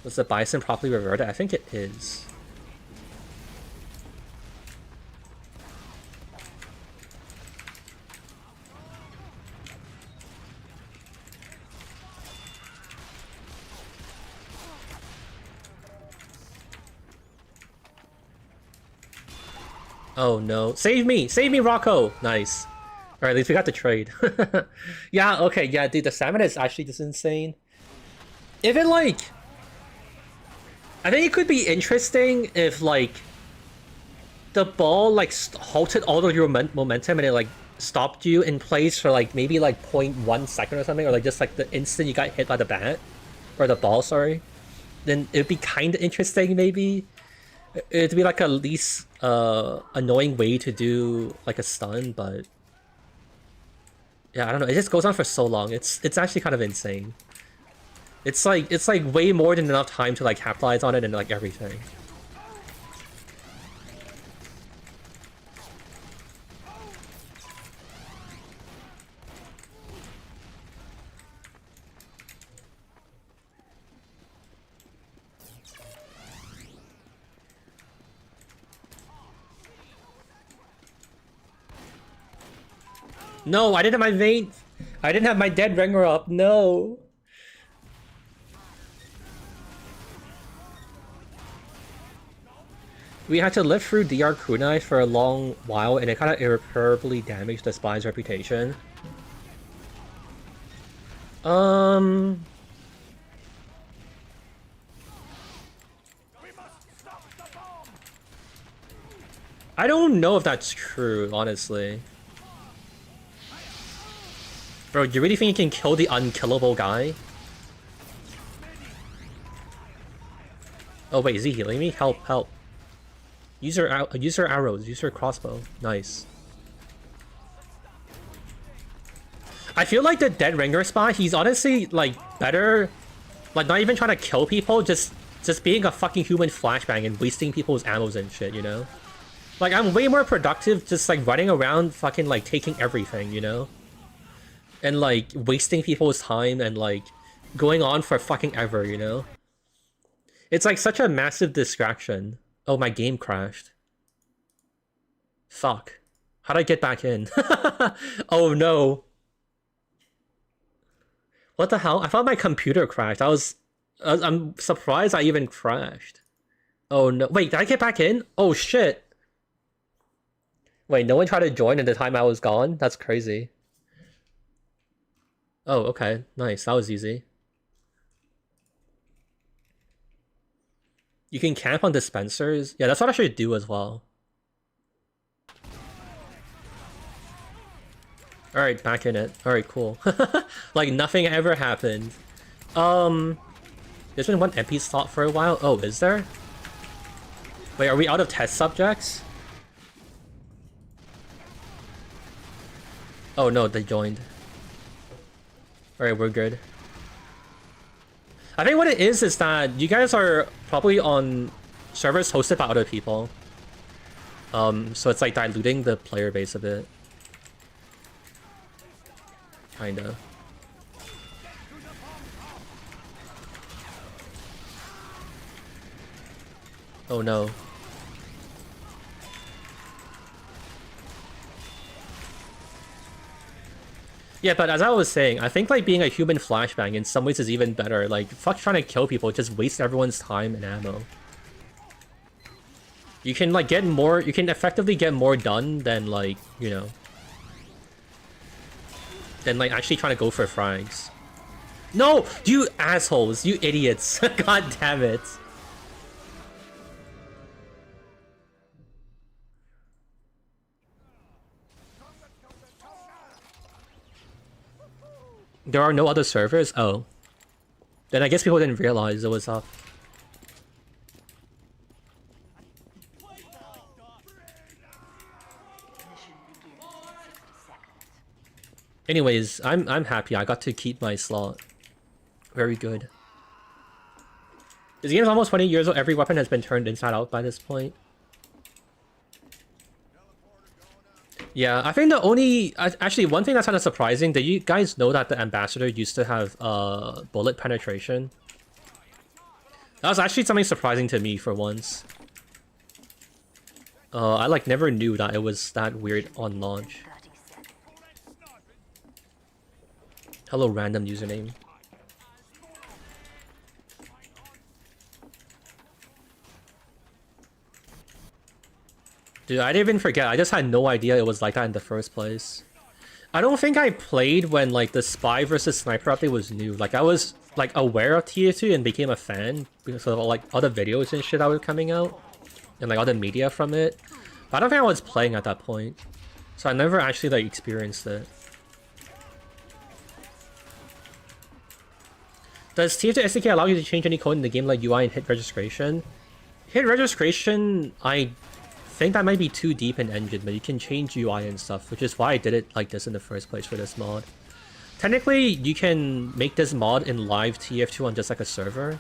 Speaker 1: Was the Bison properly reverted? I think it is. Oh no. Save me! Save me, Rocco! Nice. Alright, at least we got the trade. Yeah, okay, yeah, dude, the salmon is actually just insane. If it, like... I think it could be interesting if, like... The ball, like, halted all of your momentum and it, like, stopped you in place for, like, maybe, like, 0.1 second or something. Or, like, just, like, the instant you got hit by the bat. Or the ball, sorry. Then it'd be kind of interesting, maybe. It'd be, like, a least, annoying way to do, like, a stun, but... Yeah, I don't know. It just goes on for so long. It's actually kind of insane. It's like way more than enough time to like capitalize on it and like everything. No, I didn't have my vein. I didn't have my dead ringer up. No. We had to live through DR Kunai for a long while, and it kind of irreparably damaged the spy's reputation.
Speaker 3: We must stop the bomb.
Speaker 1: I don't know if that's true, honestly. Bro, you really think you can kill the unkillable guy? Oh wait, is he healing me? Help, help. Use your arrows, use your crossbow. Nice. I feel like the dead ringer spy, he's honestly like better, like not even trying to kill people, just being a fucking human flashbang and wasting people's ammos and shit, you know? Like I'm way more productive just like running around fucking like taking everything, you know? And like wasting people's time and like going on for fucking ever, you know? It's like such a massive distraction. Oh, my game crashed. Fuck. How'd I get back in? Oh no. What the hell? I thought my computer crashed. I'm surprised I even crashed. Oh no. Wait, did I get back in? Oh shit. Wait, no one tried to join in the time I was gone? That's crazy. Oh, okay. Nice. That was easy. You can camp on dispensers? Yeah, that's what I should do as well. Alright, back in it. Alright, cool. Like, nothing ever happened. There's been one MP slot for a while. Oh, is there? Wait, are we out of test subjects? Oh no, they joined. Alright, we're good. I think what it is that you guys are probably on servers hosted by other people. So it's like diluting the player base a bit. Kinda. Oh no. Yeah, but as I was saying, I think like being a human flashbang in some ways is even better. Like, fuck trying to kill people, just waste everyone's time and ammo. You can like get more, you can effectively get more done than like, you know, than like actually trying to go for frags. No! You assholes! You idiots! God damn it! There are no other servers? Oh. Then I guess people didn't realize it was up. Anyways, I'm happy. I got to keep my slot. Very good. This game's almost 20 years old. Every weapon has been turned inside out by this point. Yeah, I think the only... Actually, one thing that's kind of surprising, did you guys know that the Ambassador used to have bullet penetration? That was actually something surprising to me for once. I like never knew that it was that weird on launch. Hello, random username. Dude, I didn't even forget. I just had no idea it was like that in the first place. I don't think I played when like the spy versus sniper update was new. Like I was like aware of TF2 and became a fan because of like other videos and shit that were coming out and like other media from it. But I don't think I was playing at that point, so I never actually like experienced it. Does TF2 SDK allow you to change any code in the game like UI and hit registration? Hit registration, I think that might be too deep in engine, but you can change UI and stuff, which is why I did it like this in the first place for this mod. Technically, you can make this mod in live TF2 on just like a server,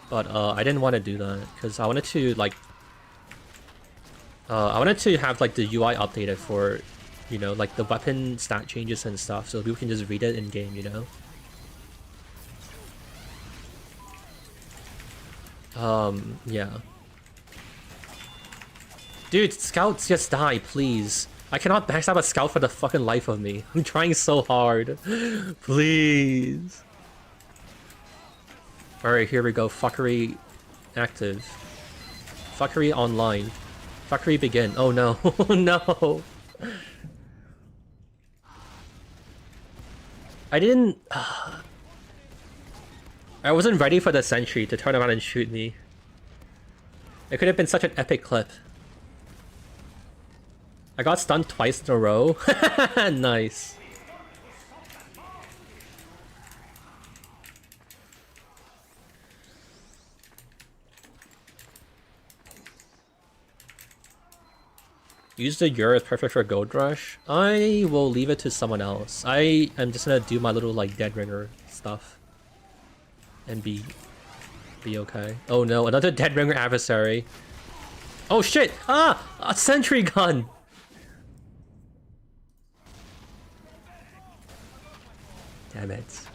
Speaker 1: but I didn't want to do that because I wanted to like I wanted to have like the UI updated for, you know, like the weapon stat changes and stuff, so people can just read it in game, you know. Yeah. Dude, scouts just die, please. I cannot backstab a scout for the fucking life of me. I'm trying so hard. Please. Alright, here we go. Fuckery active. Fuckery online. Fuckery begin. Oh no. No. I didn't... I wasn't ready for the sentry to turn around and shoot me. It could have been such an epic clip. I got stunned twice in a row. Nice. Use the Euro is perfect for Gold Rush. I will leave it to someone else. I am just gonna do my little like Dead Ringer stuff. And be okay. Oh no, another Dead Ringer adversary. Oh shit! Ah! A sentry gun! Damn it.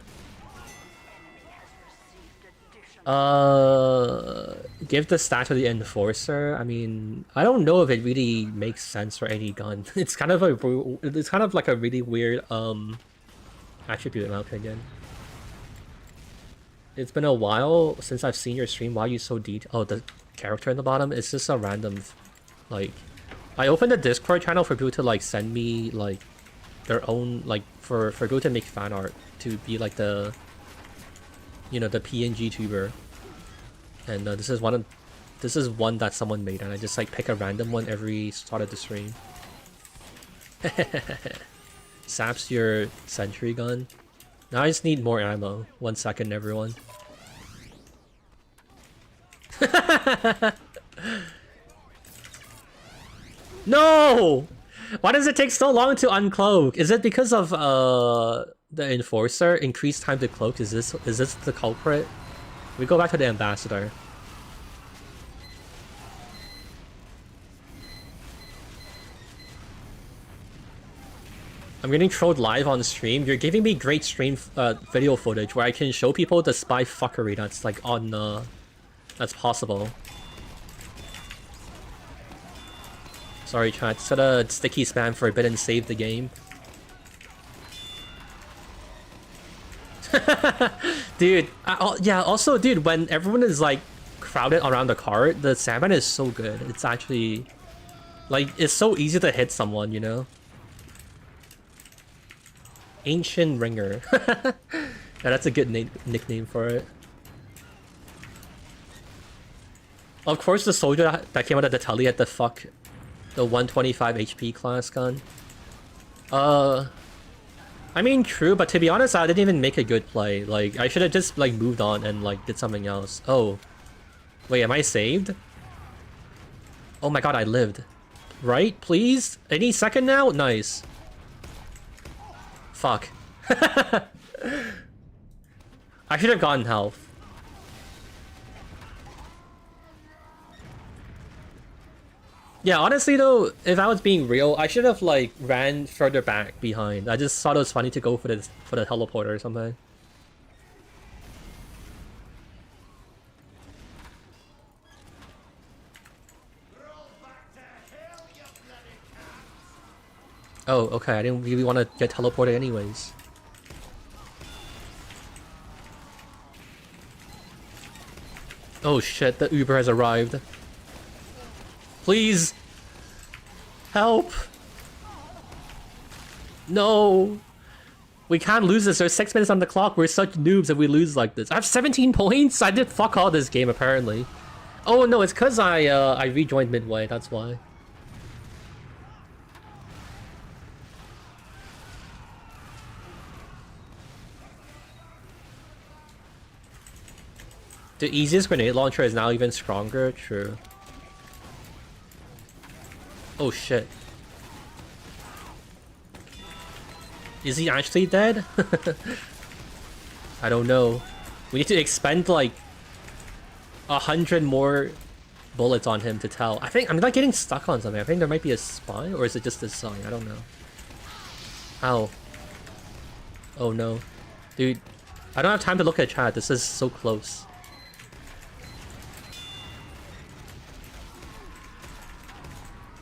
Speaker 1: Give the stat to the Enforcer. I mean, I don't know if it really makes sense for any gun. It's kind of like a really weird attribute in my opinion. It's been a while since I've seen your stream. Why are you so detailed? Oh, the character in the bottom. It's just a random, like, I opened a Discord channel for people to like send me like their own like for people to make fan art to be like the, you know, the PNG tuber. And this is one that someone made, and I just like pick a random one every start of the stream. Saps your sentry gun. Now I just need more ammo. 1 second, everyone. No! Why does it take so long to uncloak? Is it because of the Enforcer? Increased time to cloak? Is this the culprit? We go back to the Ambassador. I'm getting trolled live on stream. You're giving me great stream video footage where I can show people the spy fuckery that's like on that's possible. Sorry chat, set a sticky spam for a bit and save the game. Dude, yeah, also dude, when everyone is like crowded around the cart, the Sandman is so good. It's actually like, it's so easy to hit someone, you know? Ancient Ringer. Yeah, that's a good nickname for it. Of course, the soldier that came out of the telly had the 125 HP class gun. I mean, true, but to be honest, I didn't even make a good play. Like, I should have just like moved on and like did something else. Oh, wait, am I saved? Oh my god, I lived. Right? Please? Any second now? Nice. Fuck. I should have gotten health. Yeah, honestly though, if I was being real, I should have like ran further back behind. I just thought it was funny to go for the teleporter or something. Oh, okay, I didn't really want to get teleported anyways. Oh shit, the Uber has arrived. Please! Help! No! We can't lose this, there's 6 minutes on the clock, we're such noobs if we lose like this. I have 17 points? I did fuck all this game apparently. Oh no, it's cause I rejoined midway, that's why. The easiest grenade launcher is now even stronger, true. Oh shit. Is he actually dead? I don't know. We need to expend like 100 more bullets on him to tell. I think I'm not getting stuck on something. I think there might be a spy, or is it just this sign? I don't know. Ow. Oh no. Dude, I don't have time to look at chat. This is so close.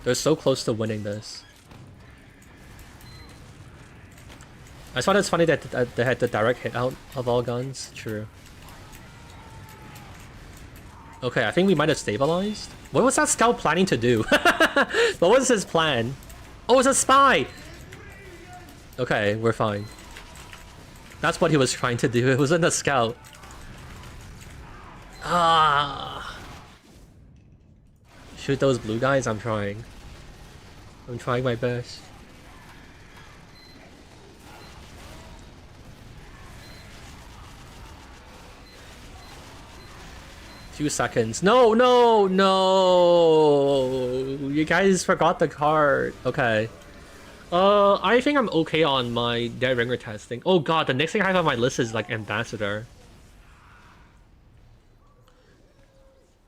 Speaker 1: They're so close to winning this. I just thought it's funny that they had the direct hit out of all guns. True. Okay, I think we might have stabilized. What was that scout planning to do? What was his plan? Oh, it's a spy! Okay, we're fine. That's what he was trying to do. It wasn't a scout. Ah! Shoot those blue guys? I'm trying. I'm trying my best. Few seconds. No, no, no! You guys forgot the card. Okay. I think I'm okay on my Dead Ringer testing. Oh god, the next thing I have on my list is like Ambassador.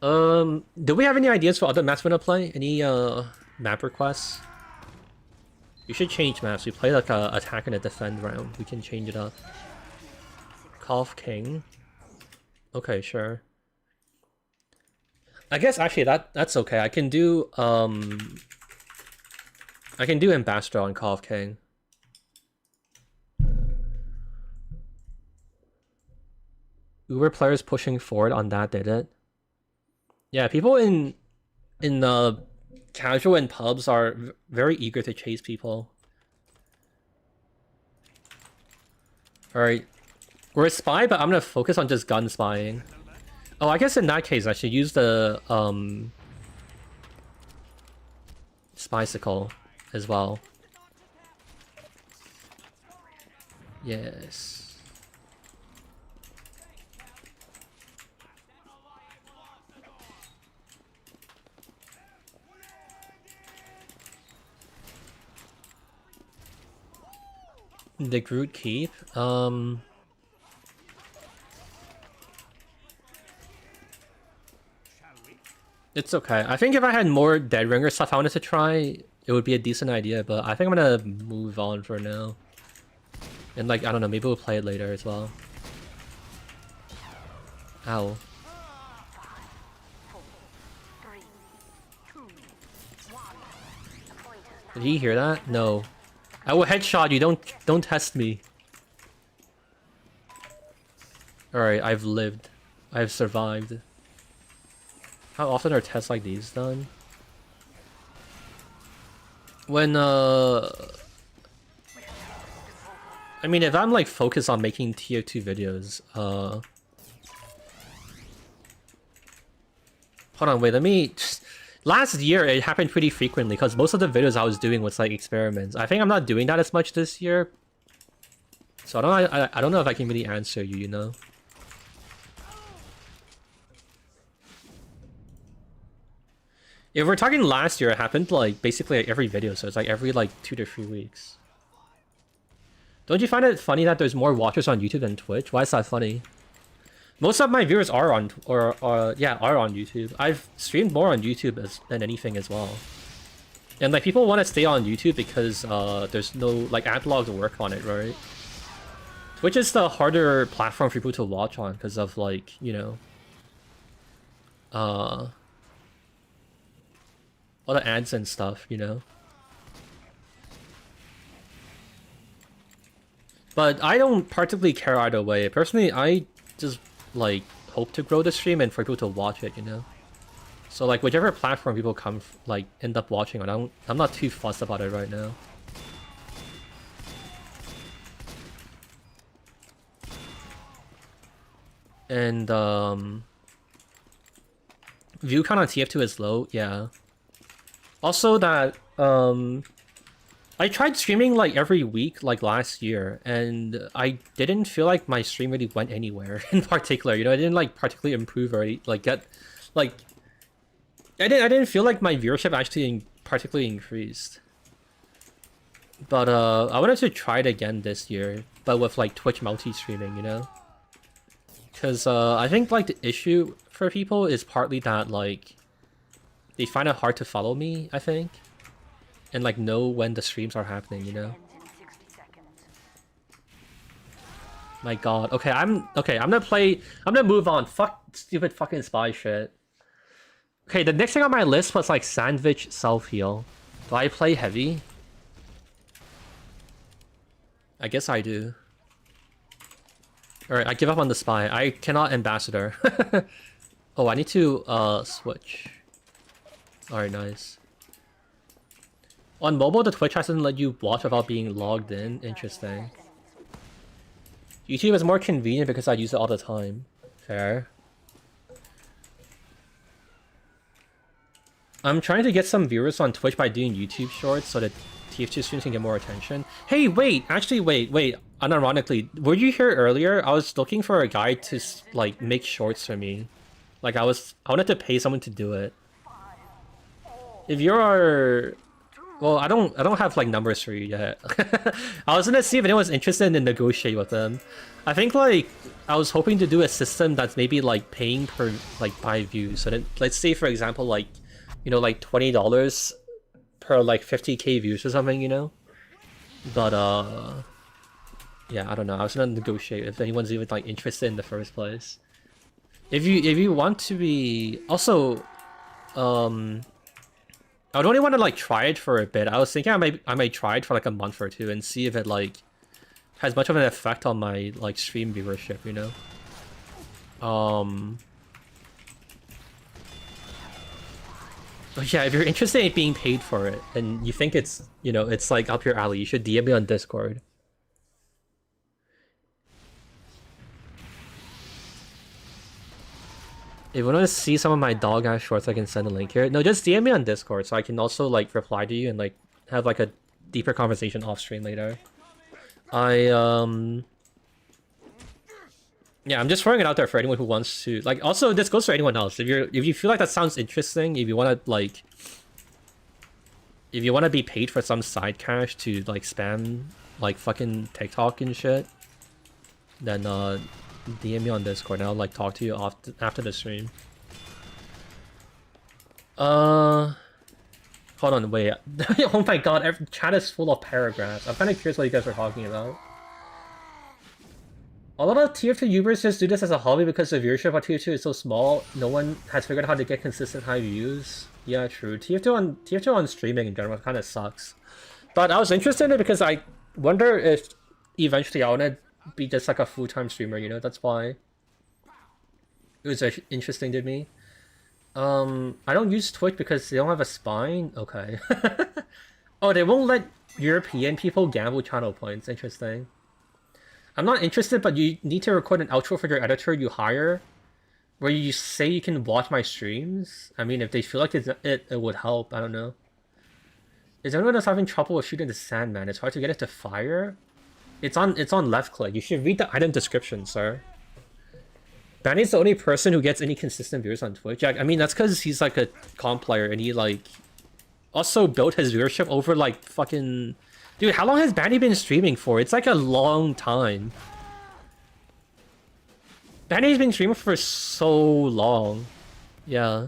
Speaker 1: Do we have any ideas for other maps we're gonna play? Any map requests? We should change maps. We play like a attack and a defend round. We can change it up. Golf King. Okay, sure. I guess actually that's okay. I can do Ambassador on Call of King. Uber players pushing forward on that did it. Yeah, people in casual and pubs are very eager to chase people. Alright. We're a spy, but I'm gonna focus on just gun spying. Oh, I guess in that case I should use the Spycicle as well. Yes. The Groot Keep? It's okay. I think if I had more Dead Ringer stuff I wanted to try, it would be a decent idea, but I think I'm gonna move on for now. And like, I don't know, maybe we'll play it later as well. Ow.
Speaker 2: 4, 3, 2, 1.
Speaker 1: Did he hear that? No. I will headshot you, don't test me. Alright, I've lived. I've survived. How often are tests like these done? When I mean, if I'm like focused on making tier 2 videos, hold on, wait, let me last year it happened pretty frequently because most of the videos I was doing was like experiments. I think I'm not doing that as much this year. So I don't know if I can really answer you, you know? If we're talking last year, it happened like basically like every video, so it's like every like 2 to 3 weeks. Don't you find it funny that there's more watchers on YouTube than Twitch? Why is that funny? Most of my viewers are on are on YouTube. I've streamed more on YouTube than anything as well. And like people want to stay on YouTube because there's no like analog to work on it, right? Twitch is the harder platform for people to watch on because of like, you know, all the ads and stuff, you know. But I don't particularly care either way. Personally, I just like hope to grow the stream and for people to watch it, you know. So like whichever platform people end up watching on, I'm not too fussed about it right now. And view count on TF2 is low, yeah. Also that I tried streaming like every week like last year and I didn't feel like my stream really went anywhere in particular, you know. I didn't like particularly improve or like get like I didn't feel like my viewership actually particularly increased. But I wanted to try it again this year, but with like Twitch multi-streaming, you know. Cause I think like the issue for people is partly that like they find it hard to follow me, I think. And like know when the streams are happening, you know. My god. Okay, I'm gonna move on. Fuck stupid fucking spy shit. Okay, the next thing on my list was like sandwich self-heal. Do I play heavy? I guess I do. Alright, I give up on the spy. I cannot ambassador. Oh, I need to switch. Alright, nice. On mobile, the Twitch doesn't let you watch without being logged in. Interesting. YouTube is more convenient because I use it all the time. Fair. I'm trying to get some viewers on Twitch by doing YouTube shorts so that TF2 streams can get more attention. Hey, wait! Actually, wait. Unironically, were you here earlier? I was looking for a guy to, like, make shorts for me. Like, I wanted to pay someone to do it. If you're... Well, I don't have, like, numbers for you yet. I was gonna see if anyone's interested in negotiate with them. I think, like, I was hoping to do a system that's maybe, like, paying per, like, by views. So then, let's say, for example, like, you know, like, $20 per, like, 50k views or something, you know? But, yeah, I don't know. I was gonna negotiate if anyone's even, like, interested in the first place. If you want to be... Also, I would only want to, like, try it for a bit. I was thinking I might try it for, like, a month or two and see if it, like, has much of an effect on my, like, stream viewership, you know? But yeah, if you're interested in being paid for it, and you think it's, you know, it's, like, up your alley, you should DM me on Discord. If you want to see some of my dog-ass shorts, I can send a link here. No, just DM me on Discord so I can also, like, reply to you and, like, have, like, a deeper conversation off-stream later. Yeah, I'm just throwing it out there for anyone who wants to... Like, also, this goes for anyone else. If you feel like that sounds interesting, if you want to, like... If you want to be paid for some side cash to, like, spam, like, fucking TikTok and shit, then, DM me on Discord and I'll, like, talk to you after the stream. Hold on, wait. Oh my god, every chat is full of paragraphs. I'm kind of curious what you guys are talking about. A lot of tier 2 YouTubers just do this as a hobby because the viewership on tier 2 is so small. No one has figured out how to get consistent high views. Yeah, true. Tier 2 on streaming in general kind of sucks. But I was interested in it because I wonder if eventually I want to be just like a full-time streamer, you know? That's why it was interesting to me. I don't use Twitch because they don't have a spine. Okay. Oh, they won't let European people gamble channel points. Interesting. I'm not interested, but you need to record an outro for your editor you hire where you say you can watch my streams. I mean, if they feel like it would help. I don't know. Is anyone else having trouble with shooting the Sandman? It's hard to get it to fire. It's on left click. You should read the item description, sir. Banny's the only person who gets any consistent viewers on Twitch. I mean, that's because he's like a comp player and he like also built his viewership over like fucking... Dude, how long has Banny been streaming for? It's like a long time. Banny's been streaming for so long. Yeah.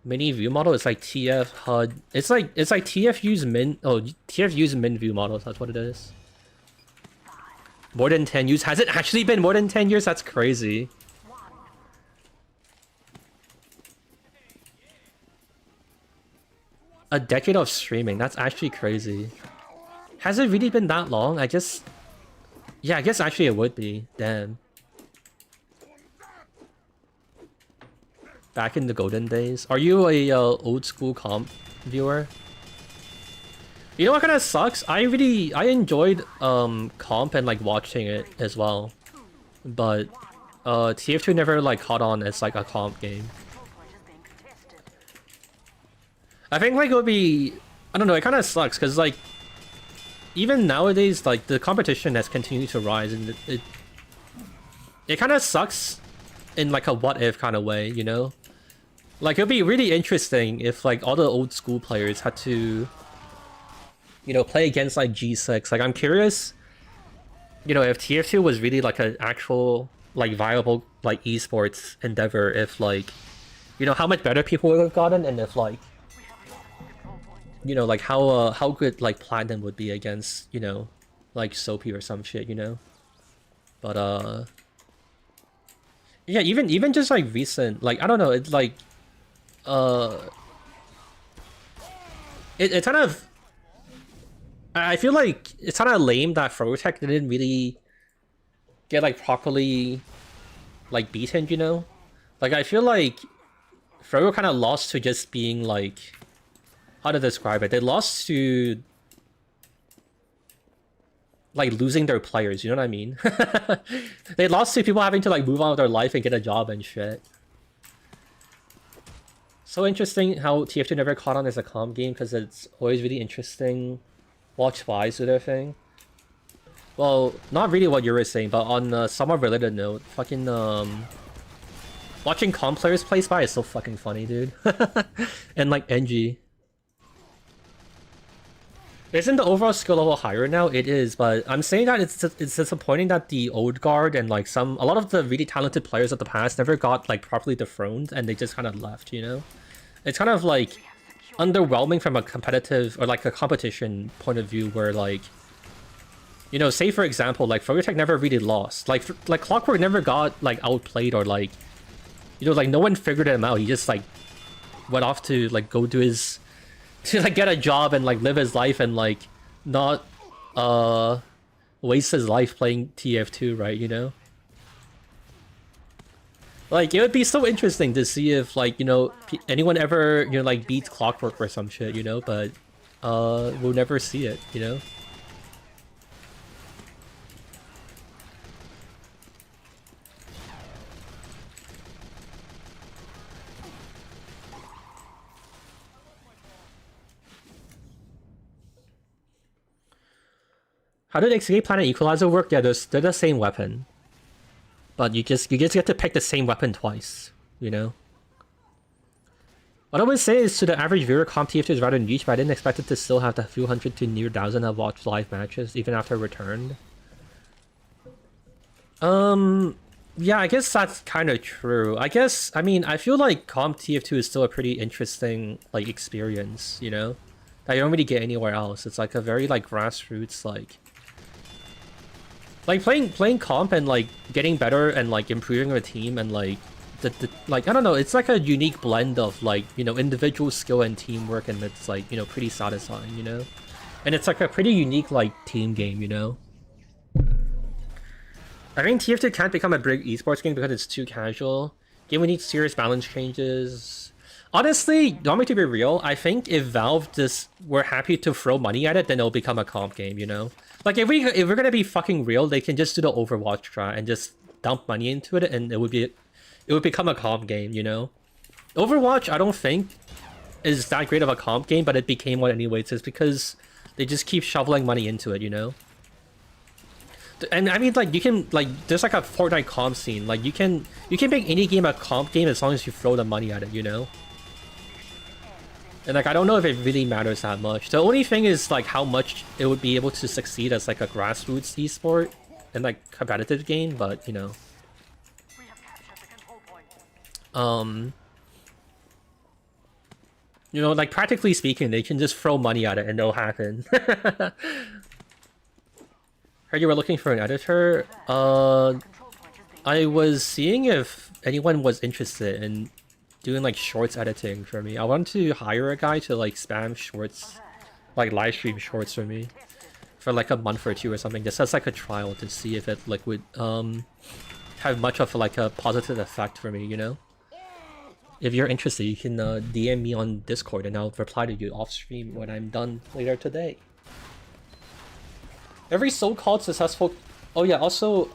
Speaker 1: Mini view model is like TF HUD. It's like TFU's min. Oh, TFU's min view models. That's what it is. More than 10 years. Has it actually been more than 10 years? That's crazy. A decade of streaming. That's actually crazy. Has it really been that long? Yeah, I guess actually it would be. Damn. Back in the golden days. Are you a old school comp viewer? You know what kind of sucks? I enjoyed comp and like watching it as well, but TF2 never like caught on as like a comp game. I think like it would be, I don't know, it kind of sucks because like even nowadays like the competition has continued to rise and it kind of sucks in like a what if kind of way, you know? Like it would be really interesting if like all the old school players had to, you know, play against like G6. Like I'm curious, you know, if TF2 was really like an actual like viable like esports endeavor, if like, you know, how much better people would have gotten, and if like, you know, like how good like Platinum would be against, you know, like Soapy or some shit, you know. But yeah, even just like recent, like I don't know, it's like it kind of, I feel like it's kind of lame that Frotech didn't really get like properly like beaten, you know? Like I feel like Froyo kind of lost to just being like, how to describe it? They lost to like losing their players, you know what I mean? They lost to people having to like move on with their life and get a job and shit. So interesting how TF2 never caught on as a comp game, because it's always really interesting. Watch Wise do their thing. Well, not really what you were saying, but on a somewhat related note, fucking watching comp players play Spy is so fucking funny, dude. And like NG. Isn't the overall skill level higher now? It is, but I'm saying that it's disappointing that the old guard and like a lot of the really talented players of the past never got like properly dethroned, and they just kind of left, you know? It's kind of like underwhelming from a competitive or like a competition point of view, where like, you know, say for example, like Frogotech never really lost. Like Clockwork never got like outplayed, or like, you know, like no one figured him out. He just like went off to like go do his to like get a job and like live his life and like not waste his life playing TF2, right? You know, like it would be so interesting to see if like, you know, anyone ever, you know, like beats Clockwork or some shit, you know, but we'll never see it, you know. How did Escape Planet Equalizer work? Yeah, they're the same weapon, but you just get to pick the same weapon twice, you know. What I would say is, to the average viewer, comp TF2 is rather niche, but I didn't expect it to still have the few hundred to near thousand have watched live matches even after returned. Yeah, I guess that's kind of true. I mean, I feel like comp TF2 is still a pretty interesting like experience, you know, that you don't really get anywhere else. It's like a very like grassroots like playing comp and like getting better and like improving your team, and like the like, I don't know, it's like a unique blend of like, you know, individual skill and teamwork, and it's like, you know, pretty satisfying, you know, and it's like a pretty unique like team game, you know. I think TF2 can't become a big esports game because it's too casual. Game would need serious balance changes. Honestly, you want me to be real? I think if Valve just were happy to throw money at it, then it'll become a comp game, you know? Like, if we're gonna be fucking real, they can just do the Overwatch strat and just dump money into it, and it would become a comp game, you know? Overwatch, I don't think, is that great of a comp game, but it became one anyways, just because they just keep shoveling money into it, you know? And I mean, like, you can, like, there's like a Fortnite comp scene. Like, you can make any game a comp game as long as you throw the money at it, you know? And like, I don't know if it really matters that much. The only thing is like how much it would be able to succeed as like a grassroots esport and like competitive game, but you know. You know, like practically speaking, they can just throw money at it and it'll happen. Heard you were looking for an editor. I was seeing if anyone was interested in doing like shorts editing for me. I want to hire a guy to like spam shorts, like live stream shorts for me for like a month or two or something, just as like a trial to see if it like would have much of like a positive effect for me, you know. If you're interested, you can DM me on Discord and I'll reply to you off stream when I'm done later today. Every so-called successful... Oh yeah, also,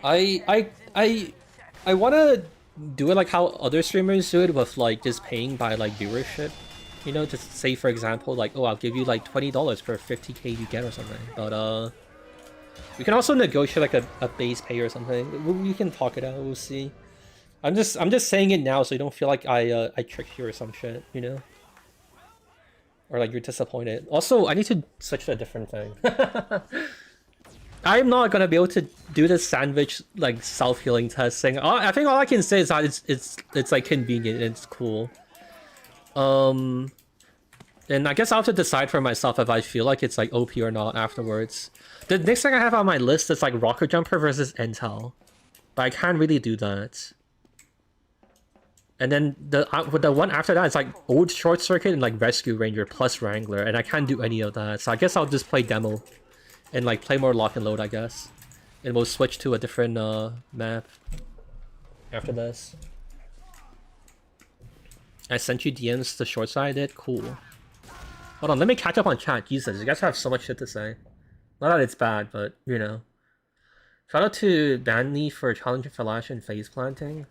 Speaker 1: I want to do it like how other streamers do it, with like just paying by like viewership. You know, just say for example, like, oh, I'll give you like $20 per 50k you get or something. But we can also negotiate like a base pay or something. We can talk it out, we'll see. I'm just saying it now so you don't feel like I tricked you or some shit, you know? Or like you're disappointed. Also, I need to switch to a different thing. I'm not gonna be able to do this sandwich like self-healing test thing. I think all I can say is that it's like convenient and it's cool. And I guess I'll have to decide for myself if I feel like it's like OP or not afterwards. The next thing I have on my list is like Rocket Jumper versus Intel, but I can't really do that. And then the one after that is like old short circuit and like rescue ranger plus wrangler, and I can't do any of that. So I guess I'll just play demo, and like play more lock and load, I guess. And we'll switch to a different map after this. I sent you DMs the short side I did? Cool. Hold on, let me catch up on chat. Jesus, you guys have so much shit to say. Not that it's bad, but you know. Shout out to Banley for challenging Flash and phase planting.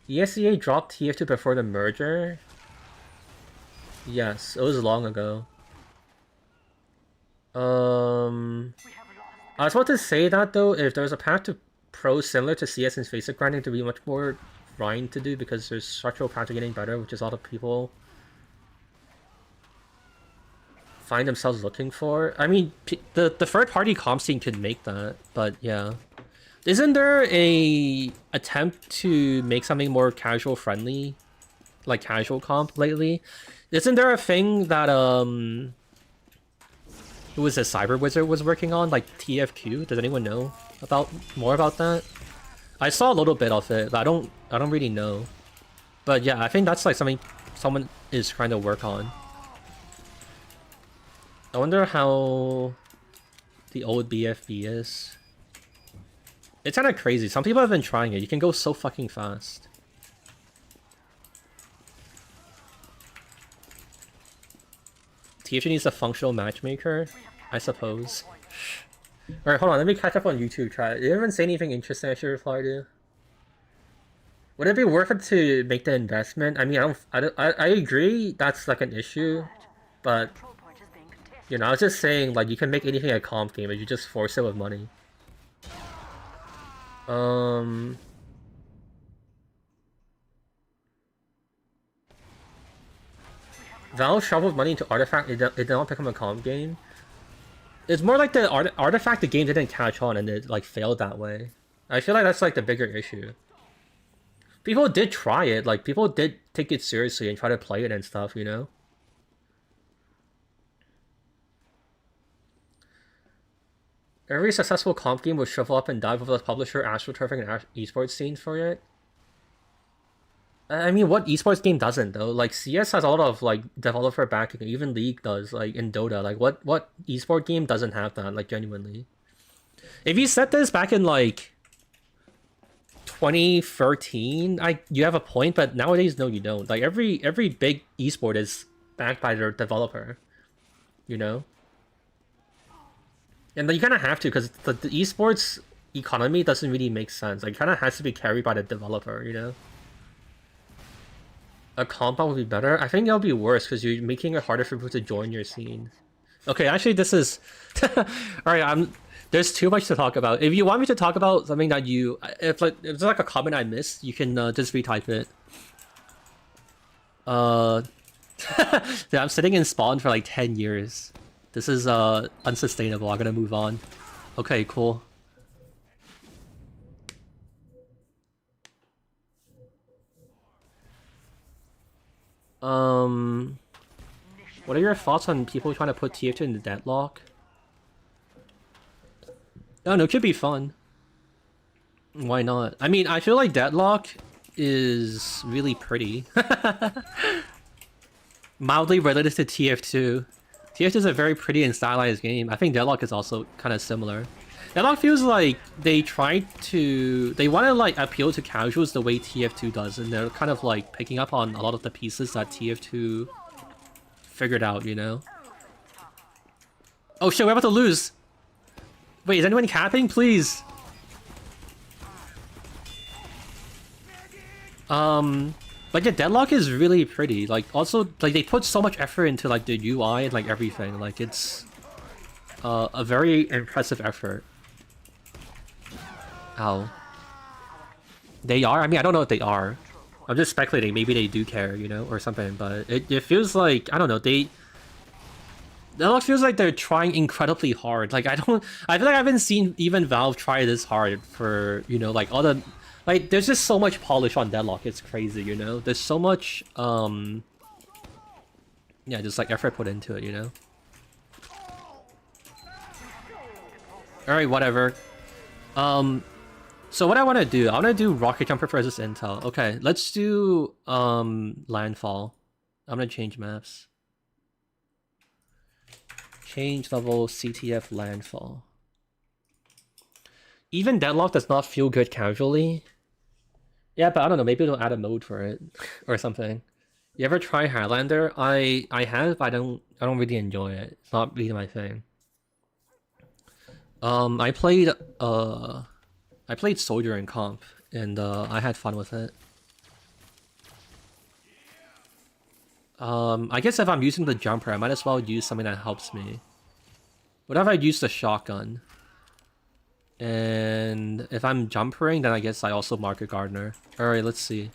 Speaker 1: ESEA dropped TF2 before the merger? Yes, it was long ago. I was about to say that though, if there was a path to pro similar to CS and face grinding, to be much more grind to do because there's structural paths to getting better, which is a lot of people find themselves looking for. I mean, the third party comp scene could make that, but yeah. Isn't there a attempt to make something more casual friendly, like casual comp lately? Isn't there a thing that who was a Cyber Wizard was working on, like TFQ? Does anyone know more about that? I saw a little bit of it, but I don't really know. But yeah, I think that's like something someone is trying to work on. I wonder how the old BFB is. It's kind of crazy. Some people have been trying it. You can go so fucking fast. TFG needs a functional matchmaker, I suppose. Alright, hold on. Let me catch up on YouTube. Did anyone say anything interesting I should reply to? Would it be worth it to make the investment? I mean, I agree that's like an issue, but you know, I was just saying like you can make anything a comp game if you just force it with money. Valve shoveled money into Artifact, it did not become a comp game. It's more like the Artifact, the game didn't catch on and it like failed that way. I feel like that's like the bigger issue. People did try it, like people did take it seriously and try to play it and stuff, you know? Every successful comp game will shovel up and dive with a publisher, astroturfing, and esports scene for it. I mean, what esports game doesn't though? Like CS has a lot of like developer backing. Even League does. Like in Dota, like what esport game doesn't have that? Like genuinely, if you set this back in like 2013, you have a point. But nowadays, no, you don't. Like every big esport is backed by their developer. You know. And you kind of have to, because the esports economy doesn't really make sense. Like, it kind of has to be carried by the developer, you know? A compound would be better? I think it'll be worse, because you're making it harder for people to join your scene. Okay, actually, this is... Alright, there's too much to talk about. If you want me to talk about something that you... If there's like a comment I missed, you can just retype it. Yeah, I'm sitting in spawn for like 10 years. This is unsustainable. I'm gonna move on. Okay, cool. What are your thoughts on people trying to put TF2 in the deadlock? Oh no, it could be fun. Why not? I mean, I feel like deadlock is really pretty. Mildly related to TF2. TF2 is a very pretty and stylized game. I think Deadlock is also kind of similar. Deadlock feels like they want to like appeal to casuals the way TF2 does, and they're kind of like picking up on a lot of the pieces that TF2 figured out, you know? Oh shit, we're about to lose! Wait, is anyone capping? Please! Like yeah, Deadlock is really pretty. Like also, like they put so much effort into like the UI and like everything. Like it's a very impressive effort. Ow. They are? I mean, I don't know what they are. I'm just speculating. Maybe they do care, you know, or something. But it feels like, I don't know, Deadlock feels like they're trying incredibly hard. Like I feel like I haven't seen even Valve try this hard for, you know, like all the... Like, there's just so much polish on Deadlock, it's crazy, you know? There's so much, yeah, just, like, effort put into it, you know? Alright, whatever. So what I want to do, I want to do rocket jumper versus intel. Okay, let's do landfall. I'm gonna change maps. Change level CTF landfall. Even deadlock does not feel good casually. Yeah, but I don't know. Maybe they'll add a mode for it or something. You ever try Highlander? I have. But I don't really enjoy it. It's not really my thing. I played Soldier in comp, and I had fun with it. I guess if I'm using the jumper, I might as well use something that helps me. What if I use the shotgun? And if I'm jumpering, then I guess I also mark a gardener. Alright, let's see.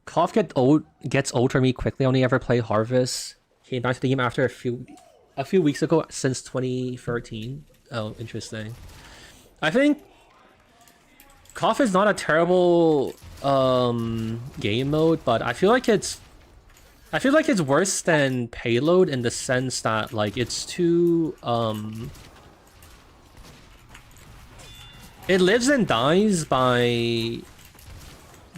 Speaker 1: Koff gets old for me quickly. I only ever play Harvest. Came back to the game after a few weeks ago since 2013. Oh, interesting. I think Koff is not a terrible game mode, but I feel like it's worse than Payload in the sense that like it's too it lives and dies by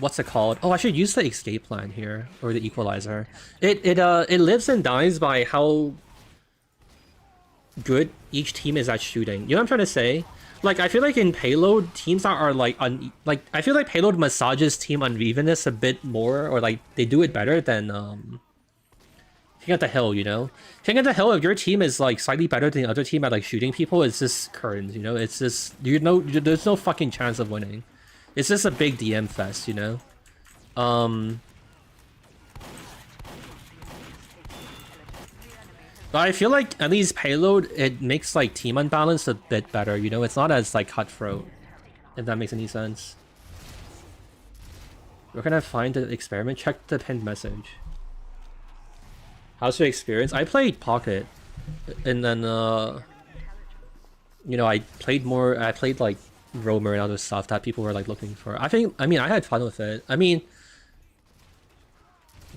Speaker 1: what's it called? Oh, I should use the escape plan here or the equalizer. It lives and dies by how good each team is at shooting. You know what I'm trying to say? Like, I feel like in Payload, teams that are like I feel like Payload massages team unevenness a bit more, or like they do it better than King of the Hill, you know? King of the Hill, if your team is like slightly better than the other team at like shooting people, it's just current, you know? It's just there's no fucking chance of winning. It's just a big DM fest, you know? But I feel like at least Payload, it makes like team unbalance a bit better, you know? It's not as like cutthroat, if that makes any sense. We're gonna find the experiment. Check the pinned message. How's your experience? I played Pocket, and then you know, I played like Roamer and other stuff that people were like looking for. I mean I had fun with it. I mean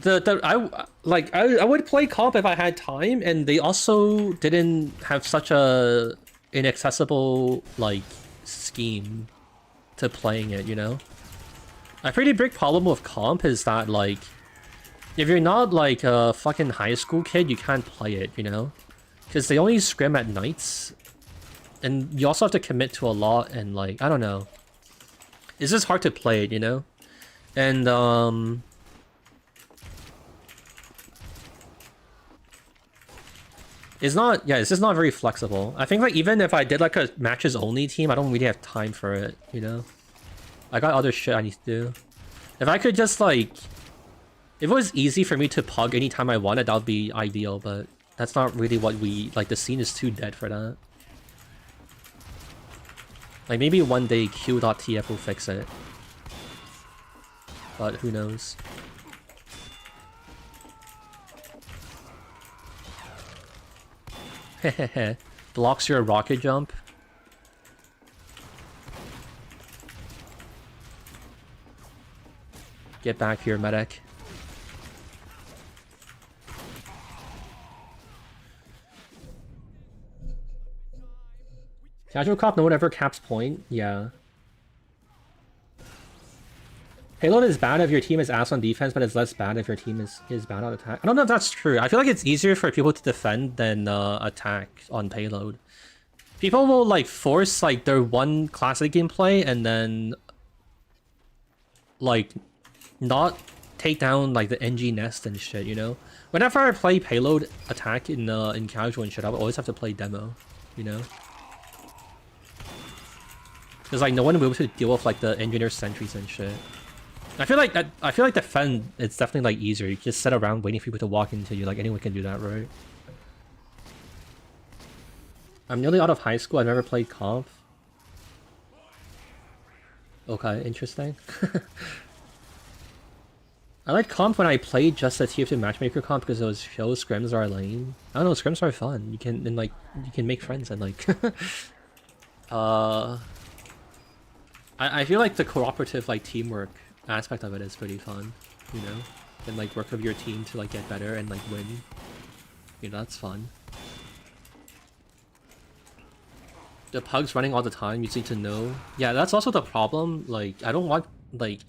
Speaker 1: I would play comp if I had time, and they also didn't have such a inaccessible like scheme to playing it, you know? A pretty big problem with comp is that like if you're not like a fucking high school kid, you can't play it, you know? Because they only scrim at nights, and you also have to commit to a lot, and like, I don't know. It's just hard to play it, you know? And it's just not very flexible. I think like even if I did like a matches only team, I don't really have time for it, you know? I got other shit I need to do. If I could just like, if it was easy for me to pug anytime I wanted, that would be ideal, but that's not really what we, like the scene is too dead for that. Like maybe one day Q.TF will fix it. But who knows. Hehehe. Blocks your rocket jump. Get back here, medic. Casual cop, no one ever caps point. Yeah. Payload is bad if your team is ass on defense, but it's less bad if your team is bad on attack. I don't know if that's true. I feel like it's easier for people to defend than attack on Payload. People will like force like their one classic gameplay and then like not take down like the NG nest and shit, you know? Whenever I play Payload attack in casual and shit, I would always have to play demo, you know? Because like no one will be able to deal with like the engineer sentries and shit. I feel like defend, it's definitely like easier. You just sit around waiting for people to walk into you. Like anyone can do that, right? I'm nearly out of high school. I've never played comp. Okay, interesting. I like comp when I played just a TF2 matchmaker comp because those shows scrims are lame. I don't know, scrims are fun. You can make friends and like I feel like the cooperative like teamwork aspect of it is pretty fun, you know? And like work with your team to like get better and like win. You know, that's fun. The pug's running all the time, you need to know. Yeah, that's also the problem. Like, I don't want, like...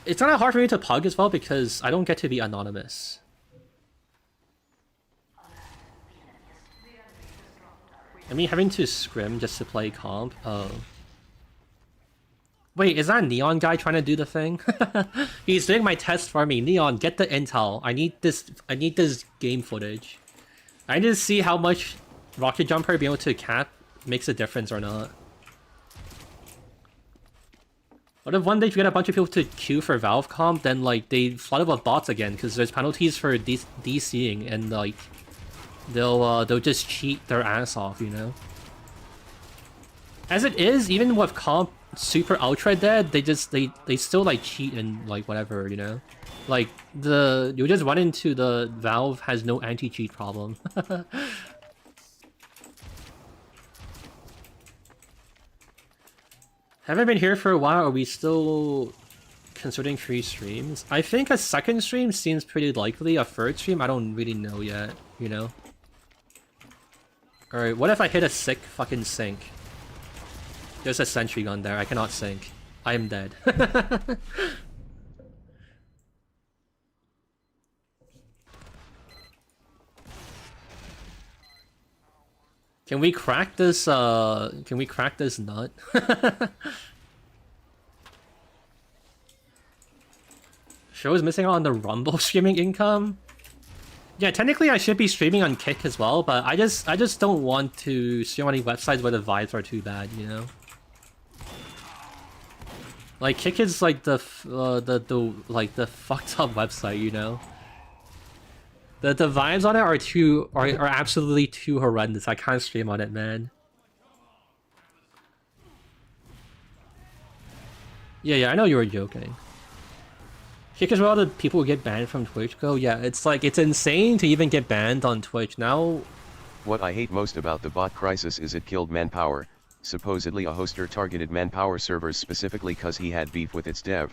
Speaker 1: It's kind of hard for me to pug as well because I don't get to be anonymous. I mean, having to scrim just to play comp? Oh. Wait, is that Neon guy trying to do the thing? He's doing my test for me. Neon, get the intel. I need this game footage. I need to see how much Rocket Jumper being able to cap makes a difference or not. What if one day you get a bunch of people to queue for Valve comp, then like they flood it with bots again because there's penalties for DCing and like they'll just cheat their ass off, you know? As it is, even with comp super ultra dead, they still like cheat and like whatever, you know? Like you just run into the Valve has no anti-cheat problem. Haven't been here for a while. Are we still considering 3 streams? I think a second stream seems pretty likely. A third stream, I don't really know yet, you know? Alright, what if I hit a sick fucking sink? There's a sentry gun there. I cannot sink. I am dead. Can we crack this nut? Show is missing out on the Rumble streaming income? Yeah, technically I should be streaming on Kick as well, but I just don't want to stream on any websites where the vibes are too bad, you know? Like Kick is like the fucked up website, you know? The vibes on it are absolutely too horrendous. I can't stream on it, man. Yeah, I know you were joking. Because where all the people who get banned from Twitch go, yeah, it's like, it's insane to even get banned on Twitch. Now...
Speaker 4: What I hate most about the bot crisis is it killed manpower. Supposedly a hoster targeted manpower servers specifically cause he had beef with its dev.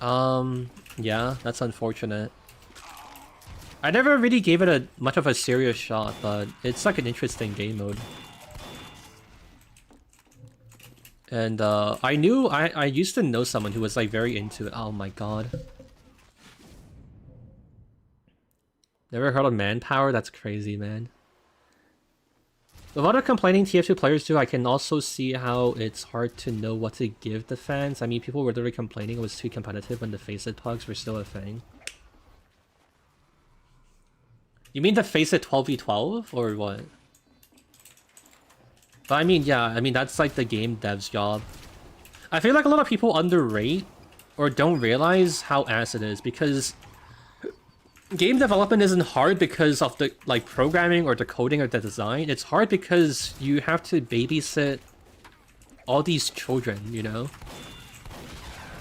Speaker 1: Yeah, that's unfortunate. I never really gave it much of a serious shot, but it's like an interesting game mode. And I used to know someone who was like very into it. Oh my god. Never heard of manpower? That's crazy, man. With other complaining TF2 players too, I can also see how it's hard to know what to give the fans. I mean, people were literally complaining it was too competitive when the Faceit pugs were still a thing. You mean the Faceit 12v12 or what? But I mean, yeah, I mean that's like the game dev's job. I feel like a lot of people underrate or don't realize how ass it is because game development isn't hard because of the like programming or the coding or the design. It's hard because you have to babysit all these children, you know?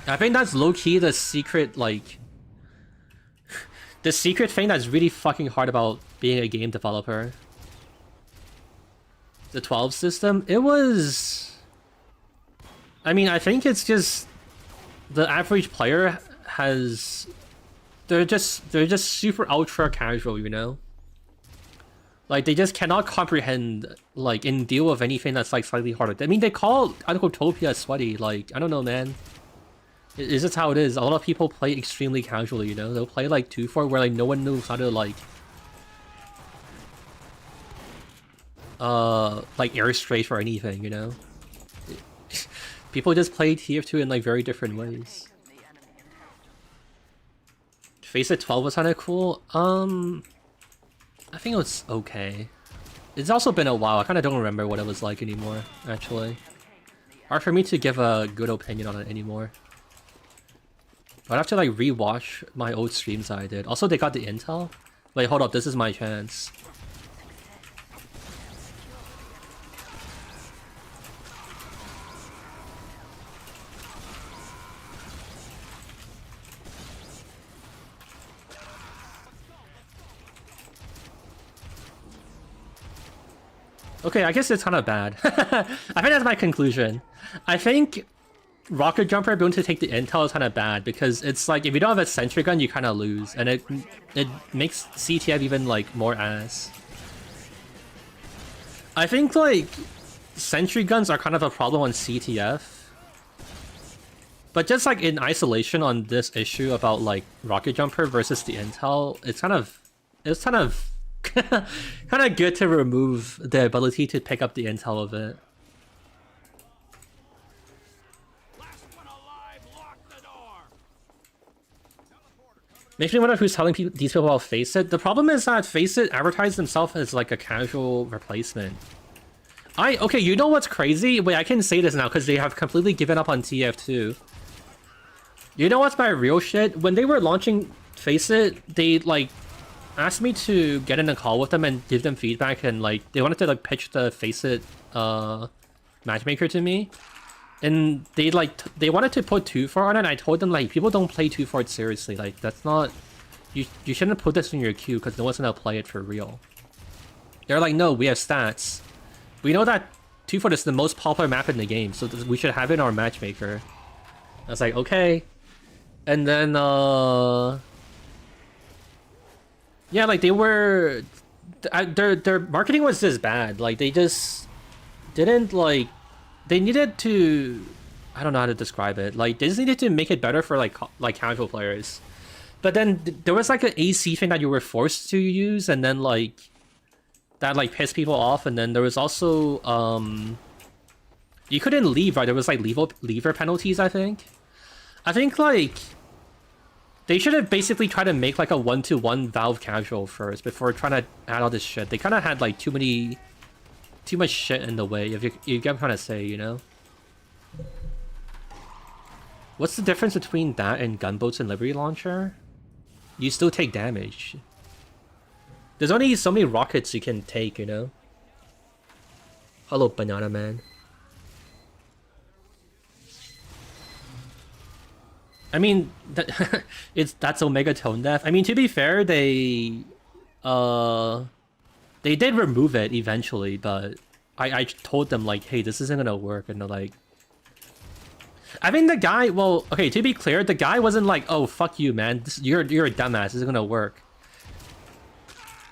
Speaker 1: I think that's low-key the secret, like... the secret thing that's really fucking hard about being a game developer. The 12 system, it was... I mean, I think it's just... the average player has... They're just super ultra casual, you know? Like, they just cannot comprehend, like, and deal with anything that's, like, slightly harder. I mean, they call Anacotopia sweaty, like, I don't know, man. It's just how it is. A lot of people play extremely casually, you know? They'll play, like, 2-4 where, like, no one knows how to, like, air strafe or anything, you know? People just play TF2 in, like, very different ways. Faceit 12 was kinda cool. I think it was okay. It's also been a while. I kinda don't remember what it was like anymore, actually. Hard for me to give a good opinion on it anymore. I'd have to like rewatch my old streams that I did. Also, they got the intel. Wait, hold up. This is my chance. Okay, I guess it's kind of bad. I think that's my conclusion. I think Rocket Jumper being able to take the intel is kind of bad because it's like if you don't have a sentry gun, you kind of lose, and it makes CTF even like more ass. I think like sentry guns are kind of a problem on CTF, but just like in isolation on this issue about like rocket jumper versus the intel, it's kind of kind of good to remove the ability to pick up the intel of it.
Speaker 3: Last one alive, lock the door.
Speaker 1: Makes me wonder who's telling these people about Face It. The problem is that Face It advertised themselves as like a casual replacement. Okay, you know what's crazy? Wait, I can say this now because they have completely given up on TF2. You know what's my real shit? When they were launching Face It, they like asked me to get in a call with them and give them feedback, and like they wanted to like pitch the Face It matchmaker to me. And they they wanted to put 2-4 on it, and I told them like people don't play 2-4 seriously. Like that's not you shouldn't put this in your queue because no one's gonna play it for real. They're like, no, we have stats. We know that 2-4 is the most popular map in the game, so we should have it in our matchmaker. I was like, okay. And then yeah, like they were their marketing was just bad. Like they just didn't like they needed to, I don't know how to describe it. Like they just needed to make it better for like casual players. But then there was like an AC thing that you were forced to use, and then like that like pissed people off. And then there was also you couldn't leave, right? There was like lever penalties, I think. I think like they should have basically tried to make like a 1-to-1 Valve casual first before trying to add all this shit. They kind of had like too much shit in the way, if you get what I'm trying to say, you know? What's the difference between that and gunboats and Liberty Launcher? You still take damage. There's only so many rockets you can take, you know? Hello, Banana Man. I mean, that's Omega Tone Deaf. I mean, to be fair, they did remove it eventually, but I told them like, hey, this isn't gonna work, and they're like, I mean, the guy, well, okay, to be clear, the guy wasn't like, oh, fuck you, man, you're a dumbass, this isn't gonna work.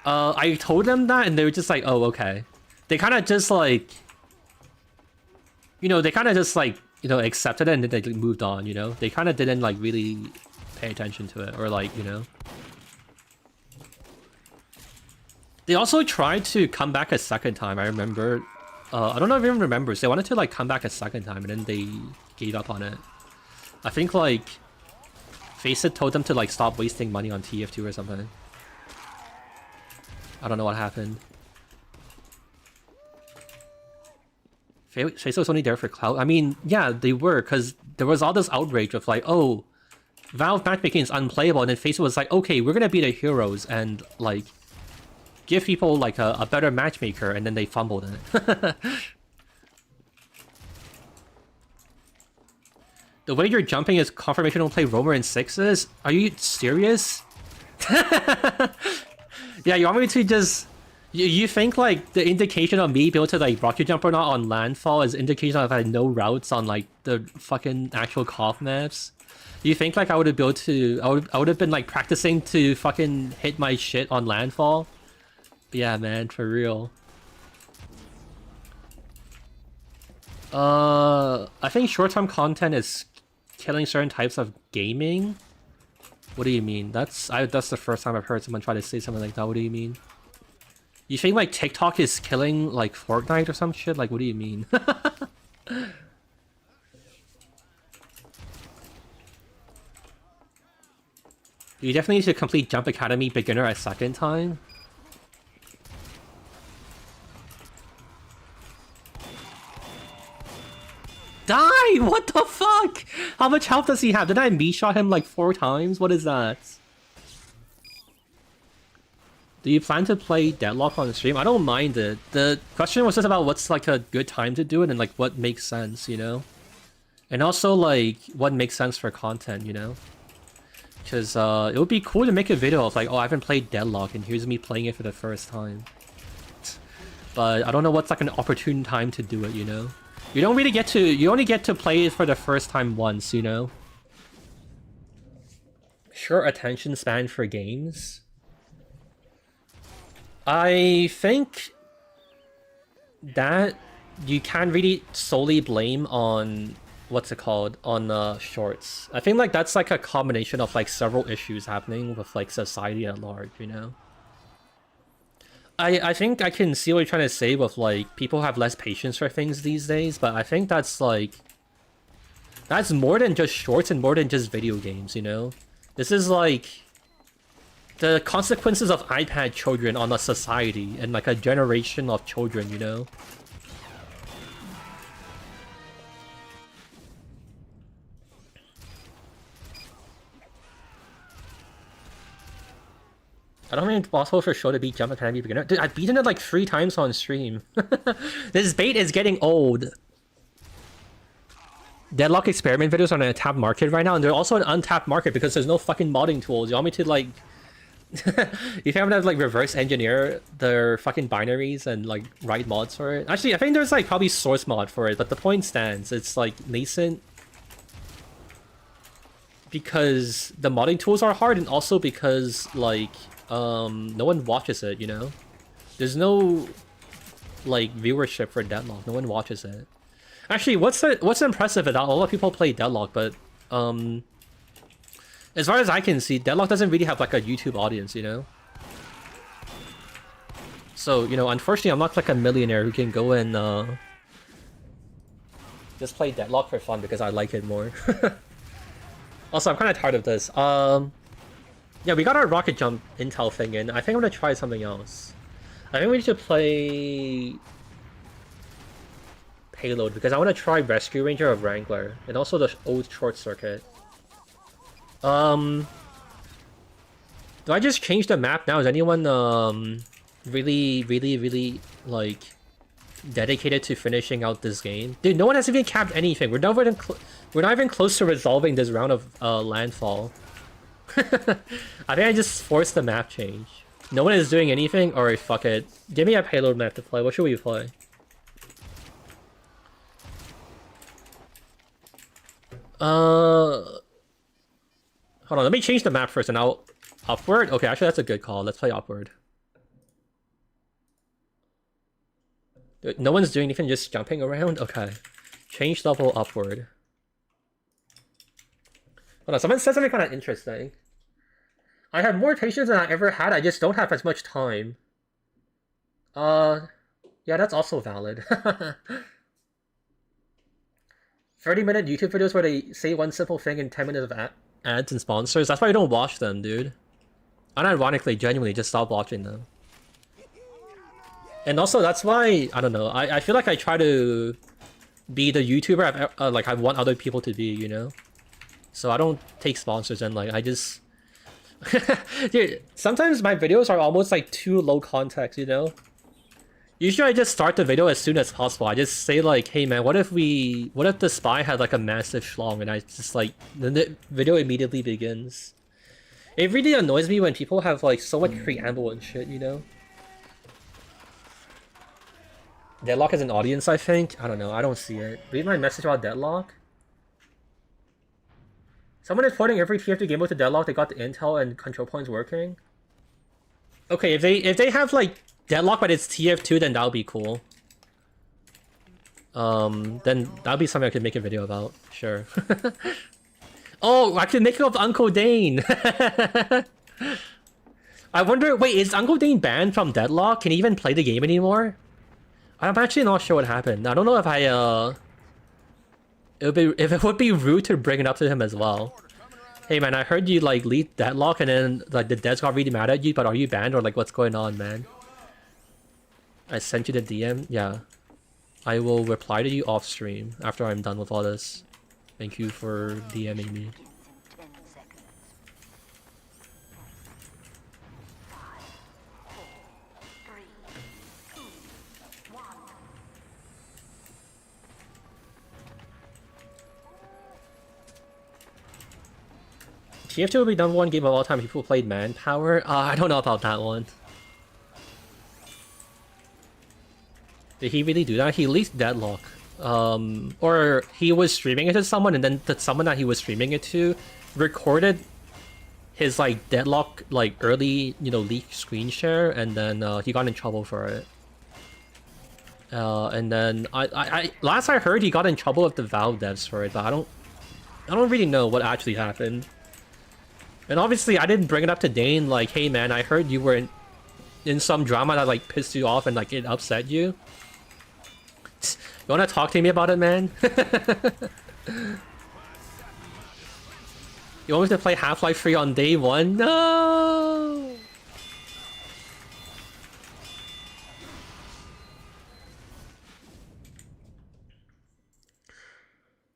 Speaker 1: I told them that, and they were just like, oh, okay. They kind of just like, you know, accepted it, and then they moved on, you know? They kind of didn't like really pay attention to it, or like, you know? They also tried to come back a second time, I remember. I don't know if anyone remembers. They wanted to like come back a second time, and then they gave up on it. I think like Faceit told them to like stop wasting money on TF2 or something. I don't know what happened. Faceit was only there for clout. I mean, yeah, they were, because there was all this outrage of like, oh, Valve matchmaking is unplayable, and then Faceit was like, okay, we're gonna be the heroes and like give people like a better matchmaker, and then they fumbled it. The way you're jumping is confirmation don't play Roamer in 6s? Are you serious? Yeah, you want me to just... You think like the indication of me being able to like rocket jump or not on landfall is indication of like no routes on like the fucking actual CoF maps? You think like I would have been able to... I would have been like practicing to fucking hit my shit on landfall? Yeah, man, for real. I think short-term content is killing certain types of gaming. What do you mean? That's the first time I've heard someone try to say something like that. What do you mean? You think like TikTok is killing like Fortnite or some shit? Like, what do you mean? You definitely need to complete Jump Academy beginner a second time. Die! What the fuck? How much health does he have? Did I me-shot him like 4 times? What is that? Do you plan to play Deadlock on stream? I don't mind it. The question was just about what's like a good time to do it and like what makes sense, you know? And also like what makes sense for content, you know? Because it would be cool to make a video of like, oh, I haven't played Deadlock and here's me playing it for the first time. But I don't know what's like an opportune time to do it, you know? You don't really get to... You only get to play it for the first time once, you know? Short attention span for games? I think... that you can't really solely blame on what's it called on shorts. I think like that's like a combination of like several issues happening with like society at large, you know. I think I can see what you're trying to say with like people have less patience for things these days, but I think that's like that's more than just shorts and more than just video games, you know. This is like the consequences of iPad children on a society and like a generation of children, you know. I don't think it's possible for Show to beat Jump Academy beginner. Dude, I've beaten it like 3 times on stream. This bait is getting old. Deadlock experiment videos are on an untapped market right now, and they're also an untapped market because there's no fucking modding tools. You want me to like... you can't have like reverse engineer their fucking binaries and like write mods for it. Actually, I think there's like probably source mod for it, but the point stands. It's like nascent. Because the modding tools are hard, and also because like... no one watches it, you know? There's no, like, viewership for Deadlock. No one watches it. Actually, what's impressive is that a lot of people play Deadlock, but, as far as I can see, Deadlock doesn't really have, like, a YouTube audience, you know? So, you know, unfortunately, I'm not, like, a millionaire who can go and, just play Deadlock for fun because I like it more. Also, I'm kind of tired of this. Yeah, we got our rocket jump intel thing in. I think I'm gonna try something else. I think we should play Payload because I want to try Rescue Ranger of Wrangler and also the old short circuit. Do I just change the map now? Is anyone really like dedicated to finishing out this game? Dude, no one has even capped anything. We're not even close to resolving this round of landfall. I think I just forced the map change. No one is doing anything? Alright, fuck it. Give me a Payload map to play. What should we play? Hold on, let me change the map first and I'll... Upward? Okay, actually that's a good call. Let's play Upward. No one's doing anything, just jumping around? Okay. Change level Upward. Hold on, someone said something kind of interesting. I have more patience than I ever had, I just don't have as much time. Yeah, that's also valid. 30-minute YouTube videos where they say one simple thing in 10 minutes of ads and sponsors. That's why I don't watch them, dude. Unironically, genuinely, just stop watching them. And also, that's why, I don't know, I feel like I try to be the YouTuber I want other people to be, you know? So I don't take sponsors and like, I just... Dude, sometimes my videos are almost like too low context, you know? Usually I just start the video as soon as possible. I just say like, hey man, what if the spy had like a massive schlong, and I just like, then the video immediately begins. It really annoys me when people have like so much preamble and shit, you know? Deadlock as an audience, I think? I don't know, I don't see it. Read my message about Deadlock? Someone is porting every TF2 game mode to Deadlock. They got the intel and control points working. Okay, if they have like Deadlock but it's TF2, then that'll be cool. Then that'll be something I could make a video about. Sure. Oh, I could make it up Uncle Dane. I wonder. Wait, is Uncle Dane banned from Deadlock? Can he even play the game anymore? I'm actually not sure what happened. I don't know if it would be rude to bring it up to him as well. Hey man, I heard you like lead Deadlock and then like the devs got really mad at you, but are you banned or like what's going on, man? I sent you the DM. Yeah, I will reply to you off stream after I'm done with all this. Thank you for DMing me. TF2 will be #1 game of all time. People played Manpower. I don't know about that one. Did he really do that? He leaked Deadlock. Or he was streaming it to someone, and then the someone that he was streaming it to recorded his like Deadlock like early, you know, leak screen share, and then he got in trouble for it. And then last I heard he got in trouble with the Valve devs for it, but I don't really know what actually happened. And obviously I didn't bring it up to Dane like, hey man, I heard you were in some drama that like pissed you off and like it upset you. You wanna talk to me about it, man? You want me to play Half-Life 3 on day one? No!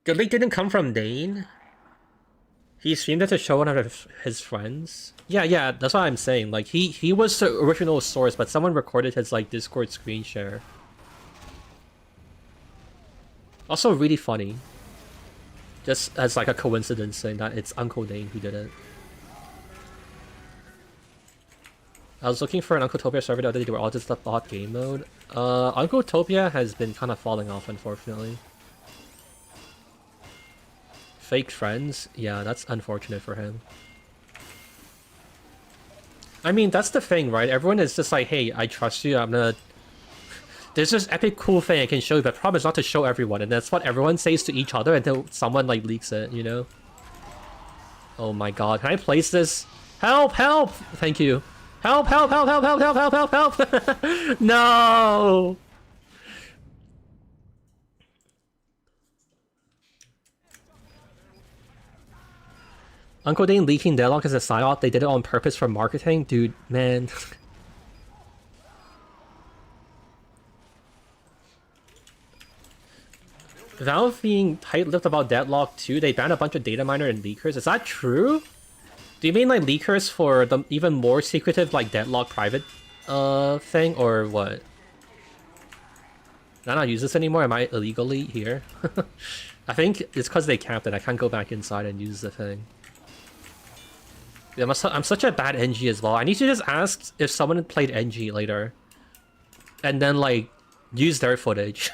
Speaker 1: The link didn't come from Dane. He streamed it to show one of his friends. Yeah, that's what I'm saying. Like he was the original source, but someone recorded his like Discord screen share. Also really funny. Just as like a coincidence saying that it's Uncle Dane who did it. I was looking for an Uncle Topia server the other day. They were all just the bot game mode. Uncle Topia has been kind of falling off, unfortunately. Fake friends? Yeah, that's unfortunate for him. I mean, that's the thing, right? Everyone is just like, hey, I trust you, I'm gonna... There's this epic cool thing I can show you, but the problem is not to show everyone, and that's what everyone says to each other until someone, like, leaks it, you know? Oh my god, can I place this? Help! Help! Thank you. Help! Help! Help! Help! Help! Help! Help! Help! Help! No! Uncle Dane leaking Deadlock as a psyop, they did it on purpose for marketing? Dude, man. Valve being tight-lipped about Deadlock too, they banned a bunch of data miner and leakers. Is that true? Do you mean like leakers for the even more secretive like Deadlock private thing, or what? Can I not use this anymore? Am I illegally here? I think it's because they capped it. I can't go back inside and use the thing. Yeah, I'm such a bad NG as well. I need to just ask if someone played NG later. And then like, use their footage.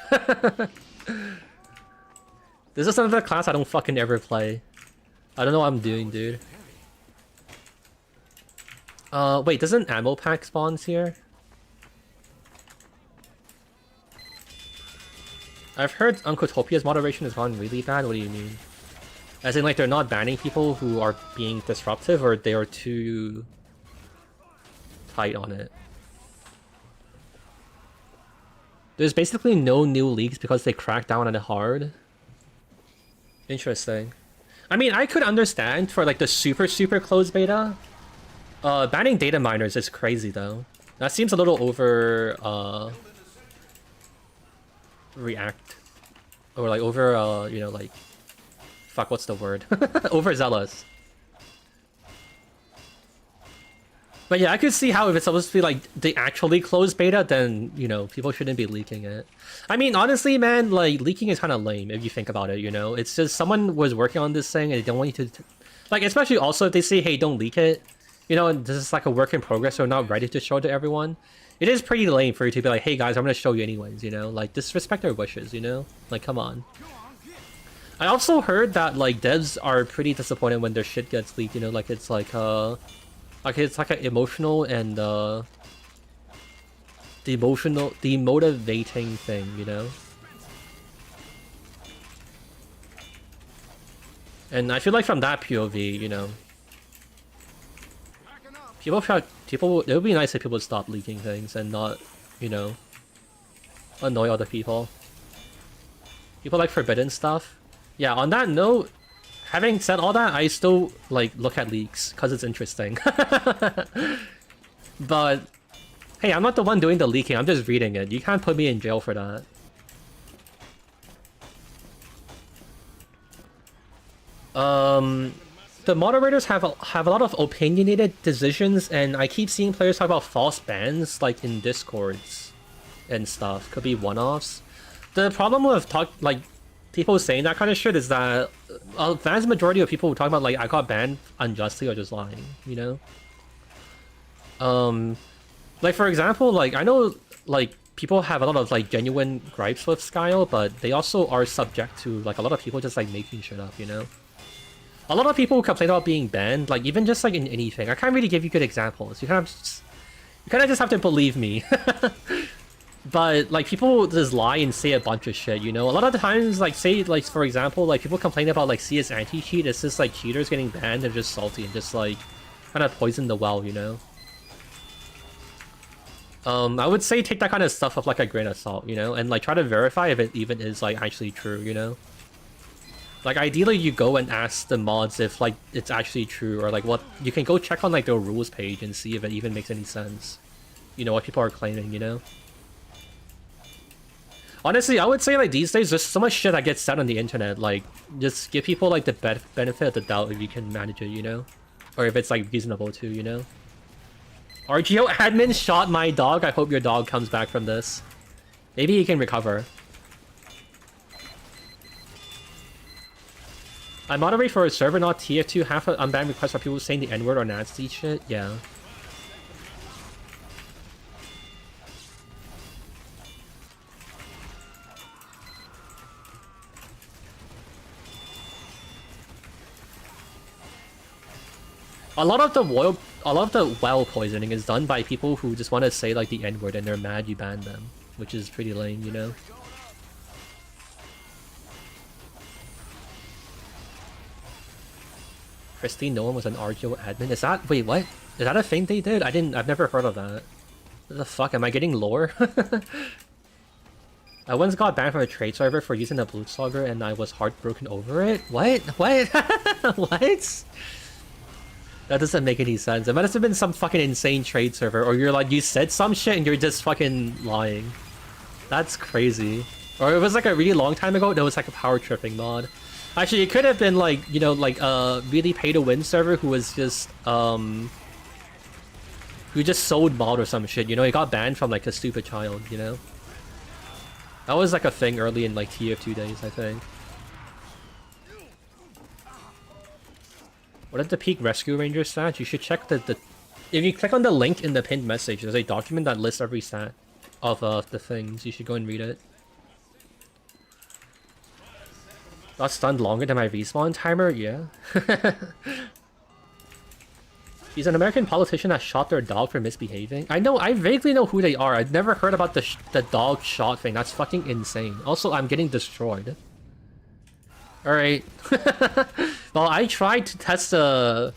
Speaker 1: This is another class I don't fucking ever play. I don't know what I'm doing, dude. Wait, doesn't ammo pack spawns here? I've heard Uncle Topia's moderation has gone really bad. What do you mean? As in, like, they're not banning people who are being disruptive, or they are too tight on it? There's basically no new leaks because they cracked down on it hard. Interesting. I mean, I could understand for, like, the super closed beta. Banning data miners is crazy, though. That seems a little over, react. Or, like, over, you know, like... Fuck, what's the word? Overzealous. But yeah, I could see how if it's supposed to be, like, the actually closed beta, then, you know, people shouldn't be leaking it. I mean, honestly, man, like, leaking is kind of lame if you think about it, you know? It's just someone was working on this thing and they don't want you to... Like, especially also if they say, hey, don't leak it. You know, this is like a work in progress, so we're not ready to show it to everyone. It is pretty lame for you to be like, hey guys, I'm gonna show you anyways, you know? Like, disrespect their wishes, you know? Like, come on. I also heard that, like, devs are pretty disappointed when their shit gets leaked, you know? Like, it's like, it's like an emotional and, demotivating thing, you know? And I feel like from that POV, you know, people, it would be nice if people would stop leaking things and not, you know, annoy other people. People like forbidden stuff. Yeah, on that note, having said all that, I still, like, look at leaks, because it's interesting. But, hey, I'm not the one doing the leaking, I'm just reading it. You can't put me in jail for that. The moderators have a lot of opinionated decisions, and I keep seeing players talk about false bans, like in Discords and stuff. Could be one-offs. The problem with people saying that kind of shit is that a vast majority of people who talk about like I got banned unjustly are just lying, you know? Like for example, like I know like people have a lot of like genuine gripes with Skyle, but they also are subject to like a lot of people just like making shit up, you know? A lot of people who complain about being banned, like even just like in anything. I can't really give you good examples. You kind of just have to believe me. But like people just lie and say a bunch of shit, you know. A lot of the times, like say like for example, like people complain about like CS anti-cheat. It's just like cheaters getting banned and just salty and just like kind of poison the well, you know. I would say take that kind of stuff with like a grain of salt, you know, and like try to verify if it even is like actually true, you know. Like ideally you go and ask the mods if like it's actually true, or like what you can go check on like their rules page and see if it even makes any sense. You know what people are claiming, you know. Honestly, I would say like these days there's so much shit that gets said on the internet. Like just give people like the benefit of the doubt if you can manage it, you know, or if it's like reasonable to, you know. RGO admin shot my dog. I hope your dog comes back from this. Maybe he can recover. I moderate for a server, not TF2. Half an unbanned request for people saying the N-word or nasty shit. Yeah. A lot of the well poisoning is done by people who just want to say like the N-word and they're mad you banned them, which is pretty lame, you know. Christine Nolan was an RGO admin. Is that wait what? Is that a thing they did? I've never heard of that. What the fuck? Am I getting lore? I once got banned from a trade server for using a Blutslugger and I was heartbroken over it. What? What? What? That doesn't make any sense. It must have been some fucking insane trade server, or you're like, you said some shit and you're just fucking lying. That's crazy. Or it was like a really long time ago, that was like a power tripping mod. Actually, it could have been like, you know, like a really pay-to-win server who was just, who just sold mod or some shit, you know? It got banned from like a stupid child, you know? That was like a thing early in like TF2 days, I think. What is the peak rescue ranger stat? You should check the if you click on the link in the pinned message, there's a document that lists every stat of the things. You should go and read it. Got stunned longer than my respawn timer? Yeah. He's an American politician that shot their dog for misbehaving. I know, I vaguely know who they are. I've never heard about the dog shot thing. That's fucking insane. Also, I'm getting destroyed. Alright. Well, I tried to test the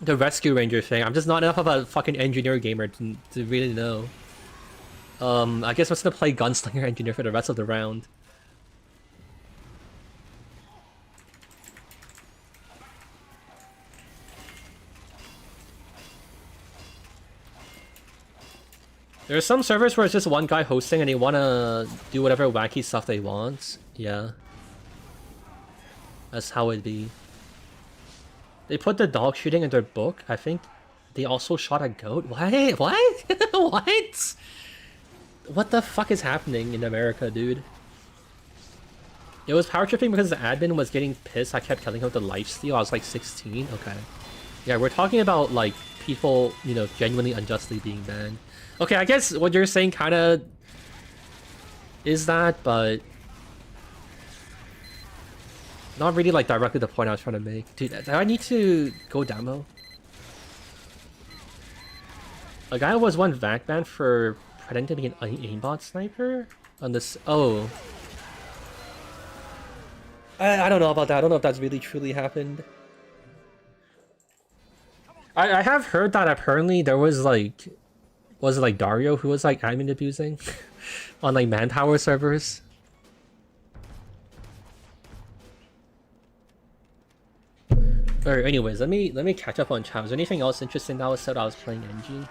Speaker 1: rescue ranger thing. I'm just not enough of a fucking engineer gamer to really know. I guess I'm just gonna play gunslinger engineer for the rest of the round. There are some servers where it's just one guy hosting and they wanna do whatever wacky stuff they want. Yeah. That's how it be. They put the dog shooting in their book. I think they also shot a goat. What? What? What? What the fuck is happening in America, dude? It was power tripping because the admin was getting pissed. I kept telling him to lifesteal. I was like 16. Okay. Yeah, we're talking about like people, you know, genuinely unjustly being banned. Okay, I guess what you're saying kind of is that, but not really like directly the point I was trying to make. Dude, do I need to go demo? A guy was one vac banned for pretending to be an aimbot sniper on this. Oh, I don't know about that. I don't know if that's really truly happened. I have heard that apparently there was like, was it like Dario who was like admin abusing on like manpower servers? Alright, anyways, let me catch up on chat. Was there anything else interesting that was said? I was playing NG.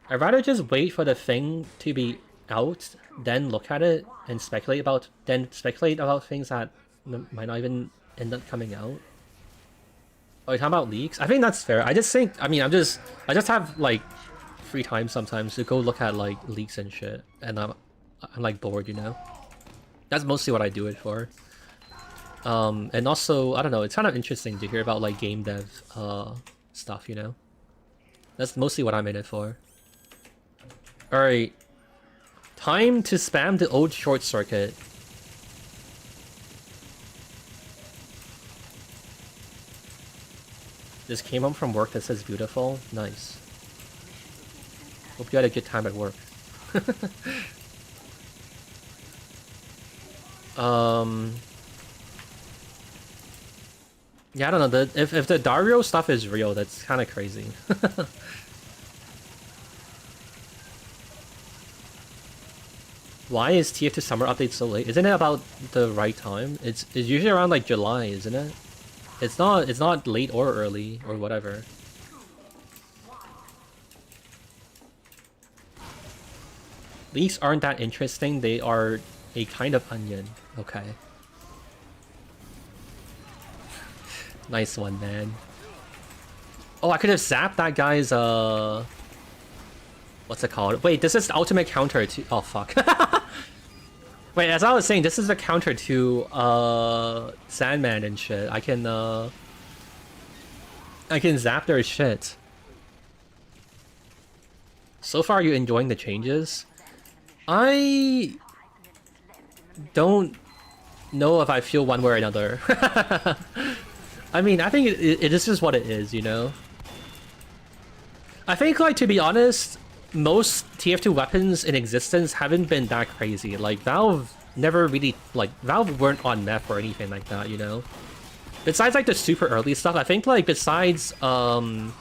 Speaker 1: I'd rather just wait for the thing to be out, then look at it and speculate about things that might not even end up coming out. Oh, you're talking about leaks? I think that's fair. I just think, I mean, I just have like free time sometimes to go look at like leaks and shit, and I'm like bored, you know. That's mostly what I do it for. And also, I don't know, it's kind of interesting to hear about like game dev stuff, you know. That's mostly what I'm in it for. Alright. Time to spam the old short circuit. Just came home from work that says beautiful. Nice. Hope you had a good time at work. Yeah, I don't know. If the Dario stuff is real, that's kind of crazy. Why is TF2 summer update so late? Isn't it about the right time? It's usually around like July, isn't it? It's not late or early or whatever. Leaks aren't that interesting. They are a kind of onion. Okay. Nice one, man. Oh, I could have zapped that guy's what's it called? Wait, this is the ultimate counter to... Oh, fuck. Wait, as I was saying, this is the counter to Sandman and shit. I can zap their shit. So far, are you enjoying the changes? I don't know if I feel one way or another. I mean, I think it is just what it is, you know? I think, like, to be honest, most TF2 weapons in existence haven't been that crazy. Like, Valve never really, like, Valve weren't on meth or anything like that, you know? Besides, like, the super early stuff, I think, like, besides, early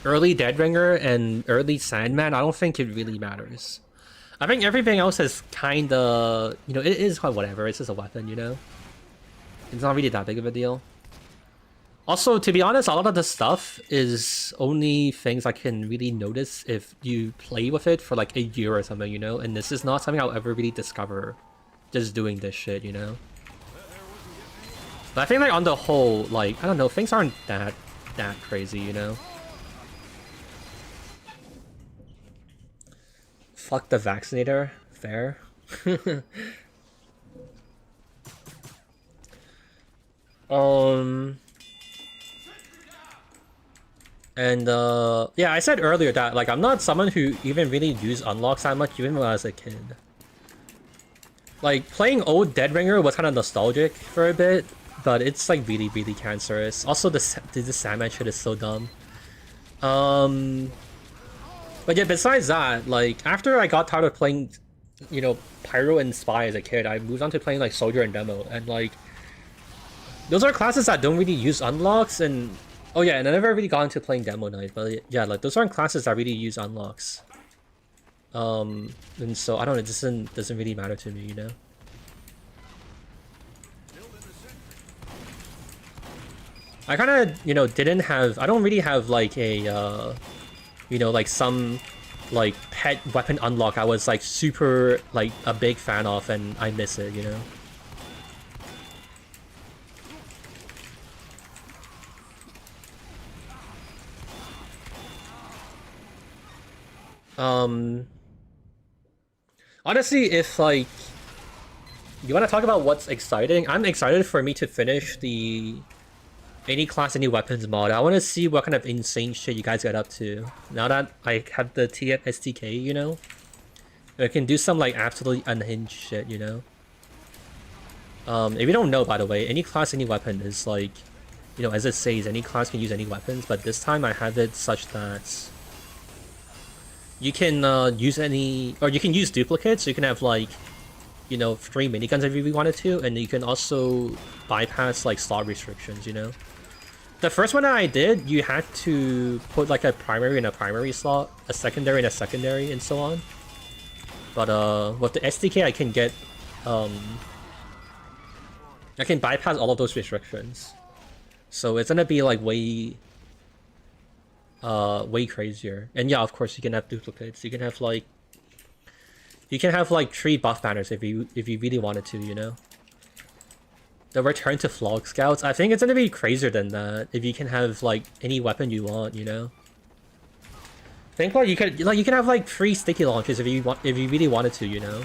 Speaker 1: Deadringer and early Sandman, I don't think it really matters. I think everything else is kinda, you know, it is whatever, it's just a weapon, you know? It's not really that big of a deal. Also, to be honest, a lot of the stuff is only things I can really notice if you play with it for like a year or something, you know? And this is not something I'll ever really discover just doing this shit, you know? But I think like on the whole, like, I don't know, things aren't that crazy, you know? Fuck the vaccinator. Fair. And yeah, I said earlier that like I'm not someone who even really used unlocks that much even when I was a kid. Like playing old Deadringer was kind of nostalgic for a bit, but it's like really cancerous. Also the Sandman shit is so dumb. But yeah, besides that, like after I got tired of playing, you know, Pyro and Spy as a kid, I moved on to playing like Soldier and Demo, and like those are classes that don't really use unlocks. And oh yeah, and I never really got into playing Demo Knight, but yeah, like those aren't classes that really use unlocks. And so I don't know, it doesn't really matter to me, you know. I kind of, you know, I don't really have like a you know, like some like pet weapon unlock I was like super like a big fan of and I miss it, you know. Honestly, if like you want to talk about what's exciting, I'm excited for me to finish the any class, any weapons mod. I want to see what kind of insane shit you guys get up to. Now that I have the TF SDK, you know? I can do some like absolutely unhinged shit, you know? If you don't know, by the way, any class, any weapon is like, you know, as it says, any class can use any weapons, but this time I have it such that you can use any, or you can use duplicates, so you can have like, you know, 3 miniguns if you really wanted to, and you can also bypass like slot restrictions, you know? The first one that I did, you had to put like a primary in a primary slot, a secondary in a secondary, and so on. But with the SDK I can get, I can bypass all of those restrictions. So it's gonna be like way crazier. And yeah, of course you can have duplicates. You can have like 3 buff banners if you really wanted to, you know. The return to Flog Scouts, I think it's gonna be crazier than that if you can have like any weapon you want, you know. I think like you can have like 3 sticky launches if you really wanted to, you know.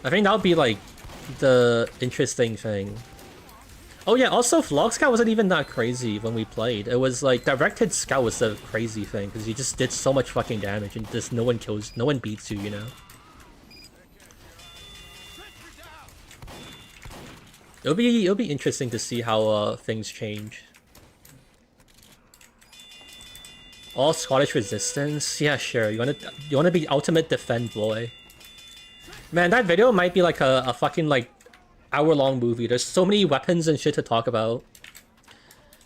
Speaker 1: I think that would be like the interesting thing. Oh yeah, also Flog Scout wasn't even that crazy when we played. It was like Directed Scout was the crazy thing because you just did so much fucking damage and just no one beats you, you know. It'll be interesting to see how things change. All Scottish resistance? Yeah, sure. You wanna be ultimate defend boy. Man, that video might be like a fucking like hour-long movie. There's so many weapons and shit to talk about.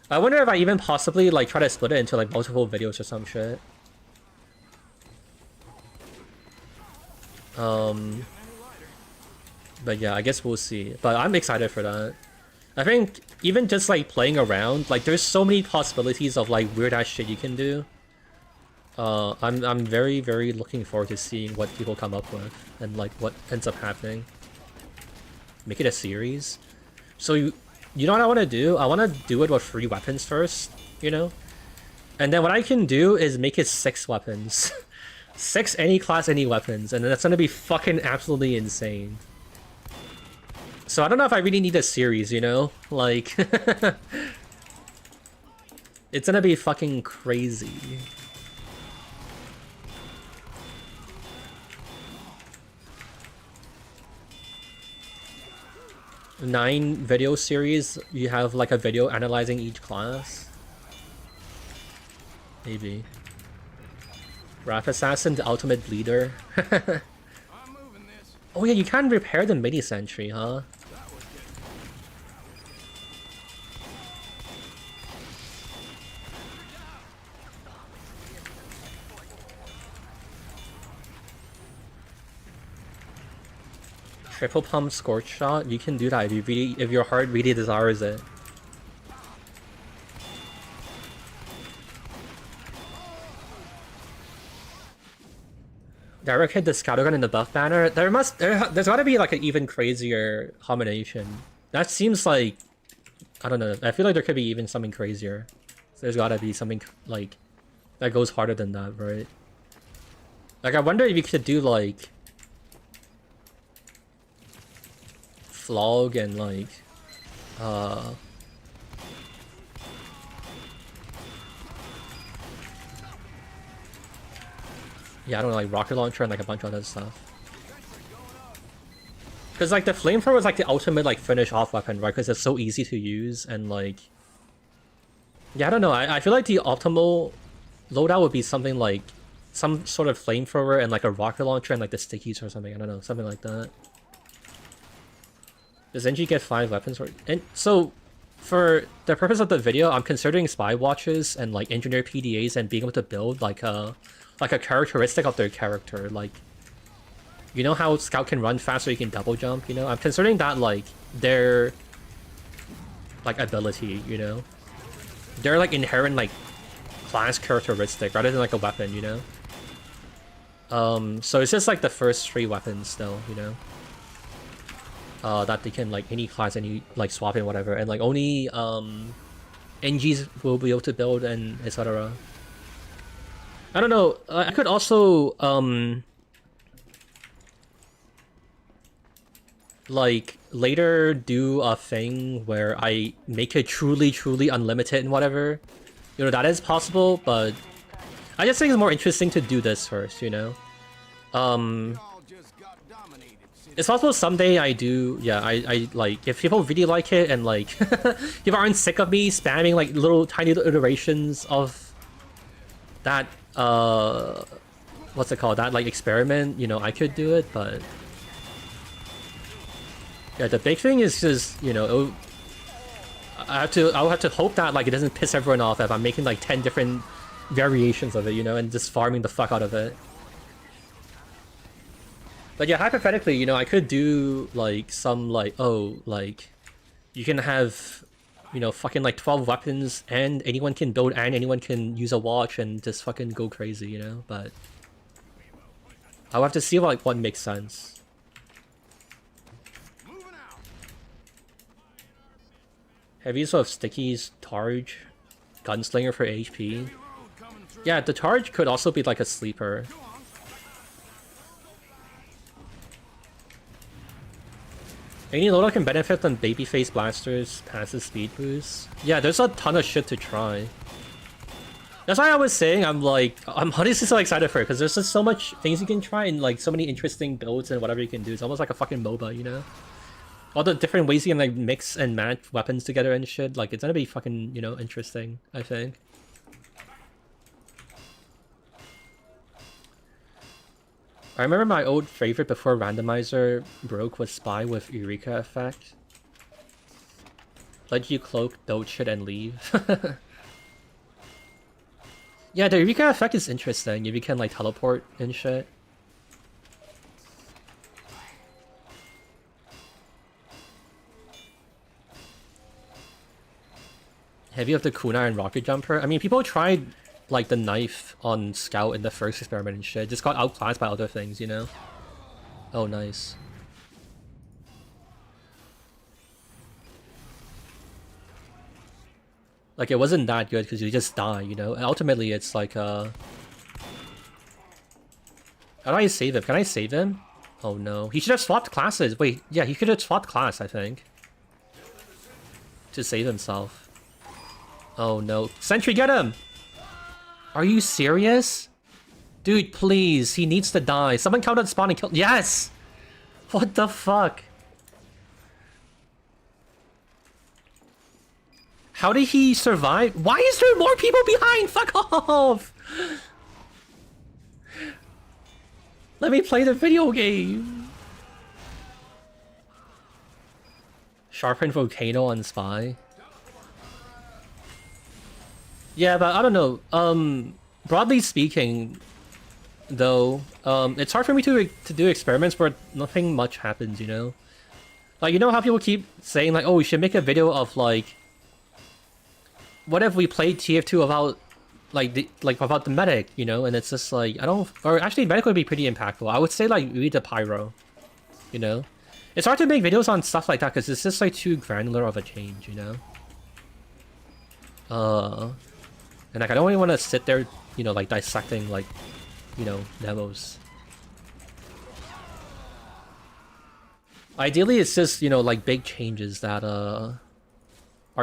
Speaker 1: I wonder if I even possibly like try to split it into like multiple videos or some shit. But yeah, I guess we'll see. But I'm excited for that. I think even just like playing around, like there's so many possibilities of like weird ass shit you can do. I'm very, very looking forward to seeing what people come up with and like what ends up happening. Make it a series. So you know what I want to do? I want to do it with 3 weapons first, you know? And then what I can do is make it 6 weapons. 6 any class, any weapons, and that's gonna be fucking absolutely insane. So I don't know if I really need a series, you know? Like... it's gonna be fucking crazy. Nine video series, you have like a video analyzing each class? Maybe. Wrath Assassin, the ultimate bleeder. Oh yeah, you can repair the mini sentry, huh? Triple pump scorch shot, you can do that if your heart really desires it. Direct hit the scattergun in the buff banner. There's gotta be like an even crazier combination. That seems like, I don't know. I feel like there could be even something crazier. There's gotta be something like that goes harder than that, right? Like I wonder if you could do like flog and like yeah, I don't know, like rocket launcher and like a bunch of other stuff. Because like the flamethrower is like the ultimate like finish off weapon, right? Because it's so easy to use and like... Yeah, I don't know. I feel like the optimal loadout would be something like some sort of flamethrower and like a rocket launcher and like the stickies or something. I don't know, something like that. Does NG get 5 weapons? And so, for the purpose of the video, I'm considering spy watches and like engineer PDAs and being able to build like a characteristic of their character. Like, you know how Scout can run faster, you can double jump, you know? I'm considering that like their like ability, you know? Their like inherent like class characteristic rather than like a weapon, you know? So it's just like the first 3 weapons still, you know? That they can like any class, any like swap and whatever, and like only NGs will be able to build and etc. I don't know. I could also like later do a thing where I make it truly unlimited and whatever. You know, that is possible, but I just think it's more interesting to do this first, you know? It's possible someday I do, yeah, I like, if people really like it and like, people aren't sick of me spamming like tiny little iterations of that, what's it called, that like experiment, you know, I could do it, but... Yeah, the big thing is just, you know, I'll have to hope that like it doesn't piss everyone off if I'm making like 10 different variations of it, you know, and just farming the fuck out of it. But yeah, hypothetically, you know, I could do like some like, oh, like you can have, you know, fucking like 12 weapons and anyone can build and anyone can use a watch and just fucking go crazy, you know? But I'll have to see like what makes sense. Heavy use of stickies, Targe, Gunslinger for HP. Yeah, the Targe could also be like a sleeper. Any loadout can benefit from babyface blasters, passive speed boost. Yeah, there's a ton of shit to try. That's why I was saying I'm honestly so excited for it, because there's just so much things you can try and like so many interesting builds and whatever you can do. It's almost like a fucking MOBA, you know? all the different ways you can like mix and match weapons together and shit. Like it's gonna be fucking, you know, interesting, I think. I remember my old favorite before randomizer broke was Spy with Eureka effect. Let you cloak, don't shit, and leave. Yeah, the Eureka effect is interesting if you can like teleport and shit. Heavy of the kunai and rocket jumper. I mean, people tried like the knife on Scout in the first experiment and shit. Just got outclassed by other things, you know? Oh, nice. Like, it wasn't that good because you just die, you know? And ultimately, it's like, How do I save him? Can I save him? Oh, no. He should have swapped classes. Wait, yeah, he could have swapped class, I think. To save himself. Oh, no. Sentry, get him! Are you serious? Dude, please. He needs to die. Someone come out spawn and kill- Yes! What the fuck? How did he survive? Why is there more people behind? Fuck off! Let me play the video game. Sharpen Volcano on Spy. Yeah, but I don't know. Broadly speaking, though, it's hard for me to do experiments where nothing much happens, you know? Like, you know how people keep saying, like, oh, we should make a video of, like, what if we played TF2 about, about the medic, you know? And it's just, like, I don't... Or, actually, medic would be pretty impactful. I would say, like, read the pyro, you know? It's hard to make videos on stuff like that, because it's just, like, too granular of a change, you know? And, like, I don't really want to sit there, you know, like, dissecting, like, you know, demos. Ideally, it's just, you know, like, big changes that, are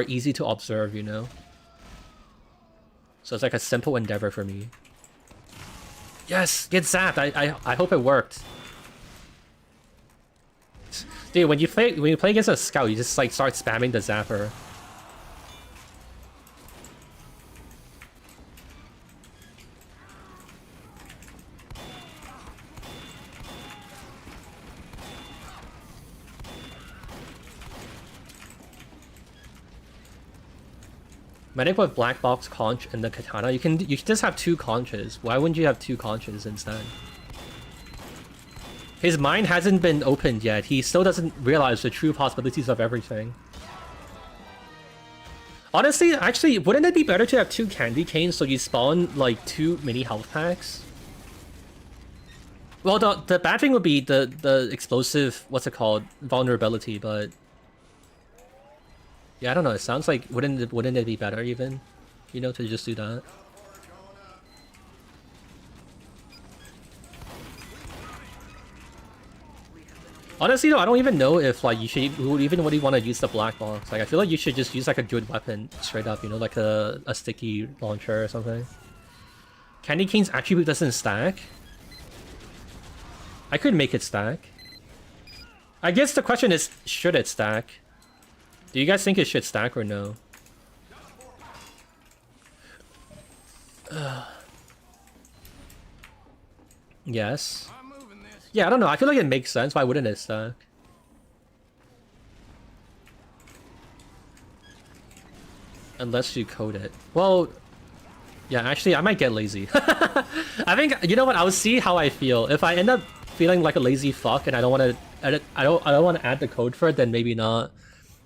Speaker 1: easy to observe, you know? So it's like a simple endeavor for me. Yes! Get zapped! I hope it worked. Dude, when you play against a scout, you just, like, start spamming the zapper. Medic with black box conch and the katana. You can just have two conches. Why wouldn't you have two conches instead? His mind hasn't been opened yet. He still doesn't realize the true possibilities of everything. Honestly, actually, wouldn't it be better to have two candy canes so you spawn like two mini health packs? Well, the bad thing would be the explosive, what's it called, vulnerability, but yeah, I don't know. It sounds like wouldn't it be better even, you know, to just do that? Honestly, though, I don't even know if like you would even want to use the black box. Like, I feel like you should just use like a good weapon straight up, you know, like a sticky launcher or something. Candy Cane's attribute doesn't stack. I could make it stack. I guess the question is, should it stack? Do you guys think it should stack or no? Yes. Yeah, I don't know. I feel like it makes sense. Why wouldn't it stack? Unless you code it. Well, yeah, actually, I might get lazy. I think, you know what? I'll see how I feel. If I end up feeling like a lazy fuck and I don't want to edit, I don't want to add the code for it, then maybe not.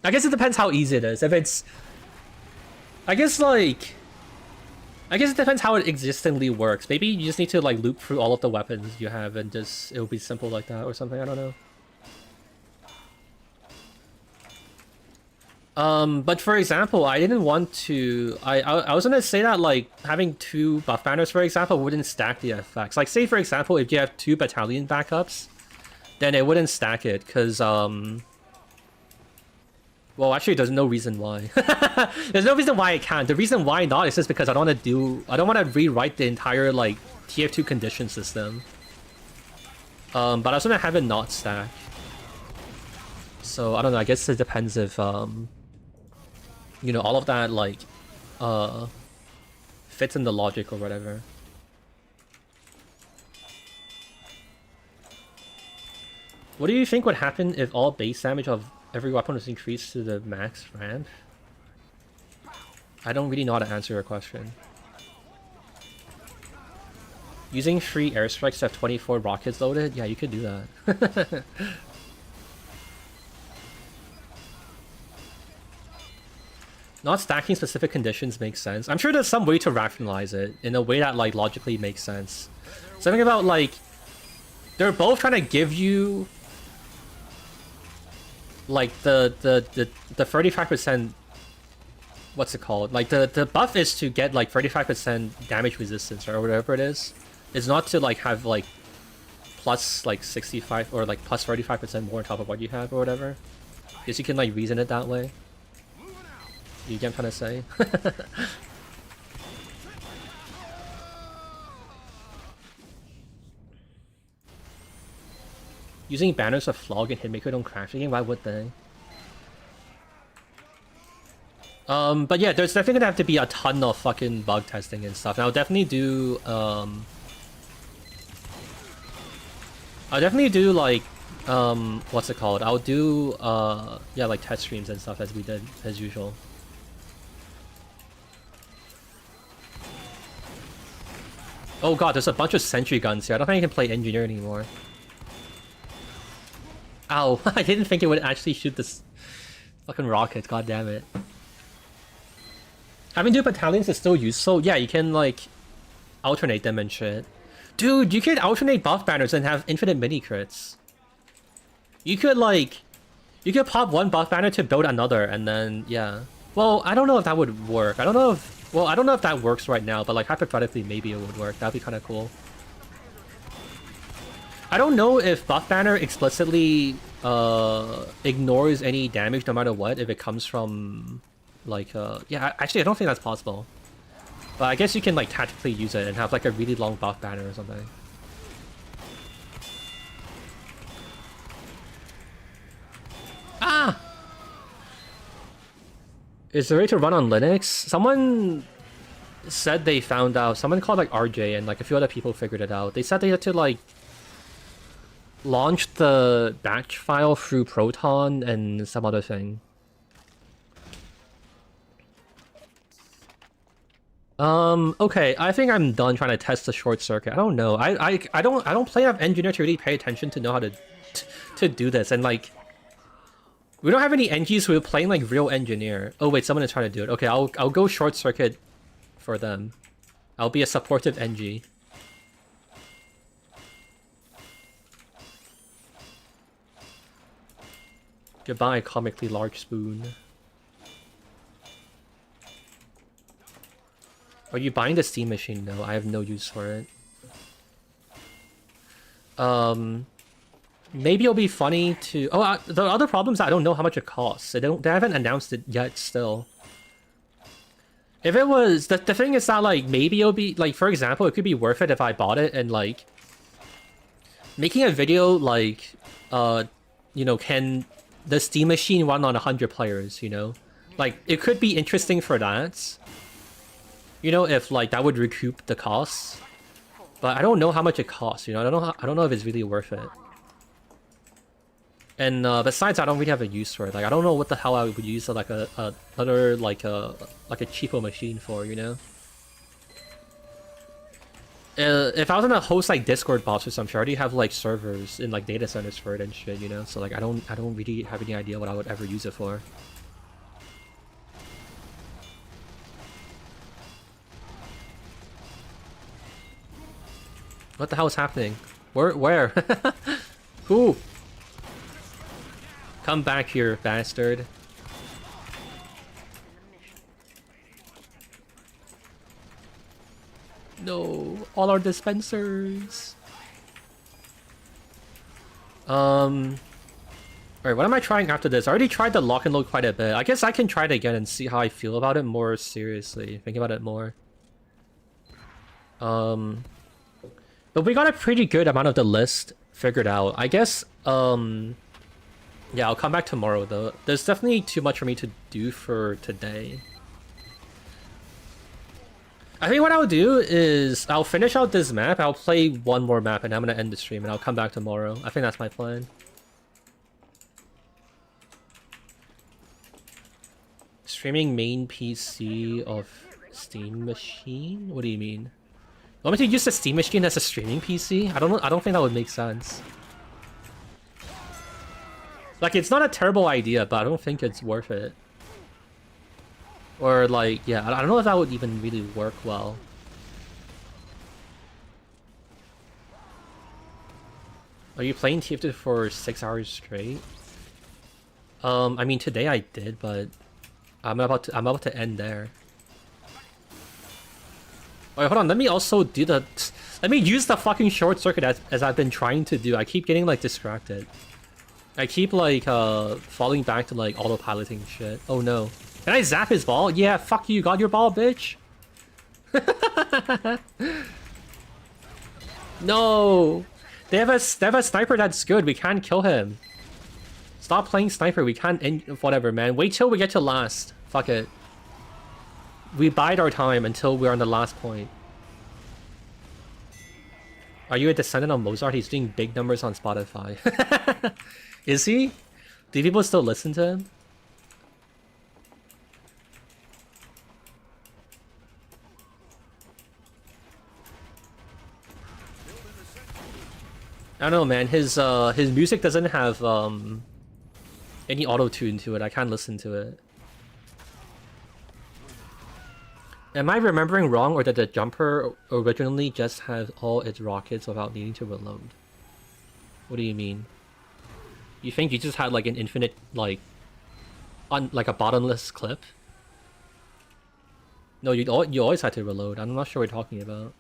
Speaker 1: I guess it depends how easy it is. If it's... I guess it depends how it existently works. Maybe you just need to, like, loop through all of the weapons you have and just... It'll be simple like that or something. I don't know. But for example, I didn't want to... I was gonna say that, like, having two buff banners, for example, wouldn't stack the effects. Like, say, for example, if you have two battalion backups, then it wouldn't stack it, because, well, actually, there's no reason why. There's no reason why it can't. The reason why not is just because I don't want to rewrite the entire, like, TF2 condition system. But I was gonna have it not stack. So I don't know. I guess it depends if you know, all of that like fits in the logic or whatever. What do you think would happen if all base damage of every weapon was increased to the max ramp? I don't really know how to answer your question. Using 3 airstrikes to have 24 rockets loaded? Yeah, you could do that. Not stacking specific conditions makes sense. I'm sure there's some way to rationalize it in a way that like logically makes sense. Something about like they're both trying to give you like the 35%, what's it called? Like the buff is to get like 35% damage resistance or whatever it is. It's not to like have like plus like 65 or like plus 35% more on top of what you have or whatever. Guess you can like reason it that way. You get what I'm trying to say? Using banners of Flog and Hitmaker don't crash the game? Why would they? But yeah, there's definitely gonna have to be a ton of fucking bug testing and stuff. And I'll definitely do, like, what's it called? I'll do, yeah, like test streams and stuff as we did, as usual. Oh god, there's a bunch of sentry guns here. I don't think I can play engineer anymore. Ow, I didn't think it would actually shoot this fucking rocket, god damn it. Having 2 battalions is still useful. Yeah, you can like alternate them and shit. Dude, you could alternate buff banners and have infinite mini crits. You could like, you could pop one buff banner to build another and then, yeah. Well, I don't know if that would work. I don't know if, well, I don't know if that works right now, but like hypothetically maybe it would work. That'd be kind of cool. I don't know if buff banner explicitly ignores any damage no matter what if it comes from like yeah, actually I don't think that's possible. But I guess you can like tactically use it and have like a really long buff banner or something. Ah! Is there a way to run on Linux? Someone said they found out. Someone called like RJ and like a few other people figured it out. They said they had to like launch the batch file through Proton and some other thing. Okay, I think I'm done trying to test the short circuit. I don't know. I don't play enough engineer to really pay attention to know how to do this, and like we don't have any NGs who are playing like real engineer. Oh wait, someone is trying to do it. Okay, I'll go short circuit for them. I'll be a supportive NG. Goodbye, comically large spoon. Are you buying the Steam machine? No, I have no use for it. Maybe it'll be funny to... Oh, the other problem is I don't know how much it costs. They haven't announced it yet still. If it was... The thing is that, like, maybe it'll be... Like, for example, it could be worth it if I bought it and, like... Making a video, like... you know, can the Steam machine run on 100 players, you know? Like, it could be interesting for that. You know, if, like, that would recoup the costs. But I don't know how much it costs, you know? I don't know if it's really worth it. And besides, I don't really have a use for it. Like, I don't know what the hell I would use like a cheapo machine for, you know? If I was gonna host like Discord bots or something, I already have like servers in like data centers for it and shit, you know? So like I don't really have any idea what I would ever use it for. What the hell is happening? Where? Who? Come back here, bastard. No, all our dispensers. Alright, what am I trying after this? I already tried the lock and load quite a bit. I guess I can try it again and see how I feel about it more seriously. Think about it more. But we got a pretty good amount of the list figured out. I guess, Yeah, I'll come back tomorrow though. There's definitely too much for me to do for today. I think what I'll do is I'll finish out this map, I'll play one more map, and I'm gonna end the stream, and I'll come back tomorrow. I think that's my plan. Streaming main PC of Steam machine? What do you mean? You want me to use the Steam machine as a streaming PC? I don't think that would make sense. Like, it's not a terrible idea, but I don't think it's worth it. Or like, yeah, I don't know if that would even really work well. Are you playing TF2 for 6 hours straight? I mean today I did, but I'm about to end there. Wait, hold on, let me also do the... Let me use the fucking short circuit as I've been trying to do. I keep getting like distracted. I keep like falling back to like autopiloting shit. Oh no. Can I zap his ball? Yeah, fuck you, got your ball, bitch. No. They have a sniper that's good. We can't kill him. Stop playing sniper. We can't end whatever, man. Wait till we get to last. Fuck it. We bide our time until we're on the last point. Are you a descendant of Mozart? He's doing big numbers on Spotify. Is he? Do people still listen to him? I don't know, man. His music doesn't have any auto-tune to it. I can't listen to it. Am I remembering wrong, or did the jumper originally just have all its rockets without needing to reload? What do you mean? You think you just had like an infinite, like a bottomless clip? No, you always had to reload. I'm not sure what you're talking about.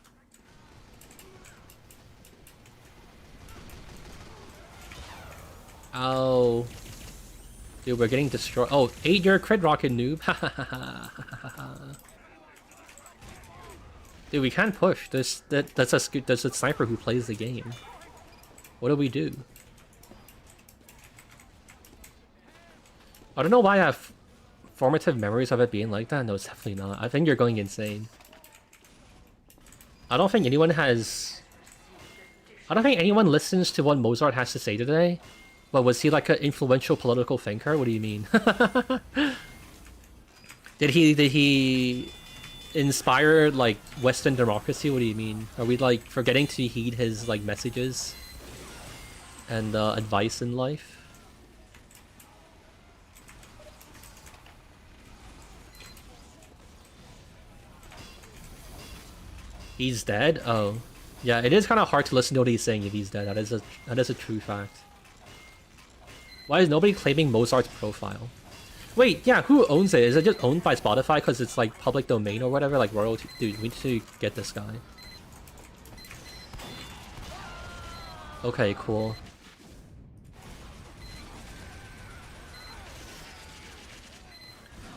Speaker 1: Oh. Dude, we're getting destroyed. Oh, 8-year crit rocket noob. Dude, we can't push. There's a sniper who plays the game. What do we do? I don't know why I have formative memories of it being like that. No, it's definitely not. I think you're going insane. I don't think anyone listens to what Mozart has to say today. But was he like an influential political thinker? What do you mean? Did he inspire like Western democracy? What do you mean? Are we like forgetting to heed his like messages and advice in life? He's dead? Oh. Yeah, it is kind of hard to listen to what he's saying if he's dead. That is a true fact. Why is nobody claiming Mozart's profile? Wait, yeah, who owns it? Is it just owned by Spotify because it's like public domain or whatever? Like royalty? Dude, we need to get this guy. Okay, cool.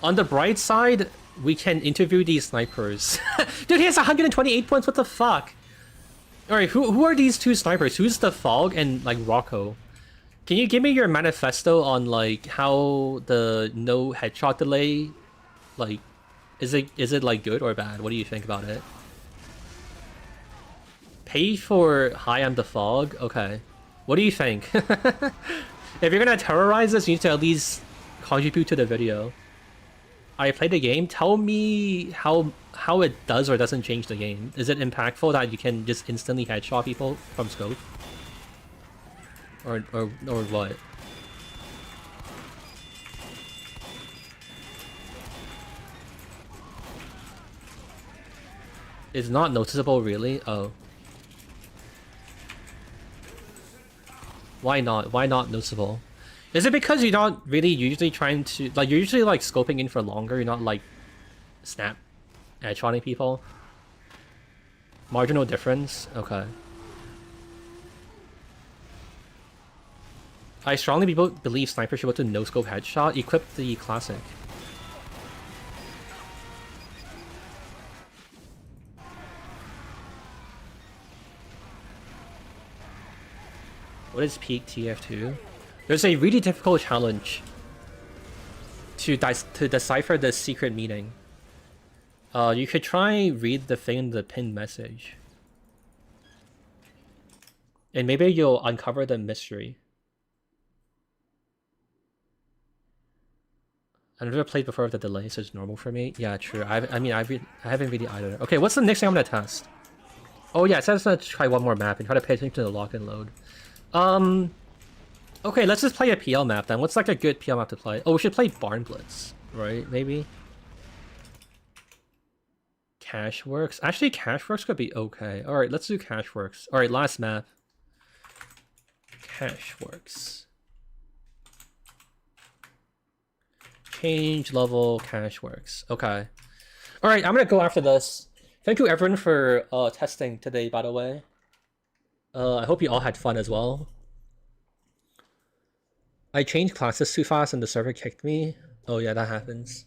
Speaker 1: On the bright side, we can interview these snipers. Dude, he has 128 points, what the fuck? Alright, who are these two snipers? Who's the Fog and like Rocco? Can you give me your manifesto on like how the no headshot delay, like, is it like good or bad? What do you think about it? Pay for Hi, I'm the Fog? Okay. What do you think? If you're gonna terrorize us, you need to at least contribute to the video. I played the game. Tell me how it does or doesn't change the game. Is it impactful that you can just instantly headshot people from scope? Or what? It's not noticeable, really? Oh. Why not? Why not noticeable? Is it because you're not really usually trying to... Like, you're usually, like, scoping in for longer, you're not, like, snap headshotting people? Marginal difference? Okay. I strongly believe snipers should go to no-scope headshot. Equip the classic. What is peak TF2? There's a really difficult challenge to decipher the secret meaning. You could try read the thing in the pinned message. And maybe you'll uncover the mystery. I've never played before with the delay, so it's normal for me. Yeah, true. I haven't really either. Okay, what's the next thing I'm gonna test? Oh yeah, it says let's try one more map and try to pay attention to the lock and load. Okay, let's just play a PL map then. What's like a good PL map to play? Oh, we should play Barn Blitz, right? Maybe. Cashworks. Actually, Cashworks could be okay. All right, let's do Cashworks. All right, last map. Cashworks. Change level Cashworks. Okay. All right, I'm gonna go after this. Thank you everyone for testing today, by the way. I hope you all had fun as well. I changed classes too fast and the server kicked me. Oh yeah, that happens.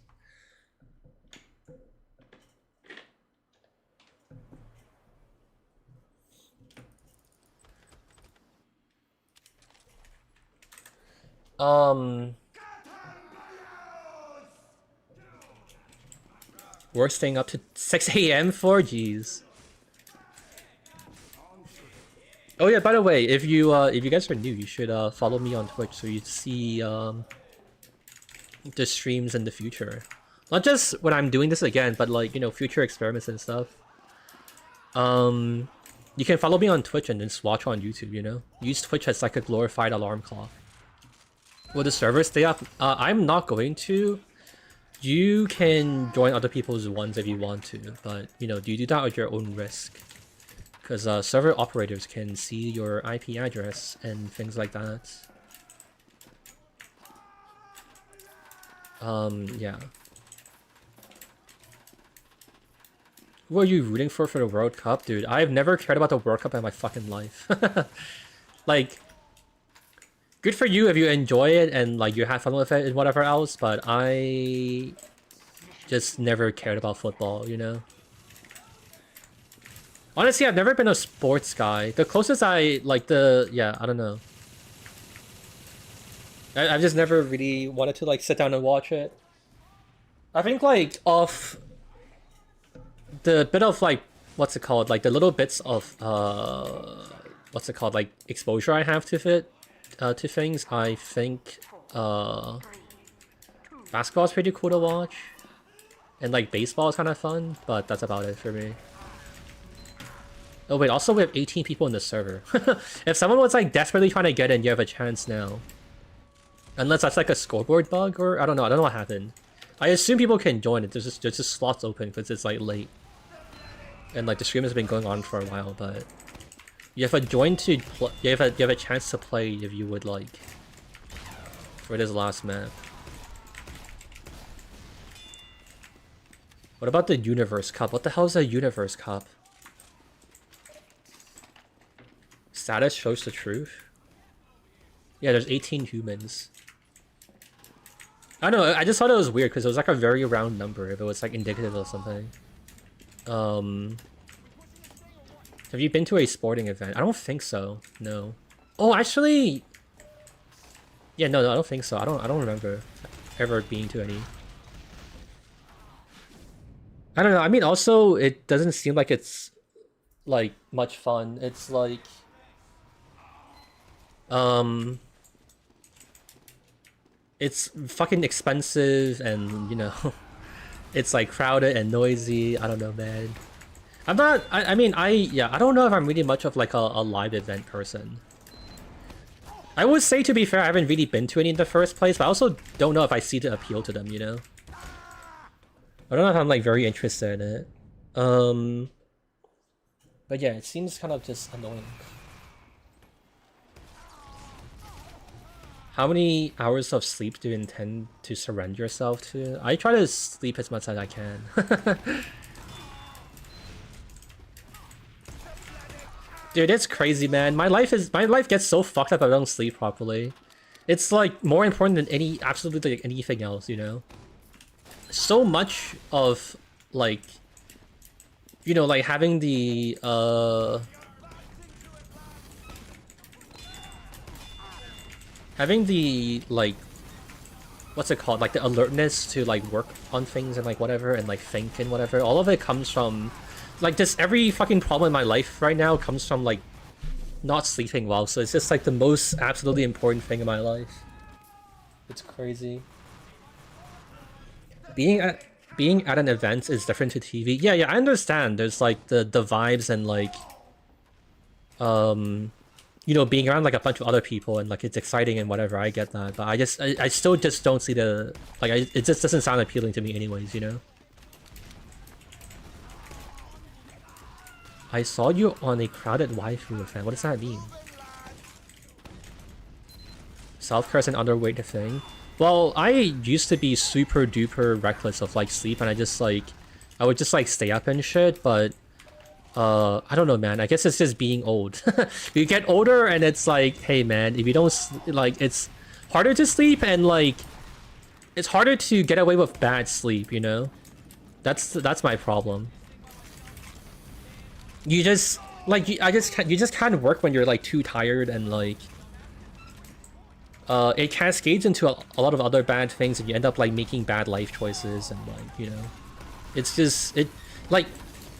Speaker 1: We're staying up to 6 AM for G's. Oh yeah, by the way, if you guys are new, you should follow me on Twitch so you see the streams in the future. Not just when I'm doing this again, but like, you know, future experiments and stuff. You can follow me on Twitch and just watch on YouTube, you know? Use Twitch as like a glorified alarm clock. Will the server stay up? I'm not going to. You can join other people's ones if you want to, but you know, you do that at your own risk. Because server operators can see your IP address and things like that. Yeah. Who are you rooting for the World Cup? Dude, I've never cared about the World Cup in my fucking life. Like, good for you if you enjoy it and like you have fun with it and whatever else, but I just never cared about football, you know? Honestly, I've never been a sports guy. The closest I like yeah, I don't know. I've just never really wanted to like sit down and watch it. I think like off the bit of like, what's it called? Like the little bits of what's it called? Like exposure I have to it, to things. I think basketball is pretty cool to watch, and like baseball is kind of fun, but that's about it for me. Oh wait, also we have 18 people in the server. If someone was like desperately trying to get in, you have a chance now. Unless that's like a scoreboard bug or I don't know what happened. I assume people can join it. There's just slots open because it's like late. And like the stream has been going on for a while, but you have a you have a chance to play if you would like for this last map. What about the Universe Cup? What the hell is a Universe Cup? Status shows the truth? Yeah, there's 18 humans. I don't know, I just thought it was weird because it was like a very round number if it was like indicative of something. Have you been to a sporting event? I don't think so. No. Oh, actually, yeah, no, I don't think so. I don't remember ever being to any. I don't know. I mean, also, it doesn't seem like it's like much fun. It's like it's fucking expensive and, you know, it's like crowded and noisy. I don't know, man. I'm not, I mean, yeah, I don't know if I'm really much of like a live event person. I would say, to be fair, I haven't really been to any in the first place, but I also don't know if I see the appeal to them, you know? I don't know if I'm like very interested in it. But yeah, it seems kind of just annoying. How many hours of sleep do you intend to surrender yourself to? I try to sleep as much as I can. Dude, it's crazy, man. My life gets so fucked up if I don't sleep properly. It's like more important than absolutely like anything else, you know? So much of like, you know, like having the having the like, what's it called? Like the alertness to like work on things and like whatever and like think and whatever. All of it comes from like just every fucking problem in my life right now comes from like not sleeping well. So it's just like the most absolutely important thing in my life. It's crazy. Being at an event is different to TV. Yeah, I understand. There's like the vibes and like you know, being around like a bunch of other people and like it's exciting and whatever. I get that, but I still just don't see the like. It just doesn't sound appealing to me, anyways. You know. I saw you on a crowded waifu event. What does that mean? Self-care is an underweight thing. Well, I used to be super duper reckless of like sleep, and I would just like stay up and shit, but I don't know, man. I guess it's just being old. You get older and it's like, hey man, if you don't like, it's harder to sleep and like it's harder to get away with bad sleep, you know? That's my problem. You just like you just can't work when you're like too tired, and like it cascades into a lot of other bad things, and you end up like making bad life choices, and like, you know, it's just like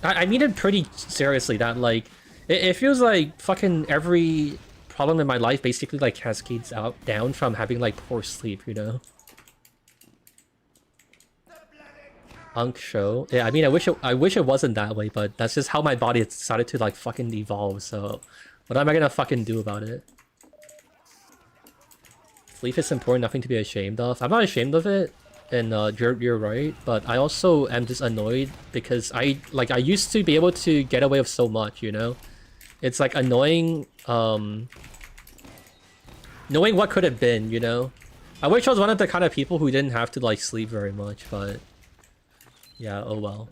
Speaker 1: I mean it pretty seriously, that like it feels like fucking every problem in my life basically like cascades down from having like poor sleep, you know. Unk show. Yeah, I mean I wish it wasn't that way, but that's just how my body has decided to like fucking evolve, so what am I gonna fucking do about it? Sleep is important, nothing to be ashamed of. I'm not ashamed of it, and you're right, but I also am just annoyed because I used to be able to get away with so much, you know? It's like annoying knowing what could have been, you know? I wish I was one of the kind of people who didn't have to like sleep very much, but yeah, oh well.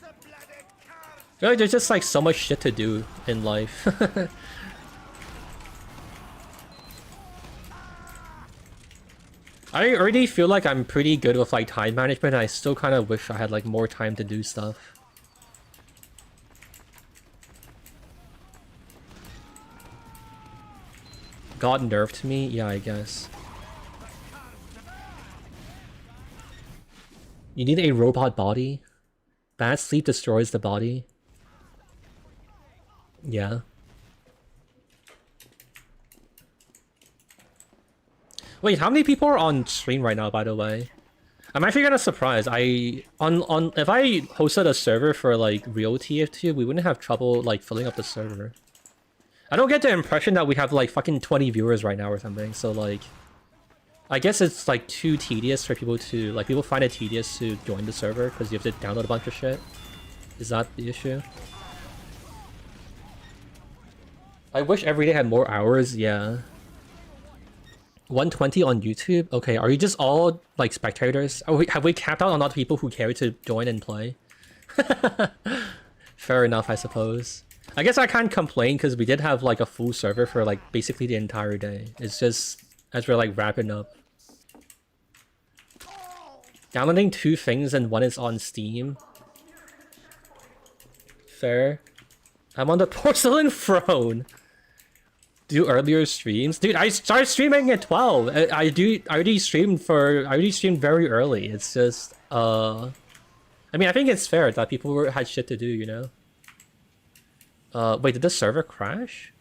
Speaker 1: I feel like there's just like so much shit to do in life. I already feel like I'm pretty good with like time management, and I still kind of wish I had like more time to do stuff. God nerfed me? Yeah, I guess. You need a robot body? Bad sleep destroys the body? Yeah. Wait, how many people are on stream right now, by the way? I'm actually kind of surprised. If I hosted a server for like real TF2, we wouldn't have trouble like filling up the server. I don't get the impression that we have like fucking 20 viewers right now or something, so like I guess it's like too tedious for people to like, people find it tedious to join the server because you have to download a bunch of shit. Is that the issue? I wish every day had more hours, yeah. 120 on YouTube? Okay, are you just all like spectators? Have we capped out on all the people who care to join and play? Fair enough, I suppose. I guess I can't complain because we did have like a full server for like basically the entire day. It's just as we're like wrapping up. Downloading 2 things and 1 is on Steam. Fair. I'm on the porcelain throne. Do earlier streams, dude. I started streaming at 12. I already streamed very early. It's just I mean, I think it's fair that people had shit to do, you know. Wait, did the server crash?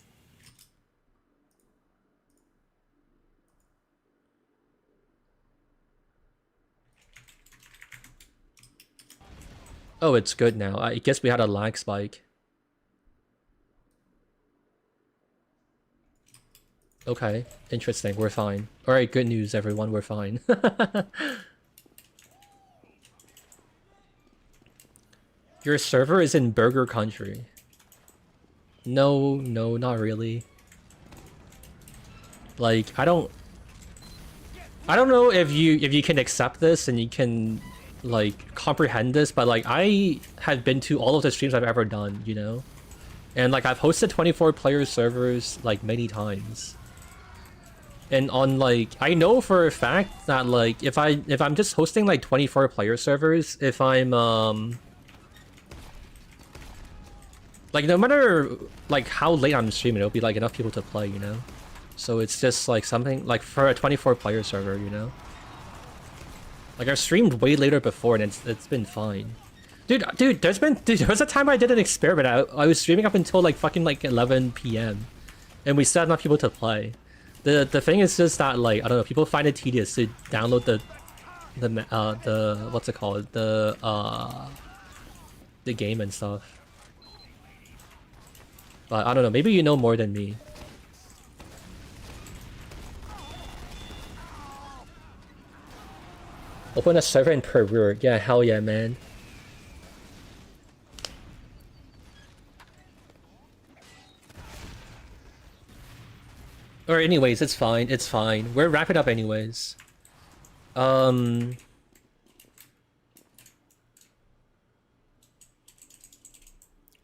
Speaker 1: Oh, it's good now. I guess we had a lag spike. Okay, interesting. We're fine. Alright, good news, everyone. We're fine. Your server is in Burger Country. No, not really. Like, I don't know if you can accept this and you can like comprehend this, but like I have been to all of the streams I've ever done, you know? And like I've hosted 24 player servers like many times. And on like, I know for a fact that like if I'm just hosting like 24 player servers, if I'm Like no matter like how late I'm streaming, it'll be like enough people to play, you know. So it's just like something like for a 24-player server, you know. Like I've streamed way later before and it's been fine. Dude, there was a time I did an experiment. I was streaming up until like fucking like 11 p.m. and we still had enough people to play. The thing is just that like I don't know, people find it tedious to download the what's it called, the game and stuff. But I don't know, maybe you know more than me. Open a server in Peru. Yeah, hell yeah, man. Or anyways, it's fine. It's fine. We're wrapping up anyways. How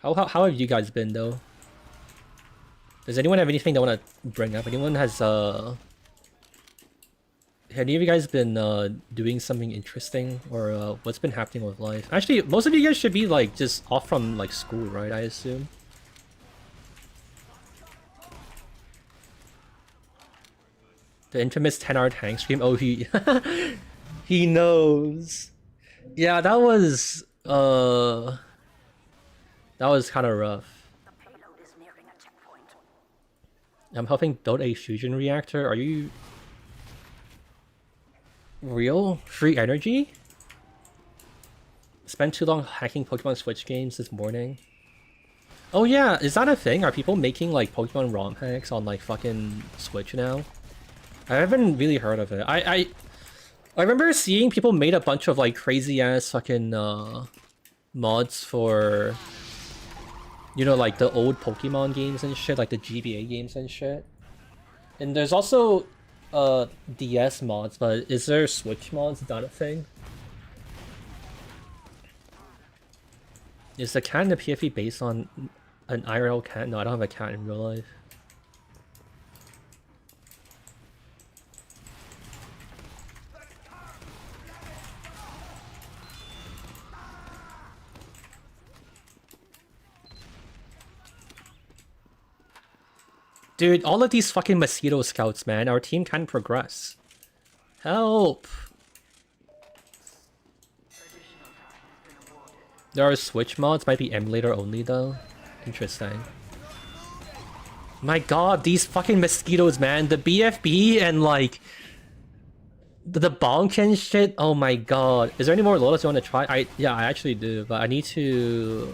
Speaker 1: have you guys been though? Does anyone have anything they want to bring up? Anyone has have any of you guys been doing something interesting, or what's been happening with life? Actually, most of you guys should be like just off from like school, right? I assume. The infamous 10-hour tank stream. Oh, he he knows. Yeah, that was kind of rough.
Speaker 2: The payload is nearing a checkpoint.
Speaker 1: I'm helping build a fusion reactor. Are you real? Free energy? Spent too long hacking Pokemon Switch games this morning. Oh yeah, is that a thing? Are people making like Pokemon ROM hacks on like fucking Switch now? I haven't really heard of it. I remember seeing people made a bunch of like crazy ass fucking mods for, you know, like the old Pokemon games and shit, like the GBA games and shit. And there's also DS mods, but is there Switch mods? Is that a thing? Is the cat in the PFE based on an IRL cat? No, I don't have a cat in real life. Dude, all of these fucking mosquito scouts, man. Our team can't progress. Help! There are Switch mods, might be emulator only though. Interesting. My god, these fucking mosquitoes, man. The BFB and like the bonk and shit. Oh my god. Is there any more Lotus you want to try? Yeah, I actually do, but I need to.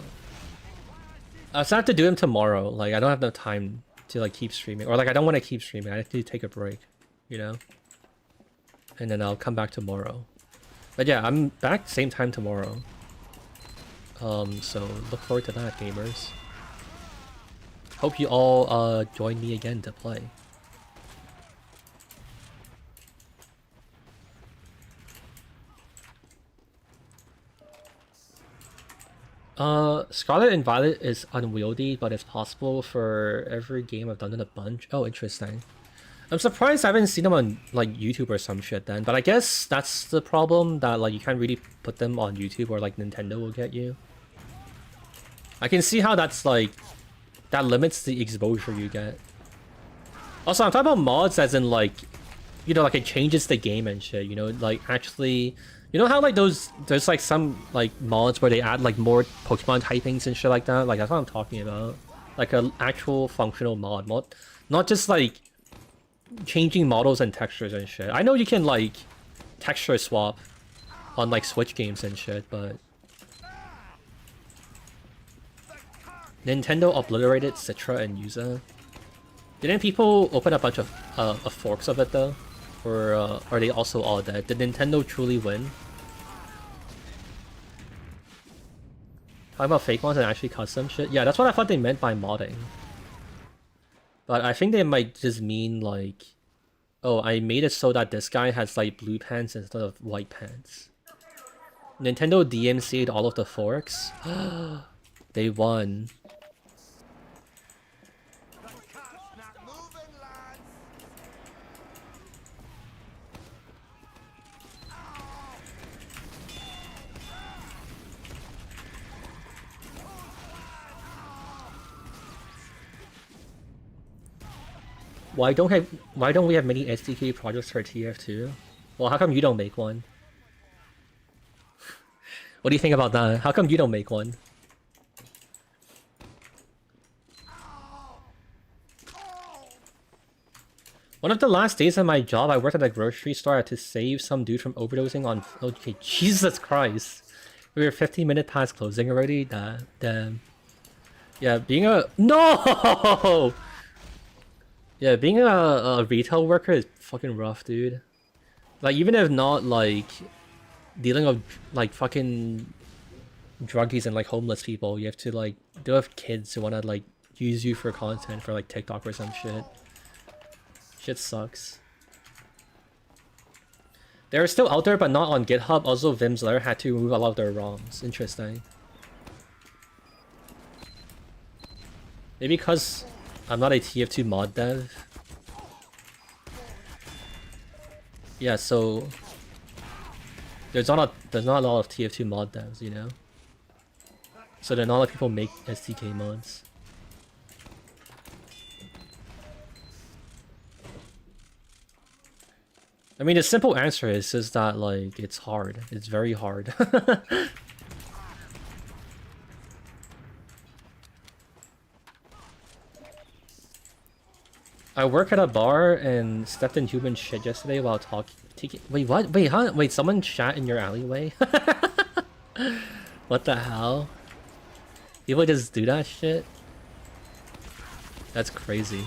Speaker 1: I still have to do them tomorrow. Like I don't have enough time to like keep streaming, or like I don't want to keep streaming. I have to take a break, you know. And then I'll come back tomorrow. But yeah, I'm back same time tomorrow. So look forward to that, gamers. Hope you all join me again to play. Scarlet and Violet is unwieldy, but it's possible for every game I've done in a bunch. Oh, interesting. I'm surprised I haven't seen them on like YouTube or some shit then, but I guess that's the problem, that like you can't really put them on YouTube or like Nintendo will get you. I can see how that's like, that limits the exposure you get. Also, I'm talking about mods as in like, you know, like it changes the game and shit, you know, like actually, you know how like there's like some like mods where they add like more Pokemon typings and shit like that? Like that's what I'm talking about. Like an actual functional mod, not just like changing models and textures and shit. I know you can like texture swap on like Switch games and shit, but Nintendo obliterated Citra and Yuza. Didn't people open a bunch of forks of it though? Or are they also all dead? Did Nintendo truly win? Talking about fake ones and actually custom shit? Yeah, that's what I thought they meant by modding. But I think they might just mean like, oh, I made it so that this guy has like blue pants instead of white pants. Nintendo DMC'd all of the forks. They won. why don't we have many SDK projects for TF2? Well, how come you don't make one? What do you think about that? How come you don't make one? One of the last days of my job, I worked at a grocery store. I had to save some dude from overdosing on... Okay, Jesus Christ. We were 15 minutes past closing already? Damn. Yeah, being a... No! Yeah, being a retail worker is fucking rough, dude. Like, even if not, like, dealing with, like, fucking druggies and, like, homeless people, you have to, like, deal with kids who want to, like, use you for content for, like, TikTok or some shit. Shit sucks. They're still out there, but not on GitHub. Also, Vim's Lair had to remove a lot of their ROMs. Interesting. Maybe because I'm not a TF2 mod dev. Yeah, so there's not a lot of TF2 mod devs, you know. So there are not a lot of people make SDK mods. I mean, the simple answer is that, like, it's hard. It's very hard. I work at a bar and stepped in human shit yesterday while taking... Wait, what? Wait, huh? Wait, someone shat in your alleyway? What the hell? People just do that shit? That's crazy.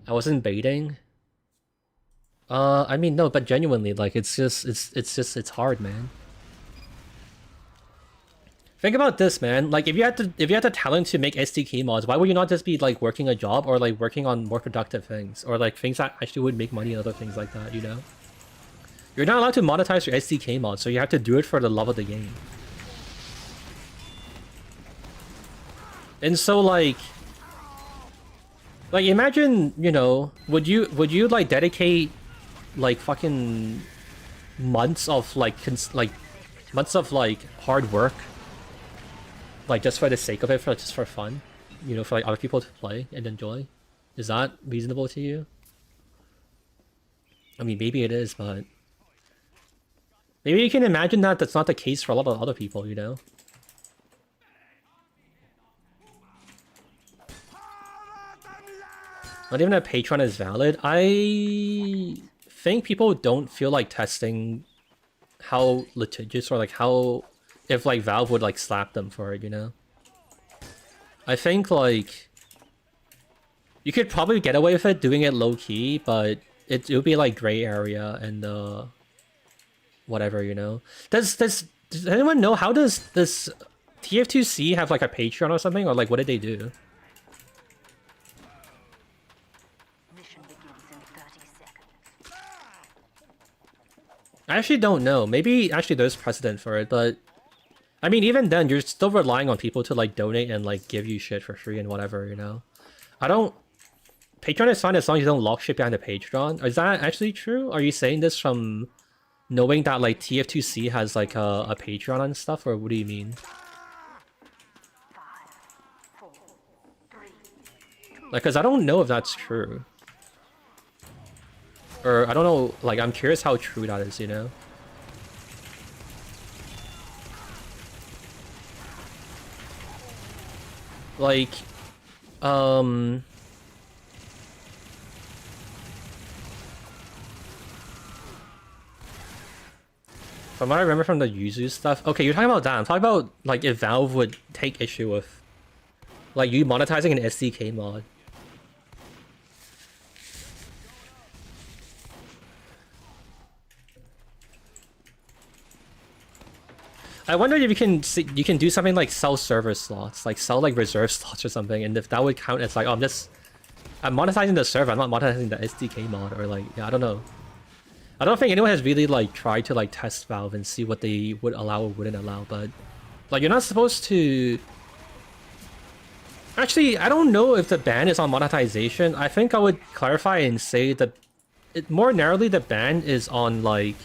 Speaker 1: I wasn't baiting. I mean, no, but genuinely, like, it's hard, man. Think about this, man. Like, if you had the talent to make SDK mods, why would you not just be, like, working a job or, like, working on more productive things? Or, like, things that actually would make money and other things like that, you know? You're not allowed to monetize your SDK mods, so you have to do it for the love of the game. And so, like, imagine, you know, would you like dedicate like fucking months of like months of like hard work, like just for the sake of it, just for fun, you know, for like other people to play and enjoy? Is that reasonable to you? I mean, maybe it is, but maybe you can imagine that that's not the case for a lot of other people, you know? Not even a Patreon is valid. I think people don't feel like testing how litigious or like how if like Valve would like slap them for it, you know? I think like you could probably get away with it doing it low key, but it would be like gray area and whatever, you know. Does anyone know how does this TF2C have like a Patreon or something, or like what did they do? I actually don't know. Maybe actually there's precedent for it, but I mean, even then, you're still relying on people to like donate and like give you shit for free and whatever, you know? Patreon is fine as long as you don't lock shit behind the Patreon. Is that actually true? Are you saying this from knowing that like TF2C has like a Patreon and stuff, or what do you mean?
Speaker 2: 5, 4, 3, 2.
Speaker 1: Like, cause I don't know if that's true. Or, I don't know, like, I'm curious how true that is, you know? Like, from what I remember from the Yuzu stuff... Okay, you're talking about that. I'm talking about, like, if Valve would take issue with, like, you monetizing an SDK mod. I wonder if you can do something like sell server slots, like sell like reserve slots or something, and if that would count as like, oh, I'm monetizing the server, I'm not monetizing the SDK mod, or like, yeah, I don't know. I don't think anyone has really like tried to like test Valve and see what they would allow or wouldn't allow, but like you're not supposed to. Actually, I don't know if the ban is on monetization. I think I would clarify and say that more narrowly the ban is on like.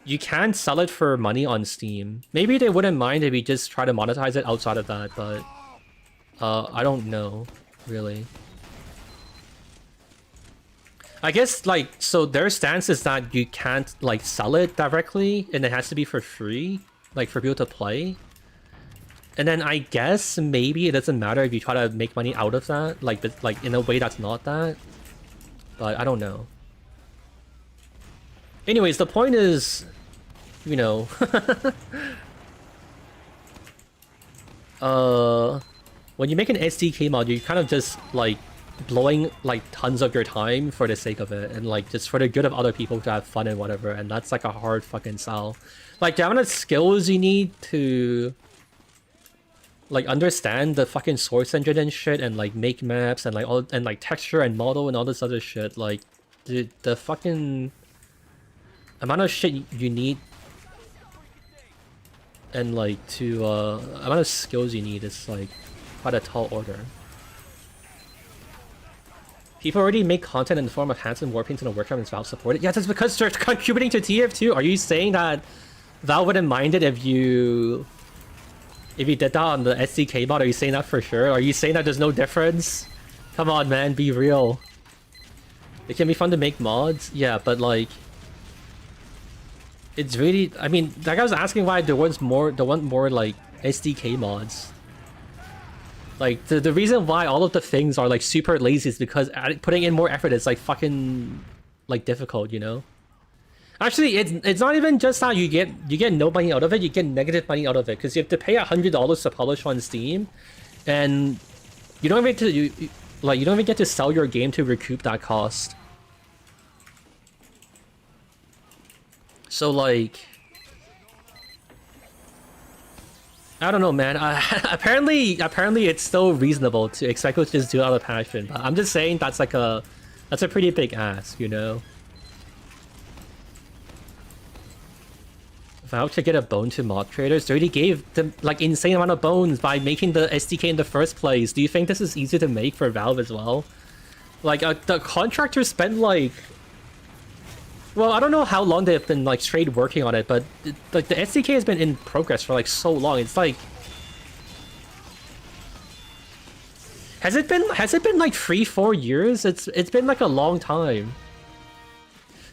Speaker 1: You can sell it for money on Steam. Maybe they wouldn't mind if we just try to monetize it outside of that, but I don't know, really. I guess, like, so their stance is that you can't, like, sell it directly, and it has to be for free, like, for people to play. And then I guess maybe it doesn't matter if you try to make money out of that, like, but, like, in a way that's not that. But I don't know. Anyways, the point is, you know, when you make an SDK mod, you kind of just, like, blowing, like, tons of your time for the sake of it, and, like, just for the good of other people to have fun and whatever, and that's, like, a hard fucking sell. Like, the amount of skills you need to, like, understand the fucking source engine and shit, and, like, make maps, and, like, all, and, like, texture and model and all this other shit, like, the fucking amount of shit you need, and, like, to, amount of skills you need is, like, quite a tall order. People already make content in the form of handsome warpaints in a workshop and Valve support it. Yeah, that's because they're contributing to TF2. Are you saying that Valve wouldn't mind it if you did that on the SDK mod? Are you saying that for sure? Are you saying that there's no difference? Come on, man, be real. It can be fun to make mods, yeah, but like, it's really, I mean, that guy was asking why there want more like SDK mods. Like, the reason why all of the things are, like, super lazy is because putting in more effort is, like, fucking, like, difficult, you know? Actually, it's not even just how you get no money out of it, you get negative money out of it, because you have to pay $100 to publish on Steam, and you don't even get to, you don't even get to sell your game to recoup that cost. So, like, I don't know, man. Apparently it's still reasonable to expect people to just do it out of passion. But I'm just saying that's like that's a pretty big ask, you know. Valve to get a bone to mod creators. They already gave them like insane amount of bones by making the SDK in the first place. Do you think this is easy to make for Valve as well? Like the contractors spent like, well, I don't know how long they've been like straight working on it, but like the SDK has been in progress for like so long. It's like, has it been like 3-4 years? It's been like a long time.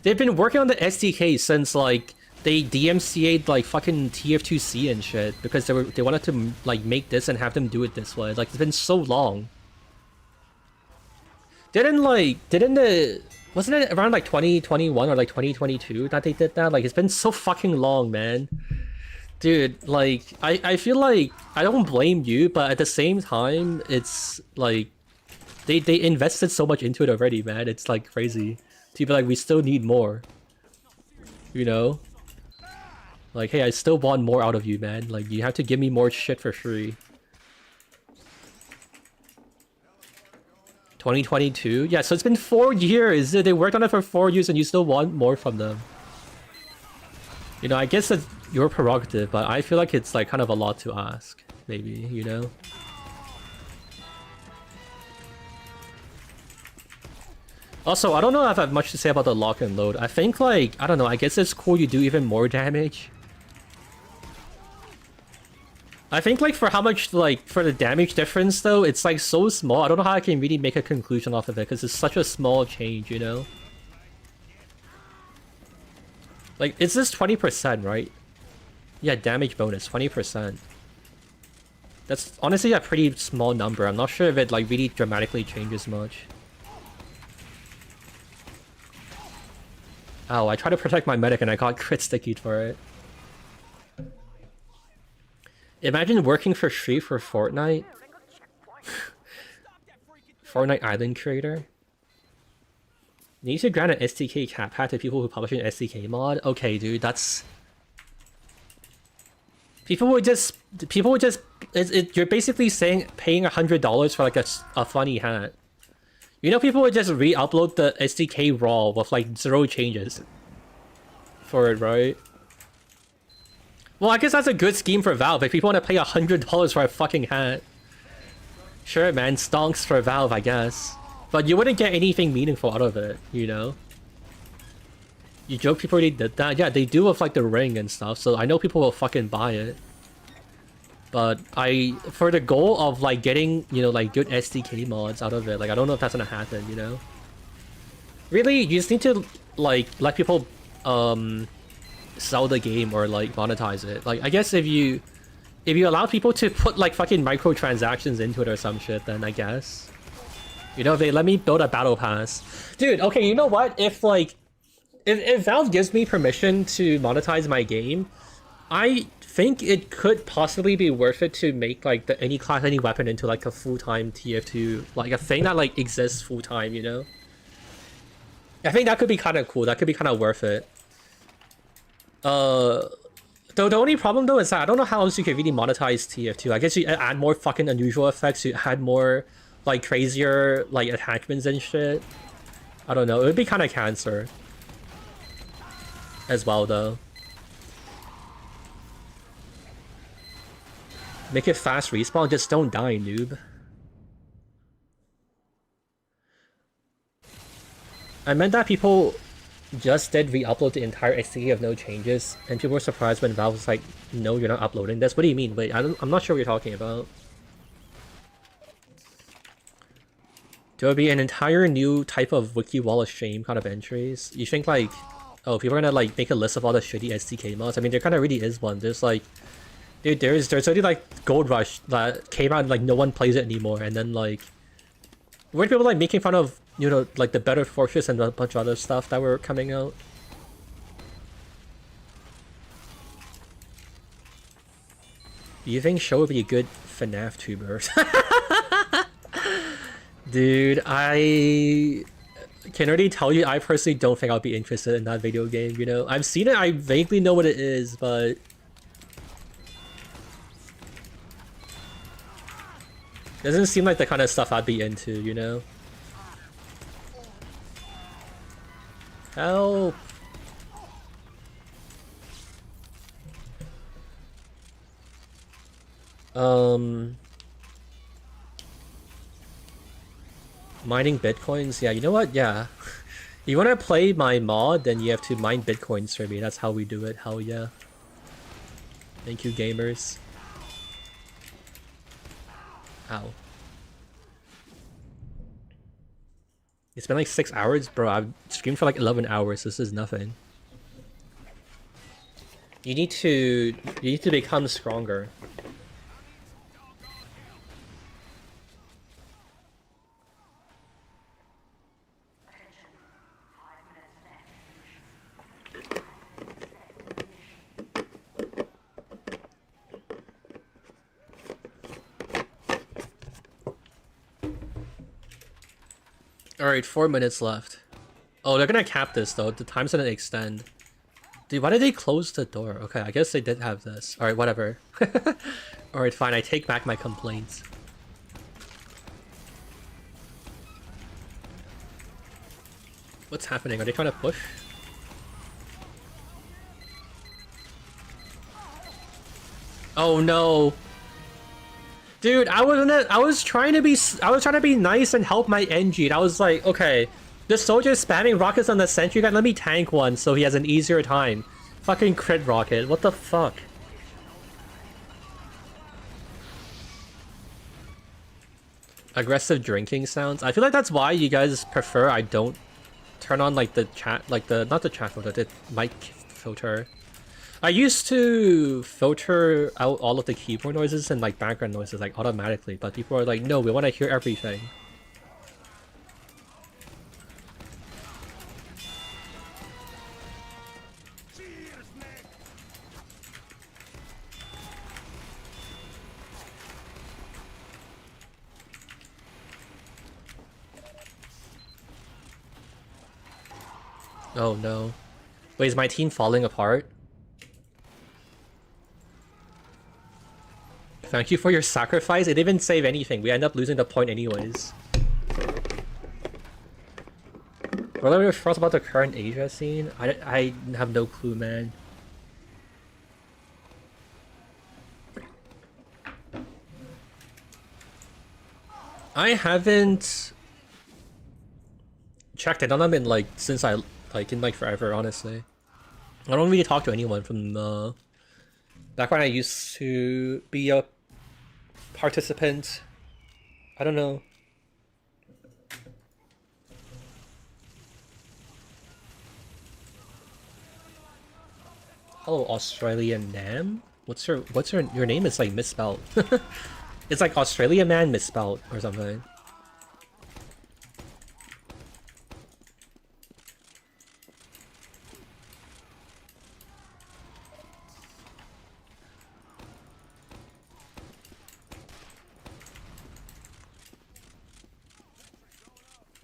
Speaker 1: They've been working on the SDK since like they DMCA'd like fucking TF2C and shit because they wanted to like make this and have them do it this way. Like, it's been so long. Wasn't it around like 2021 or like 2022 that they did that? Like, it's been so fucking long, man. Dude, like, I feel like I don't blame you, but at the same time, it's like they invested so much into it already, man. It's like crazy to be like, we still need more, you know? Like, hey, I still want more out of you, man. Like, you have to give me more shit for free. 2022? Yeah, so it's been 4 years. They worked on it for 4 years and you still want more from them. You know, I guess that's your prerogative, but I feel like it's like kind of a lot to ask, maybe, you know? Also, I don't know if I have much to say about the lock and load. I think like, I don't know, I guess it's cool you do even more damage. I think like for how much, like for the damage difference though, it's like so small. I don't know how I can really make a conclusion off of it because it's such a small change, you know? Like, it's just 20%, right? Yeah, damage bonus, 20%. That's honestly a pretty small number. I'm not sure if it like really dramatically changes much. Oh, I tried to protect my medic and I got crit stickied for it. Imagine working for free for Fortnite. Fortnite Island creator. Need to grant an SDK cap hat to people who publish an SDK mod. Okay, dude, that's... People would just... You're basically saying paying $100 for like a funny hat. You know, people would just re-upload the SDK raw with like 0 changes for it, right? Well, I guess that's a good scheme for Valve if people want to pay $100 for a fucking hat. Sure, man, stonks for Valve, I guess. But you wouldn't get anything meaningful out of it, you know? You joke people already did that? Yeah, they do with like the ring and stuff, so I know people will fucking buy it. But for the goal of like getting, you know, like good SDK mods out of it, like I don't know if that's gonna happen, you know? Really, you just need to like let people sell the game or like monetize it. Like I guess if you allow people to put like fucking microtransactions into it or some shit, then I guess. You know, if they let me build a battle pass. Dude, okay, you know what? If like if Valve gives me permission to monetize my game, I think it could possibly be worth it to make like the any class, any weapon into like a full-time TF2, like a thing that like exists full-time, you know? I think that could be kind of cool. That could be kind of worth it. Though the only problem though is that I don't know how else you could really monetize TF2. I guess you add more fucking unusual effects, you add more like crazier like attachments and shit. I don't know. It would be kind of cancer as well though. Make it fast respawn, just don't die, noob. I meant that people just did re-upload the entire SDK of no changes, and people were surprised when Valve was like, no, you're not uploading this. What do you mean? Wait, I'm not sure what you're talking about. There will be an entire new type of wiki wall of shame kind of entries. You think like, oh, people are gonna like make a list of all the shitty SDK mods? I mean, there kind of really is one. There's like, dude, there's already like Gold Rush that came out and like no one plays it anymore, and then like, weren't people like making fun of, you know, like the Better Fortress and a bunch of other stuff that were coming out? Do you think Show would be a good FNAF tuber? Dude, I can already tell you I personally don't think I'll be interested in that video game, you know? I've seen it, I vaguely know what it is, but doesn't seem like the kind of stuff I'd be into, you know? Help! Mining bitcoins? Yeah, you know what? Yeah. You wanna play my mod, then you have to mine bitcoins for me. That's how we do it. Hell yeah. Thank you, gamers. Ow. It's been like 6 hours? Bro, I've streamed for like 11 hours. This is nothing. You need to become stronger. Alright, 4 minutes left. Oh, they're gonna cap this though. The time's gonna extend. Dude, why did they close the door? Okay, I guess they did have this. Alright, whatever. Alright, fine. I take back my complaints. What's happening? Are they trying to push? Oh no. Dude, I was trying to be nice and help my NG. I was like, okay, this soldier's spamming rockets on the sentry guy. Let me tank one so he has an easier time. Fucking crit rocket. What the fuck? Aggressive drinking sounds. I feel like that's why you guys prefer I don't turn on like the chat, like the not the chat filter, the mic filter. I used to filter out all of the keyboard noises and like background noises like automatically, but people are like, no, we want to hear everything. Oh no. Wait, is my team falling apart? Thank you for your sacrifice. It didn't save anything. We end up losing the point anyways. What are your thoughts about the current Asia scene? I have no clue, man. I haven't checked in on them in like since I in like forever, honestly. I don't really talk to anyone from back when I used to be a participant. I don't know. Hello, Australian Nam. What's your name is like misspelled. It's like Australian man misspelled or something.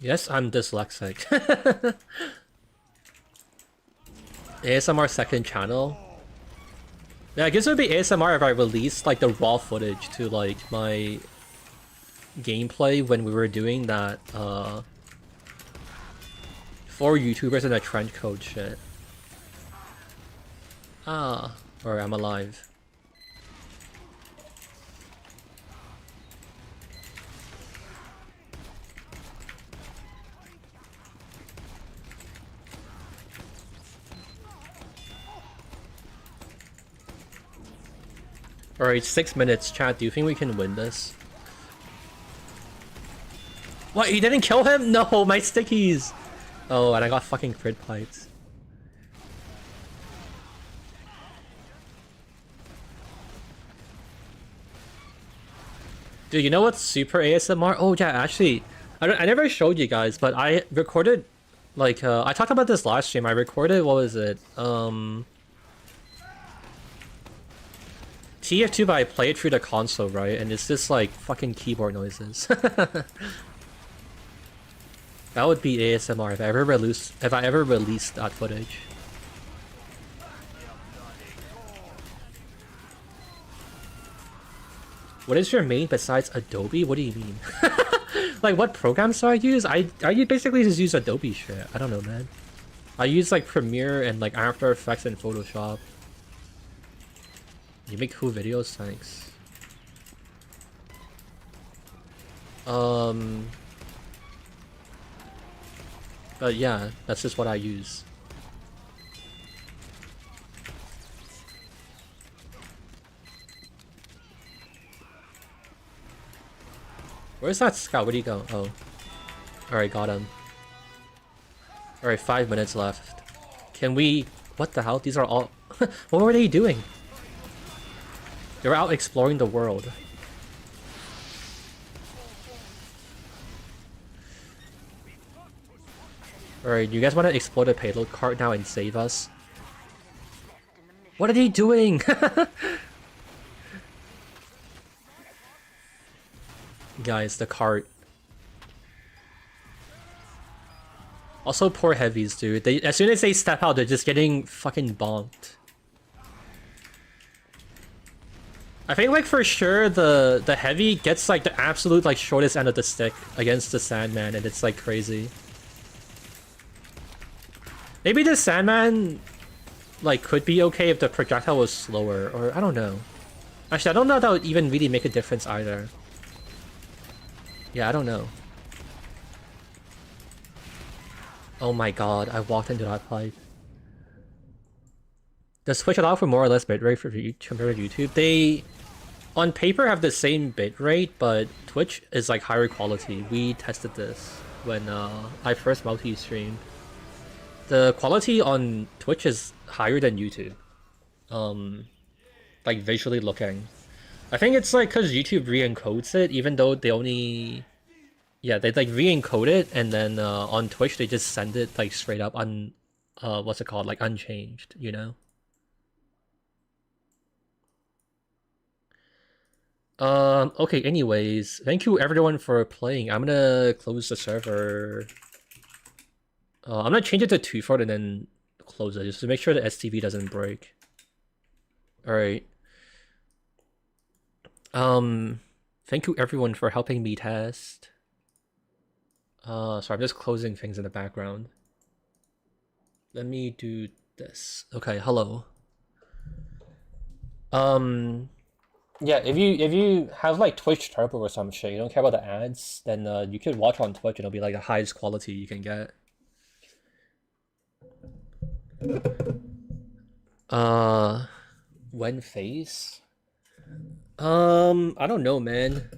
Speaker 1: Yes, I'm dyslexic. ASMR second channel. Yeah, I guess it would be ASMR if I released like the raw footage to like my gameplay when we were doing that 4 YouTubers in a trench coat shit. Ah, or I'm alive. Alright, 6 minutes, chat. Do you think we can win this? What, you didn't kill him? No, my stickies! Oh, and I got fucking crit pipes. Dude, you know what's super ASMR? Oh yeah, actually, I never showed you guys, but I recorded, like, I talked about this last stream. I recorded, what was it? TF2, but I played through the console, right? And it's just like fucking keyboard noises. That would be ASMR if I ever released that footage. What is your main besides Adobe? What do you mean? Like, what programs do I use? I basically just use Adobe shit. I don't know, man. I use like Premiere and like After Effects and Photoshop. You make cool videos, thanks. But yeah, that's just what I use. Where's that scout? Where'd he go? Oh. Alright, got him. Alright, 5 minutes left. Can we... What the hell? These are all... What were they doing? They were out exploring the world. Alright, you guys want to explore the payload cart now and save us? What are they doing? Guys, the cart. Also, poor heavies, dude. They, as soon as they step out, they're just getting fucking bonked. I think, like, for sure, the heavy gets, like, the absolute, like, shortest end of the stick against the Sandman, and it's, like, crazy. Maybe the Sandman, like, could be okay if the projectile was slower, or I don't know. Actually, I don't know if that would even really make a difference either. Yeah, I don't know. Oh my god, I walked into that pipe. Does Twitch allow for more or less bitrate for compared to YouTube? They, on paper, have the same bitrate, but Twitch is like higher quality. We tested this when I first multi-streamed. The quality on Twitch is higher than YouTube. Like visually looking. I think it's like because YouTube re-encodes it, even though they only... Yeah, they like re-encode it, and then on Twitch they just send it like straight up on... what's it called? Like unchanged, you know? Okay, anyways, thank you everyone for playing. I'm gonna close the server. I'm gonna change it to 2-fort and then close it, just to make sure the STV doesn't break. Alright. Thank you everyone for helping me test. So I'm just closing things in the background. Let me do this. Okay, hello. Yeah, if you have like Twitch Turbo or some shit, you don't care about the ads, then you could watch on Twitch and it'll be like the highest quality you can get. When face? I don't know, man.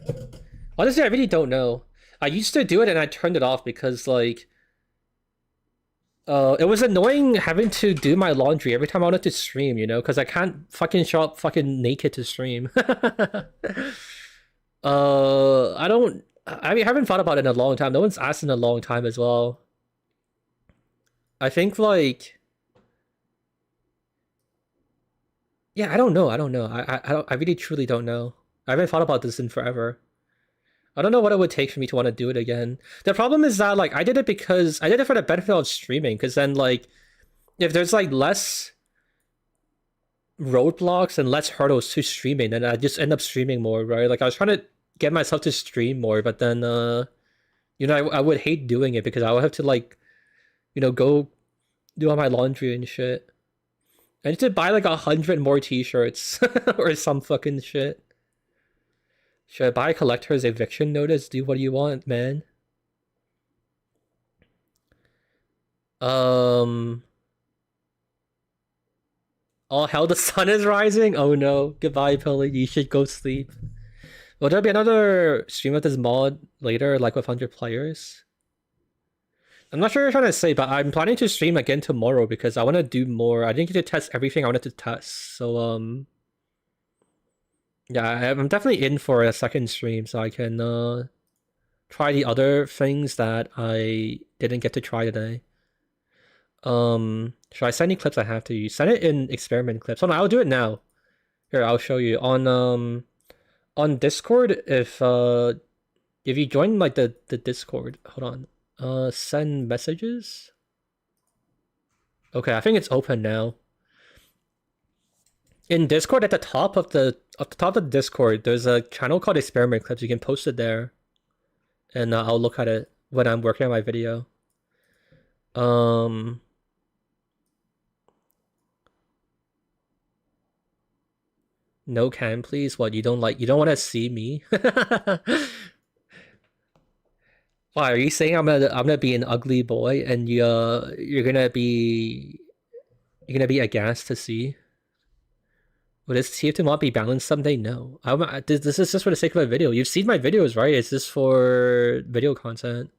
Speaker 1: Honestly, I really don't know. I used to do it and I turned it off because like it was annoying having to do my laundry every time I wanted to stream, you know, because I can't fucking show up fucking naked to stream. I don't. I mean, I haven't thought about it in a long time. No one's asked in a long time as well. I think like, yeah, I don't know. I don't know. I really truly don't know. I haven't thought about this in forever. I don't know what it would take for me to want to do it again. The problem is that like I did it because I did it for the benefit of streaming. Because then like, if there's like less roadblocks and less hurdles to streaming, then I just end up streaming more, right? Like I was trying to get myself to stream more, but then you know, I would hate doing it because I would have to like, you know, go do all my laundry and shit. I need to buy like 100 more t-shirts or some fucking shit. Should I buy a collector's eviction notice? Do what you want, man. Oh hell, the sun is rising? Oh no. Goodbye, Pilly. You should go sleep. Will there be another stream of this mod later, like with 100 players? I'm not sure what you're trying to say, but I'm planning to stream again tomorrow because I want to do more. I didn't get to test everything I wanted to test, so yeah, I'm definitely in for a second stream so I can try the other things that I didn't get to try today. Should I send any clips I have to use? Send it in experiment clips. Oh no, I'll do it now. Here, I'll show you on Discord. If you join like the Discord, hold on. Send messages. Okay, I think it's open now. In Discord, at the top of the Discord, there's a channel called Experiment Clips. You can post it there, and I'll look at it when I'm working on my video. No cam, please. What, you don't want to see me? Why are you saying I'm gonna be an ugly boy and you're gonna be aghast to see? Would this TF2 mod be balanced someday? No. This is just for the sake of a video. You've seen my videos, right? It's just for video content.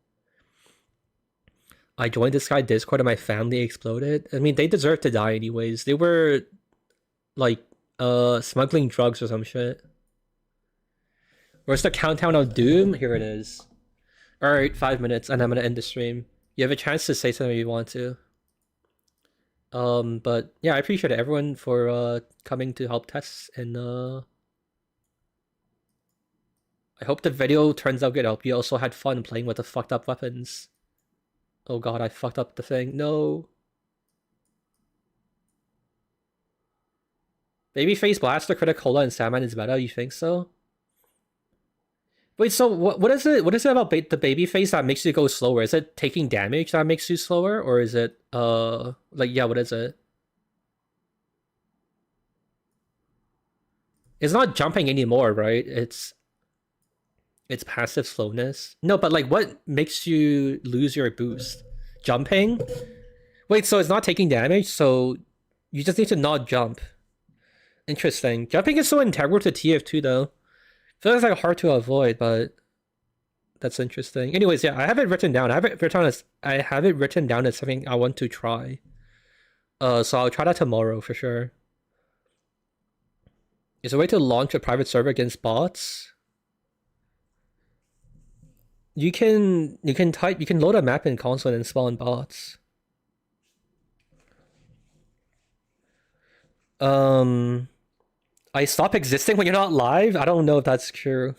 Speaker 1: I joined this guy Discord and my family exploded. I mean, they deserve to die anyways. They were like smuggling drugs or some shit. Where's the countdown of doom? Here it is. Alright, 5 minutes and I'm gonna end the stream. You have a chance to say something if you want to. But yeah, I appreciate it, everyone, for coming to help test, and I hope the video turns out good. I hope you also had fun playing with the fucked up weapons. Oh god, I fucked up the thing. No. Babyface Blaster, Criticola, and Sandman is better, you think so? Wait, so what is it? What is it about the babyface that makes you go slower? Is it taking damage that makes you slower, or is it like, yeah, what is it? It's not jumping anymore, right? It's passive slowness. No, but like, what makes you lose your boost? Jumping? Wait, so it's not taking damage, so you just need to not jump. Interesting. Jumping is so integral to TF2 though. Feels like hard to avoid, but that's interesting. Anyways, yeah, I have it written down. I have it written down as something I want to try. So I'll try that tomorrow for sure. Is there a way to launch a private server against bots? You can load a map in console and spawn bots. I stop existing when you're not live? I don't know if that's true.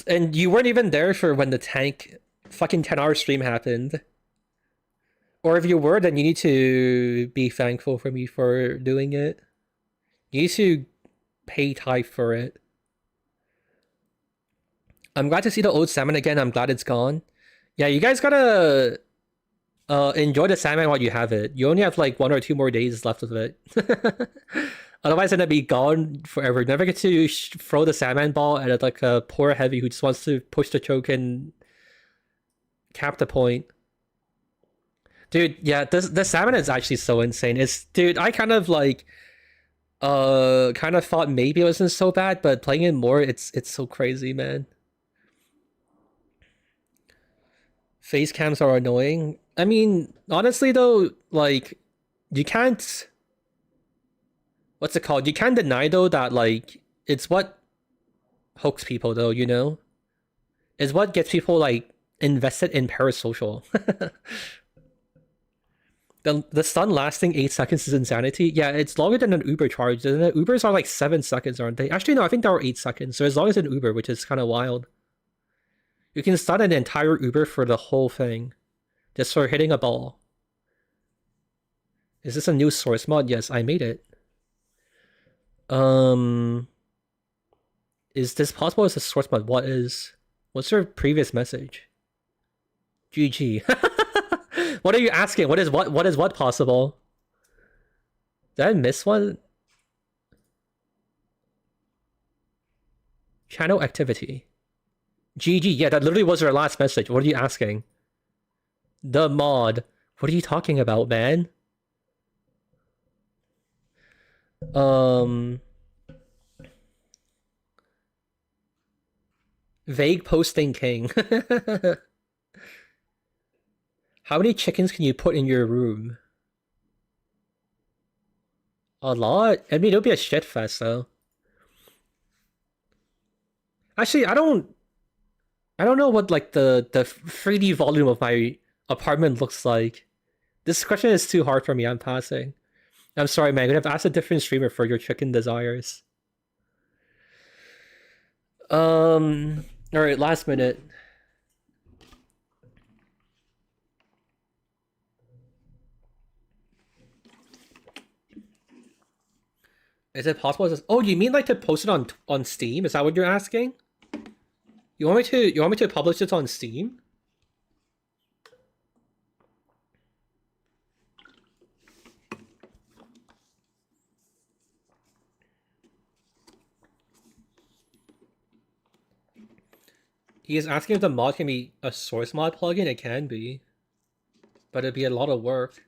Speaker 1: And you weren't even there for when the tank fucking 10-hour stream happened. Or if you were, then you need to be thankful for me for doing it. You need to pay tithe for it. I'm glad to see the old salmon again. I'm glad it's gone. Yeah, you guys gotta enjoy the salmon while you have it. You only have like 1 or 2 more days left of it. Otherwise, it's gonna be gone forever. Never get to throw the salmon ball at like a poor heavy who just wants to push the choke and cap the point. Dude, yeah, the salmon is actually so insane. Dude, I kind of like kind of thought maybe it wasn't so bad, but playing it more, it's so crazy, man. Face cams are annoying. I mean, honestly though, like you can't what's it called? You can't deny though that like it's what hooks people though, you know? It's what gets people like invested in parasocial. The stun lasting 8 seconds is insanity. Yeah, it's longer than an Uber charge. And the Ubers are like 7 seconds, aren't they? Actually, no, I think they were 8 seconds. So as long as an Uber, which is kind of wild. You can stun an entire Uber for the whole thing. Just for hitting a ball. Is this a new source mod? Yes, I made it. Is this possible as a source mod? What's your previous message? GG. What are you asking? What is what possible? Did I miss one? Channel activity. GG, yeah, that literally was your last message. What are you asking? The mod. What are you talking about, man? Vague posting king. How many chickens can you put in your room? A lot? I mean, it'll be a shit fest, though. Actually, I don't know what, like, the 3D volume of my apartment looks like. This question is too hard for me, I'm passing. I'm sorry, man, I'm gonna have to ask a different streamer for your chicken desires. Alright, last minute. Is it possible? Oh, you mean like to post it on Steam? Is that what you're asking? You want me to publish it on Steam? He is asking if the mod can be a source mod plugin. It can be, but it'd be a lot of work.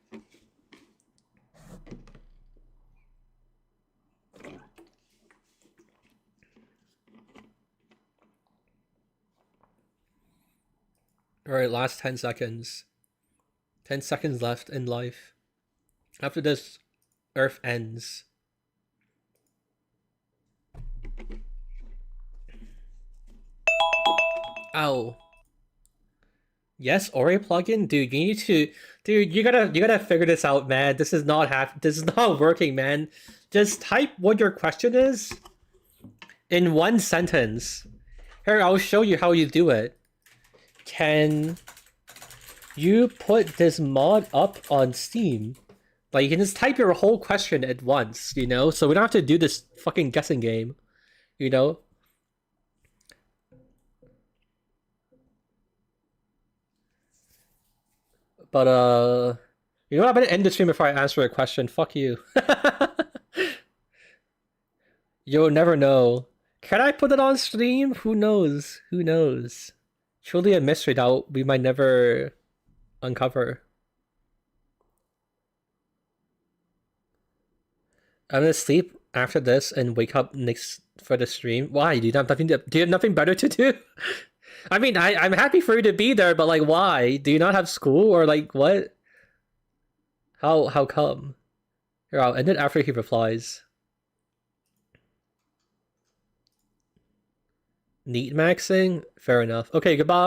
Speaker 1: Alright, last 10 seconds. 10 seconds left in life. After this, Earth ends. Ow. Yes, Ori plugin? Dude, you need to... Dude, you gotta figure this out, man. This is not working, man. Just type what your question is in one sentence. Here, I'll show you how you do it. Can you put this mod up on Steam? Like, you can just type your whole question at once, you know? So we don't have to do this fucking guessing game, you know? But, you know what? I'm gonna end the stream before I answer a question. Fuck you. You'll never know. Can I put it on stream? Who knows? Who knows? Truly a mystery that we might never uncover. I'm gonna sleep after this and wake up next for the stream. Why? Do you have nothing better to do? I mean, I'm happy for you to be there, but like, why? Do you not have school or like what? How come? Here, I'll end it after he replies. Neat maxing? Fair enough. Okay, goodbye.